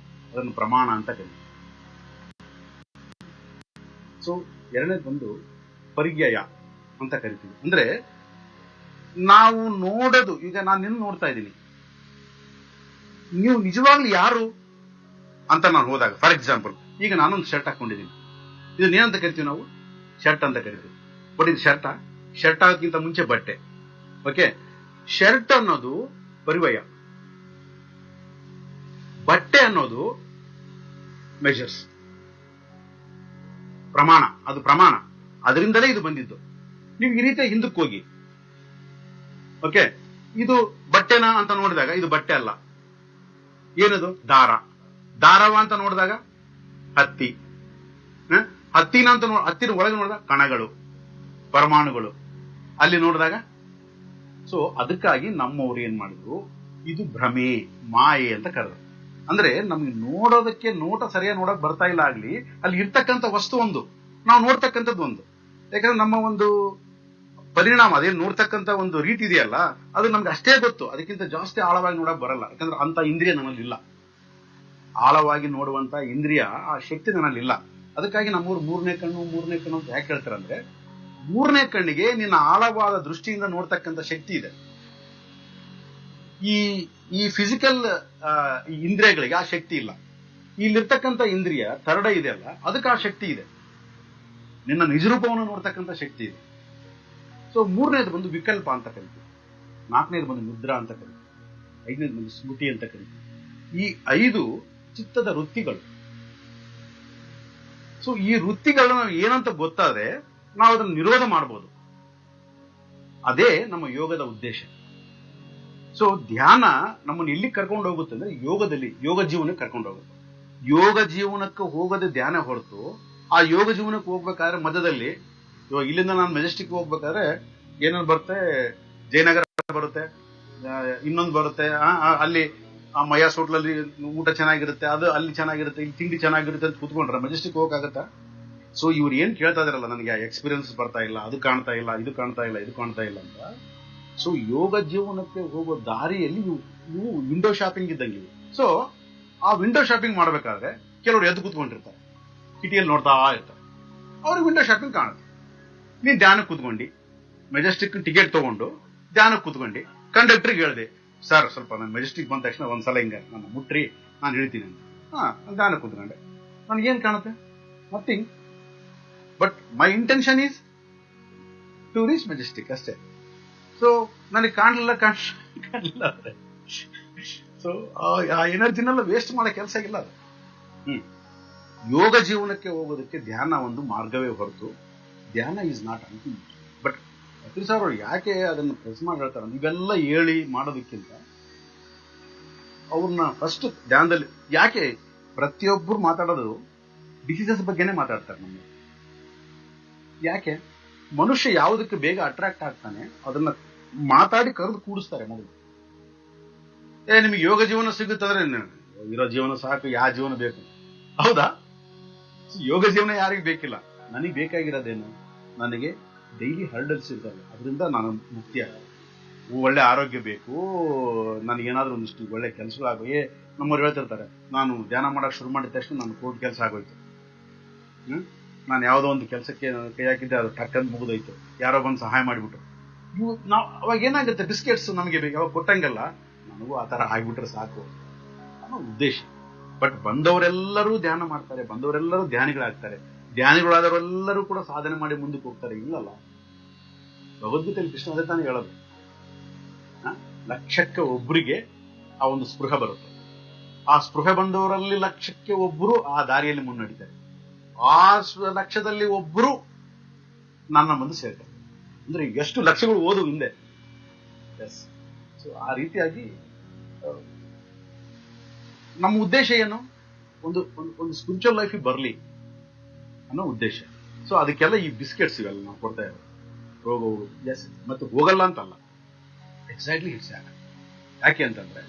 ಅದನ್ನು ಪ್ರಮಾಣ ಅಂತ ಕರೀತೀವಿ. ಸೊ ಎರಡನೇದು ಬಂದು ಪರಿಜ್ಞಾಯ ಅಂತ ಕರಿತೀವಿ. ಅಂದ್ರೆ ನಾವು ನೋಡೋದು, ಈಗ ನಾನು ನಿನ್ನ ನೋಡ್ತಾ ಇದ್ದೀನಿ, ನೀವು ನಿಜವಾಗ್ಲೂ ಯಾರು ಅಂತ ನಾನು ಹೋದಾಗ, ಫಾರ್ ಎಕ್ಸಾಂಪಲ್ ಈಗ ನಾನೊಂದು ಶರ್ಟ್ ಹಾಕೊಂಡಿದ್ದೀನಿ, ಇದನ್ನ ಏನಂತ ಕರಿತೀವಿ ನಾವು? ಶರ್ಟ್ ಅಂತ ಕರಿತೀವಿ. ಬಟ್ ಇದು ಶರ್ಟ್ ಆಗೋಕ್ಕಿಂತ ಮುಂಚೆ ಬಟ್ಟೆ. ಓಕೆ, ಶರ್ಟ್ ಅನ್ನೋದು ಪರಿವಯ. ಬಟ್ಟೆ ಅನ್ನೋದು ಮೆಜರ್ಸ್, ಪ್ರಮಾಣ, ಅದು ಪ್ರಮಾಣ, ಅದರಿಂದಲೇ ಇದು ಬಂದಿದ್ದು. ನೀವು ಈ ರೀತಿ ಹಿಂದಕ್ಕೆ ಹೋಗಿ, ಓಕೆ, ಇದು ಬಟ್ಟೆನಾ ಅಂತ ನೋಡಿದಾಗ ಇದು ಬಟ್ಟೆ ಅಲ್ಲ, ಏನದು ದಾರ. ದಾರವ ಅಂತ ನೋಡಿದಾಗ ಹತ್ತಿ, ಹತ್ತಿನ ಅಂತ ಹತ್ತಿನ ಒಳಗೆ ನೋಡಿದಾಗ ಕಣಗಳು, ಪರಮಾಣುಗಳು, ಅಲ್ಲಿ ನೋಡಿದಾಗ. ಸೊ ಅದಕ್ಕಾಗಿ ನಮ್ಮವ್ರು ಏನ್ ಮಾಡಿದ್ರು, ಇದು ಭ್ರಮೆ, ಮಾಯೆ ಅಂತ ಕರೆದ್ರು. ಅಂದ್ರೆ ನಮ್ಗೆ ನೋಡೋದಕ್ಕೆ ನೋಟ ಸರಿಯಾಗಿ ನೋಡಕ್ ಬರ್ತಾ ಇಲ್ಲ ಆಗ್ಲಿ, ಅಲ್ಲಿ ಇರ್ತಕ್ಕಂಥ ವಸ್ತು ಒಂದು, ನಾವು ನೋಡ್ತಕ್ಕಂಥದ್ದು ಒಂದು. ಯಾಕಂದ್ರೆ ನಮ್ಮ ಒಂದು ಪರಿಣಾಮ, ಅದೇನು ನೋಡ್ತಕ್ಕಂಥ ಒಂದು ರೀತಿ ಇದೆಯಲ್ಲ, ಅದು ನಮ್ಗೆ ಅಷ್ಟೇ ಗೊತ್ತು, ಅದಕ್ಕಿಂತ ಜಾಸ್ತಿ ಆಳವಾಗಿ ನೋಡಕ್ ಬರಲ್ಲ. ಯಾಕಂದ್ರೆ ಅಂತ ಇಂದ್ರಿಯ ನನ್ನಲ್ಲಿ ಇಲ್ಲ, ಆಳವಾಗಿ ನೋಡುವಂತ ಇಂದ್ರಿಯ, ಆ ಶಕ್ತಿ ನನ್ನಲ್ಲಿ ಇಲ್ಲ. ಅದಕ್ಕಾಗಿ ನಮ್ಮೂರು ಮೂರನೇ ಕಣ್ಣು ಅಂತ ಯಾಕೆ ಹೇಳ್ತಾರೆ ಅಂದ್ರೆ, ಮೂರನೇ ಕಣ್ಣಿಗೆ ನಿನ್ನ ಆಳವಾದ ದೃಷ್ಟಿಯಿಂದ ನೋಡ್ತಕ್ಕಂಥ ಶಕ್ತಿ ಇದೆ. ಈ ಫಿಸಿಕಲ್ ಇಂದ್ರಿಯಗಳಿಗೆ ಆ ಶಕ್ತಿ ಇಲ್ಲ. ಇಲ್ಲಿರ್ತಕ್ಕಂಥ ಇಂದ್ರಿಯ ಥರ್ಡ ಇದೆಯಲ್ಲ, ಅದಕ್ಕೆ ಆ ಶಕ್ತಿ ಇದೆ, ನಿನ್ನ ನಿಜರೂಪವನ್ನು ನೋಡ್ತಕ್ಕಂಥ ಶಕ್ತಿ ಇದೆ. ಸೊ ಮೂರನೇದು ಬಂದು ವಿಕಲ್ಪ ಅಂತ ಕರಿತೀವಿ, ನಾಲ್ಕನೇದು ಬಂದು ನಿದ್ರಾ ಅಂತ ಕರಿತೀವಿ, ಐದನೇದು ಬಂದು ಸ್ಮೃತಿ ಅಂತ ಕರಿತೀವಿ. ಈ 5 ಚಿತ್ತದ ವೃತ್ತಿಗಳು. ಸೊ ಈ ವೃತ್ತಿಗಳನ್ನ ಏನಂತ ಗೊತ್ತಾದ್ರೆ ನಾವು ಅದನ್ನು ನಿರೋಧ ಮಾಡಬಹುದು. ಅದೇ ನಮ್ಮ ಯೋಗದ ಉದ್ದೇಶ. ಸೊ ಧ್ಯಾನ ನಮ್ಮನ್ನು ಎಲ್ಲಿ ಕರ್ಕೊಂಡು ಹೋಗುತ್ತೆ ಅಂದ್ರೆ ಯೋಗ ಜೀವನಕ್ಕೆ ಕರ್ಕೊಂಡು ಹೋಗುತ್ತೆ. ಯೋಗ ಜೀವನಕ್ಕೆ ಹೋಗದೆ ಧ್ಯಾನ ಹೊರತು, ಆ ಯೋಗ ಜೀವನಕ್ಕೆ ಹೋಗ್ಬೇಕಾದ್ರೆ ಮಧ್ಯದಲ್ಲಿ, ಇವಾಗ ಇಲ್ಲಿಂದ ನಾನು ಮೆಜೆಸ್ಟಿಕ್ ಹೋಗ್ಬೇಕಾದ್ರೆ ಏನೇನು ಬರುತ್ತೆ, ಜಯನಗರ ಬರುತ್ತೆ, ಇನ್ನೊಂದು ಬರುತ್ತೆ, ಅಲ್ಲಿ ಆ ಮಯಾಸ್ ಹೋಟ್ಲಲ್ಲಿ ಊಟ ಚೆನ್ನಾಗಿರುತ್ತೆ, ಅದು ಅಲ್ಲಿ ಚೆನ್ನಾಗಿರುತ್ತೆ, ಇಲ್ಲಿ ತಿಂಡಿ ಚೆನ್ನಾಗಿರುತ್ತೆ ಅಂತ ಕೂತ್ಕೊಂಡ್ರೆ ಮೆಜೆಸ್ಟಿಕ್ ಹೋಗಕ್ಕಾಗತ್ತಾ? ಸೊ ಇವ್ರು ಏನ್ ಕೇಳ್ತಾ ಇದಾರಲ್ಲ, ನನಗೆ ಎಕ್ಸ್ಪೀರಿಯನ್ಸ್ ಬರ್ತಾ ಇಲ್ಲ, ಅದು ಕಾಣ್ತಾ ಇಲ್ಲ, ಇದು ಕಾಣ್ತಾ ಇಲ್ಲ, ಇದು ಕಾಣ್ತಾ ಇಲ್ಲ ಅಂತ. ಸೊ ಯೋಗ ಜೀವನಕ್ಕೆ ಹೋಗೋ ದಾರಿಯಲ್ಲಿ ನೀವು ವಿಂಡೋ ಶಾಪಿಂಗ್ ಇದ್ದಂಗೆ. ಸೊ ಆ ವಿಂಡೋ ಶಾಪಿಂಗ್ ಮಾಡ್ಬೇಕಾದ್ರೆ ಕೆಲವರು ಎದ್ದು ಕೂತ್ಕೊಂಡಿರ್ತಾರೆ, ಕಿಟಿಯಲ್ಲಿ ನೋಡ್ತಾ ಇರ್ತಾರೆ, ಅವ್ರಿಗೆ ವಿಂಡೋ ಶಾಪಿಂಗ್ ಕಾಣುತ್ತೆ. ನೀನ್ ಧ್ಯಾನಕ್ಕೆ ಕೂತ್ಕೊಂಡು ಮೆಜೆಸ್ಟಿಕ್ ಟಿಕೆಟ್ ತಗೊಂಡು ಧ್ಯಾನಕ್ಕೆ ಕೂತ್ಕೊಂಡು ಕಂಡಕ್ಟರ್ಗೆ ಹೇಳಿದೆ, ಸರ್ ಸ್ವಲ್ಪ ನಾನು ಮೆಜೆಸ್ಟಿಕ್ ಬಂದ ತಕ್ಷಣ ಒಂದ್ಸಲ ಹಿಂಗೆ ನಾನು ಮುಟ್ರಿ, ನಾನು ಹೇಳ್ತೀನಿ ಅಂತ. ಧ್ಯಾನಕ್ಕೆ ಕೂತ್ಕೊಂಡೆ, ನನಗೇನ್ ಕಾಣುತ್ತೆ? Nothing. But my intention is to reach Majestic ಅಷ್ಟೇ. ಸೊ ನನಗೆ ಕಾಣಲಿಲ್ಲ ಅಂದ್ರೆ ಸೊ ಆ ಎನರ್ಜಿನೆಲ್ಲ ವೇಸ್ಟ್ ಮಾಡೋ ಕೆಲಸ ಇಲ್ಲ ಅದು. ಯೋಗ ಜೀವನಕ್ಕೆ ಹೋಗೋದಕ್ಕೆ ಧ್ಯಾನ ಒಂದು ಮಾರ್ಗವೇ ಹೊರತು, dhyana is not ultimate. But Akhil sir ಅವರು ಯಾಕೆ ಅದನ್ನು ಪ್ರೆಸ್ ಮಾಡಿ ಹೇಳ್ತಾರೆ, ಇವೆಲ್ಲ ಹೇಳಿ ಮಾಡೋದಕ್ಕಿಂತ ಅವ್ರನ್ನ ಫಸ್ಟ್ ಧ್ಯಾನದಲ್ಲಿ ಯಾಕೆ ಪ್ರತಿಯೊಬ್ಬರು ಮಾತಾಡೋದು ಡಿಸೀಸಸ್ ಬಗ್ಗೆನೇ ಮಾತಾಡ್ತಾರೆ. ನಮಗೆ ಯಾಕೆ ಮನುಷ್ಯ ಯಾವುದಕ್ಕೆ ಬೇಗ ಅಟ್ರಾಕ್ಟ್ ಆಗ್ತಾನೆ ಅದನ್ನ ಮಾತಾಡಿ ಕರೆದು ಕೂಡಿಸ್ತಾರೆ ಮೊದಲು. ನಿಮಗೆ ಯೋಗ ಜೀವನ ಸಿಗುತ್ತಂದ್ರೆ ಇರೋ ಜೀವನ ಸಾಕು, ಯಾವ ಜೀವನ ಬೇಕು? ಹೌದಾ? ಯೋಗ ಜೀವನ ಯಾರಿಗೂ ಬೇಕಿಲ್ಲ. ನನಗೆ ಬೇಕಾಗಿರೋದೇನು, ನನಗೆ ಡೈಲಿ ಹರ್ಡಲ್ಸ್ ಇರ್ತವೆ, ಅದರಿಂದ ನಾನು ಮುಕ್ತಿ ಆಗ, ಒಳ್ಳೆ ಆರೋಗ್ಯ ಬೇಕು, ನನಗೇನಾದ್ರೂ ಒಂದಿಷ್ಟು ಒಳ್ಳೆ ಕೆಲಸಗಳಾಗೋ. ನಮ್ಮವ್ರು ಹೇಳ್ತಿರ್ತಾರೆ, ನಾನು ಧ್ಯಾನ ಮಾಡಕ್ ಶುರು ಮಾಡಿದ ತಕ್ಷಣ ನಾನು ಕೋಟಿ ಕೆಲಸ ಆಗೋಯ್ತು, ನಾನು ಯಾವುದೋ ಒಂದು ಕೆಲಸಕ್ಕೆ ಕೈ ಹಾಕಿದ್ದೆ, ಅದು ಟಕ್ಕಂತ ಮುಗಿದೋಯ್ತು, ಯಾರೋ ಬಂದು ಸಹಾಯ ಮಾಡಿಬಿಟ್ರು. ನಾವು ಅವಾಗ ಏನಾಗುತ್ತೆ, ಬಿಸ್ಕೆಟ್ಸ್ ನಮಗೆ ಬೇಕು, ಅವಾಗ ಕೊಟ್ಟಂಗೆಲ್ಲ ನನಗೂ ಆ ಥರ ಆಗ್ಬಿಟ್ರೆ ಸಾಕು ಅನ್ನೋ ಉದ್ದೇಶ. ಬಟ್ ಬಂದವರೆಲ್ಲರೂ ಧ್ಯಾನ ಮಾಡ್ತಾರೆ, ಬಂದವರೆಲ್ಲರೂ ಧ್ಯಾನಿಗಳಾಗ್ತಾರೆ, ಧ್ಯಾನಿಗಳಾದವರೆಲ್ಲರೂ ಕೂಡ ಸಾಧನೆ ಮಾಡಿ ಮುಂದಕ್ಕೆ ಹೋಗ್ತಾರೆ. ಇಲ್ಲಲ್ಲ, ಭಗವದ್ಗೀತೆಯಲ್ಲಿ ಕೃಷ್ಣ ಅದೇ ತಾನೇ ಹೇಳೋದು, ಲಕ್ಷಕ್ಕೆ ಒಬ್ಬರಿಗೆ ಆ ಒಂದು ಸ್ಪೃಹ ಬರುತ್ತೆ. ಆ ಸ್ಪೃಹೆ ಬಂದವರಲ್ಲಿ ಲಕ್ಷಕ್ಕೆ ಒಬ್ಬರು ಆ ದಾರಿಯಲ್ಲಿ ಮುನ್ನಡಿತಾರೆ, ಆ ಲಕ್ಷದಲ್ಲಿ ಒಬ್ಬರು ನನ್ನ ಮುಂದೆ ಸೇರ್ತಾರೆ. ಅಂದ್ರೆ ಎಷ್ಟು ಲಕ್ಷಗಳು ಓದು ಹಿಂದೆ. ಎಸ್. ಸೊ ಆ ರೀತಿಯಾಗಿ ನಮ್ಮ ಉದ್ದೇಶ ಏನು, ಒಂದು ಸ್ಪಿರಿಚುವಲ್ ಲೈಫಿಗೆ ಬರಲಿ ಅನ್ನೋ ಉದ್ದೇಶ. ಸೊ ಅದಕ್ಕೆಲ್ಲ ಈ ಬಿಸ್ಕೆಟ್ಸ್ ಇವೆಲ್ಲ ನಾವು ಕೊಡ್ತಾ ಇರೋದು. ಹೋಗೋದು ಎಸ್, ಮತ್ತು ಹೋಗಲ್ಲ ಅಂತಲ್ಲ, ಎಕ್ಸಾಕ್ಟ್ಲಿ ಇಟ್ಸ್ ಯಾಕೆ ಅಂತಂದ್ರೆ,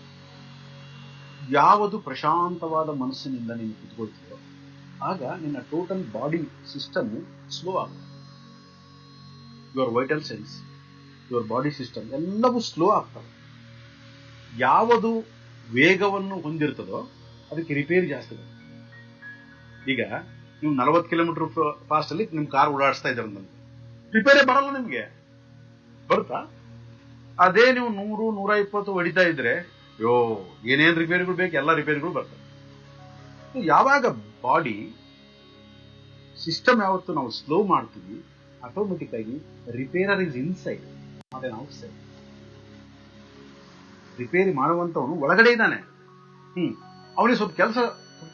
ಯಾವುದು ಪ್ರಶಾಂತವಾದ ಮನಸ್ಸಿನಿಂದ ನೀನು ಕುತ್ಕೊಳ್ತೀಯೋ ಆಗ ನಿನ್ನ ಟೋಟಲ್ ಬಾಡಿ ಸಿಸ್ಟಮ್ ಸ್ಲೋ ಆಗುತ್ತೆ. Your vital sense, your body system ಎಲ್ಲವೂ ಸ್ಲೋ ಆಗ್ತವೆ. ಯಾವುದು ವೇಗವನ್ನು ಹೊಂದಿರ್ತದೋ ಅದಕ್ಕೆ ರಿಪೇರಿ ಜಾಸ್ತಿ ಬರುತ್ತೆ. ಈಗ ನೀವು 40 ಕಿಲೋಮೀಟರ್ ಫಾಸ್ಟ್ ಅಲ್ಲಿ ನಿಮ್ ಕಾರ್ ಓಡಾಡಿಸ್ತಾ ಇದ್ದಾರೆ ಅಂತ ರಿಪೇರಿ ಬರಲ್ಲ, ನಿಮ್ಗೆ ಬರುತ್ತಾ? ಅದೇ ನೀವು 100, 120 ಹೊಡಿತಾ ಇದ್ರೆ ಏನೇನ್ ರಿಪೇರಿಗಳು ಬೇಕು ಎಲ್ಲ ರಿಪೇರಿಗಳು ಬರ್ತವೆ. ಯಾವಾಗ ಬಾಡಿ ಸಿಸ್ಟಮ್ ಯಾವತ್ತು ನಾವು ಸ್ಲೋ ಮಾಡ್ತೀವಿ, ಆಟೋಮೆಟಿಕ್ ಆಗಿ repairer is inside not in outside. ರಿಪೇರಿ ಮಾಡುವಂತವನು ಒಳಗಡೆ ಇದ್ದಾನೆ. ಅವನಿಗೆ ಸ್ವಲ್ಪ ಕೆಲಸ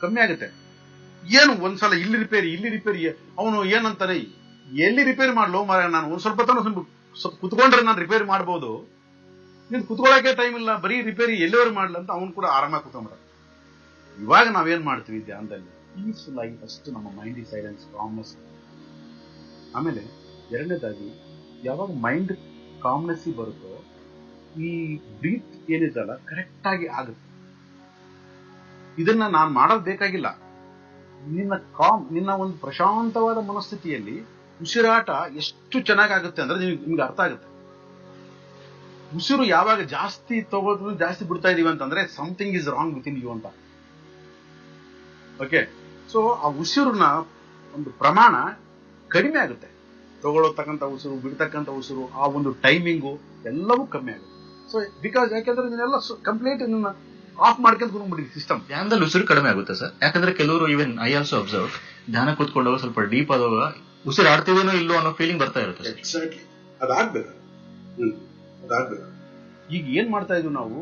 ಕಮ್ಮಿ ಆಗುತ್ತೆ. ಏನು ಒಂದ್ಸಲ ಇಲ್ಲಿ ರಿಪೇರಿ ಅವನು ಏನಂತಾನೆ, ಎಲ್ಲಿ ರಿಪೇರಿ ಮಾಡ್ಲೋ ಮಾರ, ನಾನು ಒಂದ್ ಸ್ವಲ್ಪ ಸ್ವಲ್ಪ ಕುತ್ಕೊಂಡ್ರೆ ನಾನು ರಿಪೇರಿ ಮಾಡ್ಬೋದು, ನೀನ್ ಕುತ್ಕೊಳ್ಳೋಕೆ ಟೈಮ್ ಇಲ್ಲ, ಬರೀ ರಿಪೇರಿ ಎಲ್ಲಿವರೆಗೆ ಮಾಡ್ಲ ಅಂತ ಅವನು ಕೂಡ ಆರಾಮಾಗಿ ಕುತ್ಕೊಂಡ್ಬಿಡ. ಇವಾಗ ನಾವೇನ್ ಮಾಡ್ತೀವಿ ಧ್ಯಾನದಲ್ಲಿ, ಪೀಸ್ಫುಲ್ ಆಗಿ ಫಸ್ಟ್ ನಮ್ಮ ಮೈಂಡ್ ಸೈಲೆನ್ಸ್, ಕಾಮ್ನೆಸ್. ಆಮೇಲೆ ಎರಡನೇದಾಗಿ ಯಾವಾಗ ಮೈಂಡ್ ಕಾಮ್ನೆಸ್ ಬರುತ್ತೋ ಈ ಬ್ರೀತ್ ಏನಿದಲ್ಲ ಕರೆಕ್ಟ್ ಆಗಿ ಆಗುತ್ತೆ. ಇದನ್ನ ನಾನು ಮಾಡೋದು ಬೇಕಾಗಿಲ್ಲ. ನಿನ್ನ ಒಂದು ಪ್ರಶಾಂತವಾದ ಮನಸ್ಥಿತಿಯಲ್ಲಿ ಉಸಿರಾಟ ಎಷ್ಟು ಚೆನ್ನಾಗಾಗುತ್ತೆ ಅಂದ್ರೆ ನಿಮ್ಗೆ ಅರ್ಥ ಆಗುತ್ತೆ. ಉಸಿರು ಯಾವಾಗ ಜಾಸ್ತಿ ತಗೋದು ಜಾಸ್ತಿ ಬಿಡ್ತಾ ಇದೀವಿ ಅಂತಂದ್ರೆ something is wrong with in you ಅಂತ. ಓಕೆ, ಸೊ ಆ ಉಸಿರಿನ ಒಂದು ಪ್ರಮಾಣ ಕಡಿಮೆ ಆಗುತ್ತೆ. ತಗೊಳ್ಳತಕ್ಕಂಥ ಉಸಿರು, ಬಿಡ್ತಕ್ಕಂಥ ಉಸಿರು, ಆ ಒಂದು ಟೈಮಿಂಗು ಎಲ್ಲವೂ ಕಮ್ಮಿ ಆಗುತ್ತೆ. ಸೊ ಬಿಕಾಸ್ ಯಾಕೆಂದ್ರೆ ನೀನೆಲ್ಲ ಕಂಪ್ಲೀಟ್ ನಿನ್ನ ಆಫ್ ಮಾಡ್ಕೊಂಡು ಕುಂದ್ಬಿಡಿ ಸಿಸ್ಟಮ್. ಧ್ಯಾನದಲ್ಲಿ ಉಸಿರು ಕಡಿಮೆ ಆಗುತ್ತೆ ಸರ್. ಯಾಕಂದ್ರೆ ಕೆಲವರು ಈವನ್ ಐ ಆಲ್ಸೋ ಅಬ್ಸರ್ವ್, ಧ್ಯಾನ ಕೂತ್ಕೊಂಡಾಗ ಸ್ವಲ್ಪ ಡೀಪ್ ಆದಾಗ ಉಸಿರು ಆಡ್ತಿದೇನೋ ಇಲ್ಲೋ ಅನ್ನೋ ಫೀಲಿಂಗ್ ಬರ್ತಾ ಇರುತ್ತೆ. ಎಕ್ಸಾಕ್ಟ್ಲಿ, ಅದಾಗ್ಬೇಕು. ಅದಾಗ್ಬೇಕು. ಈಗ ಏನ್ ಮಾಡ್ತಾ ಇದೀವಿ ನಾವು,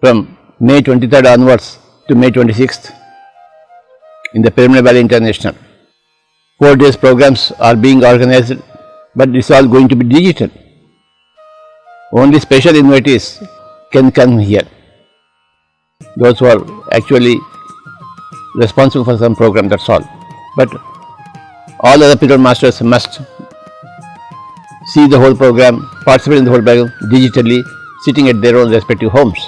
from May 23rd onwards to May 26th in the Pyramid Valley International. 4 days programs are being organized, but it's all going to be digital. Only special invitees can come here. Those who are actually responsible for some program, that's all. But all other pyramid masters must see the whole program, participate in the whole program digitally, sitting at their own respective homes.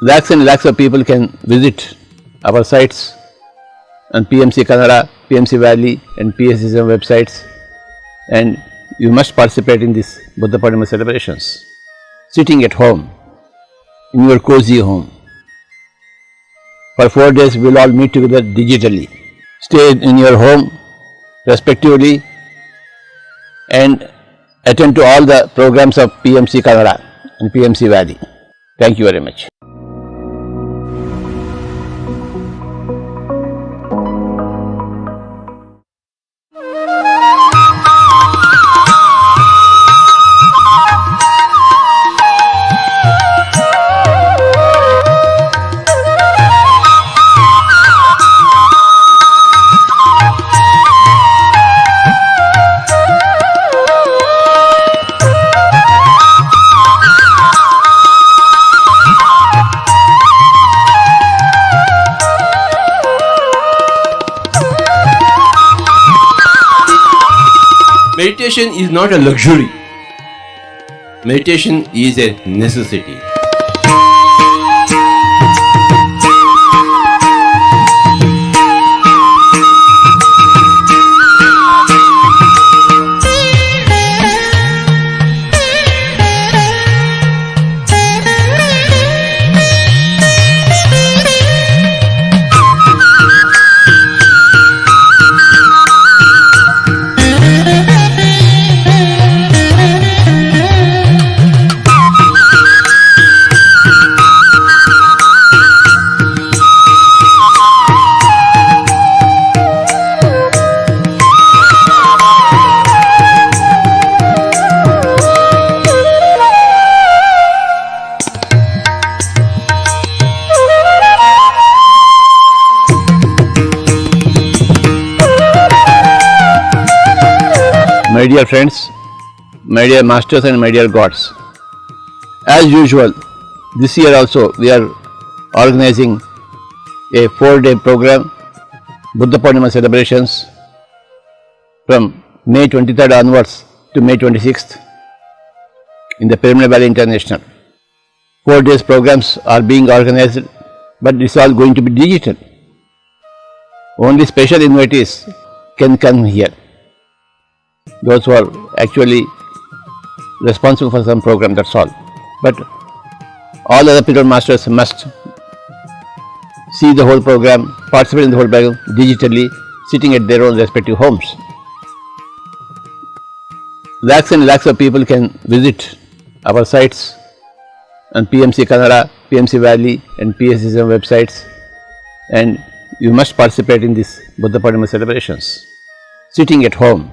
Lakhs and lakhs of people can visit our sites on PMC Kannada, PMC Valley and PSSM websites, and you must participate in this Buddha Purnima celebrations, sitting at home, in your cozy home. For 4 days we will all meet together digitally. Stay in your home respectively and attend to all the programs of PMC Kannada and PMC Valley. Thank you very much. Meditation is not a luxury. Meditation is a necessity. My dear friends, my dear masters and my dear gods, as usual, this year also we are organizing a 4-day program, Buddha Purnima celebrations from May 23rd onwards to May 26th in the Pyramid Valley International. 4 days programs are being organized, but it's all going to be digital. Only special invitees can come here. Those who are actually responsible for some program, that's all. But all other pyramid masters must see the whole program, participate in the whole program digitally, sitting at their own respective homes. Lakhs and lakhs of people can visit our sites on PMC Kannada, PMC Valley and PSSM websites, and you must participate in this Buddha Purnima celebrations, sitting at home,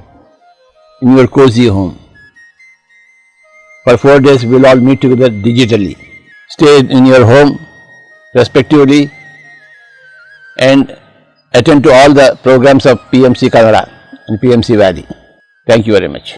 in your cozy home. For 4 days we will all meet together digitally. Stay in your home respectively and attend to all the programs of PMC Kannada and PMC Valley. Thank you very much.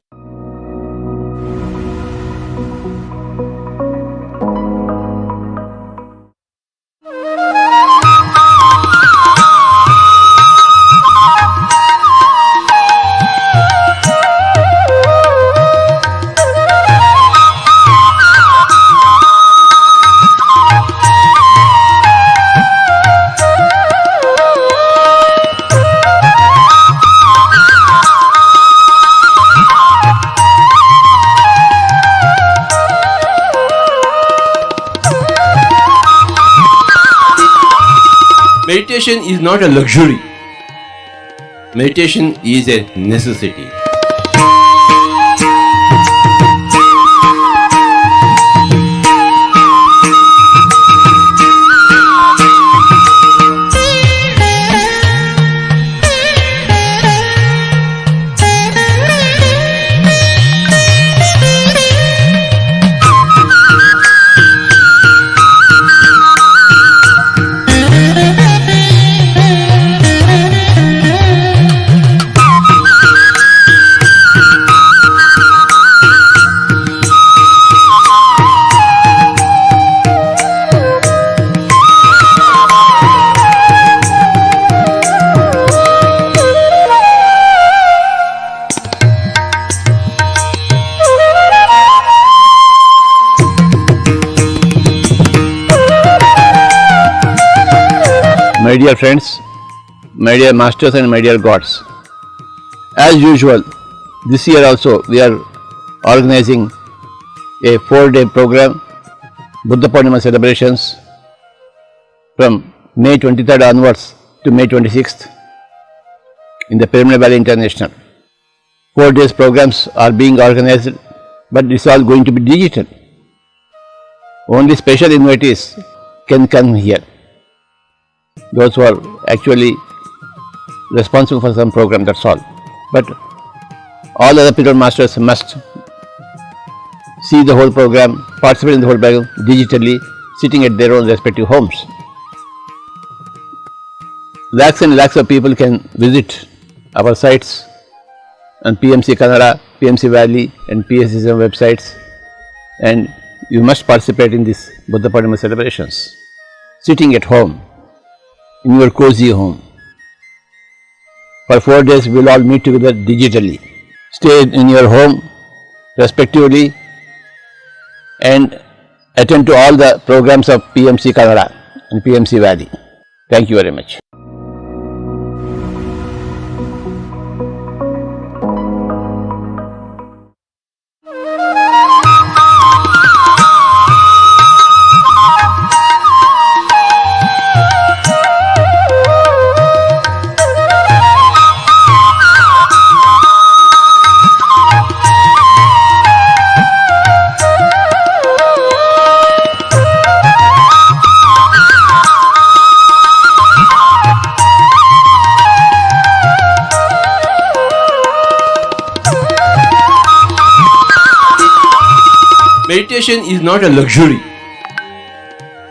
Meditation is not a luxury. Meditation is a necessity. My dear friends, my dear masters and my dear gods, as usual, this year also we are organizing a 4-day program, Buddha Purnima celebrations from May 23rd onwards to May 26th in the Pyramid Valley International. 4 days programs are being organized, but it's all going to be digital. Only special invitees can come here. Those who are actually responsible for some program, that's all. But all other pyramid masters must see the whole program, participate in the whole program digitally, sitting at their own respective homes. Lakhs and lakhs of people can visit our sites on PMC Kannada, PMC Valley and PSSM websites, and you must participate in this Buddha Purnima celebrations, sitting at home, in your cozy home. For 4 days we will all meet together digitally. Stay in your home respectively and attend to all the programs of PMC Kannada and PMC Valley. Thank you very much. Meditation is not a luxury.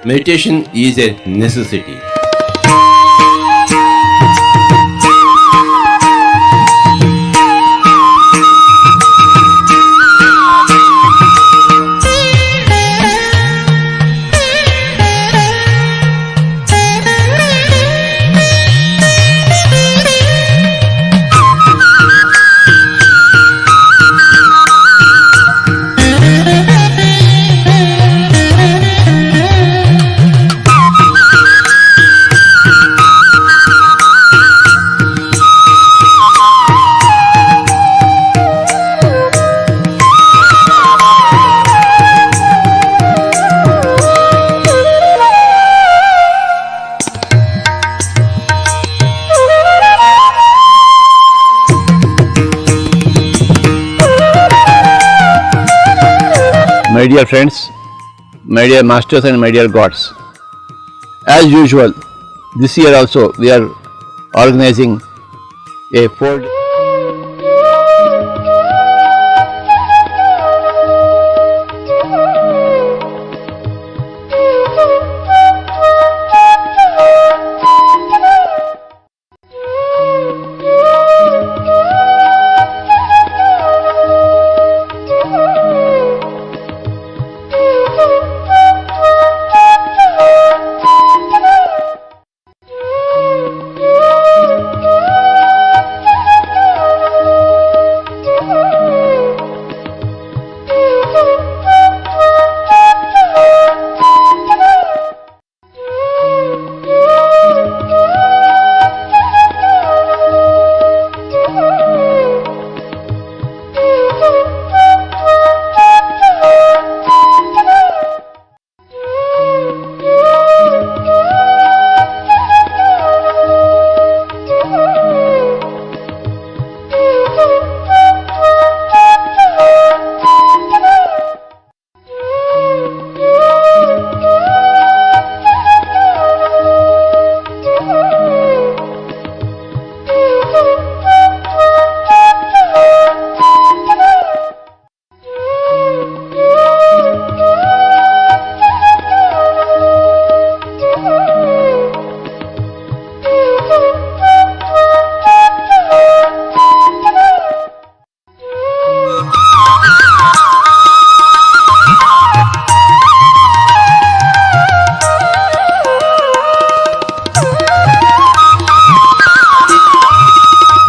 Meditation is a necessity. My dear friends, my dear masters and my dear gods, as usual, this year also we are organizing a 4-day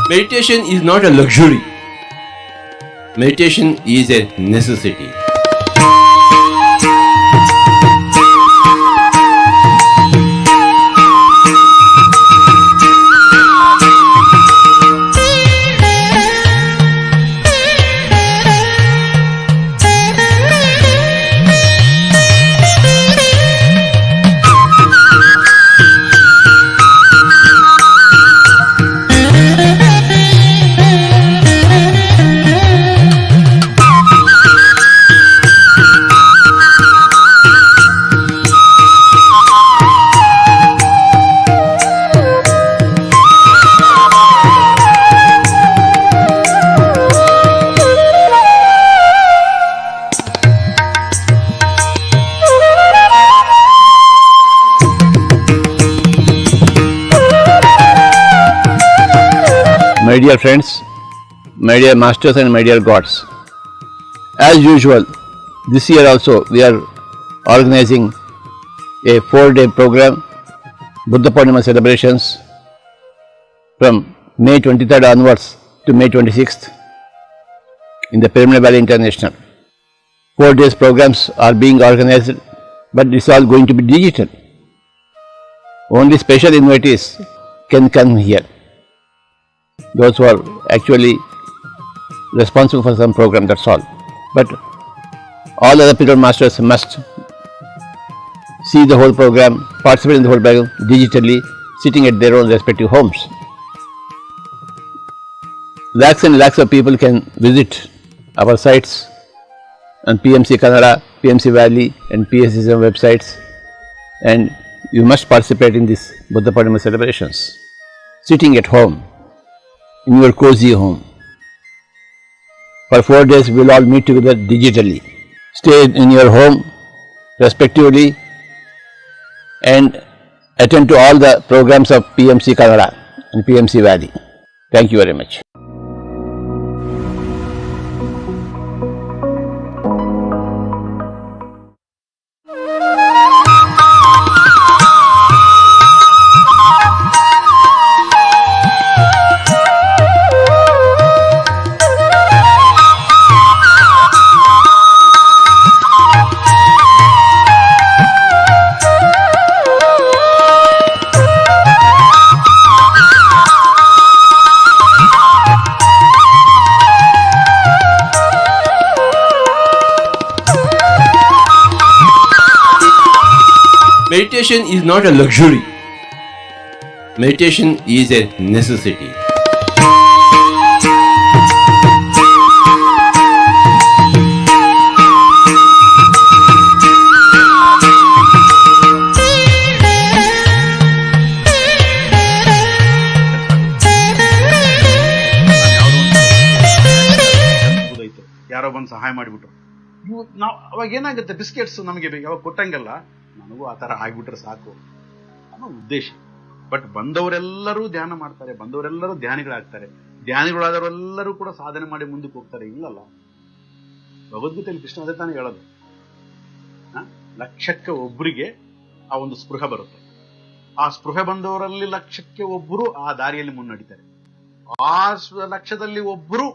Meditation is not a luxury. Meditation is a necessity. My dear friends, my dear masters and my dear gods, as usual, this year also we are organizing a 4-day program, Buddha Purnima celebrations from May 23rd onwards to May 26th in the Pyramid Valley International. 4 days programs are being organized, but it's all going to be digital. Only special invitees can come here. Those who are actually responsible for some program, that's all. But all other pyramid masters must see the whole program, participate in the whole program digitally, sitting at their own respective homes. Lakhs and lakhs of people can visit our sites on PMC Kannada, PMC Valley and PSSM websites, and you must participate in this Buddha Purnima celebrations, sitting at home, in your cozy home. For 4 days we will all meet together digitally. Stay in your home respectively and attend to all the programs of PMC Kannada and PMC Valley. Thank you very much. Meditation is not a luxury. Meditation is a necessity. ಯಾರೋ ಬಂದು ಸಹಾಯ ಮಾಡಿಬಿಟ್ರು, ನಾವು ಅವಾಗ ಏನಾಗುತ್ತೆ, biscuits ನಮಗೆ ಯಾವಾಗ ಕೊಟ್ಟಂಗೆಲ್ಲ ನನಗೂ ಆ ಥರ ಆಗ್ಬಿಟ್ರೆ ಸಾಕು ಅನ್ನೋ ಉದ್ದೇಶ. ಬಟ್ ಬಂದವರೆಲ್ಲರೂ ಧ್ಯಾನ ಮಾಡ್ತಾರೆ, ಬಂದವರೆಲ್ಲರೂ ಧ್ಯಾನಿಗಳಾಗ್ತಾರೆ, ಧ್ಯಾನಿಗಳಾದವರೆಲ್ಲರೂ ಕೂಡ ಸಾಧನೆ ಮಾಡಿ ಮುಂದಕ್ಕೆ ಹೋಗ್ತಾರೆ. ಇಲ್ಲಲ್ಲ, ಭಗವದ್ಗೀತೆಯಲ್ಲಿ ಕೃಷ್ಣ ಅದೇ ತಾನೇ ಹೇಳೋದು, ಲಕ್ಷಕ್ಕೆ ಒಬ್ಬರಿಗೆ ಆ ಒಂದು ಸ್ಪೃಹ ಬರುತ್ತೆ. ಆ ಸ್ಪೃಹೆ ಬಂದವರಲ್ಲಿ ಲಕ್ಷಕ್ಕೆ ಒಬ್ಬರು ಆ ದಾರಿಯಲ್ಲಿ ಮುನ್ನಡಿತಾರೆ, ಆ ಲಕ್ಷದಲ್ಲಿ ಒಬ್ಬರು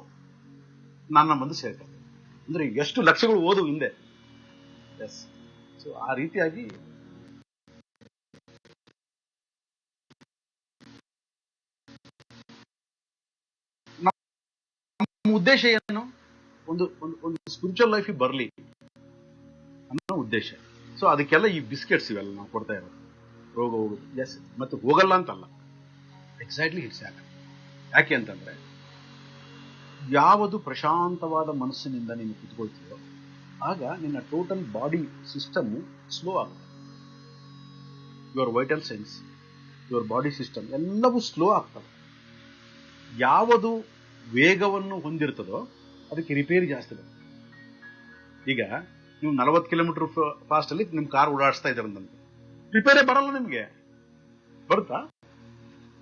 ನನ್ನ ಮುಂದೆ ಸೇರ್ತಾರೆ. ಅಂದ್ರೆ ಎಷ್ಟು ಲಕ್ಷಗಳು ಓದು ಹಿಂದೆ. ಎಸ್, ಸೊ ಆ ರೀತಿಯಾಗಿ ನಮ್ಮ ಉದ್ದೇಶ ಏನು, ಒಂದು ಸ್ಪಿರಿಚುವಲ್ ಲೈಫ್ ಬರಲಿ ಅನ್ನೋ ಉದ್ದೇಶ. ಸೊ ಅದಕ್ಕೆಲ್ಲ ಈ ಬಿಸ್ಕೆಟ್ಸ್ ಇವೆಲ್ಲ ನಾವು ಕೊಡ್ತಾ ಇರೋದು. ರೋಗ ಹೋಗುದು, ಎಸ್, ಮತ್ತೆ ಹೋಗಲ್ಲ ಅಂತಲ್ಲ, ಎಕ್ಸಾಕ್ಟ್ಲಿ ಇಟ್ಸ್ ಯಾಕೆ ಅಂತಂದ್ರೆ, ಯಾವುದು ಪ್ರಶಾಂತವಾದ ಮನಸ್ಸಿನಿಂದ ನೀನು ಕುತ್ಕೊಳ್ತೀಯೋ ಆಗ ನಿನ್ನ ಟೋಟಲ್ ಬಾಡಿ ಸಿಸ್ಟಮ್ ಸ್ಲೋ ಆಗುತ್ತೆ. Your vital sense, your body system ಎಲ್ಲವೂ ಸ್ಲೋ ಆಗ್ತವೆ. ಯಾವುದು ವೇಗವನ್ನು ಹೊಂದಿರ್ತದೋ ಅದಕ್ಕೆ ರಿಪೇರಿ ಜಾಸ್ತಿ ಬರುತ್ತೆ. ಈಗ ನೀವು 40 ಕಿಲೋಮೀಟರ್ ಫಾಸ್ಟ್ ಅಲ್ಲಿ ನಿಮ್ ಕಾರ್ ಓಡಾಡಿಸ್ತಾ ಇದ್ದಾರಂತೆ, ರಿಪೇರಿ ಬರಲ್ಲ ನಿಮ್ಗೆ, ಬರುತ್ತಾ?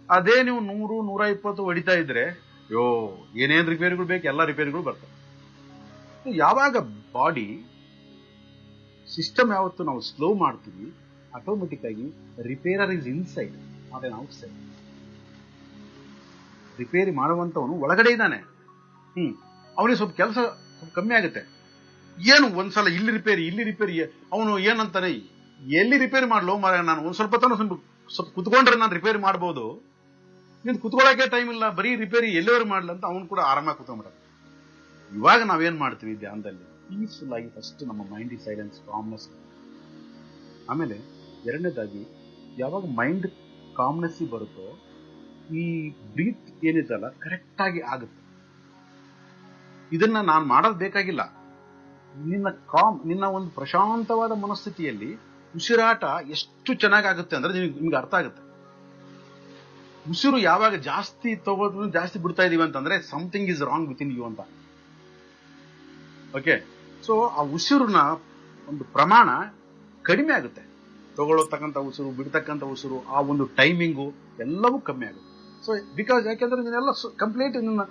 ಅದೇ ನೀವು 100, 120 ಹೊಡಿತಾ ಇದ್ರೆ ಏನೇನ್ ರಿಪೇರಿಗಳು ಬೇಕು ಎಲ್ಲ ರಿಪೇರಿಗಳು ಬರ್ತವೆ. ಯಾವಾಗ ಬಾಡಿ ಸಿಸ್ಟಮ್ ಯಾವತ್ತು ನಾವು ಸ್ಲೋ ಮಾಡ್ತೀವಿ, ಆಟೋಮೆಟಿಕ್ ಆಗಿ repairer is inside not in outside. ರಿಪೇರಿ ಮಾಡುವಂತವನು ಒಳಗಡೆ ಇದ್ದಾನೆ. ಅವನಿಗೆ ಸ್ವಲ್ಪ ಕೆಲಸ ಸ್ವಲ್ಪ ಕಮ್ಮಿ ಆಗುತ್ತೆ. ಏನು ಒಂದ್ಸಲ ಇಲ್ಲಿ ರಿಪೇರಿ ಅವನು ಏನಂತಾನೆ, ಎಲ್ಲಿ ರಿಪೇರಿ ಮಾಡ್ಲೋ ಮಾರ, ನಾನು ಒಂದ್ ಸ್ವಲ್ಪ ಸ್ವಲ್ಪ ಕುತ್ಕೊಂಡ್ರೆ ನಾನು ರಿಪೇರಿ ಮಾಡ್ಬೋದು, ನಿನ್ ಕುತ್ಕೊಳ್ಳೋಕೆ ಟೈಮ್ ಇಲ್ಲ, ಬರೀ ರಿಪೇರಿ ಎಲ್ಲಿವರೆಗೆ ಮಾಡ್ಲ ಅಂತ ಅವನು ಕೂಡ ಆರಾಮಾಗಿ ಕುತ್ಕೊಂಡ್ಬಿಡ. ಇವಾಗ ನಾವೇನ್ ಮಾಡ್ತೀವಿ ಧ್ಯಾನದಲ್ಲಿ, ಪೀಸ್ಫುಲ್ ಆಗಿ ಫಸ್ಟ್ ನಮ್ಮ ಮೈಂಡ್ ಸೈಲೆನ್ಸ್, ಕಾಮ್ನೆಸ್. ಆಮೇಲೆ ಎರಡನೇದಾಗಿ ಯಾವಾಗ ಮೈಂಡ್ ಕಾಮ್ನೆಸ್ ಬರುತ್ತೋ ಈ ಬ್ರೀತ್ ಏನಿದೆಲ್ಲ ಕರೆಕ್ಟ್ ಆಗಿ ಆಗುತ್ತೆ. ಇದನ್ನ ನಾನು ಮಾಡೋದು ಬೇಕಾಗಿಲ್ಲ. ನಿನ್ನ ಒಂದು ಪ್ರಶಾಂತವಾದ ಮನಸ್ಥಿತಿಯಲ್ಲಿ ಉಸಿರಾಟ ಎಷ್ಟು ಚೆನ್ನಾಗಾಗುತ್ತೆ ಅಂದ್ರೆ ನಿಮ್ಗೆ ಅರ್ಥ ಆಗುತ್ತೆ. ಉಸಿರು ಯಾವಾಗ ಜಾಸ್ತಿ ತಗೋದು ಜಾಸ್ತಿ ಬಿಡ್ತಾ ಇದೀವಿ ಅಂತಂದ್ರೆ something is wrong with in you ಅಂತ. ಓಕೆ, ಸೊ ಆ ಉಸಿರಿನ ಒಂದು ಪ್ರಮಾಣ ಕಡಿಮೆ ಆಗುತ್ತೆ. ತಗೊಳ್ಳತಕ್ಕಂಥ ಉಸಿರು, ಬಿಡ್ತಕ್ಕಂಥ ಉಸಿರು, ಆ ಒಂದು ಟೈಮಿಂಗು ಎಲ್ಲವೂ ಕಮ್ಮಿ ಆಗುತ್ತೆ. ಸೊ ಬಿಕಾಸ್ ಯಾಕೆಂದ್ರೆ ನೀನೆಲ್ಲ ಕಂಪ್ಲೀಟ್ ನಿನ್ನ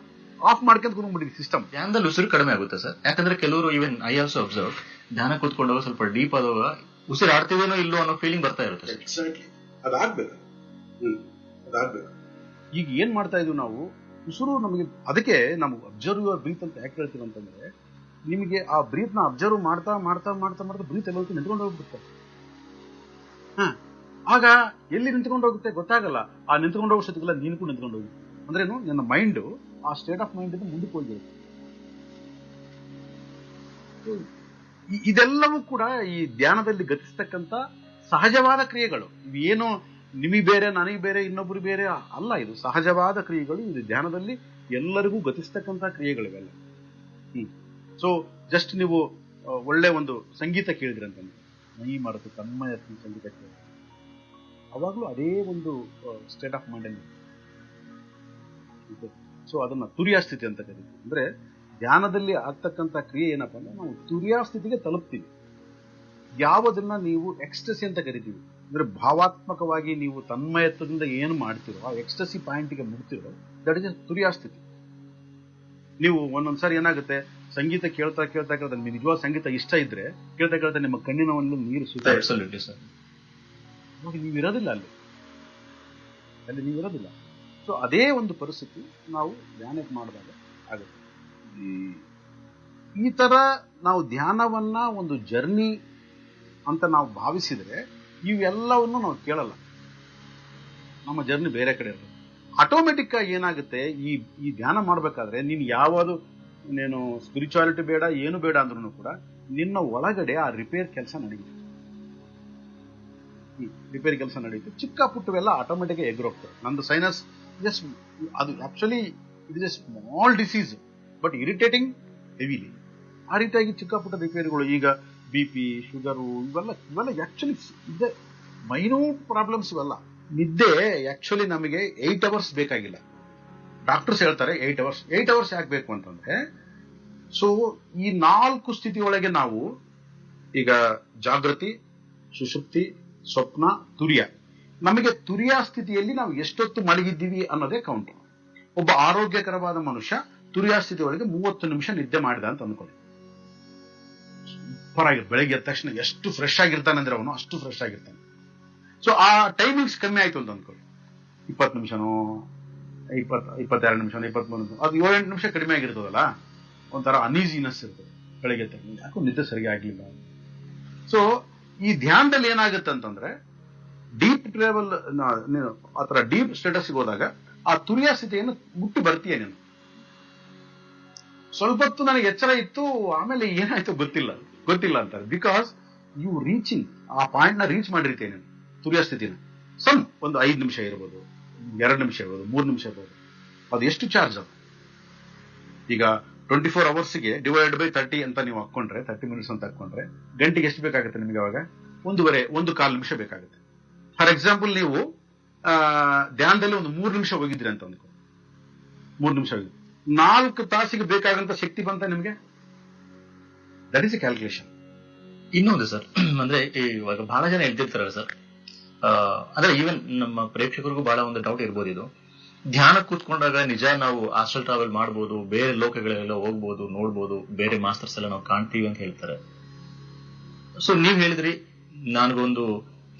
ಆಫ್ ಮಾಡ್ಕೊಂತ ಕುಂದ್ಬಿಟ್ಟಿದ್ವಿ ಸಿಸ್ಟಮ್. ಧ್ಯಾನದಲ್ಲಿ ಉಸಿರು ಕಡಿಮೆ ಆಗುತ್ತೆ ಸರ್, ಯಾಕಂದ್ರೆ ಕೆಲವರು ಈವನ್ ಐ ಆಲ್ಸೋ ಅಬ್ಸರ್ವ್ ಧ್ಯಾನ ಕೂತ್ಕೊಂಡಾಗ ಸ್ವಲ್ಪ ಡೀಪ್ ಆದಾಗ ಉಸಿರು ಆಡ್ತಿದೇನೋ ಇಲ್ಲೋ ಅನ್ನೋ ಫೀಲಿಂಗ್ ಬರ್ತಾ ಇರುತ್ತೆ. ಎಕ್ಸಾಕ್ಟ್ಲಿ ಅದಾಗ್ಬೇಕು. ಅದಾಗ್ಬೇಕು. ಈಗ ಏನ್ ಮಾಡ್ತಾ ಇದೀವಿ ನಾವು, ಉಸಿರು ನಮಗೆ, ಅದಕ್ಕೆ ನಾವು ಅಬ್ಸರ್ವ್ ಯುವರ್ ಬ್ರೀತ್ ಅಂತ ಯಾಕೆ ಹೇಳ್ತೀವಿ ಅಂತಂದ್ರೆ, ನಿಮಗೆ ಆ ಬ್ರೀತ್ ನ ಅಬ್ಸರ್ವ್ ಮಾಡ್ತಾ ಮಾಡ್ತಾ ಮಾಡ್ತಾ ಮಾಡ್ತಾ ಬ್ರೀತ್ ಎಲ್ಲ ನಿಂತ್ಕೊಂಡು ಹೋಗ್ಬಿಡುತ್ತೆ. ಆಗ ಎಲ್ಲಿ ನಿಂತ್ಕೊಂಡು ಹೋಗುತ್ತೆ ಗೊತ್ತಾಗಲ್ಲ. ಆ ನಿಂತ್ಕೊಂಡು ಹೋಗೋಷ್ಟೊತ್ತಿಗೆಲ್ಲ ನೀನು ಕೂಡ ನಿಂತ್ಕೊಂಡು ಹೋಗುತ್ತೆ. ಅಂದ್ರೇನು, ನನ್ನ ಮೈಂಡ್ ಆ ಸ್ಟೇಟ್ ಆಫ್ ಮೈಂಡ್ ಇಂದ ಮುಂದಕ್ಕೆ ಹೋಗಿರುತ್ತೆ. ಇದೆಲ್ಲವೂ ಕೂಡ ಈ ಧ್ಯಾನದಲ್ಲಿ ಗತಿಸ್ತಕ್ಕಂಥ ಸಹಜವಾದ ಕ್ರಿಯೆಗಳು. ಇವೇನೋ ನಿಮಗೆ ಬೇರೆ, ನನಗೆ ಬೇರೆ, ಇನ್ನೊಬ್ರು ಬೇರೆ ಅಲ್ಲ. ಇದು ಸಹಜವಾದ ಕ್ರಿಯೆಗಳು. ಇದು ಧ್ಯಾನದಲ್ಲಿ ಎಲ್ಲರಿಗೂ ಗತಿಸ್ತಕ್ಕಂಥ ಕ್ರಿಯೆಗಳಿವೆಲ್ಲ. ಸೊ ಜಸ್ಟ್ ನೀವು ಒಳ್ಳೆ ಒಂದು ಸಂಗೀತ ಕೇಳಿದ್ರಿ ಅಂತಂದ್ರೆ, ಮೈ ಮರೆತು ತನ್ಮಯ ಸಂಗೀತ ಕೇಳಿದ್ರೆ ಅವಾಗಲೂ ಅದೇ ಒಂದು ಸ್ಟೇಟ್ ಆಫ್ ಮೈಂಡ್ ಅಲ್ಲಿ. ಸೊ ಅದನ್ನ ತುರ್ಯಾಸ್ಥಿತಿ ಅಂತ ಕರೀತೀವಿ. ಅಂದ್ರೆ ಧ್ಯಾನದಲ್ಲಿ ಆಗ್ತಕ್ಕಂಥ ಕ್ರಿಯೆ ಏನಪ್ಪ ಅಂದ್ರೆ, ನಾವು ತುರ್ಯಾಸ್ಥಿತಿಗೆ ತಲುಪ್ತೀವಿ. ಯಾವುದನ್ನ ನೀವು ಎಕ್ಸ್ಟಸಿ ಅಂತ ಕರಿತೀವಿ, ಅಂದ್ರೆ ಭಾವಾತ್ಮಕವಾಗಿ ನೀವು ತನ್ಮಯತ್ವದಿಂದ ಏನು ಮಾಡ್ತೀರೋ ಆ ಎಕ್ಸ್ಟಸಿ ಪಾಯಿಂಟ್ಗೆ ಮುಟ್ತಿರೋ, ದಟ್ ಇಸ್ ತುರ್ಯಾಸ್ಥಿತಿ. ನೀವು ಒಂದೊಂದ್ಸಾರಿ ಏನಾಗುತ್ತೆ, ಸಂಗೀತ ಕೇಳ್ತಾ ಕೇಳ್ತಾ ಕೇಳ್ತಾ ನಿಮಗೆ ನಿಜವಾದ ಸಂಗೀತ ಇಷ್ಟ ಇದ್ರೆ ಕೇಳ್ತಾ ಕೇಳ್ತಾ ನಿಮ್ಮ ಕಣ್ಣಿನ ಒಂದು ನೀರು ಸುತ್ತ, ನೀವಿರೋದಿಲ್ಲ ಅಲ್ಲಿ ನೀವಿರೋದಿಲ್ಲ. ಸೊ ಅದೇ ಒಂದು ಪರಿಸ್ಥಿತಿ ನಾವು ಧ್ಯಾನಕ್ಕೆ ಮಾಡಿದಾಗ ಆಗುತ್ತೆ. ಈ ತರ ನಾವು ಧ್ಯಾನವನ್ನ ಒಂದು ಜರ್ನಿ ಅಂತ ನಾವು ಭಾವಿಸಿದ್ರೆ ಇವೆಲ್ಲವನ್ನು ನಾವು ಕೇಳಲ್ಲ. ನಮ್ಮ ಜರ್ನಿ ಬೇರೆ ಕಡೆ ಇರುತ್ತೆ. ಆಟೋಮೆಟಿಕ್ ಆಗಿ ಏನಾಗುತ್ತೆ, ಈ ಧ್ಯಾನ ಮಾಡ್ಬೇಕಾದ್ರೆ ನೀನು ಯಾವುದು ನೀನು ಸ್ಪಿರಿಚುವಾಲಿಟಿ ಬೇಡ, ಏನು ಬೇಡ ಅಂದ್ರೂ ಕೂಡ ನಿನ್ನ ಒಳಗಡೆ ಆ ರಿಪೇರ್ ಕೆಲಸ ನಡೆಯುತ್ತೆ. ರಿಪೇರ್ ಕೆಲಸ ನಡೆಯುತ್ತೆ. ಚಿಕ್ಕ ಪುಟ್ಟವೆಲ್ಲ ಆಟೋಮೆಟಿಕ್ ಎಗ್ರೋಗ್ತವೆ. ನಂದು ಸೈನಸ್ ಜಸ್ಟ್, ಅದು actually it is A small disease but irritating heavily. ಆ ರೀತಿಯಾಗಿ ಚಿಕ್ಕ ಪುಟ್ಟ ರಿಪೇರಿಗಳು, ಈಗ BP, ಶುಗರು, ಇವೆಲ್ಲ ಆಕ್ಚುಲಿ ಇದೆ ಮೈನ್ಯೂಟ್ ಪ್ರಾಬ್ಲಮ್ಸ್. ಇವೆಲ್ಲ ನಿದ್ದೆ ಆಕ್ಚುಲಿ ನಮಗೆ 8 ಅವರ್ಸ್ ಬೇಕಾಗಿಲ್ಲ. ಡಾಕ್ಟರ್ಸ್ ಹೇಳ್ತಾರೆ 8 ಅವರ್ಸ್. 8 ಅವರ್ಸ್ ಯಾಕೆ ಬೇಕು ಅಂತಂದ್ರೆ, ಸೊ ಈ 4 ಸ್ಥಿತಿಯೊಳಗೆ ನಾವು ಈಗ ಜಾಗೃತಿ, ಸುಷುಪ್ತಿ, ಸ್ವಪ್ನ, ತುರ್ಯ, ನಮಗೆ ತುರ್ಯ ಸ್ಥಿತಿಯಲ್ಲಿ ನಾವು ಎಷ್ಟೊತ್ತು ಮಲಗಿದ್ದೀವಿ ಅನ್ನೋದೇ ಕೌಂಟ್. ಒಬ್ಬ ಆರೋಗ್ಯಕರವಾದ ಮನುಷ್ಯ ತುರ್ಯ ಸ್ಥಿತಿ ಒಳಗೆ 30 ನಿಮಿಷ ನಿದ್ದೆ ಮಾಡಿದ ಅಂತ ಅಂದ್ಕೊಳ್ಳಿ. ಬೆಳಗ್ಗೆ ಎದ್ದ ತಕ್ಷಣ ಎಷ್ಟು ಫ್ರೆಶ್ ಆಗಿರ್ತಾನೆ ಅಂದ್ರೆ ಅವನು ಅಷ್ಟು ಫ್ರೆಶ್ ಆಗಿರ್ತಾನೆ. ಸೊ ಆ ಟೈಮಿಂಗ್ಸ್ ಕಮ್ಮಿ ಆಯ್ತು ಅಂತ ಅಂದ್ಕೊಳ್ಳಿ, 20 ನಿಮಿಷನೋ 22 ನಿಮಿಷನೋ 23 ನಿಮಿಷ, ಅದು 7-8 ನಿಮಿಷ ಕಡಿಮೆ ಆಗಿರ್ತದಲ್ಲ, ಒಂಥರ ಅನೀಸಿನೆಸ್ ಇರ್ತದೆ ಬೆಳಗ್ಗೆ ಎದ್ದ, ಯಾಕೋ ನಿದ್ದೆ ಸರಿಯಾಗಿ ಆಗ್ಲಿಲ್ಲ. ಸೊ ಈ ಧ್ಯಾನದಲ್ಲಿ ಏನಾಗುತ್ತೆ ಅಂತಂದ್ರೆ, ಡೀಪ್ ಟ್ರಾವೆಲ್, ಆತರ ಡೀಪ್ ಸ್ಟೇಟಸ್ಗೆ ಹೋದಾಗ ಆ ತುರ್ಯ ಸ್ಥಿತಿಯನ್ನು ಮುಟ್ಟಿ ಬರ್ತೀಯ ನೀನು. ಸ್ವಲ್ಪ ಹೊತ್ತು ನನಗೆ ಎಚ್ಚರ ಇತ್ತು, ಆಮೇಲೆ ಏನಾಯ್ತು ಗೊತ್ತಿಲ್ಲ ಅಂತಾರೆ. ಬಿಕಾಸ್ ಯು ರೀಚಿಂಗ್ ಆ ಪಾಯಿಂಟ್ ನ ರೀಚ್ ಮಾಡಿರ್ತೇನೆ ನೀನು ತುರ್ಯ ಸ್ಥಿತಿನ. ಒಂದು 5 ನಿಮಿಷ ಇರ್ಬೋದು, 2 ನಿಮಿಷ ಇರ್ಬೋದು, 3 ನಿಮಿಷ ಇರ್ಬೋದು. ಅದು ಎಷ್ಟು ಚಾರ್ಜ್ ಅದು? ಈಗ 24 ಅವರ್ಸ್ಗೆ ಡಿವೈಡ್ ಬೈ 30 ಅಂತ ನೀವು ಹಾಕೊಂಡ್ರೆ, 30 ಮಿನಿಟ್ಸ್ ಅಂತ ಹಾಕೊಂಡ್ರೆ ಗಂಟೆಗೆ ಎಷ್ಟು ಬೇಕಾಗುತ್ತೆ ನಿಮಗೆ? ಅವಾಗ 1.25 ನಿಮಿಷ ಬೇಕಾಗುತ್ತೆ. ಫಾರ್ ಎಕ್ಸಾಂಪಲ್, ನೀವು ಧ್ಯಾನದಲ್ಲಿ ಒಂದು 3 ನಿಮಿಷ ಹೋಗಿದ್ರಿ ಅಂತ ಅಂದ್ಕೊ, 3 ನಿಮಿಷ ಹೋಗಿದ್ರಿ, 4 ತಾಸಿಗೆ ಬೇಕಾಗಂತ ಶಕ್ತಿ ಬಂತ ನಿಮ್ಗೆ? That is A calculation. ಇನ್ನೊಂದು ಸರ್, ಅಂದ್ರೆ ಇವಾಗ ಬಹಳ ಜನ ಹೇಳ್ತಿರ್ತಾರಲ್ಲ ಸರ್, ಅಂದ್ರೆ ಈವನ್ ನಮ್ಮ ಪ್ರೇಕ್ಷಕರಿಗೂ ಬಹಳ ಒಂದು ಡೌಟ್ ಇರ್ಬೋದು. ಇದು ಧ್ಯಾನ ಕೂತ್ಕೊಂಡಾಗ ನಿಜ ನಾವು ಆಸ್ಟ್ರಲ್ ಟ್ರಾವೆಲ್ ಮಾಡ್ಬೋದು, ಬೇರೆ ಲೋಕಗಳೆಲ್ಲ ಹೋಗ್ಬೋದು, ನೋಡ್ಬೋದು, ಬೇರೆ ಮಾಸ್ಟರ್ಸ್ ಎಲ್ಲ ನಾವು ಕಾಣ್ತೀವಿ ಅಂತ ಹೇಳ್ತಾರೆ. ಸೊ ನೀವ್ ಹೇಳಿದ್ರಿ, ನನಗೊಂದು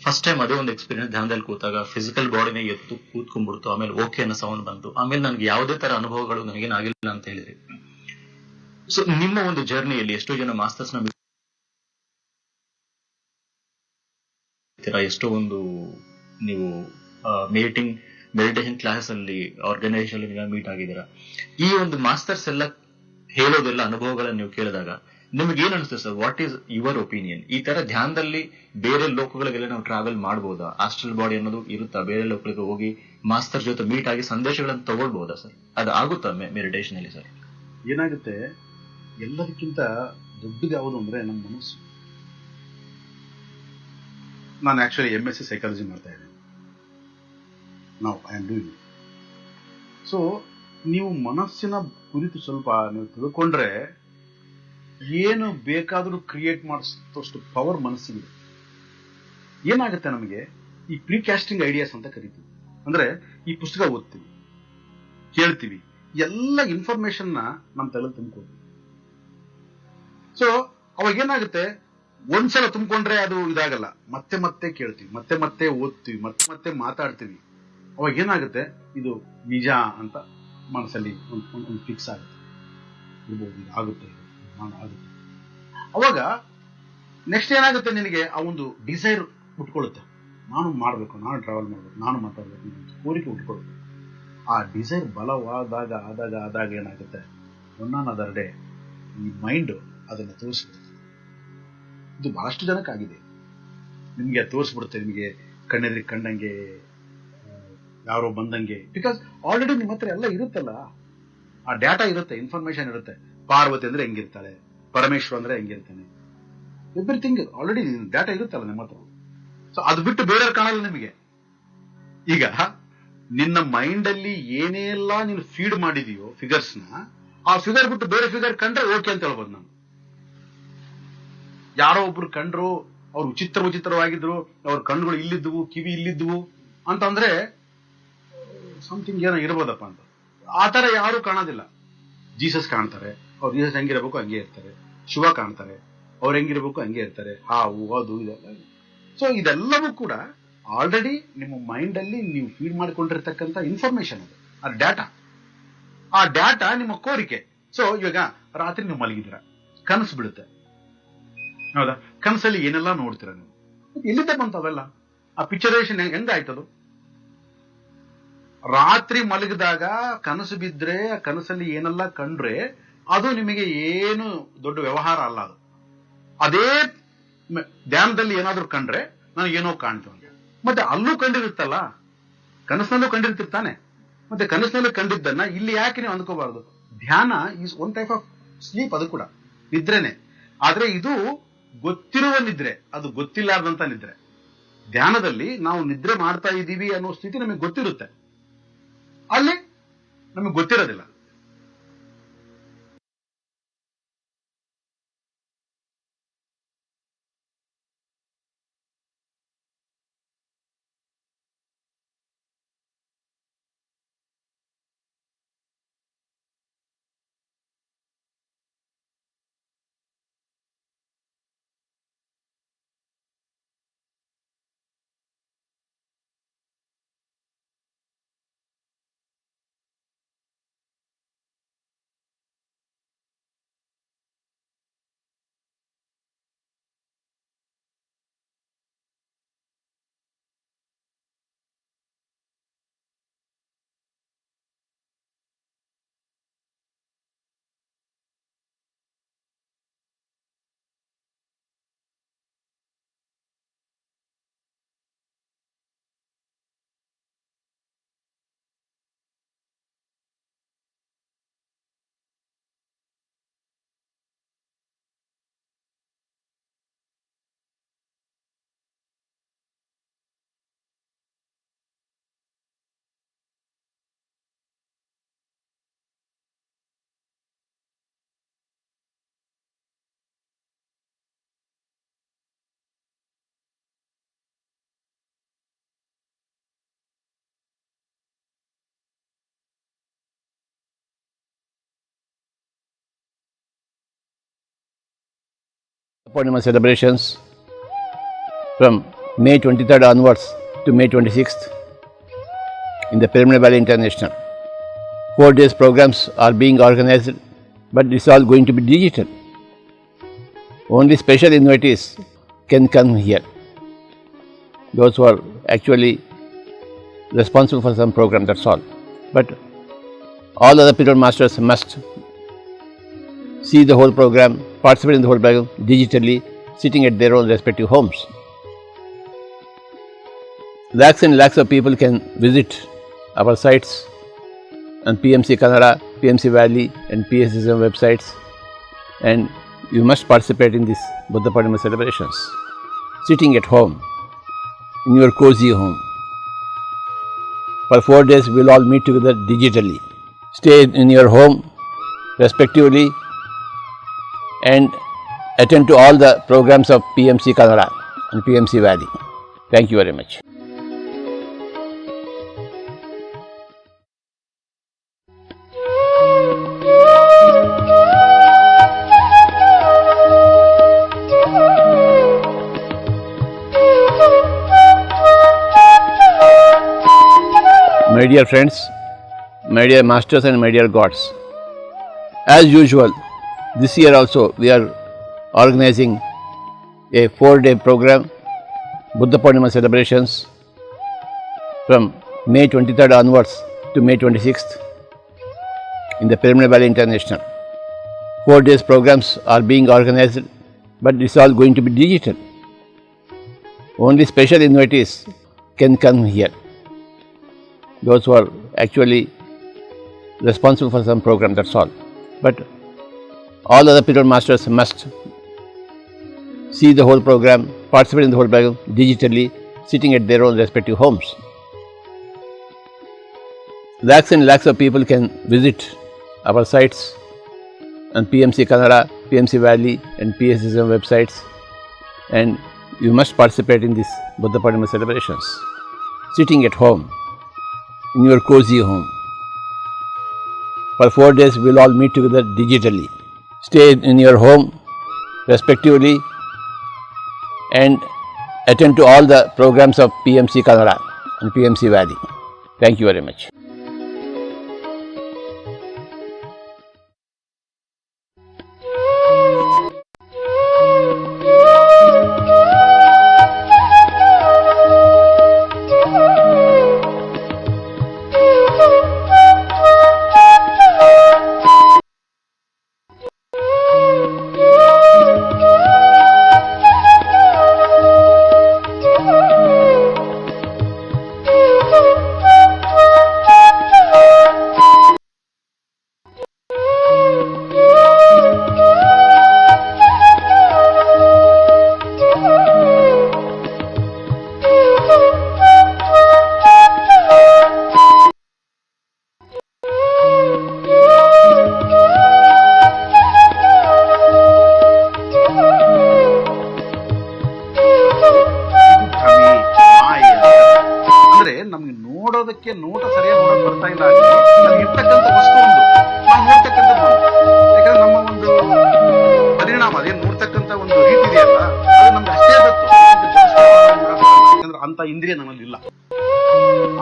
ಫಸ್ಟ್ ಟೈಮ್ ಅದೇ ಒಂದು ಎಕ್ಸ್ಪೀರಿಯನ್ಸ್, ಧ್ಯಾನದಲ್ಲಿ ಕೂತಾಗ ಫಿಸಿಕಲ್ ಬಾಡಿನೇ ಎತ್ತು ಕೂತ್ಕೊಂಡ್ಬಿಡ್ತು, ಆಮೇಲೆ ಓಕೆ ಅನ್ನೋ ಸೌಂಡ್ ಬಂತು, ಆಮೇಲೆ ನನ್ಗೆ ಯಾವುದೇ ತರ ಅನುಭವಗಳು ನನಗೇನಾಗಿಲ್ಲ ಅಂತ ಹೇಳಿದ್ರಿ. ಸೊ ನಿಮ್ಮ ಒಂದು ಜರ್ನಿಯಲ್ಲಿ ಎಷ್ಟೋ ಜನ ಮಾಸ್ಟರ್ಸ್ ನ ಎಷ್ಟೋ ಒಂದು ನೀವು ಮೆಡಿಟೇಷನ್ ಕ್ಲಾಸಸ್ ಅಲ್ಲಿ ಆರ್ಗನೈಸೇಷನ್ ಮೀಟ್ ಆಗಿದ್ದೀರಾ. ಈ ಒಂದು ಮಾಸ್ಟರ್ಸ್ ಎಲ್ಲ ಹೇಳೋದೆಲ್ಲ ಅನುಭವಗಳನ್ನ ನೀವು ಕೇಳಿದಾಗ ನಿಮ್ಗೆ ಏನ್ ಅನಿಸ್ತದೆ sir? What is your opinion? ಈ ತರ ಧ್ಯಾನದಲ್ಲಿ ಬೇರೆ ಲೋಕಗಳಿಗೆಲ್ಲ ನಾವು ಟ್ರಾವೆಲ್ ಮಾಡಬಹುದಾ? ಆಸ್ಟ್ರಲ್ ಬಾಡಿ ಅನ್ನೋದು ಇರುತ್ತಾ? ಬೇರೆ ಲೋಕಗಳಿಗೆ ಹೋಗಿ ಮಾಸ್ಟರ್ ಜೊತೆ ಮೀಟ್ ಆಗಿ ಸಂದೇಶಗಳನ್ನು ತಗೊಳ್ಬಹುದಾ ಸರ್? ಅದು ಆಗುತ್ತಾ ಮೆಡಿಟೇಷನ್ ಅಲ್ಲಿ ಸರ್? ಏನಾಗುತ್ತೆ, ಎಲ್ಲದಕ್ಕಿಂತ ದೊಡ್ಡದು ಯಾವುದು ಅಂದ್ರೆ ನಮ್ಮ ಮನಸ್ಸು. ನಾನು ಆಕ್ಚುಲಿ MSc ಸೈಕಾಲಜಿ ಮಾಡ್ತಾ ಇದ್ದೇನೆ. ನಾವು ಐ ಆಮ್ ಡೂಯಿಂಗ್. ಸೊ ನೀವು ಮನಸ್ಸಿನ ಕುರಿತು ಸ್ವಲ್ಪ ನೀವು ತಿಳ್ಕೊಂಡ್ರೆ ಏನು ಬೇಕಾದರೂ ಕ್ರಿಯೇಟ್ ಮಾಡಿಸೋಷ್ಟು ಪವರ್ ಮನಸ್ಸಿಗಿದೆ. ಏನಾಗುತ್ತೆ, ನಮಗೆ ಈ ಪ್ರಿಕಾಸ್ಟಿಂಗ್ ಐಡಿಯಾಸ್ ಅಂತ ಕರಿತೀವಿ. ಅಂದ್ರೆ ಈ ಪುಸ್ತಕ ಓದ್ತೀವಿ, ಕೇಳ್ತೀವಿ, ಎಲ್ಲ ಇನ್ಫಾರ್ಮೇಶನ್ನ ನಮ್ಮ ತಲೆ ತುಂಬ್ಕೋತೀವಿ. ಸೊ ಅವಾಗ ಏನಾಗುತ್ತೆ, ಒಂದ್ಸಲ ತುಂಬಿಕೊಂಡ್ರೆ ಅದು ಇದಾಗಲ್ಲ, ಮತ್ತೆ ಮತ್ತೆ ಕೇಳ್ತೀವಿ, ಮತ್ತೆ ಮತ್ತೆ ಓದ್ತೀವಿ, ಮತ್ತೆ ಮತ್ತೆ ಮಾತಾಡ್ತೀವಿ. ಅವಾಗ ಏನಾಗುತ್ತೆ, ಇದು ನಿಜ ಅಂತ ಮನಸ್ಸಲ್ಲಿ ಒಂದು ಫಿಕ್ಸ್ ಆಗುತ್ತೆ. ಇರ್ಬೋದು, ಆಗುತ್ತೆ, ಆಗುತ್ತೆ. ಅವಾಗ ನೆಕ್ಸ್ಟ್ ಏನಾಗುತ್ತೆ, ನಿನಗೆ ಆ ಒಂದು ಡಿಸೈರ್ ಉಟ್ಕೊಳ್ಳುತ್ತೆ. ನಾನು ಮಾಡಬೇಕು, ನಾನು ಟ್ರಾವೆಲ್ ಮಾಡಬೇಕು, ನಾನು ಮಾತಾಡಬೇಕು, ಕೋರಿಕೆ ಉಟ್ಕೊಳ್ಬೇಕು. ಆ ಡಿಸೈರ್ ಬಲವಾದಾಗ ಆದಾಗ ಏನಾಗುತ್ತೆ, ಒನ್ ಅದರ್ ಡೇ ಈ ಮೈಂಡ್ ಅದನ್ನು ತೋರಿಸ್ಬಿಡುತ್ತೆ. ಇದು ಬಹಳಷ್ಟು ಜನಕ್ಕಾಗಿದೆ. ನಿಮಗೆ ತೋರಿಸ್ಬಿಡುತ್ತೆ, ನಿಮಗೆ ಕಣ್ಣೆದ್ರಿಗೆ ಕಂಡಂಗೆ, ಯಾರೋ ಬಂದಂಗೆ. ಬಿಕಾಸ್ ಆಲ್ರೆಡಿ ನಿಮ್ಮ ಹತ್ರ ಎಲ್ಲ ಇರುತ್ತಲ್ಲ, ಆ ಡಾಟಾ ಇರುತ್ತೆ, ಇನ್ಫಾರ್ಮೇಶನ್ ಇರುತ್ತೆ. ಪಾರ್ವತಿ ಅಂದ್ರೆ ಹೆಂಗಿರ್ತಾಳೆ, ಪರಮೇಶ್ವರ ಅಂದ್ರೆ ಹೆಂಗಿರ್ತಾನೆ, ಎವ್ರಿಥಿಂಗ್ ಆಲ್ರೆಡಿ ಡಾಟಾ ಇರುತ್ತಲ್ಲ ನಿಮ್ಮ ಹತ್ರ. ಸೊ ಅದು ಬಿಟ್ಟು ಬೇರೆಯವ್ರು ಕಾಣಲ್ಲ ನಿಮಗೆ. ಈಗ ನಿನ್ನ ಮೈಂಡ್ ಅಲ್ಲಿ ಏನೆಲ್ಲ ನೀನು ಫೀಡ್ ಮಾಡಿದೀಯೋ ಫಿಗರ್ಸ್ನ, ಆ ಫಿಗರ್ ಬಿಟ್ಟು ಬೇರೆ ಫಿಗರ್ ಕಂಡ್ರೆ ಓಕೆ ಅಂತ ಹೇಳ್ಬೋದು. ನಾನು ಯಾರೋ ಒಬ್ರು ಕಂಡ್ರು, ಅವ್ರು ವಿಚಿತ್ರವಾಗಿದ್ರು, ಅವ್ರ ಕಣ್ಣುಗಳು ಇಲ್ಲಿದ್ದುವು, ಕಿವಿ ಇಲ್ಲಿದ್ದುವು ಅಂತಂದ್ರೆ ಸಮಥಿಂಗ್ ಏನೋ ಇರ್ಬೋದಪ್ಪ ಅಂತ. ಆ ತರ ಯಾರು ಕಾಣೋದಿಲ್ಲ. ಜೀಸಸ್ ಕಾಣ್ತಾರೆ, ಅವ್ರು ಜೀಸಸ್ ಹೆಂಗಿರ್ಬೇಕು ಹಂಗೆ ಇರ್ತಾರೆ. ಶಿವ ಕಾಣ್ತಾರೆ, ಅವ್ರು ಹೆಂಗಿರ್ಬೇಕು ಹಂಗೆ ಇರ್ತಾರೆ. ಹಾವು ಅದು ಇದೆಲ್ಲ. ಸೊ ಇದೆಲ್ಲವೂ ಕೂಡ ಆಲ್ರೆಡಿ ನಿಮ್ಮ ಮೈಂಡ್ ಅಲ್ಲಿ ನೀವು ಫೀಡ್ ಮಾಡಿಕೊಂಡಿರ್ತಕ್ಕಂಥ ಇನ್ಫಾರ್ಮೇಶನ್, ಅದು ಆ ಡಾಟಾ. ಆ ಡಾಟಾ ನಿಮ್ಮ ಕೋರಿಕೆ. ಸೊ ಇವಾಗ ರಾತ್ರಿ ನೀವು ಮಲಗಿದ್ದೀರ, ಕನಸು ಬೀಳುತ್ತೆ, ಹೌದಾ? ಕನಸಲ್ಲಿ ಏನೆಲ್ಲ ನೋಡ್ತೀರ ನೀವು, ಎಲ್ಲಿಂದ ಬಂತವೆಲ್ಲ? ಆ ಪಿಕ್ಚರೇಷನ್ ಹೆಂಗಾಯ್ತದು? ರಾತ್ರಿ ಮಲಗಿದಾಗ ಕನಸು ಬಿದ್ರೆ, ಆ ಕನಸಲ್ಲಿ ಏನೆಲ್ಲ ಕಂಡ್ರೆ ಅದು ನಿಮಗೆ ಏನು ದೊಡ್ಡ ವ್ಯವಹಾರ ಅಲ್ಲ. ಅದು ಅದೇ ಧ್ಯಾನದಲ್ಲಿ ಏನಾದ್ರೂ ಕಂಡ್ರೆ ನಾನು ಏನೋ ಕಾಣ್ತು ಅಂತ. ಮತ್ತೆ ಅಲ್ಲೂ ಕಂಡಿರುತ್ತಲ್ಲ, ಕನಸಿನಲ್ಲೂ ಕಂಡಿರ್ತಿರ್ತಾನೆ. ಮತ್ತೆ ಕನಸಿನಲ್ಲೂ ಕಂಡಿದ್ದನ್ನ ಇಲ್ಲಿ ಯಾಕೆ ನೀವು ಅಂದ್ಕೋಬಾರ್ದು? ಧ್ಯಾನ is one type of sleep, ಅದು ಕೂಡ ನಿದ್ರೆನೆ. ಆದ್ರೆ ಇದು ಗೊತ್ತಿರುವ ನಿದ್ರೆ, ಅದು ಗೊತ್ತಿಲ್ಲಾರ್ದಂತ ನಿದ್ರೆ. ಧ್ಯಾನದಲ್ಲಿ ನಾವು ನಿದ್ರೆ ಮಾಡ್ತಾ ಇದ್ದೀವಿ ಅನ್ನೋ ಸ್ಥಿತಿ ನಮಗೆ ಗೊತ್ತಿರುತ್ತೆ, ಅಲ್ಲಿ ನಮಗೆ ಗೊತ್ತಿರೋದಿಲ್ಲ. Purnima celebrations from May 23rd onwards to May 26th in the Pyramid Valley International. 4 days programs are being organized, but it's all going to be digital. Only special invitees can come here. Those who are actually responsible for some program, that's all. But all other pyramid masters must see the whole program, participate in the whole program digitally, sitting at their own respective homes. Lakhs and lakhs of people can visit our sites on PMC Kannada, PMC Valley and PSSM websites, and you must participate in this Buddha Purnima celebrations, sitting at home, in your cozy home. For 4 days we will all meet together digitally. Stay in your home respectively and attend to all the programs of PMC Kannada and PMC Valley. Thank you very much. my dear friends, my dear masters and my dear gods. As usual, this year also we are organizing a 4-day program, Buddha Purnima celebrations from May 23rd onwards to May 26th in the Pyramid Valley International. 4 days programs are being organized, but it's all going to be digital. Only special invitees can come here. Those who are actually responsible for some program, that's all. But all other pyramid masters must see the whole program, participate in the whole program digitally, sitting at their own respective homes. Lakhs and lakhs of people can visit our sites on PMC Kannada, PMC Valley and PSSM websites, and you must participate in this Buddha Purnima celebrations, sitting at home, in your cozy home. For 4 days we will all meet together digitally. Stay in your home respectively and attend to all the programs of PMC Kannada and PMC Valley. Thank you very much. ನೋಡೋದಕ್ಕೆ ನೋಟ ಸರಿಯಾಗಿ ನೋಡಕ್ ಬರ್ತಾ ಇಲ್ಲ, ಅಲ್ಲಿ ಇರ್ತಕ್ಕಂಥ ವಸ್ತು ಒಂದು, ನಾವು ನೋಡ್ತಕ್ಕಂಥದ್ದು ಒಂದು. ಯಾಕಂದ್ರೆ ನಮ್ಮ ಒಂದು ಪರಿಣಾಮ ಅದೇನು ನೋಡ್ತಕ್ಕಂಥ ಒಂದು ರೀತಿ ಇದೆಯಲ್ಲ, ಅದು ನಮ್ಗೆ ಅಷ್ಟೇ ಗೊತ್ತು. ಯಾಕಂದ್ರೆ ಅಂತ ಇಂದ್ರಿಯ ನಮ್ಮಲ್ಲಿ ಇಲ್ಲ,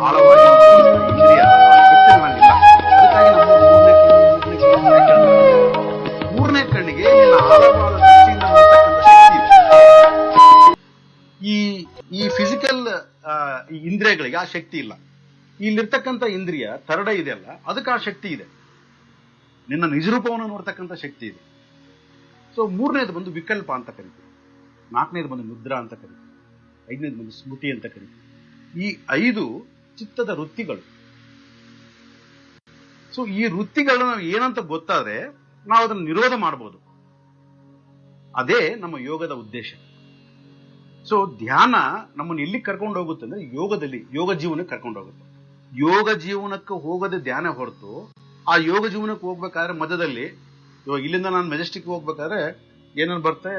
ಆಳವಾಗಿ ಇಂದ್ರಿಯ ಶಕ್ತಿ ನಮ್ಮಲ್ಲಿಲ್ಲ. ಅದಕ್ಕಾಗಿ ನಮ್ಮ ಮೂರನೇ ಕಣ್ಣಿಗೆ ನಿನ್ನ ಆಳವಾದ ದೃಷ್ಟಿಯಿಂದ ನೋಡ್ತಕ್ಕಂಥ ಶಕ್ತಿ ಇದೆ. ಈ ಫಿಸಿಕಲ್ ಈ ಇಂದ್ರಿಯಗಳಿಗೆ ಆ ಶಕ್ತಿ ಇಲ್ಲ. ಇಲ್ಲಿರ್ತಕ್ಕಂಥ ಇಂದ್ರಿಯ ಥರ್ಡ್ ಐ ಇದೆಯಲ್ಲ, ಅದಕ್ಕೆ ಆ ಶಕ್ತಿ ಇದೆ. ನಿನ್ನ ನಿಜರೂಪವನ್ನು ನೋಡ್ತಕ್ಕಂಥ ಶಕ್ತಿ ಇದೆ. ಸೊ ಮೂರನೇದು ಬಂದು ವಿಕಲ್ಪ ಅಂತ ಕರಿತೀವಿ, ನಾಲ್ಕನೇದು ಬಂದು ಮುದ್ರಾ ಅಂತ ಕರಿತೀವಿ, ಐದನೇದು ಬಂದು ಸ್ಮೃತಿ ಅಂತ ಕರಿತೀವಿ. ಈ 5 ಚಿತ್ತದ ವೃತ್ತಿಗಳು. ಸೊ ಈ ವೃತ್ತಿಗಳನ್ನ ನಾವು ಏನಂತ ಗೊತ್ತಾದ್ರೆ ನಾವು ಅದನ್ನು ನಿರೋಧ ಮಾಡಬಹುದು. ಅದೇ ನಮ್ಮ ಯೋಗದ ಉದ್ದೇಶ. ಸೊ ಧ್ಯಾನ ನಮ್ಮನ್ನು ಎಲ್ಲಿ ಕರ್ಕೊಂಡು ಹೋಗುತ್ತೆ ಅಂದ್ರೆ ಯೋಗದಲ್ಲಿ, ಯೋಗ ಜೀವನಕ್ಕೆ ಕರ್ಕೊಂಡು ಹೋಗುತ್ತೆ. ಯೋಗ ಜೀವನಕ್ಕೆ ಹೋಗದೆ ಧ್ಯಾನ ಹೊರತು ಆ ಯೋಗ ಜೀವನಕ್ಕೆ ಹೋಗ್ಬೇಕಾದ್ರೆ ಮಧ್ಯದಲ್ಲಿ, ಇವಾಗ ಇಲ್ಲಿಂದ ನಾನು ಮೆಜೆಸ್ಟಿಕ್ ಹೋಗ್ಬೇಕಾದ್ರೆ ಏನೇನು ಬರುತ್ತೆ,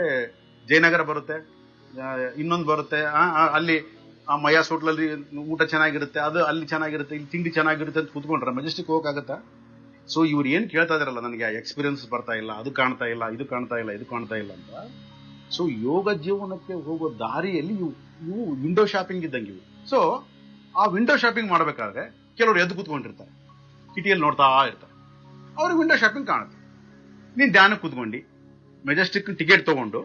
ಜಯನಗರ ಬರುತ್ತೆ, ಇನ್ನೊಂದು ಬರುತ್ತೆ, ಅಲ್ಲಿ ಆ ಮಯಾಸ್ ಹೋಟ್ಲಲ್ಲಿ ಊಟ ಚೆನ್ನಾಗಿರುತ್ತೆ, ಅದು ಅಲ್ಲಿ ಚೆನ್ನಾಗಿರುತ್ತೆ, ಇಲ್ಲಿ ತಿಂಡಿ ಚೆನ್ನಾಗಿರುತ್ತೆ ಅಂತ ಕೂತ್ಕೊಂಡ್ರೆ ಮೆಜೆಸ್ಟಿಕ್ ಹೋಗಕ್ಕಾಗತ್ತಾ? ಸೊ ಇವ್ರು ಏನ್ ಕೇಳ್ತಾ ಇದಾರಲ್ಲ, ನನಗೆ ಎಕ್ಸ್ಪೀರಿಯನ್ಸ್ ಬರ್ತಾ ಇಲ್ಲ, ಅದು ಕಾಣ್ತಾ ಇಲ್ಲ, ಇದು ಕಾಣ್ತಾ ಇಲ್ಲ, ಇದು ಕಾಣ್ತಾ ಇಲ್ಲ ಅಂತ. ಸೊ ಯೋಗ ಜೀವನಕ್ಕೆ ಹೋಗೋ ದಾರಿಯಲ್ಲಿ ಇವು ವಿಂಡೋ ಶಾಪಿಂಗ್ ಇದ್ದಂಗೆ ಇವು. ಸೊ ಆ ವಿಂಡೋ ಶಾಪಿಂಗ್ ಮಾಡಬೇಕಾದ್ರೆ ಕೆಲವರು ಎದ್ದು ಕೂತ್ಕೊಂಡಿರ್ತಾರೆ, ಕಿಟಿಯಲ್ಲಿ ನೋಡ್ತಾ ಇರ್ತಾರೆ, ಅವ್ರಿಗೆ ವಿಂಡೋ ಶಾಪಿಂಗ್ ಕಾಣುತ್ತೆ. ನೀನ್ ಧ್ಯಾನಕ್ಕೆ ಕೂತ್ಕೊಂಡು ಮೆಜೆಸ್ಟಿಕ್ ಟಿಕೆಟ್ ತಗೊಂಡು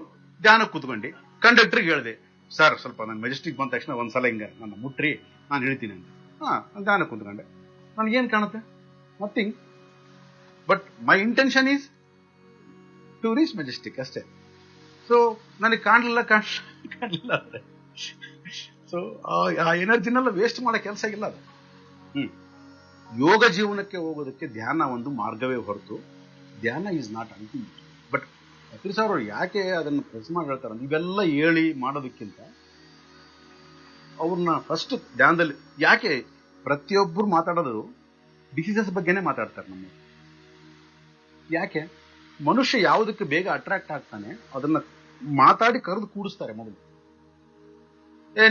ಧ್ಯಾನಕ್ಕೆ ಕೂತ್ಕೊಂಡು ಕಂಡಕ್ಟರ್ಗೆ ಹೇಳಿದೆ, ಸರ್ ಸ್ವಲ್ಪ ನಾನು ಮೆಜೆಸ್ಟಿಕ್ ಬಂದ ತಕ್ಷಣ ಒಂದ್ಸಲ ಹಿಂಗೆ ನನ್ನ ಮುಟ್ರಿ, ನಾನು ಹೇಳ್ತೀನಿ ಅಂತ. ಧ್ಯಾನಕ್ಕೆ ಕೂತ್ಕೊಂಡೆ, ನನಗೇನು ಕಾಣುತ್ತೆ? Nothing. But my intention is to reach Majestic ಅಷ್ಟೇ. ಸೊ ನನಗೆ ಕಾಣಲಿಲ್ಲ ಅಂದ್ರೆ ಸೊ ಆ ಎನರ್ಜಿನೆಲ್ಲ ವೇಸ್ಟ್ ಮಾಡೋ ಕೆಲಸ ಇಲ್ಲ ಅದು. ಯೋಗ ಜೀವನಕ್ಕೆ ಹೋಗೋದಕ್ಕೆ ಧ್ಯಾನ ಒಂದು ಮಾರ್ಗವೇ ಹೊರತು dhyana is not ultimate. But ಅಫೀರ್ ಸರ್ ಅವರು ಯಾಕೆ ಅದನ್ನು ಪ್ರೆಸ್ ಮಾಡಿ ಹೇಳ್ತಾರೆ, ಇವೆಲ್ಲ ಹೇಳಿ ಮಾಡೋದಕ್ಕಿಂತ ಅವ್ರನ್ನ ಫಸ್ಟ್ ಧ್ಯಾನದಲ್ಲಿ ಯಾಕೆ ಪ್ರತಿಯೊಬ್ಬರು ಮಾತಾಡೋದು ಡಿಸೀಸಸ್ ಬಗ್ಗೆನೇ ಮಾತಾಡ್ತಾರೆ. ನಮ್ಮ ಯಾಕೆ ಮನುಷ್ಯ ಯಾವುದಕ್ಕೆ ಬೇಗ ಅಟ್ರಾಕ್ಟ್ ಆಗ್ತಾನೆ ಅದನ್ನ ಮಾತಾಡಿ ಕರೆದು ಕೂಡಿಸ್ತಾರೆ ಮೊದಲು.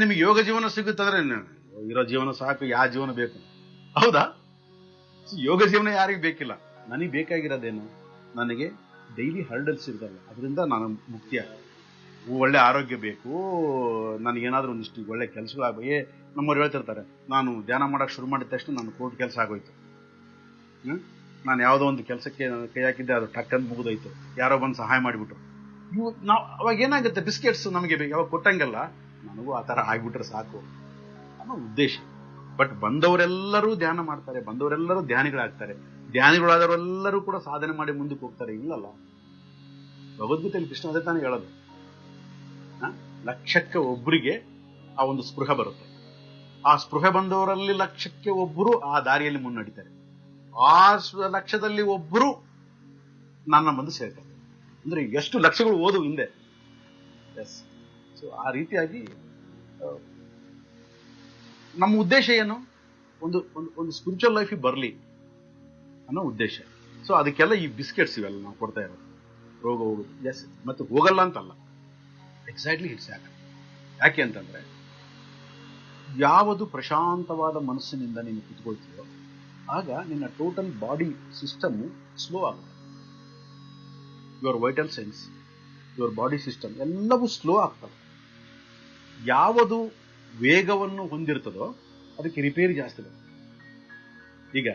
ನಿಮಗೆ ಯೋಗ ಜೀವನ ಸಿಗುತ್ತಂದ್ರೆ ಇರೋ ಜೀವನ ಸಾಕು, ಯಾವ ಜೀವನ ಬೇಕು? ಹೌದಾ? ಯೋಗ ಜೀವನ ಯಾರಿಗೆ ಬೇಕಿಲ್ಲ. ನನಗೆ ಬೇಕಾಗಿರೋದೇನು, ನನಗೆ ಡೈಲಿ ಹರ್ಡಲ್ಸ್ ಇರೋಲ್ಲ, ಅದರಿಂದ ನಾನು ಮುಕ್ತಿ ಆಗ್ತದೆ. ಒಳ್ಳೆ ಆರೋಗ್ಯ ಬೇಕು, ನನಗೇನಾದ್ರೂ ಒಂದಿಷ್ಟು ಒಳ್ಳೆ ಕೆಲಸಗಳಾಗ ನಮ್ಮವ್ರು ಹೇಳ್ತಿರ್ತಾರೆ, ನಾನು ಧ್ಯಾನ ಮಾಡಕ್ಕೆ ಶುರು ಮಾಡಿದ ತಕ್ಷಣ ನಾನು ಕೋರ್ಟ್ ಕೆಲಸ ಆಗೋಯ್ತು, ನಾನು ಯಾವುದೋ ಒಂದು ಕೆಲಸಕ್ಕೆ ಕೈ ಹಾಕಿದ್ದೆ ಅದು ಟಕ್ಕಂತ ಮುಗಿದೋಯ್ತು, ಯಾರೋ ಬಂದು ಸಹಾಯ ಮಾಡಿಬಿಟ್ರು. ಇವು ನಾವು ಅವಾಗ ಏನಾಗುತ್ತೆ, ಬಿಸ್ಕೆಟ್ಸ್ ನಮಗೆ ಯಾವಾಗ ಕೊಟ್ಟಂಗೆಲ್ಲ ನನಗೂ ಆ ಥರ ಆಗ್ಬಿಟ್ರೆ ಸಾಕು ಅನ್ನೋ ಉದ್ದೇಶ. ಬಟ್ ಬಂದವರೆಲ್ಲರೂ ಧ್ಯಾನ ಮಾಡ್ತಾರೆ, ಬಂದವರೆಲ್ಲರೂ ಧ್ಯಾನಿಗಳಾಗ್ತಾರೆ, ಧ್ಯಾನಿಗಳಾದವರೆಲ್ಲರೂ ಕೂಡ ಸಾಧನೆ ಮಾಡಿ ಮುಂದಕ್ಕೆ ಹೋಗ್ತಾರೆ. ಇಲ್ಲಲ್ಲ, ಭಗವದ್ಗೀತೆಯಲ್ಲಿ ಕೃಷ್ಣ ಅದೇ ತಾನೇ ಹೇಳೋದು, ಲಕ್ಷಕ್ಕೆ ಒಬ್ಬರಿಗೆ ಆ ಒಂದು ಸ್ಪೃಹ ಬರುತ್ತೆ. ಆ ಸ್ಪೃಹೆ ಬಂದವರಲ್ಲಿ ಲಕ್ಷಕ್ಕೆ ಒಬ್ಬರು ಆ ದಾರಿಯಲ್ಲಿ ಮುನ್ನಡಿತಾರೆ, ಆ ಲಕ್ಷದಲ್ಲಿ ಒಬ್ಬರು ನನ್ನ ಮುಂದೆ ಸೇರ್ತಾರೆ. ಅಂದ್ರೆ ಎಷ್ಟು ಲಕ್ಷಗಳು ಓದು ಹಿಂದೆ. ಎಸ್. ಸೊ ಆ ರೀತಿಯಾಗಿ ನಮ್ಮ ಉದ್ದೇಶ ಏನು, ಒಂದು ಸ್ಪಿರಿಚುವಲ್ ಲೈಫಿಗೆ ಬರಲಿ ಅನ್ನೋ ಉದ್ದೇಶ. ಸೊ ಅದಕ್ಕೆಲ್ಲ ಈ ಬಿಸ್ಕೆಟ್ಸ್ ಇವೆಲ್ಲ ನಾವು ಕೊಡ್ತಾ ಇರೋದು. ರೋಗ ಹೋಗುದು, ಎಸ್, ಮತ್ತು ಹೋಗಲ್ಲ ಅಂತಲ್ಲ, ಎಕ್ಸಾಕ್ಟ್ಲಿ ಇಟ್ಸ್ ಯಾಕೆ ಅಂತಂದ್ರೆ, ಯಾವುದು ಪ್ರಶಾಂತವಾದ ಮನಸ್ಸಿನಿಂದ ನೀನು ಕುತ್ಕೊಳ್ತೀಯೋ ಆಗ ನಿನ್ನ ಟೋಟಲ್ ಬಾಡಿ ಸಿಸ್ಟಮ್ ಸ್ಲೋ ಆಗುತ್ತೆ. Your vital sense, your body system ಎಲ್ಲವೂ ಸ್ಲೋ ಆಗ್ತವೆ. ಯಾವುದು ವೇಗವನ್ನು ಹೊಂದಿರ್ತದೋ ಅದಕ್ಕೆ ರಿಪೇರಿ ಜಾಸ್ತಿ ಬರುತ್ತೆ. ಈಗ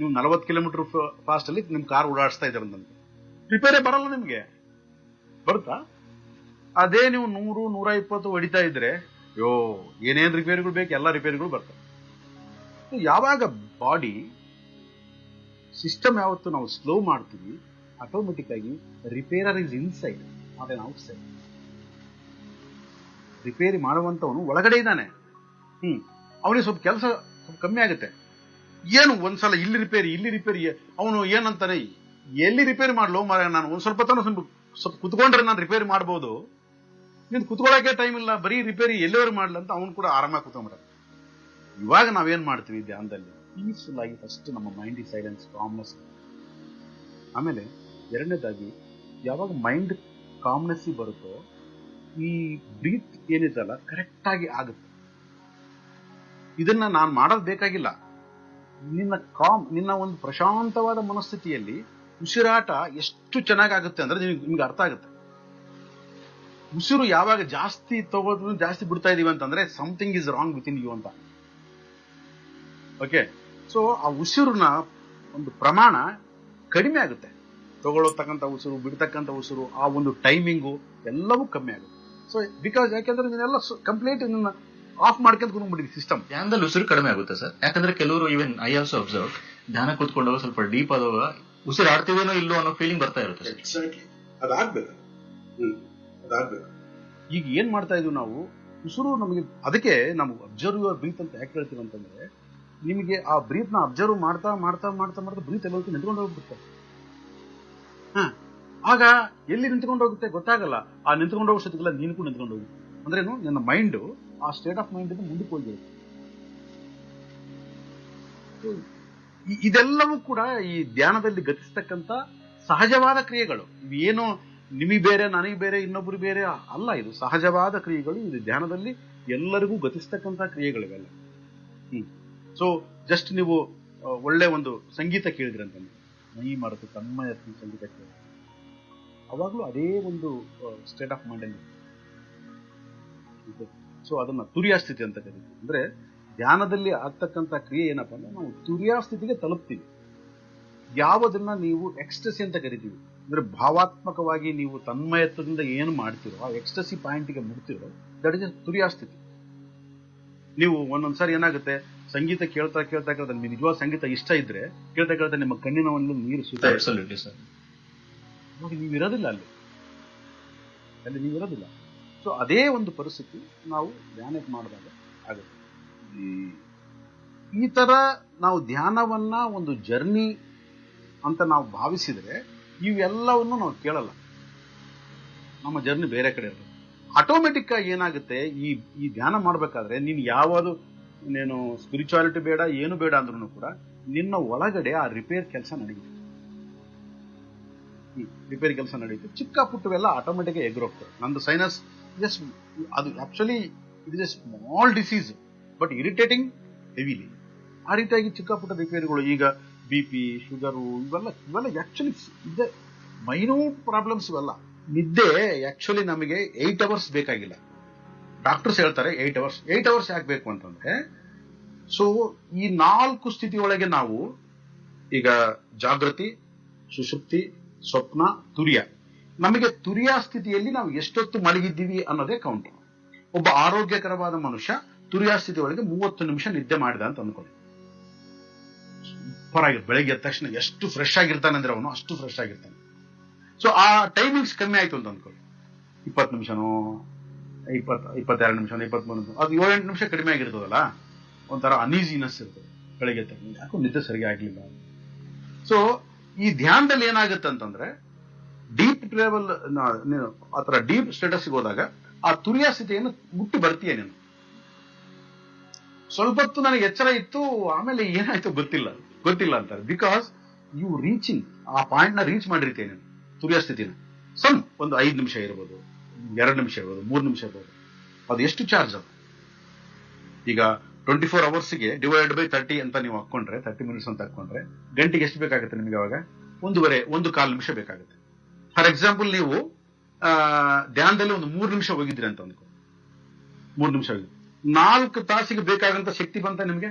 ನೀವು 40 ಕಿಲೋಮೀಟರ್ ಫಾಸ್ಟ್ ಅಲ್ಲಿ ನಿಮ್ ಕಾರ್ ಓಡಾಡಿಸ್ತಾ ಇದ್ದಾರಂತೆ, ರಿಪೇರಿ ಬರಲ್ಲ ನಿಮ್ಗೆ, ಬರುತ್ತಾ? ಅದೇ ನೀವು 100-120 ಹೊಡಿತಾ ಇದ್ರೆ ಏನೇನ್ ರಿಪೇರಿಗಳು ಬೇಕು ಎಲ್ಲ ರಿಪೇರಿಗಳು ಬರ್ತವೆ. ಯಾವಾಗ ಬಾಡಿ ಸಿಸ್ಟಮ್ ಯಾವತ್ತು ನಾವು ಸ್ಲೋ ಮಾಡ್ತೀವಿ, ಆಟೋಮೆಟಿಕ್ ಆಗಿ repairer is inside not in outside. ರಿಪೇರಿ ಮಾಡುವಂತವನು ಒಳಗಡೆ ಇದ್ದಾನೆ. ಅವನಿಗೆ ಸ್ವಲ್ಪ ಕೆಲಸ ಸ್ವಲ್ಪ ಕಮ್ಮಿ ಆಗುತ್ತೆ. ಏನು ಒಂದ್ಸಲ ಇಲ್ಲಿ ರಿಪೇರಿ ಅವನು ಏನಂತಾನೆ, ಎಲ್ಲಿ ರಿಪೇರಿ ಮಾಡ್ಲೋ ಮಾರ, ನಾನು ಒಂದ್ ಸ್ವಲ್ಪ ಕುತ್ಕೊಂಡ್ರೆ ನಾನು ರಿಪೇರಿ ಮಾಡ್ಬೋದು, ನೀನು ಕುತ್ಕೊಳ್ಳೋಕೆ ಟೈಮ್ ಇಲ್ಲ, ಬರೀ ರಿಪೇರಿ ಎಲ್ಲಿವರೆಗೆ ಮಾಡ್ಲ ಅಂತ ಅವನು ಕೂಡ ಆರಾಮಾಗಿ ಕುತ್ಕೊಂಡ್ಬಿಡ. ಇವಾಗ ನಾವೇನ್ ಮಾಡ್ತೀವಿ ಧ್ಯಾನದಲ್ಲಿ, ಪೀಸ್ಫುಲ್ ಆಗಿ ಫಸ್ಟ್ ನಮ್ಮ ಮೈಂಡ್ ಸೈಲೆನ್ಸ್, ಕಾಮ್ನೆಸ್. ಆಮೇಲೆ ಎರಡನೇದಾಗಿ ಯಾವಾಗ ಮೈಂಡ್ ಕಾಮ್ನೆಸ್ ಬರುತ್ತೋ ಈ ಬ್ರೀತ್ ಏನಿದೆಲ್ಲ ಕರೆಕ್ಟ್ ಆಗಿ ಆಗುತ್ತೆ. ಇದನ್ನ ನಾನು ಮಾಡೋದು ಬೇಕಾಗಿಲ್ಲ. ನಿನ್ನ ಒಂದು ಪ್ರಶಾಂತವಾದ ಮನಸ್ಥಿತಿಯಲ್ಲಿ ಉಸಿರಾಟ ಎಷ್ಟು ಚೆನ್ನಾಗುತ್ತೆ ಅಂದ್ರೆ ನಿಮ್ಗೆ ಅರ್ಥ ಆಗುತ್ತೆ. ಉಸಿರು ಯಾವಾಗ ಜಾಸ್ತಿ ತಗೋದು ಜಾಸ್ತಿ ಬಿಡ್ತಾ ಇದೀವಿ ಅಂತಂದ್ರೆ something is wrong with in you ಅಂತ. ಓಕೆ, ಸೊ ಆ ಉಸಿರಿನ ಒಂದು ಪ್ರಮಾಣ ಕಡಿಮೆ ಆಗುತ್ತೆ. ತಗೊಳ್ಳತಕ್ಕಂಥ ಉಸಿರು, ಬಿಡ್ತಕ್ಕಂಥ ಉಸಿರು, ಆ ಒಂದು ಟೈಮಿಂಗು ಎಲ್ಲವೂ ಕಮ್ಮಿ ಆಗುತ್ತೆ. ಸೊ ಬಿಕಾಸ್ ಯಾಕೆಂದ್ರೆ ನೀನೆಲ್ಲ ಕಂಪ್ಲೀಟ್ ಆಫ್ ಮಾಡ್ಕೊಂತ ಕುಂದ್ಬಿಟ್ಟಿದ್ವಿ ಸಿಸ್ಟಮ್. ಧ್ಯಾನದಲ್ಲಿ ಉಸಿರು ಕಡಿಮೆ ಆಗುತ್ತೆ ಸರ್. ಯಾಕಂದ್ರೆ ಕೆಲವರು ಈವನ್ ಐ ಆಲ್ಸೋ ಅಬ್ಸರ್ವ್, ಧ್ಯಾನ ಕೂತ್ಕೊಂಡಾಗ ಸ್ವಲ್ಪ ಡೀಪ್ ಆದಾಗ ಉಸಿರು ಆಡ್ತಿದೇನೋ ಇಲ್ಲೋ ಅನ್ನೋ ಫೀಲಿಂಗ್ ಬರ್ತಾ ಇರುತ್ತೆ. ಎಕ್ಸಾಕ್ಟ್ಲಿ ಅದಾಗ್ಬೇಕು. ಈಗ ಏನ್ ಮಾಡ್ತಾ ಇದೀವಿ ನಾವು, ಉಸಿರು ನಮಗೆ, ಅದಕ್ಕೆ ನಾವು ಅಬ್ಸರ್ವ್ ಯುವರ್ ಬ್ರೀತ್ ಅಂತ ಯಾಕೆ ಹೇಳ್ತೀವಿ ಅಂತಂದ್ರೆ, ನಿಮಗೆ ಆ ಬ್ರೀತ್ ನ ಅಬ್ಸರ್ವ್ ಮಾಡ್ತಾ ಮಾಡ್ತಾ ಮಾಡ್ತಾ ಮಾಡ್ತಾ ಬ್ರೀತ್ ಎಲ್ಲ ನಿಂತ್ಕೊಂಡು ಹೋಗ್ಬಿಡುತ್ತೆ. ಆಗ ಎಲ್ಲಿ ನಿಂತ್ಕೊಂಡು ಹೋಗುತ್ತೆ ಗೊತ್ತಾಗಲ್ಲ. ಆ ನಿಂತ್ಕೊಂಡು ಹೋಗೋಷ್ಟೊತ್ತಿಗೆಲ್ಲ ನೀನು ಕೂಡ ನಿಂತ್ಕೊಂಡು ಹೋಗುತ್ತೆ. ಅಂದ್ರೇನು, ನನ್ನ ಮೈಂಡ್ ಆ ಸ್ಟೇಟ್ ಆಫ್ ಮೈಂಡ್ ಇಂದ ಮುಂದಕ್ಕೆ ಹೋಗಿರುತ್ತೆ. ಇದೆಲ್ಲವೂ ಕೂಡ ಈ ಧ್ಯಾನದಲ್ಲಿ ಗತಿಸ್ತಕ್ಕಂಥ ಸಹಜವಾದ ಕ್ರಿಯೆಗಳು. ಇವೇನೋ ನಿಮಗೆ ಬೇರೆ, ನನಗೆ ಬೇರೆ, ಇನ್ನೊಬ್ರು ಬೇರೆ ಅಲ್ಲ. ಇದು ಸಹಜವಾದ ಕ್ರಿಯೆಗಳು. ಇದು ಧ್ಯಾನದಲ್ಲಿ ಎಲ್ಲರಿಗೂ ಗತಿಸ್ತಕ್ಕಂಥ ಕ್ರಿಯೆಗಳಿವೆಲ್ಲ. ಸೊ ಜಸ್ಟ್ ನೀವು ಒಳ್ಳೆ ಒಂದು ಸಂಗೀತ ಕೇಳಿದ್ರಿ ಅಂತಂದ್ರೆ, ಮೈ ಮರೆತು ತನ್ಮಯ ಸಂಗೀತ ಕೇಳಿ, ಅವಾಗ್ಲೂ ಅದೇ ಒಂದು ಸ್ಟೇಟ್ ಆಫ್ ಮೈಂಡ್ ಅಲ್ಲಿ. ಸೊ ಅದನ್ನ ತುರಿಯಾ ಸ್ಥಿತಿ ಅಂತ ಕರೀತೀವಿ. ಅಂದ್ರೆ ಧ್ಯಾನದಲ್ಲಿ ಆಗ್ತಕ್ಕಂಥ ಕ್ರಿಯೆ ಏನಪ್ಪಾ ಅಂದ್ರೆ, ನಾವು ತುರಿಯಾ ಸ್ಥಿತಿಗೆ ತಲುಪ್ತೀವಿ. ಯಾವುದನ್ನ ನೀವು ಎಕ್ಸ್ಟಸಿ ಅಂತ ಕರಿತೀವಿ, ಅಂದ್ರೆ ಭಾವಾತ್ಮಕವಾಗಿ ನೀವು ತನ್ಮಯತ್ವದಿಂದ ಏನು ಮಾಡ್ತೀರೋ ಆ ಎಕ್ಸ್ಟಸಿ ಪಾಯಿಂಟ್ಗೆ ಮುಡ್ತಿರೋ, ದಟ್ ಇಸ್ ತುರಿಯಾ ಸ್ಥಿತಿ. ನೀವು ಒಂದೊಂದ್ಸಾರಿ ಏನಾಗುತ್ತೆ, ಸಂಗೀತ ಕೇಳ್ತಾ ಕೇಳ್ತಾ ಕೇಳ್ತಾ ನಿಮ್ಗೆ ನಿಜವಾದ ಸಂಗೀತ ಇಷ್ಟ ಇದ್ರೆ ಕೇಳ್ತಾ ಕೇಳ್ತಾ ನಿಮ್ಮ ಕಣ್ಣಿನ ಒಂದು ನೀರು ಸುತ್ತ, ನೀವಿರೋದಿಲ್ಲ ಅಲ್ಲಿ ನೀವಿರೋದಿಲ್ಲ. ಸೊ ಅದೇ ಒಂದು ಪರಿಸ್ಥಿತಿ ನಾವು ಧ್ಯಾನ ಮಾಡಿದಾಗ ಆಗುತ್ತೆ. ಈ ತರ ನಾವು ಧ್ಯಾನವನ್ನ ಒಂದು ಜರ್ನಿ ಅಂತ ನಾವು ಭಾವಿಸಿದ್ರೆ ಇವೆಲ್ಲವನ್ನು ನಾವು ನಮ್ಮ ಜರ್ನಿ ಬೇರೆ ಕಡೆ ಇರುತ್ತೆ. ಆಟೋಮೆಟಿಕ್ ಆಗಿ ಏನಾಗುತ್ತೆ, ಈ ಧ್ಯಾನ ಮಾಡ್ಬೇಕಾದ್ರೆ ನೀನು ಯಾವುದು ನೀನು ಸ್ಪಿರಿಚುವಾಲಿಟಿ ಬೇಡ ಏನು ಬೇಡ ಅಂದ್ರೂ ಕೂಡ ನಿನ್ನ ಒಳಗಡೆ ಆ ರಿಪೇರ್ ಕೆಲಸ ನಡೆಯುತ್ತೆ. ಚಿಕ್ಕ ಪುಟ್ಟವೆಲ್ಲ ಆಟೋಮೆಟಿಕ್ ಎಗ್ರೋಗ್ತವೆ. ನಂದು ಸೈನಸ್ ಅದು actually it is A small disease but irritating heavily. ಆ ರೀತಿಯಾಗಿ ಚಿಕ್ಕ ಪುಟ್ಟ ರಿಪೇರಿಗಳು, ಈಗ BP, ಶುಗರು, ಇವೆಲ್ಲ ಆಕ್ಚುಲಿ ಇದೆ ಮೈನ್ಯೂಟ್ ಪ್ರಾಬ್ಲಮ್ಸ್. ಇವೆಲ್ಲ ನಿದ್ದೆ ಆಕ್ಚುಲಿ ನಮಗೆ 8 ಅವರ್ಸ್ ಬೇಕಾಗಿಲ್ಲ. ಡಾಕ್ಟರ್ಸ್ ಹೇಳ್ತಾರೆ 8 ಅವರ್ಸ್. 8 ಅವರ್ಸ್ ಯಾಕೆ ಬೇಕು ಅಂತಂದ್ರೆ, ಸೊ ಈ 4 ಸ್ಥಿತಿಯೊಳಗೆ ನಾವು ಈಗ ಜಾಗೃತಿ, ಸುಷುಪ್ತಿ, ಸ್ವಪ್ನ, ತುರಿಯ, ನಮಗೆ ತುರಿಯ ಸ್ಥಿತಿಯಲ್ಲಿ ನಾವು ಎಷ್ಟೊತ್ತು ಮಲಗಿದ್ದೀವಿ ಅನ್ನೋದೇ ಕೌಂಟ್. ಒಬ್ಬ ಆರೋಗ್ಯಕರವಾದ ಮನುಷ್ಯ ತುರಿಯ ಸ್ಥಿತಿ ಒಳಗೆ 30 ನಿಮಿಷ ನಿದ್ದೆ ಮಾಡಿದ ಅಂತ ಅನ್ಕೊಳ್ಳಿ. ಸೂಪರ್ ಆಗಿ ಬೆಳಗ್ಗೆ ಎದ್ದ ತಕ್ಷಣ ಎಷ್ಟು ಫ್ರೆಶ್ ಆಗಿರ್ತಾನೆ ಅಂದ್ರೆ ಅವನು ಅಷ್ಟು ಫ್ರೆಶ್ ಆಗಿರ್ತಾನೆ. ಸೊ ಆ ಟೈಮಿಂಗ್ಸ್ ಕಮ್ಮಿ ಆಯ್ತು ಅಂತ ಅನ್ಕೊಳ್ಳಿ, 20 ನಿಮಿಷನೋ 22 ನಿಮಿಷನೋ 23 ನಿಮಿಷ, ಅದು 7-8 ನಿಮಿಷ ಕಡಿಮೆ ಆಗಿರ್ತದಲ್ಲ, ಒಂಥರ ಅನೀಸಿನೆಸ್ ಇರ್ತದೆ ಬೆಳಗ್ಗೆ ಎದ್ದ ತಕ್ಷಣ, ಯಾಕೋ ನಿದ್ದೆ ಸರಿಗೆ ಆಗ್ಲಿಲ್ಲ. ಸೊ ಈ ಧ್ಯಾನದಲ್ಲಿ ಏನಾಗುತ್ತೆ ಅಂತಂದ್ರೆ, ಡೀಪ್ ಲೆವೆಲ್ ಆತರ ಡೀಪ್ ಸ್ಟೇಟಸ್ಗೆ ಹೋದಾಗ ಆ ತುರಿಯ ಸ್ಥಿತಿಯನ್ನು ಮುಟ್ಟಿ ಬರ್ತೀಯ ನೀನು. ಸ್ವಲ್ಪ ಹೊತ್ತು ನನಗೆ ಎಚ್ಚರ ಇತ್ತು, ಆಮೇಲೆ ಏನಾಯ್ತು ಗೊತ್ತಿಲ್ಲ ಅಂತಾರೆ. ಬಿಕಾಸ್ ಯು ರೀಚಿಂಗ್ ಆ ಪಾಯಿಂಟ್ ನ ರೀಚ್ ಮಾಡಿರ್ತೀಯ ನೀನು ತುರಿಯ ಸ್ಥಿತಿನ. ಒಂದು 5 ನಿಮಿಷ ಇರ್ಬೋದು, 2 ನಿಮಿಷ ಇರ್ಬೋದು, 3 ನಿಮಿಷ ಇರ್ಬೋದು. ಅದು ಎಷ್ಟು ಚಾರ್ಜ್ ಅದು? ಈಗ 24 ಅವರ್ಸ್ಗೆ ಡಿವೈಡ್ ಬೈ 30 ಅಂತ ನೀವು ಹಾಕೊಂಡ್ರೆ, 30 ಮಿನಿಟ್ಸ್ ಅಂತ ಹಾಕೊಂಡ್ರೆ ಗಂಟೆಗೆ ಎಷ್ಟು ಬೇಕಾಗುತ್ತೆ ನಿಮಗೆ? ಅವಾಗ 1.25 ನಿಮಿಷ ಬೇಕಾಗುತ್ತೆ. ಫಾರ್ ಎಕ್ಸಾಂಪಲ್, ನೀವು ಧ್ಯಾನದಲ್ಲಿ ಒಂದು 3 ನಿಮಿಷ ಹೋಗಿದ್ರಿ ಅಂತ ಅಂದ್ಕೊ, 3 ನಿಮಿಷ ಹೋಗಿದ್ರಿ, 4 ತಾಸಿಗೆ ಬೇಕಾಗಂತ ಶಕ್ತಿ ಬಂತ ನಿಮಗೆ?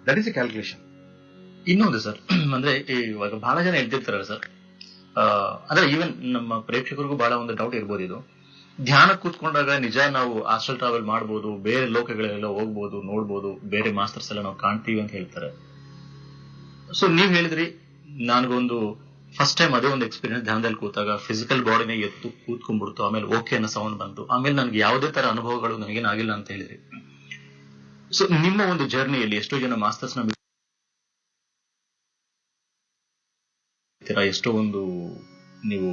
That is A calculation. ಇನ್ನೊಂದು ಸರ್, ಅಂದ್ರೆ ಇವಾಗ ಬಹಳ ಜನ ಹೇಳ್ತಿರ್ತಾರಲ್ಲ ಸರ್, ಅಂದ್ರೆ ಈವನ್ ನಮ್ಮ ಪ್ರೇಕ್ಷಕರಿಗೂ ಬಹಳ ಒಂದು ಡೌಟ್ ಇರ್ಬೋದು. ಇದು ಧ್ಯಾನ ಕೂತ್ಕೊಂಡಾಗ ನಿಜ ನಾವು ಆಸ್ಟ್ರಲ್ ಟ್ರಾವೆಲ್ ಮಾಡ್ಬೋದು, ಬೇರೆ ಲೋಕಗಳೆಲ್ಲ ಹೋಗ್ಬೋದು, ನೋಡ್ಬೋದು, ಬೇರೆ ಮಾಸ್ಟರ್ಸ್ ಎಲ್ಲ ನಾವು ಕಾಣ್ತೀವಿ ಅಂತ ಹೇಳ್ತಾರೆ. ಸೊ ನೀವ್ ಹೇಳಿದ್ರಿ, ನನಗೊಂದು ಫಸ್ಟ್ ಟೈಮ್ ಅದೇ ಒಂದು ಎಕ್ಸ್ಪೀರಿಯನ್ಸ್, ಧ್ಯಾನದಲ್ಲಿ ಕೂತಾಗ ಫಿಸಿಕಲ್ ಬಾಡಿನೇ ಎತ್ತು ಕೂತ್ಕೊಂಡ್ಬಿಡ್ತು, ಆಮೇಲೆ ಓಕೆ ಅನ್ನೋ ಸೌಂಡ್ ಬಂತು, ಆಮೇಲೆ ನನ್ಗೆ ಯಾವುದೇ ತರ ಅನುಭವಗಳು ನನಗೇನಾಗಿಲ್ಲ ಅಂತ ಹೇಳಿದ್ರಿ. ಸೊ ನಿಮ್ಮ ಒಂದು ಜರ್ನಿಯಲ್ಲಿ ಎಷ್ಟೋ ಜನ ಮಾಸ್ಟರ್ಸ್ ನ ಎಷ್ಟೋ ಒಂದು ನೀವು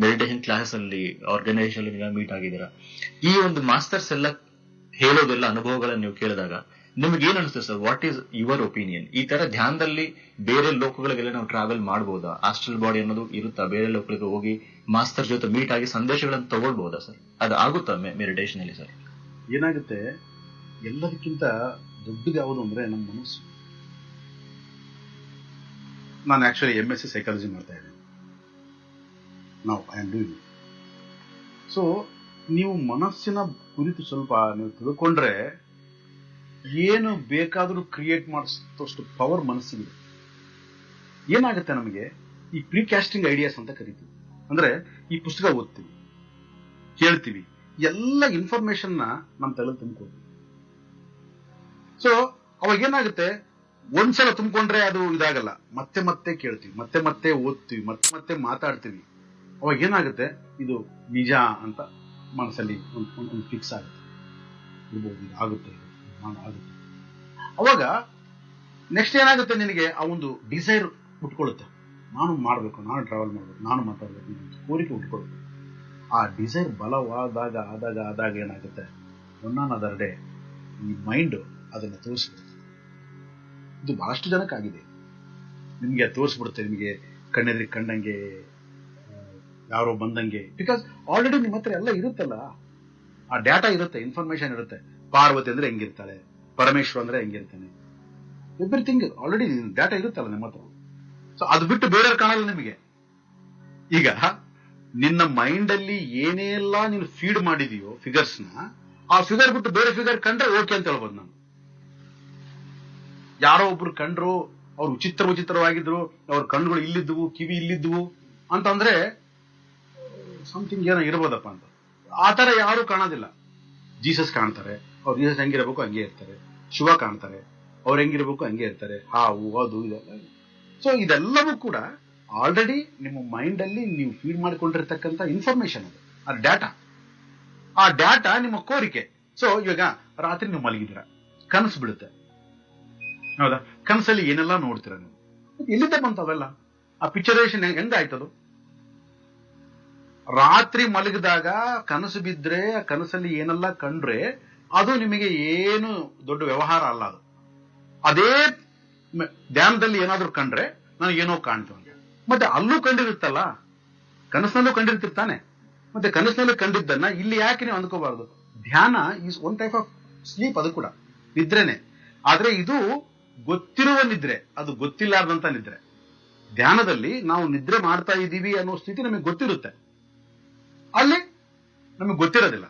ಮೆಡಿಟೇಷನ್ ಕ್ಲಾಸಸ್ ಅಲ್ಲಿ ಆರ್ಗನೈಸೇಷನ್ ಮೀಟ್ ಆಗಿದ್ದೀರಾ. ಈ ಒಂದು ಮಾಸ್ಟರ್ಸ್ ಎಲ್ಲ ಹೇಳೋದೆಲ್ಲ ಅನುಭವಗಳನ್ನ ನೀವು ಕೇಳಿದಾಗ ನಿಮ್ಗೆ ಏನ್ ಅನಿಸ್ತದೆ sir? What is your opinion? ಈ ತರ ಧ್ಯಾನದಲ್ಲಿ ಬೇರೆ ಲೋಕಗಳಿಗೆಲ್ಲ ನಾವು ಟ್ರಾವೆಲ್ ಮಾಡಬಹುದಾ? ಆಸ್ಟ್ರಲ್ ಬಾಡಿ ಅನ್ನೋದು ಇರುತ್ತಾ? ಬೇರೆ ಲೋಕಗಳಿಗೆ ಹೋಗಿ ಮಾಸ್ಟರ್ ಜೊತೆ ಮೀಟ್ ಆಗಿ ಸಂದೇಶಗಳನ್ನು ತಗೊಳ್ಬಹುದಾ ಸರ್? ಅದು ಆಗುತ್ತಾ ಮೆಡಿಟೇಷನ್ ಅಲ್ಲಿ ಸರ್? ಏನಾಗುತ್ತೆ, ಎಲ್ಲದಕ್ಕಿಂತ ದೊಡ್ಡದು ಯಾವುದು ಅಂದ್ರೆ ನಮ್ಮ ಮನಸ್ಸು. ನಾನು ಆಕ್ಚುಲಿ MSc ಸೈಕಾಲಜಿ ಮಾಡ್ತಾ ಇದ್ದೀನಿ. ನಾವು ಐ ಆಮ್ ಡೂಯಿಂಗ್. ಸೊ ನೀವು ಮನಸ್ಸಿನ ಕುರಿತು ಸ್ವಲ್ಪ ನೀವು ತಿಳ್ಕೊಂಡ್ರೆ ಏನು ಬೇಕಾದರೂ ಕ್ರಿಯೇಟ್ ಮಾಡಿಸೋಷ್ಟು ಪವರ್ ಮನಸ್ಸಿಗಿದೆ. ಏನಾಗುತ್ತೆ, ನಮಗೆ ಈ ಪ್ರಿಕಾಸ್ಟಿಂಗ್ ಐಡಿಯಾಸ್ ಅಂತ ಕರಿತೀವಿ. ಅಂದ್ರೆ ಈ ಪುಸ್ತಕ ಓದ್ತೀವಿ, ಕೇಳ್ತೀವಿ, ಎಲ್ಲ ಇನ್ಫಾರ್ಮೇಶನ್ ನಮ್ಮ ತಲೆ ತುಂಬ್ಕೊಳ್ತೀವಿ. ಸೊ ಅವಾಗ ಏನಾಗುತ್ತೆ, ಒಂದ್ಸಲ ತುಂಬಿಕೊಂಡ್ರೆ ಅದು ಇದಾಗಲ್ಲ, ಮತ್ತೆ ಮತ್ತೆ ಕೇಳ್ತೀವಿ, ಮತ್ತೆ ಮತ್ತೆ ಓದ್ತೀವಿ, ಮತ್ತೆ ಮತ್ತೆ ಮಾತಾಡ್ತೀವಿ. ಅವಾಗ ಏನಾಗುತ್ತೆ, ಇದು ನಿಜ ಅಂತ ಮನಸ್ಸಲ್ಲಿ ಒಂದು ಫಿಕ್ಸ್ ಆಗುತ್ತೆ. ಇರ್ಬೋದು, ಇದು ಆಗುತ್ತೆ, ಆಗುತ್ತೆ. ಅವಾಗ ನೆಕ್ಸ್ಟ್ ಏನಾಗುತ್ತೆ, ನಿನಗೆ ಆ ಒಂದು ಡಿಸೈರ್ ಉಟ್ಕೊಳ್ಳುತ್ತೆ. ನಾನು ಮಾಡಬೇಕು, ನಾನು ಟ್ರಾವೆಲ್ ಮಾಡಬೇಕು, ನಾನು ಮಾತಾಡಬೇಕು, ಕೋರಿಕೆ ಉಟ್ಕೊಳ್ಬೇಕು. ಆ ಡಿಸೈರ್ ಬಲವಾದಾಗ ಆದಾಗ ಏನಾಗುತ್ತೆ, ಒನ್ ಅದರ್ ಡೇ ಈ ಮೈಂಡ್ ಅದನ್ನು ತೋರಿಸ್ಬಿಡುತ್ತೆ. ಇದು ಬಹಳಷ್ಟು ಜನಕ್ಕಾಗಿದೆ. ನಿಮಗೆ ತೋರಿಸ್ಬಿಡುತ್ತೆ, ನಿಮಗೆ ಕಣ್ಣೆದ್ರಿಗೆ ಕಂಡಂಗೆ, ಯಾರೋ ಬಂದಂಗೆ. ಬಿಕಾಸ್ ಆಲ್ರೆಡಿ ನಿಮ್ಮ ಹತ್ರ ಎಲ್ಲ ಇರುತ್ತಲ್ಲ, ಆ ಡಾಟಾ ಇರುತ್ತೆ, ಇನ್ಫಾರ್ಮೇಶನ್ ಇರುತ್ತೆ. ಪಾರ್ವತಿ ಅಂದ್ರೆ ಹೆಂಗಿರ್ತಾಳೆ, ಪರಮೇಶ್ವರ ಅಂದ್ರೆ ಹೆಂಗಿರ್ತಾನೆ, ಎವ್ರಿಥಿಂಗ್ ಆಲ್ರೆಡಿ ಡಾಟಾ ಇರುತ್ತಲ್ಲ ನಿಮ್ಮ ಹತ್ರ. ಸೊ ಅದು ಬಿಟ್ಟು ಬೇರೆಯವ್ರು ಕಾಣಲ್ಲ ನಿಮಗೆ. ಈಗ ನಿನ್ನ ಮೈಂಡ್ ಅಲ್ಲಿ ಏನೆಲ್ಲ ನೀನು ಫೀಡ್ ಮಾಡಿದೀಯೋ ಫಿಗರ್ಸ್ನ, ಆ ಫಿಗರ್ ಬಿಟ್ಟು ಬೇರೆ ಫಿಗರ್ ಕಂಡ್ರೆ ಓಕೆ ಅಂತ ಹೇಳ್ಬೋದು. ನಾನು ಯಾರೋ ಒಬ್ರು ಕಂಡ್ರು, ಅವ್ರು ವಿಚಿತ್ರವಾಗಿದ್ರು, ಅವ್ರ ಕಣ್ಣುಗಳು ಇಲ್ಲಿದ್ದುವು, ಕಿವಿ ಇಲ್ಲಿದ್ದುವು ಅಂತಂದ್ರೆ ಸಮಥಿಂಗ್ ಏನೋ ಇರ್ಬೋದಪ್ಪ ಅಂತ. ಆ ತರ ಯಾರು ಕಾಣೋದಿಲ್ಲ. ಜೀಸಸ್ ಕಾಣ್ತಾರೆ, ಅವ್ರು ಜೀಸಸ್ ಹೆಂಗಿರಬೇಕು ಹಂಗೆ ಇರ್ತಾರೆ. ಶಿವ ಕಾಣ್ತಾರೆ, ಅವ್ರು ಹೆಂಗಿರ್ಬೇಕು ಹಂಗೆ ಇರ್ತಾರೆ. ಹಾವು ಅದು ಇದೆಲ್ಲ. ಸೊ ಇದೆಲ್ಲವೂ ಕೂಡ ಆಲ್ರೆಡಿ ನಿಮ್ಮ ಮೈಂಡ್ ಅಲ್ಲಿ ನೀವು ಫೀಡ್ ಮಾಡಿಕೊಂಡಿರ್ತಕ್ಕಂಥ ಇನ್ಫಾರ್ಮೇಶನ್. ಅದು ಆ ಡಾಟಾ, ಆ ಡಾಟಾ ನಿಮ್ಮ ಕೋರಿಕೆ. ಸೊ ಇವಾಗ ರಾತ್ರಿ ನೀವು ಮಲಗಿದ್ದೀರ, ಕನಸು ಬಿಡುತ್ತೆ, ಹೌದಾ? ಕನಸಲ್ಲಿ ಏನೆಲ್ಲ ನೋಡ್ತೀರ ನೀವು, ಎಲ್ಲಿದ್ದ ಬಂತ ಅವೆಲ್ಲ? ಆ ಪಿಕ್ಚರೇಷನ್ ಹೆಂಗಾಯ್ತದು? ರಾತ್ರಿ ಮಲಗಿದಾಗ ಕನಸು ಬಿದ್ರೆ, ಆ ಕನಸಲ್ಲಿ ಏನೆಲ್ಲ ಕಂಡ್ರೆ ಅದು ನಿಮಗೆ ಏನು ದೊಡ್ಡ ವ್ಯವಹಾರ ಅಲ್ಲ. ಅದು ಅದೇ ಧ್ಯಾನದಲ್ಲಿ ಏನಾದ್ರೂ ಕಂಡ್ರೆ ನನಗೇನೋ ಕಾಣ್ತು ಅಂತ. ಮತ್ತೆ ಅಲ್ಲೂ ಕಂಡಿರುತ್ತಲ್ಲ, ಕನಸಿನಲ್ಲೂ ಕಂಡಿರ್ತಿರ್ತಾನೆ. ಮತ್ತೆ ಕನಸಿನಲ್ಲಿ ಕಂಡಿದ್ದನ್ನ ಇಲ್ಲಿ ಯಾಕೆ ನೀವು ಅಂದ್ಕೋಬಾರ್ದು? ಧ್ಯಾನ is one type of sleep, ಅದು ಕೂಡ ನಿದ್ರೆನೆ. ಆದ್ರೆ ಇದು ಗೊತ್ತಿರುವ ನಿದ್ರೆ, ಅದು ಗೊತ್ತಿಲ್ಲಾರ್ದಂತ ನಿದ್ರೆ. ಧ್ಯಾನದಲ್ಲಿ ನಾವು ನಿದ್ರೆ ಮಾಡ್ತಾ ಇದ್ದೀವಿ ಅನ್ನೋ ಸ್ಥಿತಿ ನಮಗೆ ಗೊತ್ತಿರುತ್ತೆ, ಅಲ್ಲಿ ನಮಗೆ ಗೊತ್ತಿರೋದಿಲ್ಲ.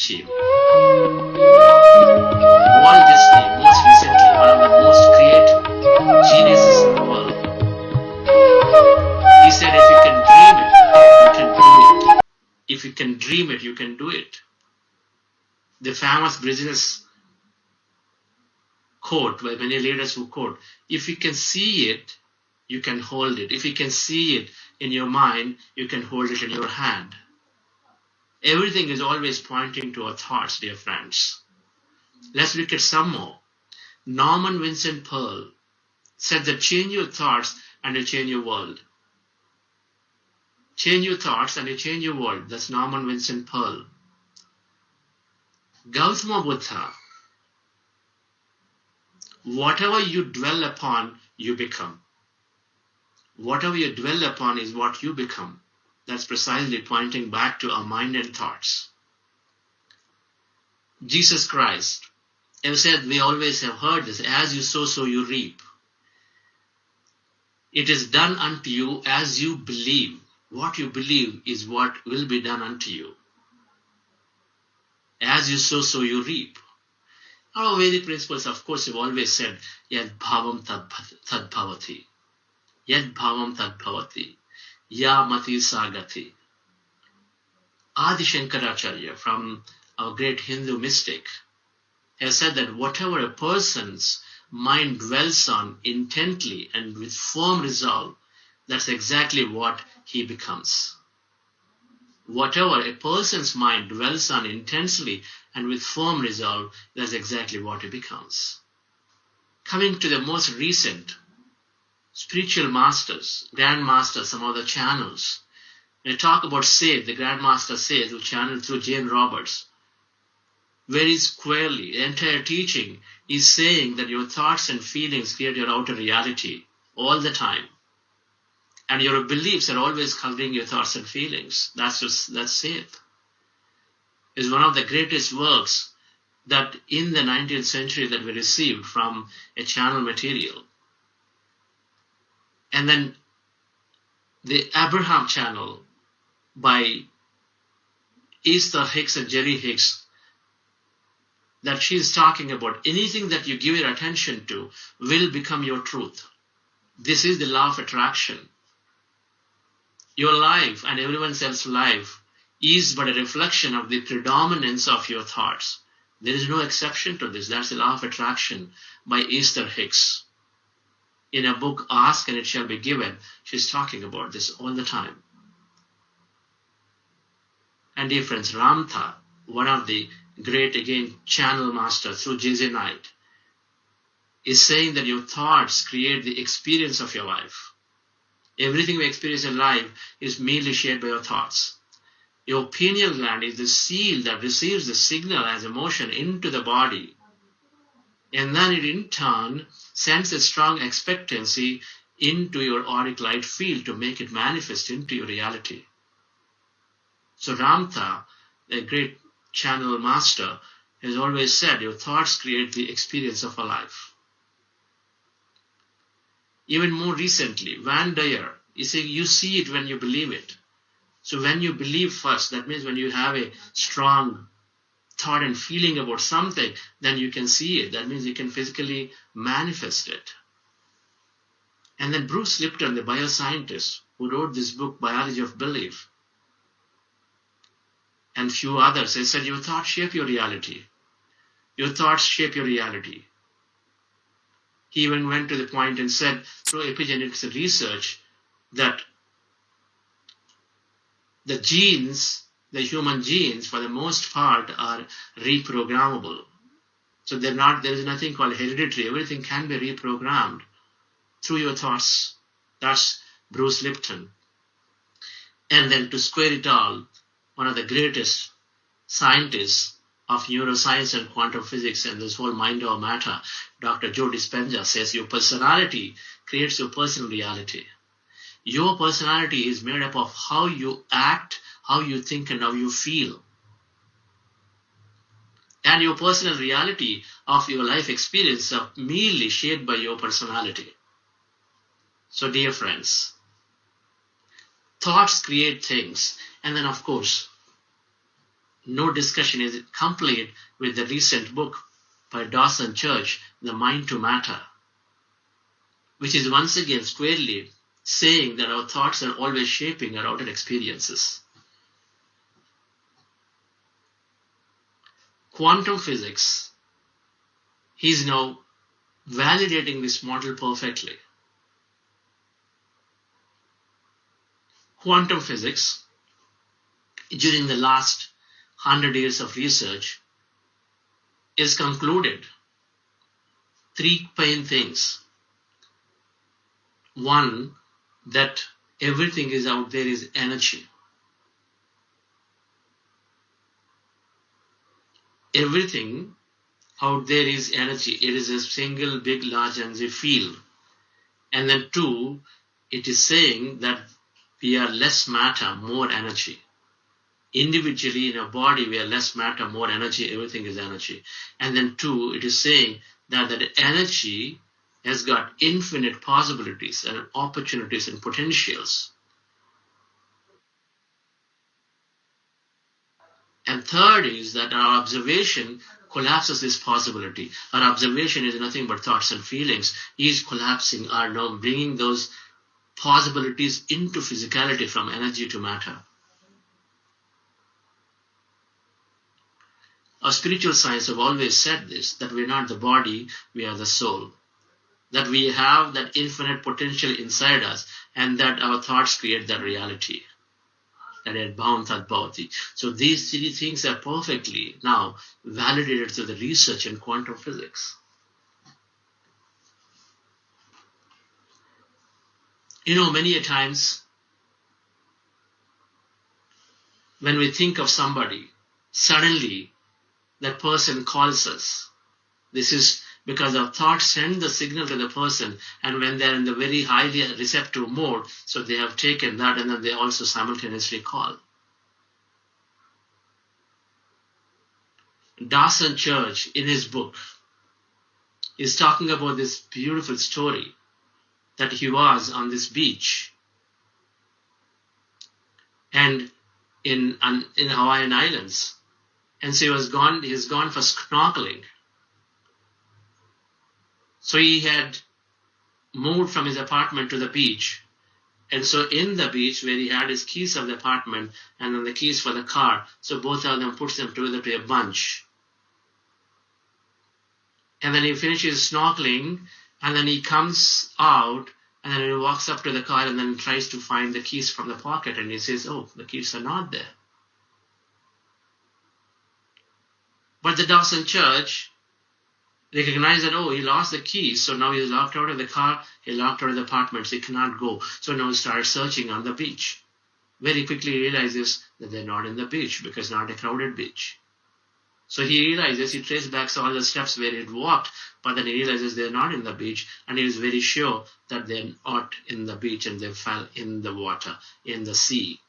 achieve. Walt Disney, most recently, one of the most creative geniuses in the world, he said, if you can dream it, you can do it. If you can dream it, you can do it. The famous business quote by many leaders who quote, if you can see it, you can hold it. If you can see it in your mind, you can hold it in your hand. Everything is always pointing to our thoughts, dear friends. Let's look at some more. Norman Vincent Peale said that change your thoughts and you change your world. Change your thoughts and you change your world. That's Norman Vincent Peale. Gautama Buddha, whatever you dwell upon, you become. Whatever you dwell upon is what you become. That's precisely pointing back to our mind and thoughts. Jesus Christ, have said, we always have heard this, as you sow, so you reap. It is done unto you as you believe. What you believe is what will be done unto you. As you sow, so you reap. Our Vedic principles, of course, have always said, Yad bhavam tad bhavati. Yad bhavam tad bhavati. Ya mati sagati. Adi Shankaracharya, from our great Hindu mystic, has said that whatever a person's mind dwells on intently and with firm resolve, that's exactly what he becomes. Whatever a person's mind dwells on intensely and with firm resolve, that's exactly what he becomes. Coming to the most recent spiritual masters, grand masters, some other channels. When you talk about Seth, the Grand Master Seth, who channeled through Jane Roberts, very squarely, the entire teaching is saying that your thoughts and feelings create your outer reality all the time. And your beliefs are always covering your thoughts and feelings. That's Seth. It's one of the greatest works that in the 19th century that we received from a channel material. And then the Abraham channel by Esther Hicks and Jerry Hicks, that she's talking about anything that you give your attention to will become your truth. This is the law of attraction. Your life and everyone else's life is but a reflection of the predominance of your thoughts. There is no exception to this. That's the law of attraction by Esther Hicks. In a book, Ask and It Shall Be Given, she's talking about this all the time. And dear friends, Ramtha, one of the great, again, channel masters through JJ Knight, is saying that your thoughts create the experience of your life. Everything we experience in life is merely shaped by your thoughts. Your pineal gland is the seal that receives the signal as emotion into the body. And then it in turn sends a strong expectancy into your auric light field to make it manifest into your reality. So Ramtha, a great channel master, has always said your thoughts create the experience of a life. Even more recently, Van Dyer is saying you see it when you believe it. So when you believe first, that means when you have a strong thought and feeling about something, then you can see it. That means you can physically manifest it. And then Bruce Lipton, the bioscientist who wrote this book, Biology of Belief, and few others, they said your thoughts shape your reality. Your thoughts shape your reality. He even went to the point and said through epigenetics research that the genes, the human genes, for the most part, are reprogrammable. So there is nothing called hereditary. Everything can be reprogrammed through your thoughts. That's Bruce Lipton. And then to square it all, one of the greatest scientists of neuroscience and quantum physics and this whole mind over matter, Dr. Joe Dispenza, says your personality creates your personal reality. Your personality is made up of how you act, how you think, and how you feel. And your personal reality of your life experience are merely shaped by your personality. So dear friends, thoughts create things. And then of course, no discussion is complete with the recent book by Dawson Church, The Mind to Matter, which is once again squarely saying that our thoughts are always shaping our outer experiences. Quantum physics, he's now validating this model perfectly. Quantum physics, during the last 100 years of research, is concluded three main things. One, that everything is out there is energy. Everything out there is energy. It is a single big large energy field. And then two, it is saying that we are less matter, more energy. Individually in a body, we are less matter, more energy, everything is energy. And then two, it is saying that the energy has got infinite possibilities and opportunities and potentials. And third is that our observation collapses this possibility. Our observation is nothing but thoughts and feelings. Is collapsing our norm, bringing those possibilities into physicality from energy to matter. Our spiritual science have always said this, that we are not the body, we are the soul. That we have that infinite potential inside us and that our thoughts create that reality. That yad bhavam tad bhavati. So these three things are perfectly now validated through the research in quantum physics. You know, many a times when we think of somebody, suddenly that person calls us. This is because our thoughts send the signal to the person, and when they're in the very highly receptive mode, so they have taken that and then they also simultaneously call. Dawson Church, in his book, is talking about this beautiful story that he was on this beach and in Hawaiian Islands. And so he's gone for snorkeling. So he had moved from his apartment to the beach, And so in the beach where he had his keys of the apartment and then the keys for the car, so both of them puts them together to a bunch. And then he finishes snorkeling and then he comes out and then he walks up to the car and then tries to find the keys from the pocket and he says, oh, the keys are not there. But the Dawson Church recognized that, oh, he lost the keys, so now he's locked out of the car, he locked out of the apartment, so he cannot go. So now he started searching on the beach. Very quickly he realizes that they're not in the beach because it's not a crowded beach. So he realizes, he traces back all the steps where he'd walked, but then he realizes they're not in the beach, and he is very sure that they're not in the beach and they fell in the water, in the sea.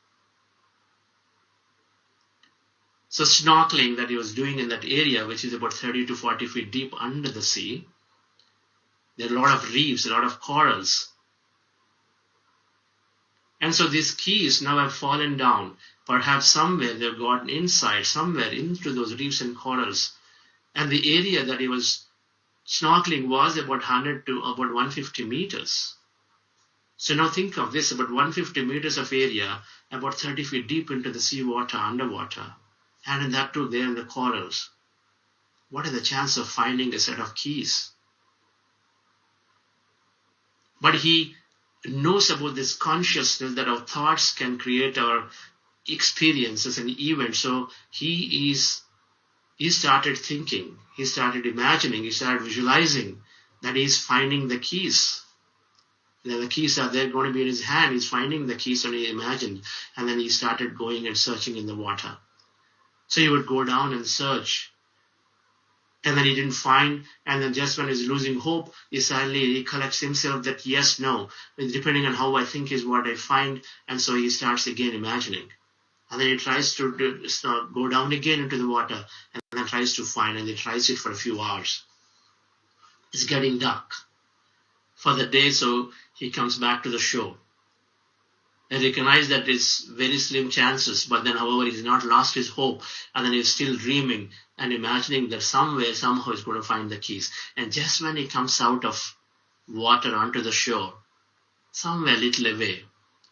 So snorkeling that he was doing in that area, which is about 30 to 40 feet deep under the sea, there are a lot of reefs, a lot of corals. And so these keys now have fallen down. Perhaps somewhere they've gotten inside, somewhere into those reefs and corals. And the area that he was snorkeling was about 100 to about 150 meters. So now think of this, about 150 meters of area, about 30 feet deep into the seawater, underwater. And in that too, there in the corals. What are the chances of finding a set of keys? But he knows about this consciousness that our thoughts can create our experiences and events. So he started thinking, he started imagining, he started visualizing that he's finding the keys. Then the keys are there going to be in his hand. He's finding the keys, and he imagined. And then he started going and searching in the water. So he would go down and search. And then he didn't find, and then just when he's losing hope, he suddenly recollects himself that yes, no, depending on how I think is what I find, and so he starts again imagining. And then he tries to go down again into the water, and then tries to find, and he tries it for a few hours. It's getting dark for the day, so he comes back to the shore. I recognize that it's very slim chances, but then however he's not lost his hope, and then he's still dreaming and imagining that somewhere, somehow he's going to find the keys. And just when he comes out of water onto the shore, somewhere a little away,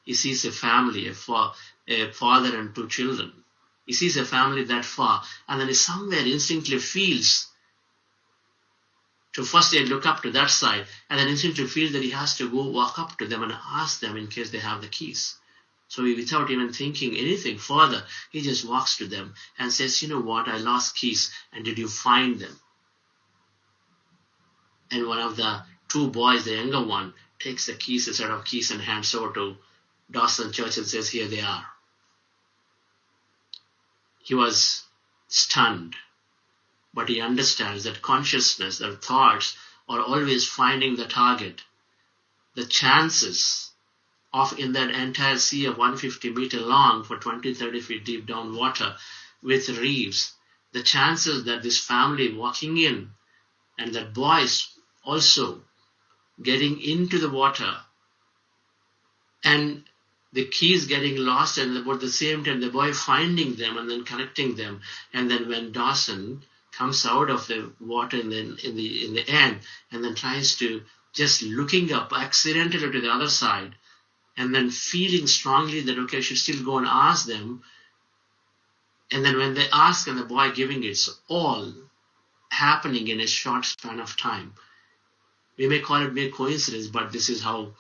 he sees a family, a father and two children. He sees a family that far, and then he somewhere instinctively feels to first look up to that side, and then instinctively feel that he has to go walk up to them and ask them in case they have the keys. So without even thinking anything further, he just walks to them and says, you know what, I lost keys, and did you find them? And one of the two boys, the younger one, takes the keys, a set of keys, and hands over to Dawson Church and says, here they are. He was stunned. But he understands that consciousness, that thoughts are always finding the target. The chances of in that entire sea of 150 meter long for 20-30 feet deep down water with reefs, the chances that this family walking in and that boys also getting into the water and the keys getting lost, and about the same time the boy finding them and then connecting them, and then when Dawson comes out of the water in the end and then tries to just looking up accidentally to the other side and then feeling strongly that okay, I should still go and ask them, and then when they ask and the boy giving it's all happening in a short span of time. We may call it mere coincidence, but this is how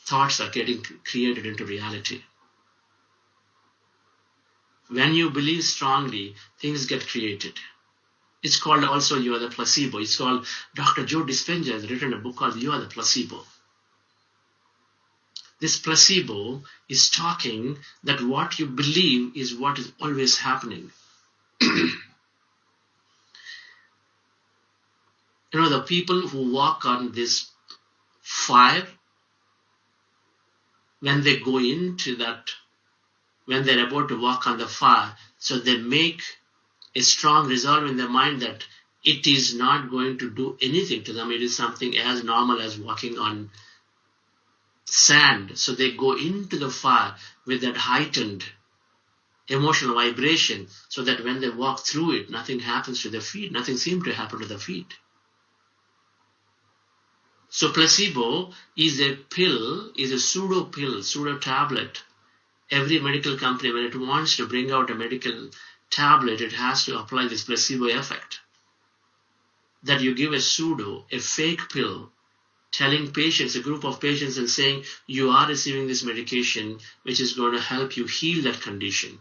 thoughts are getting created into reality. When you believe strongly, things get created. It's called also You Are the Placebo. It's called, Dr. Joe Dispenza has written a book called You Are the Placebo. This placebo is talking that what you believe is what is always happening. You know, the people who walk on this fire, when they go into that, when they're about to walk on the fire, so they make a strong resolve in their mind that it is not going to do anything to them. It is something as normal as walking on sand. So they go into the fire with that heightened emotional vibration so that when they walk through it, nothing happens to their feet. Nothing seems to happen to their feet. So placebo is a pill, is a pseudo pill, pseudo tablet. Every medical company, when it wants to bring out a medical tablet, it has to apply this placebo effect. That you give a pseudo, a fake pill, telling patients, a group of patients, and saying, you are receiving this medication which is going to help you heal that condition.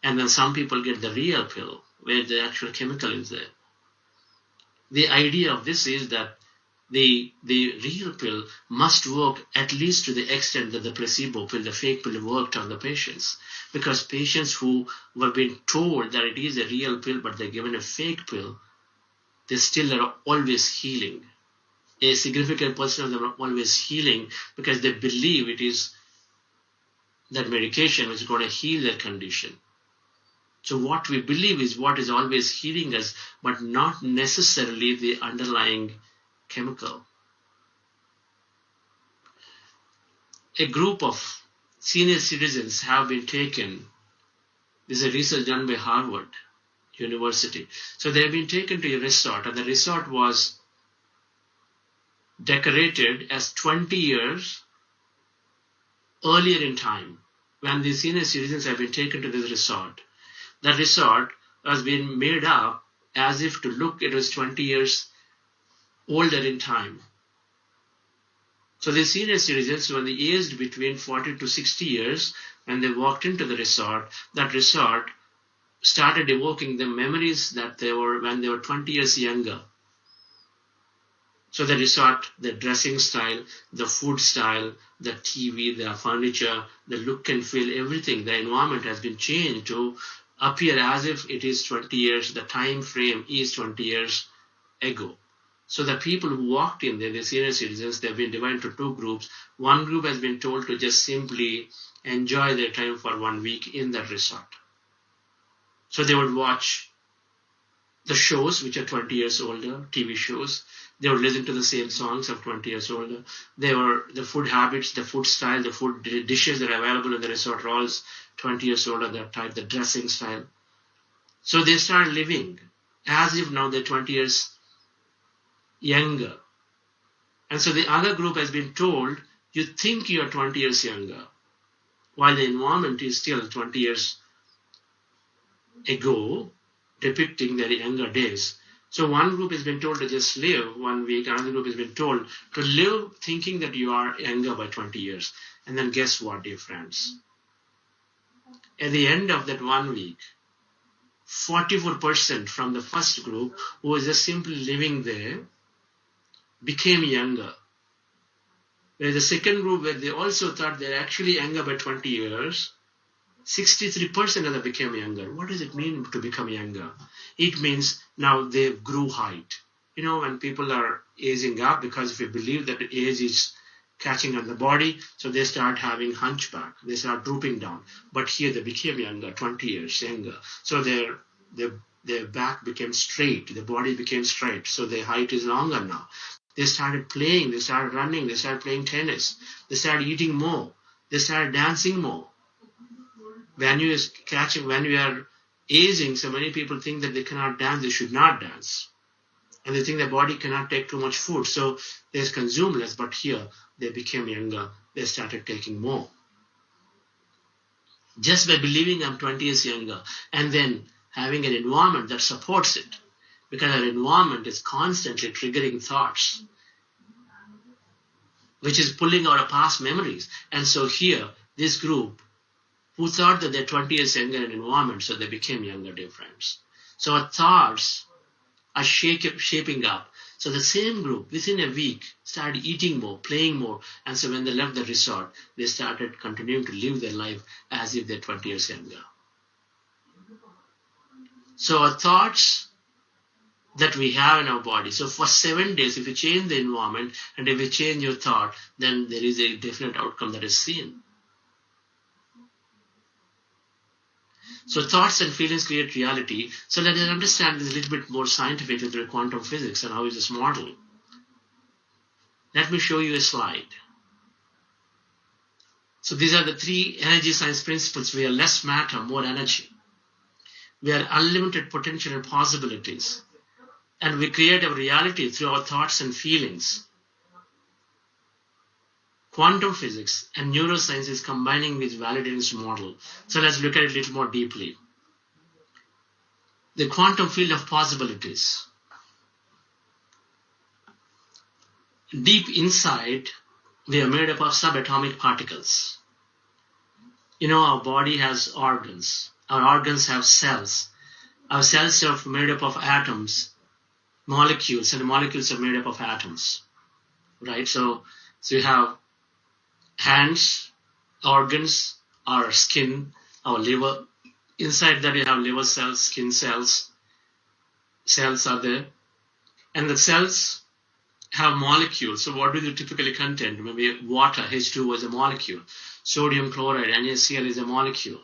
And then some people get the real pill where the actual chemical is there. The idea of this is that the real pill must work at least to the extent that the placebo pill, the fake pill, worked on the patients. Because patients who were being told that it is a real pill but they're given a fake pill, they still are always healing. A significant portion of them are always healing because they believe it is that medication which is going to heal their condition. So what we believe is what is always healing us, but not necessarily the underlying chemical. A group of senior citizens have been taken. This is a research done by Harvard University. So they have been taken to a resort, and the resort was decorated as 20 years earlier in time, when the senior citizens have been taken to this resort. That resort has been made up as if to look it was 20 years older in time. So the senior citizens, when they aged between 40 to 60 years, and they walked into the resort, that resort started evoking the memories that they were when they were 20 years younger. So the resort, the dressing style, the food style, the TV, the furniture, the look and feel, everything, the environment has been changed to appear as if it is 20 years, the time frame is 20 years ago. So the people who walked in there, the senior citizens, they have been divided into two groups. One group has been told to just simply enjoy their time for 1 week in that resort. So they would watch the shows which are 20 years older, TV shows. They would listen to the same songs of 20 years older. They were the food habits, the food style, the food dishes that are available in the resort are all 20 years older, that type, the dressing style. So they start living as if now they're 20 years younger. And so the other group has been told, you think you are 20 years younger, while the environment is still 20 years ago, depicting their younger days. So one group has been told to just live 1 week, another group has been told to live thinking that you are younger by 20 years. And then guess what, dear friends? At the end of that 1 week, 44% from the first group, who was just simply living there, became younger. Whereas the second group, where they also thought they're actually younger by 20 years, 63% of them became younger. What does it mean to become younger? It means now they grew height. You know, when people are aging up, because if you believe that age is catching on the body, so they start having hunchback. They start drooping down. But here they became younger, 20 years younger. So their back became straight. The body became straight. So their height is longer now. They started playing. They started running. They started playing tennis. They started eating more. They started dancing more. When you are aging, so many people think that they cannot dance, they should not dance. And they think their body cannot take too much food, so they consume less. But here, they became younger, they started taking more. Just by believing I'm 20 years younger, and then having an environment that supports it. Because our environment is constantly triggering thoughts, which is pulling out our past memories. And so here, this group, who thought that they're 20 years younger in an environment, so they became younger, dear friends. So our thoughts are shaping up. So the same group, within a week, started eating more, playing more, and so when they left the resort, they started continuing to live their life as if they're 20 years younger. So our thoughts that we have in our body, so for 7 days, if you change the environment, and if you change your thought, then there is a definite outcome that is seen. So thoughts and feelings create reality. So let us understand this a little bit more scientific with the quantum physics and how is this model. Let me show you a slide. So these are the 3 energy science principles. We are less matter, more energy. We are unlimited potential and possibilities. And we create our reality through our thoughts and feelings. quantum physics and neuroscience is combining with validating this model. So let's look at it a little more deeply. The quantum field of possibilities. Deep inside, we are made up of subatomic particles. You know, our body has organs. Our organs have cells. Our cells are made up of atoms, molecules, and the molecules are made up of atoms. Right? So you have hands, organs, our skin, our liver. Inside that you have liver cells, skin cells. Cells are there. And the cells have molecules. So what do they typically contain? Maybe water, H2O is a molecule. Sodium chloride, NaCl is a molecule.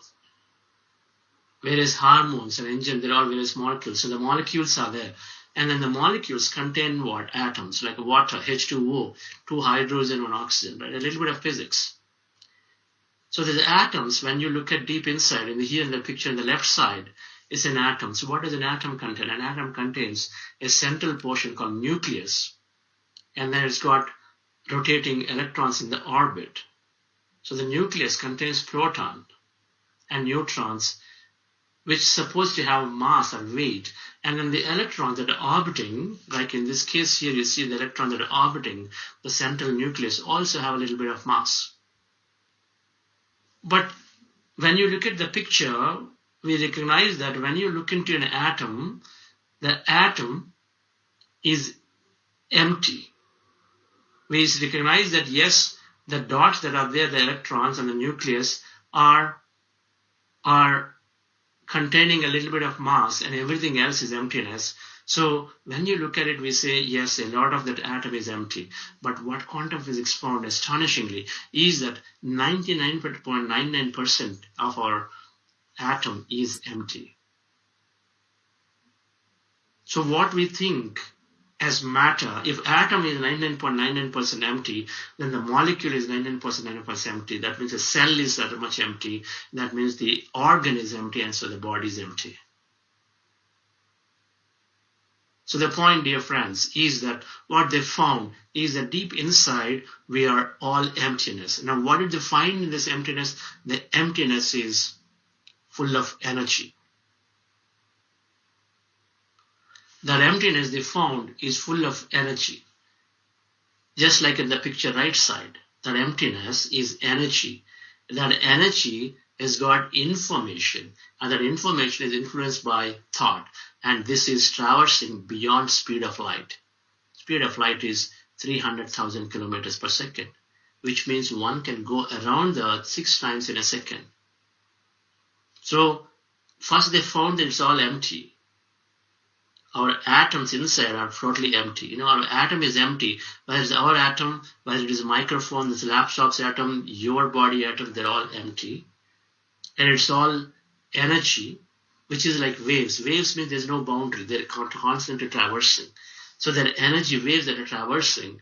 Various hormones and enzymes, they're all various molecules. So the molecules are there. And then the molecules contain what? Atoms, like water, H2O, 2 hydrogen, 1 oxygen, right? A little bit of physics. So the atoms, when you look at deep inside, here in the picture on the left side, is an atom. So what does an atom contain? An atom contains a central portion called nucleus. And then it's got rotating electrons in the orbit. So the nucleus contains proton and neutrons, which is supposed to have mass or weight. And then the electrons that are orbiting, like in this case here, you see the electrons that are orbiting the central nucleus also have a little bit of mass. But when you look at the picture, we recognize that when you look into an atom, the atom is empty. We recognize that yes, the dots that are there, the electrons and the nucleus are containing a little bit of mass and everything else is emptiness. So when you look at it, we say, yes, a lot of that atom is empty. But what quantum physics found astonishingly is that 99.99% of our atom is empty. So what we think as matter, if atom is 99.99% empty, then the molecule is 99.99% empty. That means the cell is that much empty. That means the organ is empty, and so the body is empty. So the point, dear friends, is that what they found is that deep inside we are all emptiness. Now what did they find in this emptiness? The emptiness is full of energy. That emptiness they found is full of energy. Just like in the picture right side, that emptiness is energy. That energy has got information, and that information is influenced by thought. And this is traversing beyond speed of light. Speed of light is 300,000 kilometers per second, which means one can go around the earth 6 times in a second. So first they found that it's all empty. Our atoms inside are totally empty. You know, our atom is empty. Whether it's our atom, whether it is a microphone, this laptop's atom, your body atom, they're all empty. And it's all energy, which is like waves. Waves means there's no boundary. They're constantly traversing. So there are energy waves that are traversing.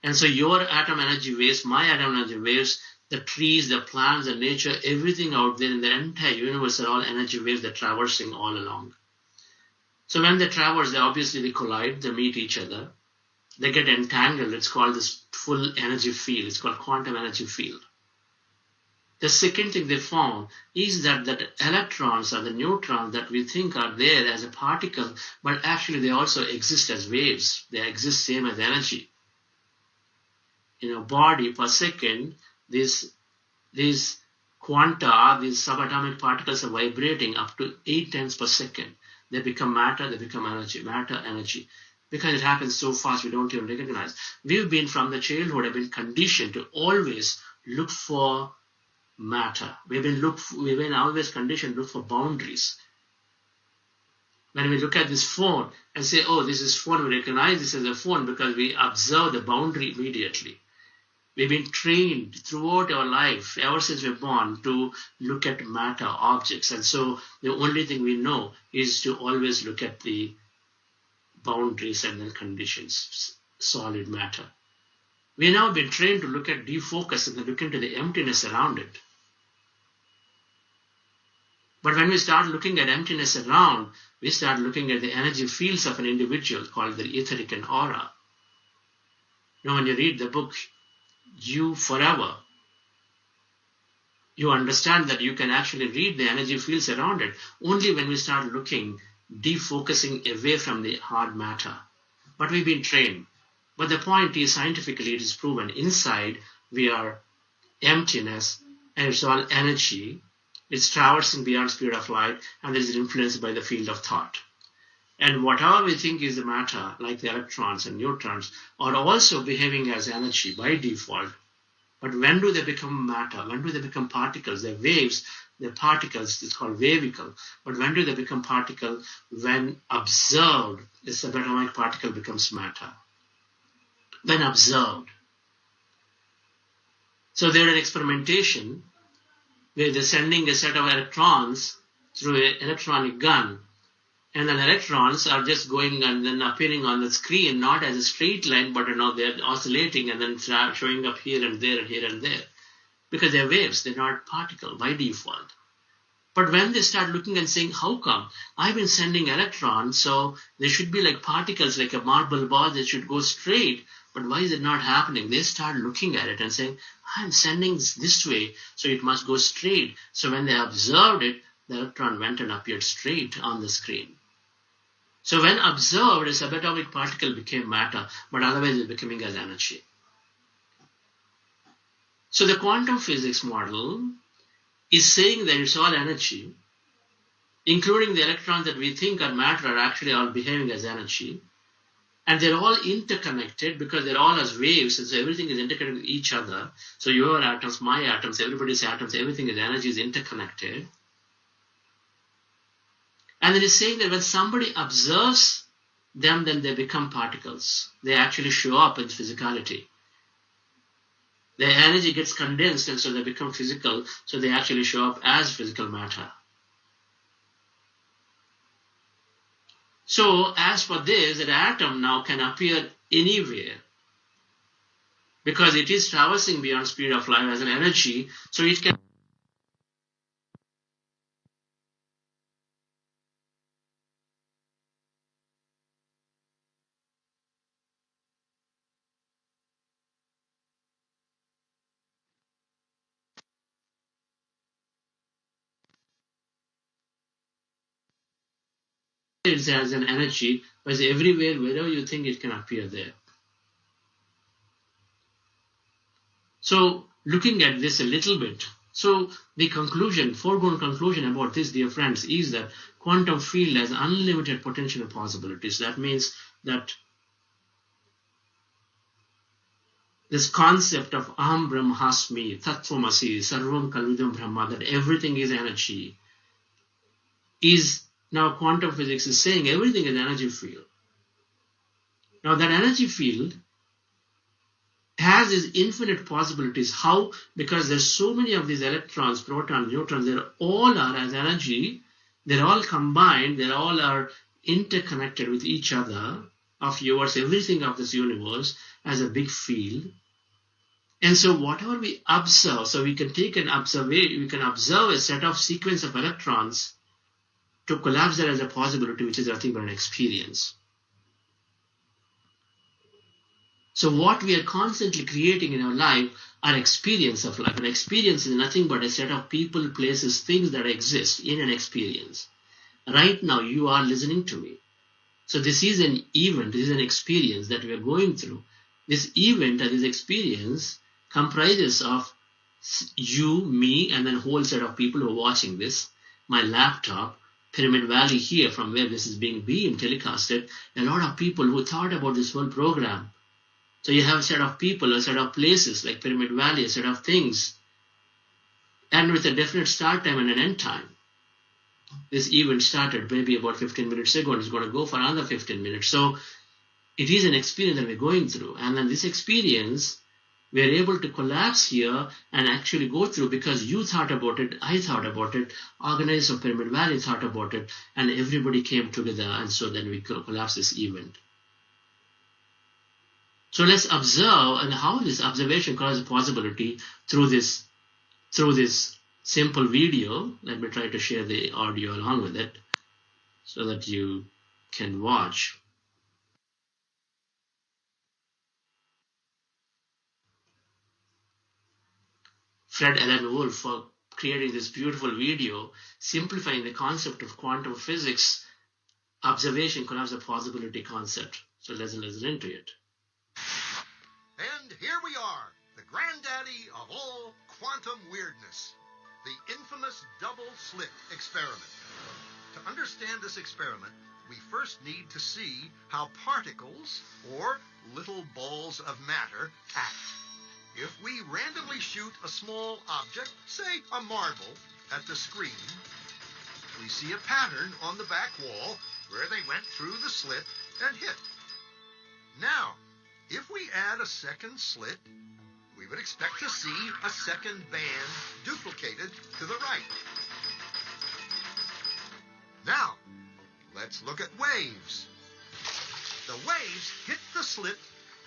And so your atom energy waves, my atom energy waves, the trees, the plants, the nature, everything out there in the entire universe are all energy waves that are traversing all along. So when they traverse, they collide, they meet each other, they get entangled. It's called this full energy field. It's called quantum energy field. The second thing they found is that the electrons or the neutrons that we think are there as a particle, but actually they also exist as waves. They exist same as energy. In a body per second, these quanta, these subatomic particles are vibrating up to 8 times per second. They become matter, they become energy, matter, energy. Because it happens so fast, we don't even recognize. We've been from the childhood, have been conditioned to always look for matter. We've been always conditioned to look for boundaries. When we look at this phone and say, oh, this is phone, we recognize this as a phone because we observe the boundary immediately. We've been trained throughout our life, ever since we're born, to look at matter, objects. And so the only thing we know is to always look at the boundaries and then conditions, solid matter. We've now been trained to look at defocus and then look into the emptiness around it. But when we start looking at emptiness around, we start looking at the energy fields of an individual called the etheric and aura. You know, when you read the book, you forever. You understand that you can actually read the energy fields around it only when we start looking, defocusing away from the hard matter. But we've been trained. But the point is, scientifically it is proven, inside we are emptiness, and it's all energy. It's traversing beyond speed of light, and it is influenced by the field of thought. And whatever we think is the matter, like the electrons and neutrons, are also behaving as energy by default. But when do they become matter? When do they become particles? They're waves, they're particles, it's called wavicle. But when do they become particle? When observed, a subatomic particle becomes matter. When observed. So they're an experimentation where they're sending a set of electrons through an electronic gun. And then electrons are just going and then appearing on the screen, not as a straight line, but they're oscillating and then showing up here and there and here and there. Because they're waves, they're not particle by default. But when they start looking and saying, how come? I've been sending electrons, so they should be like particles, like a marble ball, they should go straight. But why is it not happening? They start looking at it and saying, I'm sending this way, so it must go straight. So when they observed it, the electron went and appeared straight on the screen. So when observed, a subatomic particle became matter, but otherwise it's becoming as energy. So the quantum physics model is saying that it's all energy, including the electrons that we think are matter are actually all behaving as energy. And they're all interconnected because they're all as waves, and so everything is interconnected with each other. So your atoms, my atoms, everybody's atoms, everything is energy is interconnected. And then it's saying that when somebody observes them, then they become particles. They actually show up in physicality. Their energy gets condensed, and so they become physical, so they actually show up as physical matter. So as for this, an atom now can appear anywhere because it is traversing beyond speed of light as an energy, so it can it as an energy, but everywhere, wherever you think it can appear there. So looking at this a little bit, so the conclusion, foregone conclusion about this, dear friends, is that quantum field has unlimited potential and possibilities. That means that this concept of Aham Brahmasmi, Tattvamasi, Sarvam Kalvidam Brahma, that everything is energy, is now quantum physics is saying everything is energy field. Now that energy field has these infinite possibilities. How? Because there's so many of these electrons, protons, neutrons, they all are as energy, they're all combined, they all are interconnected with each other of yours, everything of this universe as a big field. And so whatever we observe, so we can take an observation, we can observe a set of sequence of electrons to collapse that as a possibility, which is nothing but an experience. So what we are constantly creating in our life are experience of life. An experience is nothing but a set of people, places, things that exist in an experience. Right now you are listening to me. So this is an event, this is an experience that we are going through. This event and this experience comprises of you, me, and then a whole set of people who are watching this, my laptop, Pyramid Valley here from where this is being beamed, telecasted, a lot of people who thought about this whole program. So you have a set of people, a set of places like Pyramid Valley, a set of things, and with a definite start time and an end time. This event started maybe about 15 minutes ago and it's going to go for another 15 minutes. So it is an experience that we're going through. And then this experience, we're able to collapse here and actually go through because you thought about it, I thought about it, organizers of Pyramid Valley thought about it, and everybody came together, and so then we collapse this event. So let's observe and how this observation causes a possibility through this simple video. Let me try to share the audio along with it so that you can watch. Fred Alan Wolf for creating this beautiful video simplifying the concept of quantum physics. Observation collapse the possibility concept. So let's listen into it. And here we are, the granddaddy of all quantum weirdness, the infamous double slit experiment. To understand this experiment, we first need to see how particles, or little balls of matter, act. If we randomly shoot a small object, say a marble, at the screen, we see a pattern on the back wall where they went through the slit and hit. Now, if we add a second slit, we would expect to see a second band duplicated to the right. Now, let's look at waves. The waves hit the slit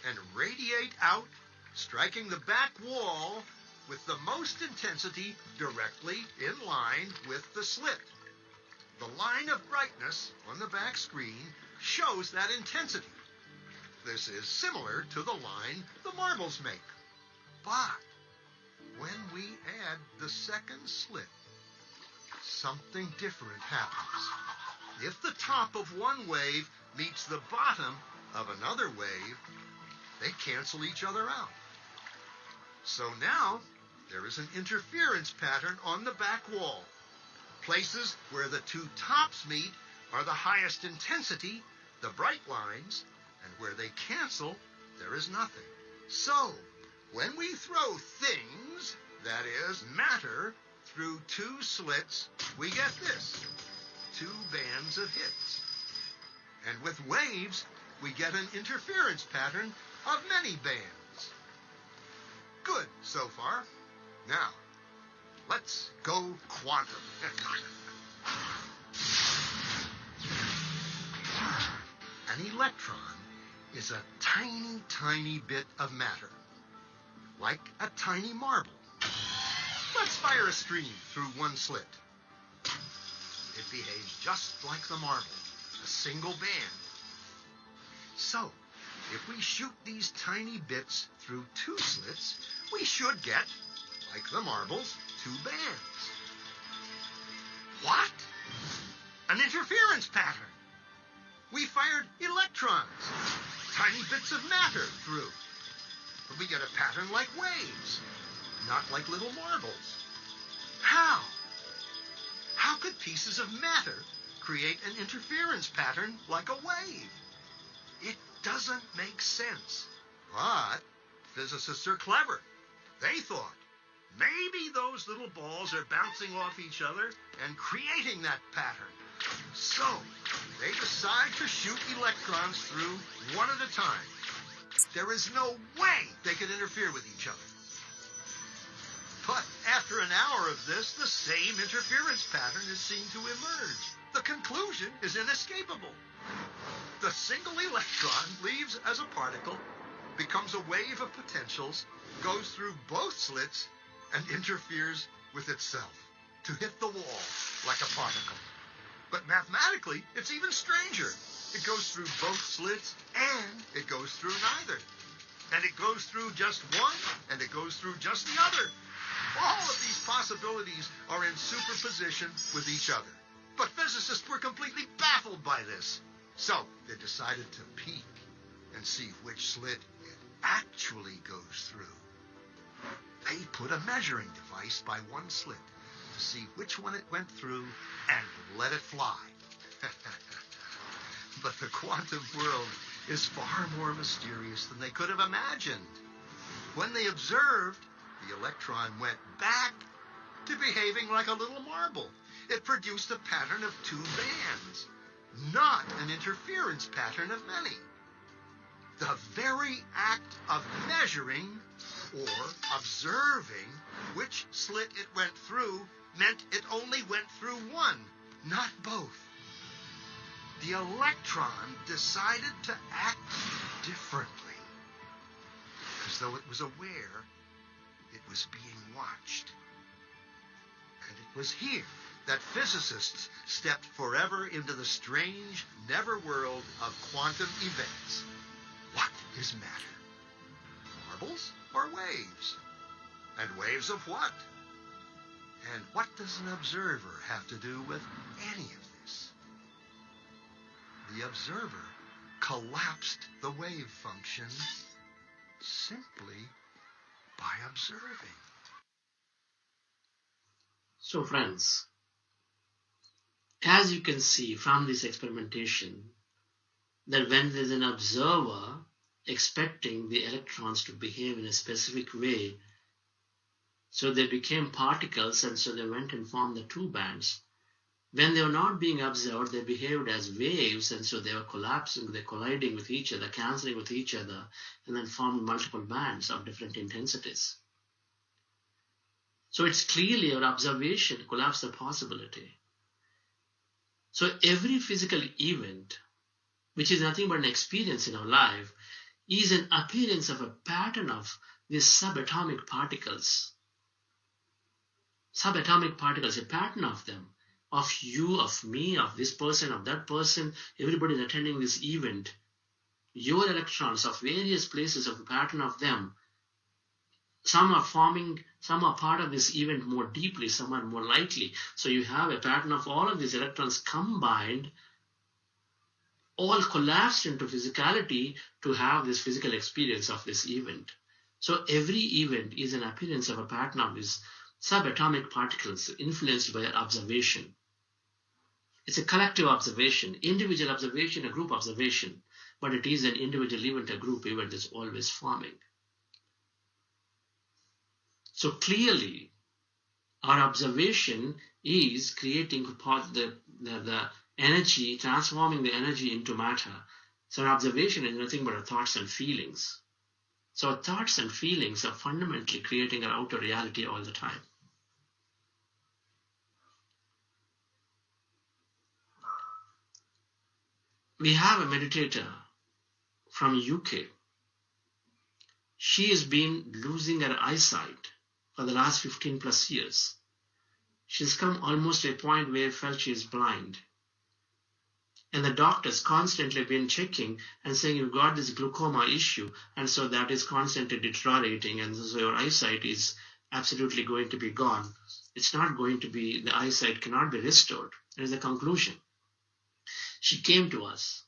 and radiate out, striking the back wall with the most intensity directly in line with the slit. The line of brightness on the back screen shows that intensity. This is similar to the line the marbles make. But when we add the second slit, something different happens. If the top of one wave meets the bottom of another wave, they cancel each other out. So now there is an interference pattern on the back wall. Places where the two tops meet are the highest intensity, the bright lines, and where they cancel, there is nothing. So, when we throw things, that is, matter, through two slits, we get this, two bands of hits. And with waves, we get an interference pattern of many bands. Good so far. Now, let's go quantum. An electron is a tiny, tiny bit of matter, like a tiny marble. Let's fire a stream through one slit. It behaves just like the marble, a single band. So, if we shoot these tiny bits through two slits, we should get, like the marbles, two bands. What? An interference pattern. We fired electrons, tiny bits of matter through. But we get a pattern like waves, not like little marbles. How? How could pieces of matter create an interference pattern like a wave? It doesn't make sense. But physicists are clever. They thought, maybe those little balls are bouncing off each other and creating that pattern. So, they decide to shoot electrons through one at a time. There is no way they could interfere with each other. But after an hour of this, the same interference pattern is seen to emerge. The conclusion is inescapable. The single electron leaves as a particle, becomes a wave of potentials, goes through both slits, and interferes with itself to hit the wall like a particle. But mathematically, it's even stranger. It goes through both slits, and it goes through neither. And it goes through just one, and it goes through just the other. All of these possibilities are in superposition with each other. But physicists were completely baffled by this. So they decided to peek and see which slit it actually goes through. They put a measuring device by one slit to see which one it went through and let it fly. But the quantum world is far more mysterious than they could have imagined. When they observed, the electron went back to behaving like a little marble. It produced a pattern of two bands, not an interference pattern of many. The very act of measuring or observing which slit it went through meant it only went through one, not both. The electron decided to act differently, as though it was aware it was being watched. And it was here that physicists stepped forever into the strange, never-world of quantum events. What is matter? Marbles or waves? And waves of what? And what does an observer have to do with any of this? The observer collapsed the wave function simply by observing. So friends, as you can see from this experimentation, that when there's an observer expecting the electrons to behave in a specific way, so they became particles, and so they went and formed the two bands. When they were not being observed, they behaved as waves, and so they were collapsing, they're colliding with each other, cancelling with each other, and then formed multiple bands of different intensities. So it's clearly our observation collapsed the possibility. So every physical event, which is nothing but an experience in our life, is an appearance of a pattern of these subatomic particles. Subatomic particles, a pattern of them, of you, of me, of this person, of that person, everybody is attending this event. Your electrons of various places, of a pattern of them, some are forming, some are part of this event more deeply, some are more lightly. So you have a pattern of all of these electrons combined, all collapsed into physicality to have this physical experience of this event. So every event is an appearance of a pattern of these subatomic particles influenced by observation. It's a collective observation, individual observation, a group observation, but it is an individual event, a group event is always forming. So clearly, our observation is creating the energy, transforming the energy into matter. So our observation is nothing but our thoughts and feelings. So our thoughts and feelings are fundamentally creating our outer reality all the time. We have a meditator from UK. She has been losing her eyesight for the last 15 plus years. She's come almost to a point where she felt she is blind. And the doctors constantly been checking and saying, you've got this glaucoma issue, and so that is constantly deteriorating, and so your eyesight is absolutely going to be gone. It's not going to be, the eyesight cannot be restored. That is the conclusion. She came to us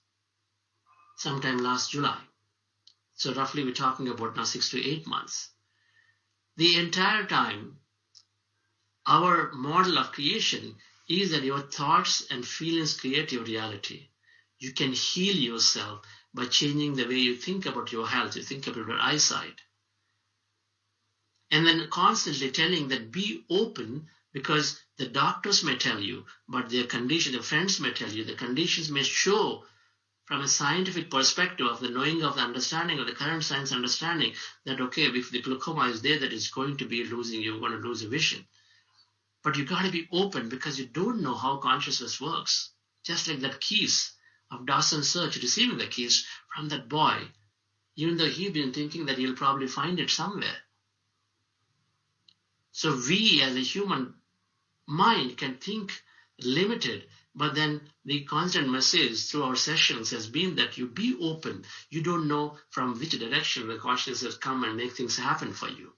sometime last July. So roughly we're talking about now 6 to 8 months. The entire time, our model of creation is that your thoughts and feelings create your reality. You can heal yourself by changing the way you think about your health, you think about your eyesight. And then constantly telling that be open, because the doctors may tell you, but their condition, the friends may tell you, the conditions may show from a scientific perspective of the knowing of the understanding of the current science understanding that, okay, if the glaucoma is there, that is going to be losing, you're going to lose a vision. But you got to be open because you don't know how consciousness works. Just like that keys of Dawson's search, receiving the keys from that boy, even though he'd been thinking that he'll probably find it somewhere. So we as a human mind can think limited, but then the constant message through our sessions has been that you be open. You don't know from which direction the consciousness has come and make things happen for you.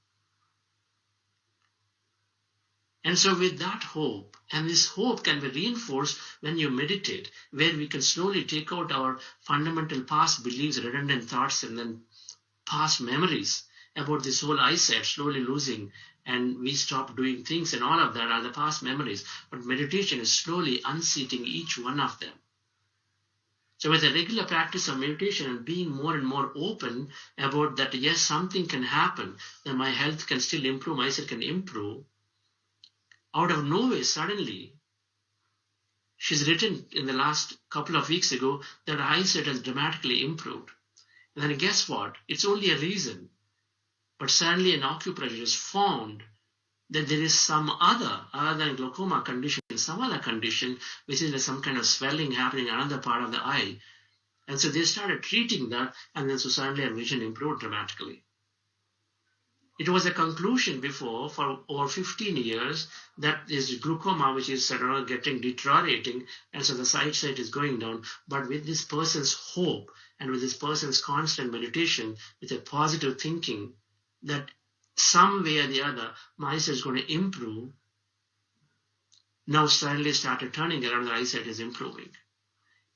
And so with that hope, and this hope can be reinforced when you meditate, where we can slowly take out our fundamental past beliefs, redundant thoughts, and then past memories about this whole eyesight slowly losing, and we stop doing things, and all of that are the past memories. But meditation is slowly unseating each one of them. So with a regular practice of meditation and being more and more open about that, yes, something can happen, that my health can still improve, my eyesight can improve, out of nowhere, suddenly, she's written in the last couple of weeks ago that her eyesight has dramatically improved. And then guess what? It's only a reason. But suddenly an acupressure found that there is some other than glaucoma condition, some other condition, which is like some kind of swelling happening in another part of the eye. And so they started treating that, and then so suddenly her vision improved dramatically. It was a conclusion before for over 15 years that is glaucoma, which is getting deteriorating, and so the eyesight is going down. But with this person's hope and with this person's constant meditation, with a positive thinking, that some way or the other, my eyesight is going to improve. Now suddenly started turning around, the eyesight is improving.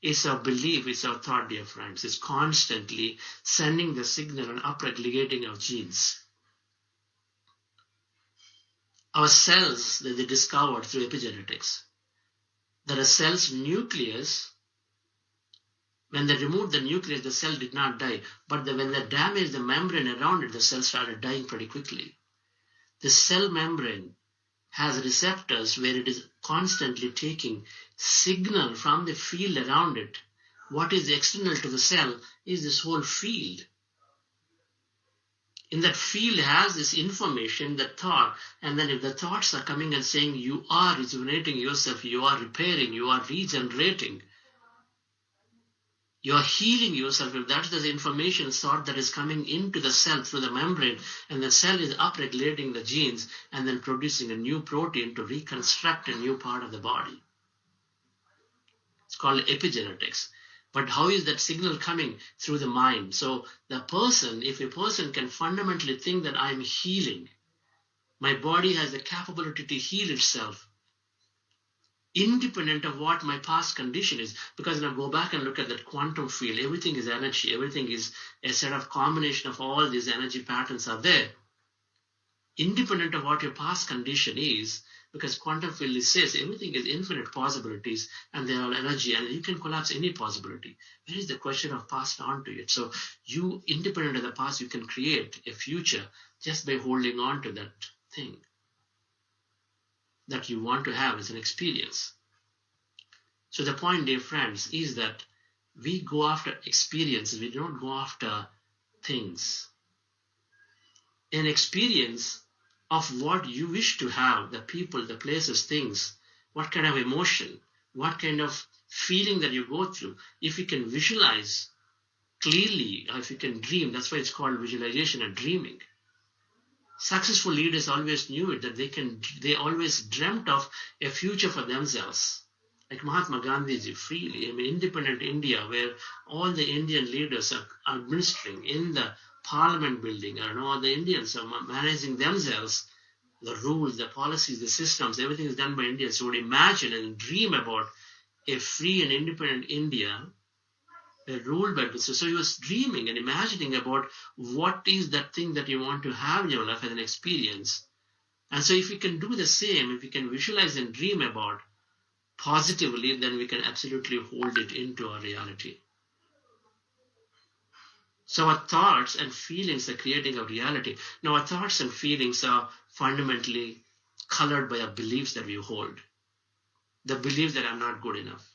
It's our belief, it's our thought, dear friends. It's constantly sending the signal and upregulating our genes. Our cells that they discovered through epigenetics, that a cell's nucleus, when they removed the nucleus, the cell did not die. But when they damaged the membrane around it, the cell started dying pretty quickly. The cell membrane has receptors where it is constantly taking signal from the field around it. What is external to the cell is this whole field. In that field has this information, the thought, and then if the thoughts are coming and saying you are rejuvenating yourself, you are repairing, you are regenerating, you are healing yourself, if that is the information thought that is coming into the cell through the membrane, and the cell is upregulating the genes and then producing a new protein to reconstruct a new part of the body. It's called epigenetics. But how is that signal coming? Through the mind. So the person, if a person can fundamentally think that I am healing, my body has the capability to heal itself, independent of what my past condition is. Because now go back and look at that quantum field. Everything is energy. Everything is a set of combination of all these energy patterns are there. Independent of what your past condition is, because quantum field says everything is infinite possibilities and they are energy and you can collapse any possibility. Where is the question of passed on to it? So you, independent of the past, you can create a future just by holding on to that thing that you want to have as an experience. So the point, dear friends, is that we go after experiences. We don't go after things. An experience of what you wish to have, the people, the places, things, what kind of emotion, what kind of feeling that you go through. If you can visualize clearly, or if you can dream, that's why it's called visualization and dreaming. Successful leaders always knew it, that they always dreamt of a future for themselves. Like Mahatma Gandhi freely, independent India, where all the Indian leaders are administering in the parliament building, all the Indians are managing themselves, the rules, the policies, the systems, everything is done by Indians. So would imagine and dream about a free and independent India ruled by business. So he was dreaming and imagining about what is that thing that you want to have in your life as an experience. And so if we can do the same, if we can visualize and dream about positively, then we can absolutely hold it into our reality. So our thoughts and feelings are creating our reality. Now our thoughts and feelings are fundamentally colored by our beliefs that we hold. The belief that I'm not good enough.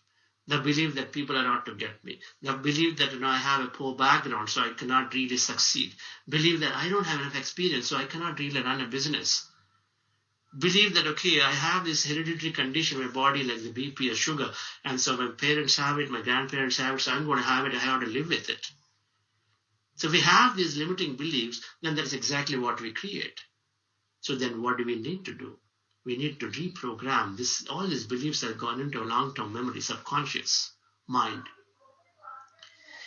The belief that people are not to get me. The belief that I have a poor background, so I cannot really succeed. Believe that I don't have enough experience, so I cannot really run a business. Believe that, okay, I have this hereditary condition in my body like the BP or sugar, and so my parents have it, my grandparents have it, so I'm going to have it, I have to live with it. So if we have these limiting beliefs, then that's exactly what we create. So then what do we need to do? We need to reprogram this. All these beliefs that have gone into a long-term memory, subconscious mind.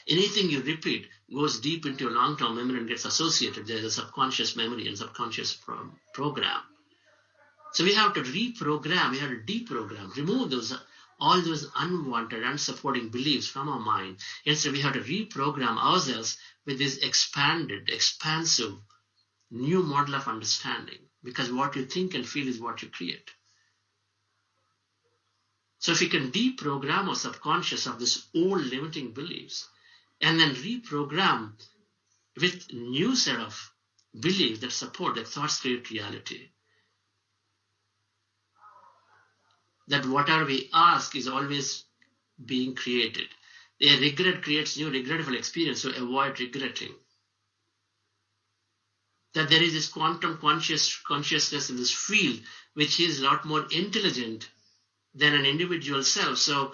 Anything you repeat goes deep into a long-term memory and gets associated. There's a subconscious memory and subconscious program. So we have to reprogram, we have to deprogram, remove all those unwanted, unsupporting beliefs from our mind. Instead, we have to reprogram ourselves with this expanded, expansive, new model of understanding. Because what you think and feel is what you create. So if we can deprogram our subconscious of this old limiting beliefs and then reprogram with new set of beliefs that support that thoughts create reality. That whatever we ask is always being created. A regret creates new regretful experience, so avoid regretting. That there is this quantum consciousness in this field, which is a lot more intelligent than an individual self. So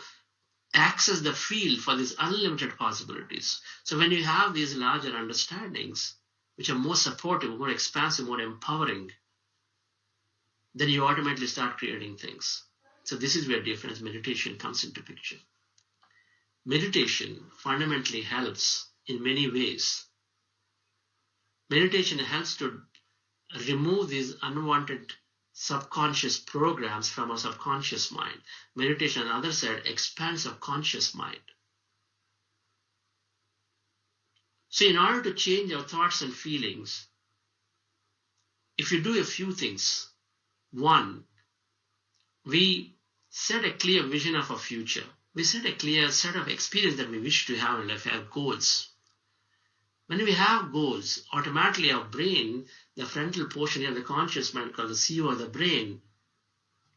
access the field for these unlimited possibilities. So when you have these larger understandings, which are more supportive, more expansive, more empowering, then you automatically start creating things. So this is where difference meditation comes into picture. Meditation fundamentally helps in many ways. Meditation helps to remove these unwanted subconscious programs from our subconscious mind. Meditation, on the other side, expands our conscious mind. So in order to change our thoughts and feelings, if you do a few things, one, we set a clear vision of our future. We set a clear set of experience that we wish to have in life, have goals. When we have goals, automatically our brain, the frontal portion of the conscious mind called the CEO of the brain,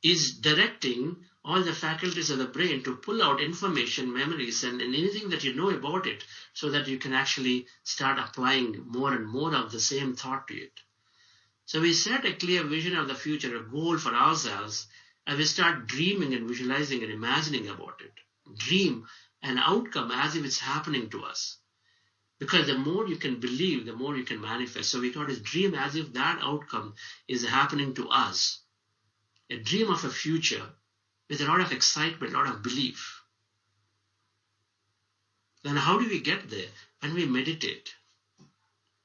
is directing all the faculties of the brain to pull out information, memories, and anything that you know about it so that you can actually start applying more and more of the same thought to it. So we set a clear vision of the future, a goal for ourselves, and we start dreaming and visualizing and imagining about it. Dream an outcome as if it's happening to us. Because the more you can believe, the more you can manifest. So we got to dream as if that outcome is happening to us. A dream of a future with a lot of excitement, a lot of belief. Then how do we get there? When we meditate.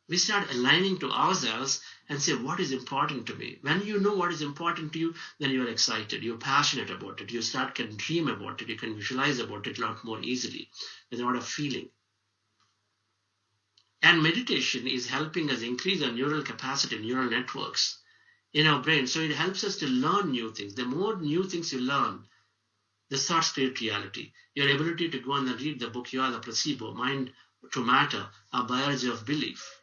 We start aligning to ourselves and say, what is important to me? When you know what is important to you, then you are excited, you're passionate about it, you can dream about it, you can visualize about it a lot more easily, with a lot of feeling. And meditation is helping us increase our neural capacity, neural networks in our brain. So it helps us to learn new things. The more new things you learn, the thoughts create reality. Your ability to go and read the book, You Are the Placebo, Mind to Matter, A Biology of Belief.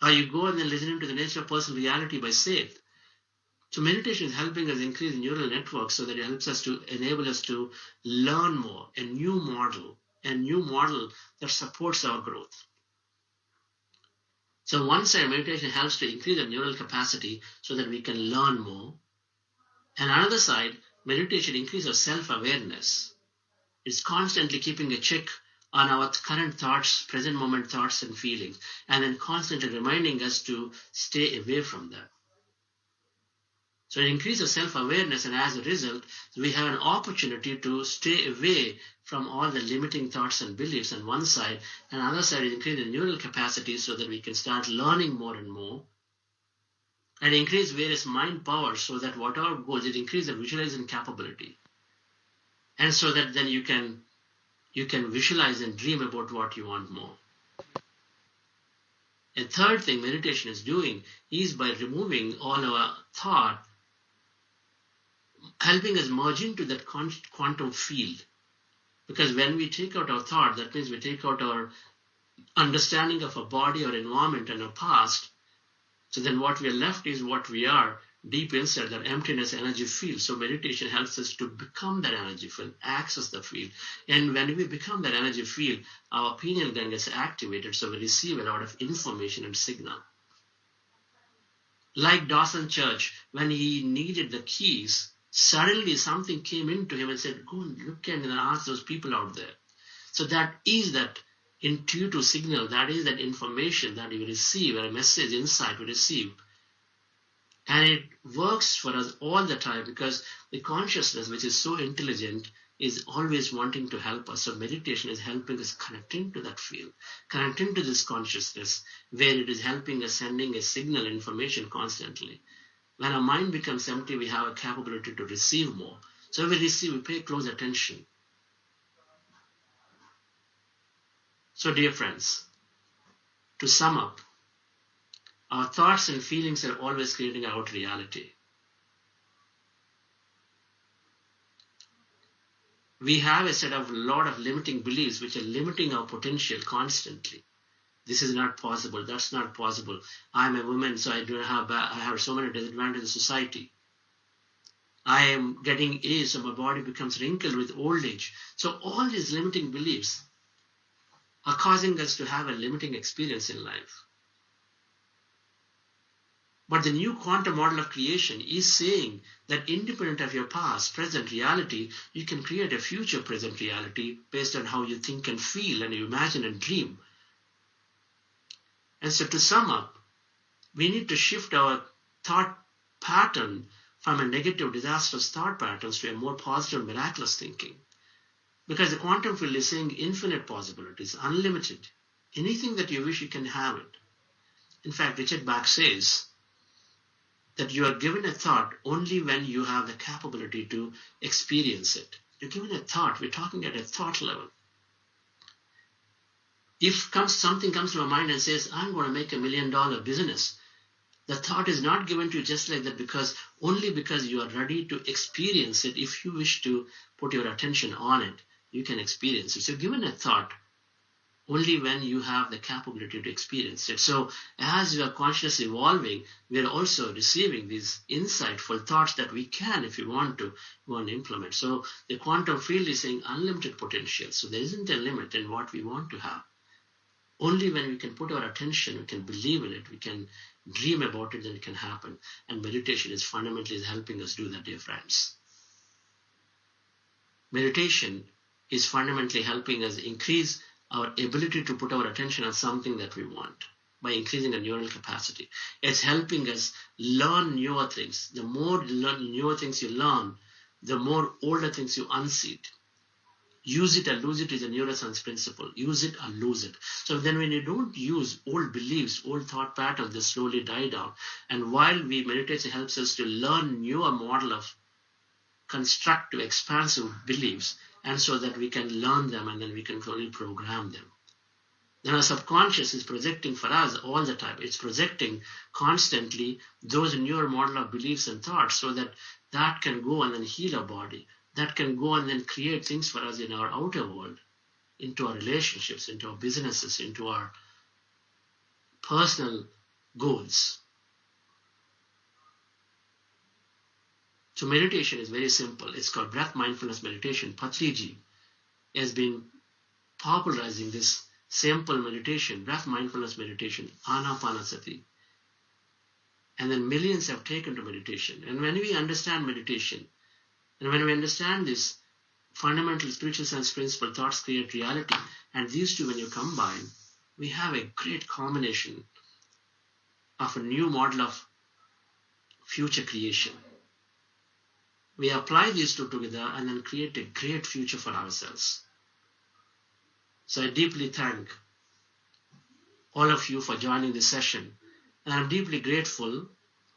Or you go and then listen to The Nature of Personal Reality by Seth. So meditation is helping us increase neural networks so that it helps us to enable us to learn more, a new model that supports our growth. So one side, meditation helps to increase our neural capacity so that we can learn more. And another side, meditation increases our self-awareness. It's constantly keeping a check on our current thoughts, present moment thoughts and feelings, and then constantly reminding us to stay away from that. So it increases self-awareness, and as a result, we have an opportunity to stay away from all the limiting thoughts and beliefs on one side, and on the other side, it increases neural capacity so that we can start learning more and more, and increase various mind powers so that whatever goes, it increases the visualizing capability. And so that then you can visualize and dream about what you want more. A third thing meditation is doing is by removing all our thought, helping us merge into that quantum field. Because when we take out our thought, that means we take out our understanding of our body, our environment, and our past. So then what we are left is what we are deep inside, that emptiness energy field. So meditation helps us to become that energy field, access the field. And when we become that energy field, our pineal gland gets activated, so we receive a lot of information and signal. Like Dawson Church, when he needed the keys, suddenly something came into him and said, go and look and ask those people out there. So that is that intuitive signal, that is that information that you receive, or a message, insight we receive. And it works for us all the time because the consciousness, which is so intelligent, is always wanting to help us. So meditation is helping us connect into that field, connect into this consciousness, where it is helping us, sending a signal, information constantly. When our mind becomes empty, we have a capability to receive more. So we receive, we pay close attention. So dear friends, to sum up, our thoughts and feelings are always creating our reality. We have a lot of limiting beliefs which are limiting our potential constantly. This is not possible. That's not possible. I'm a woman, so I have so many disadvantages in society. I am getting age, so my body becomes wrinkled with old age. So all these limiting beliefs are causing us to have a limiting experience in life. But the new quantum model of creation is saying that independent of your past, present reality, you can create a future present reality based on how you think and feel and you imagine and dream. And so to sum up, we need to shift our thought pattern from a negative, disastrous thought patterns to a more positive, miraculous thinking. Because the quantum field is saying infinite possibilities, unlimited. Anything that you wish, you can have it. In fact, Richard Bach says, that you are given a thought only when you have the capability to experience it. You're given a thought. We're talking at a thought level. If something comes to my mind and says, I'm going to make $1 million business, the thought is not given to you just like that only because you are ready to experience it. If you wish to put your attention on it, you can experience it. So given a thought only when you have the capability to experience it. So as you are consciously evolving, we are also receiving these insightful thoughts that we can, if we want to, go and implement. So the quantum field is saying unlimited potential. So there isn't a limit in what we want to have. Only when we can put our attention, we can believe in it, we can dream about it, then it can happen. And meditation is fundamentally helping us do that, dear friends. Meditation is fundamentally helping us increase our ability to put our attention on something that we want by increasing the neural capacity. It's helping us learn newer things. The more newer things you learn, the more older things you unseat. Use it or lose it is a neuroscience principle. Use it or lose it. So then when you don't use old beliefs, old thought patterns, they slowly die down. And while we meditate, it helps us to learn newer model of constructive, expansive beliefs, and so that we can learn them and then we can slowly program them. Then our subconscious is projecting for us all the time. It's projecting constantly those newer model of beliefs and thoughts so that that can go and then heal our body. That can go and then create things for us in our outer world, into our relationships, into our businesses, into our personal goals. So meditation is very simple. It's called breath mindfulness meditation. Patriji has been popularizing this simple meditation, breath mindfulness meditation, anapanasati. And then millions have taken to meditation. And when we understand meditation, and when we understand this fundamental spiritual science principle, thoughts create reality, and these two when you combine, we have a great combination of a new model of future creation. We apply these two together and then create a great future for ourselves. So I deeply thank all of you for joining this session. And I'm deeply grateful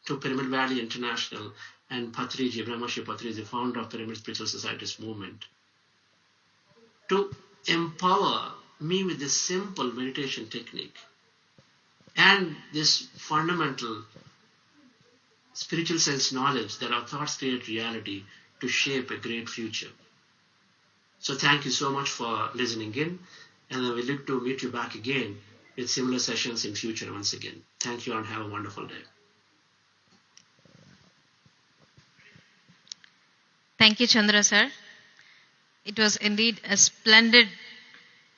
to Pyramid Valley International and Patriji, Brahmarshi Patriji, founder of Pyramid Spiritual Societies movement, to empower me with this simple meditation technique and this fundamental spiritual sense knowledge that our thoughts create reality to shape a great future. So thank you so much for listening in, and we look to meet you back again with similar sessions in future once again. Thank you and have a wonderful day. Thank you, Chandra sir. It was indeed a splendid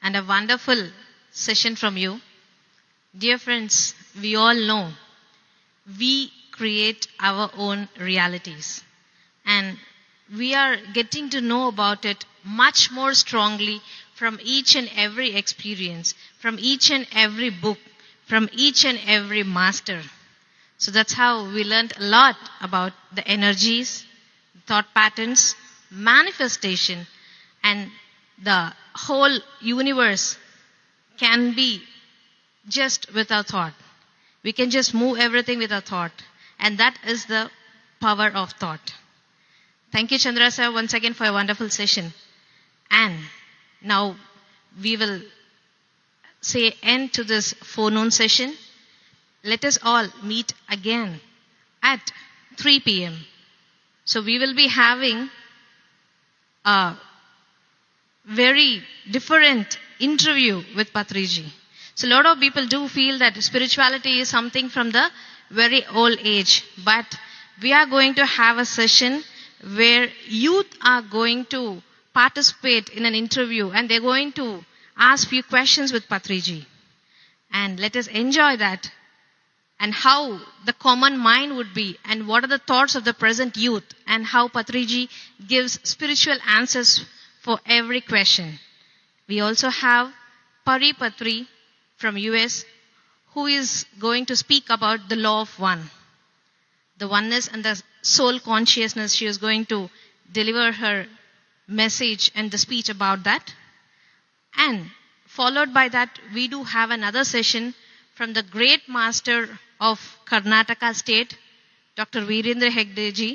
and a wonderful session from you. Dear friends, we all know we create our own realities, and we are getting to know about it much more strongly from each and every experience, from each and every book, from each and every master. So that's how we learned a lot about the energies, thought patterns, manifestation, and the whole universe can be just with our thought. We can just move everything with our thought. And that is the power of thought. Thank you, Chandra sir, once again for a wonderful session. And now we will say end to this forenoon session. Let us all meet again at 3 p.m. So we will be having a very different interview with Patriji. So a lot of people do feel that spirituality is something from the very old age. But we are going to have a session where youth are going to participate in an interview and they're going to ask few questions with Patriji. And let us enjoy that. And how the common mind would be, and what are the thoughts of the present youth, and how Patriji gives spiritual answers for every question. We also have Pari Patri from US, who is going to speak about the law of one, the oneness and the soul consciousness. She is going to deliver her message and the speech about that. And followed by that, we do have another session from the great master of Karnataka state, Dr. Virendra Hegdeji.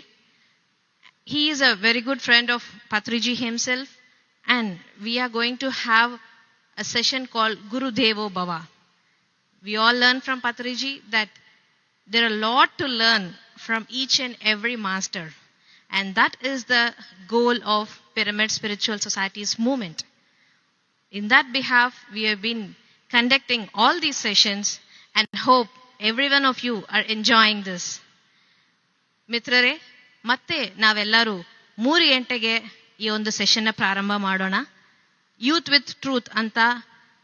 He is a very good friend of Patriji himself, and we are going to have a session called Guru Devo Bhava. We all learn from Patriji that there are a lot to learn from each and every master, and that is the goal of Pyramid Spiritual Society's movement. In that behalf, we have been conducting all these sessions and hope every one of you are enjoying this. ಮಿತ್ರರೇ, ಮತ್ತೆ ನಾವೆಲ್ಲರೂ 3 ಗಂಟೆಗೆ ಈ ಒಂದು ಸೆಷನ್ನ ಪ್ರಾರಂಭ ಮಾಡೋಣ. Youth with truth ಅಂತ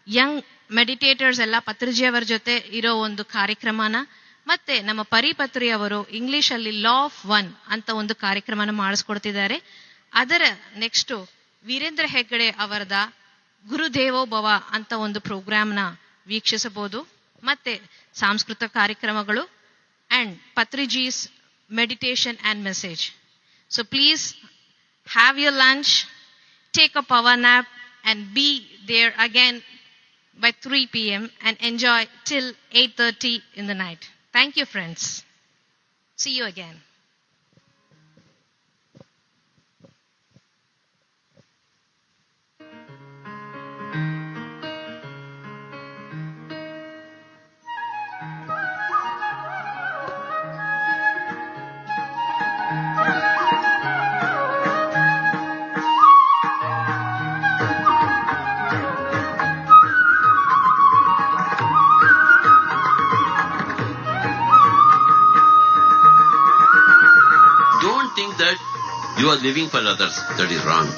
Young ಮೆಡಿಟೇಟರ್ಸ್ ಎಲ್ಲ ಪತ್ರಿಜಿಯವರ ಜೊತೆ ಇರೋ ಒಂದು ಕಾರ್ಯಕ್ರಮನ, ಮತ್ತೆ ನಮ್ಮ ಪರಿಪತ್ರಿ ಅವರು ಇಂಗ್ಲಿಷಲ್ಲಿ ಲಾ ಆಫ್ ಒನ್ ಅಂತ ಒಂದು ಕಾರ್ಯಕ್ರಮನ ಮಾಡಿಸ್ಕೊಡ್ತಿದ್ದಾರೆ. ಅದರ ನೆಕ್ಸ್ಟ್ ವೀರೇಂದ್ರ ಹೆಗ್ಗಡೆ ಅವರದ ಗುರುದೇವೋ ಭವ ಅಂತ ಒಂದು ಪ್ರೋಗ್ರಾಮ್ನ ವೀಕ್ಷಿಸಬಹುದು. ಮತ್ತೆ ಸಾಂಸ್ಕೃತಿಕ ಕಾರ್ಯಕ್ರಮಗಳು and ಪತ್ರಿಜೀಸ್ meditation and message. So please have your lunch, take a power nap, and be there again by 3 p.m. and enjoy till 8:30 in the night. Thank you, friends. See you again. Think that you are living for others. That is wrong.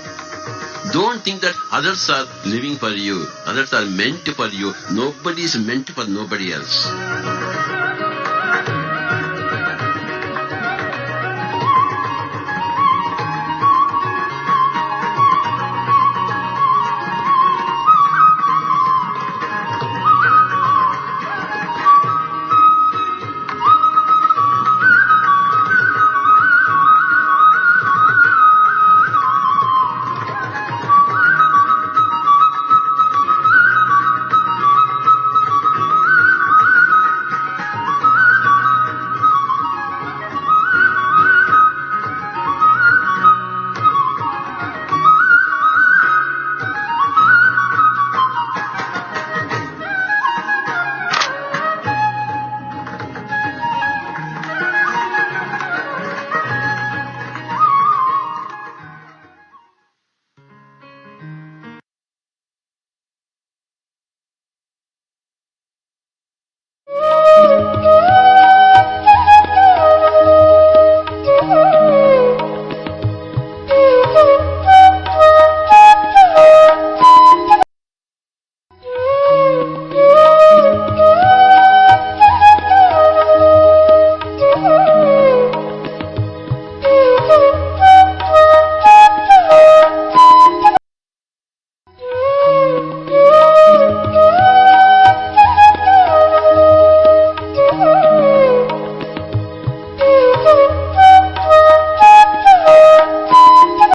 Don't think that others are living for you. Others are meant for you. Nobody is meant for nobody else.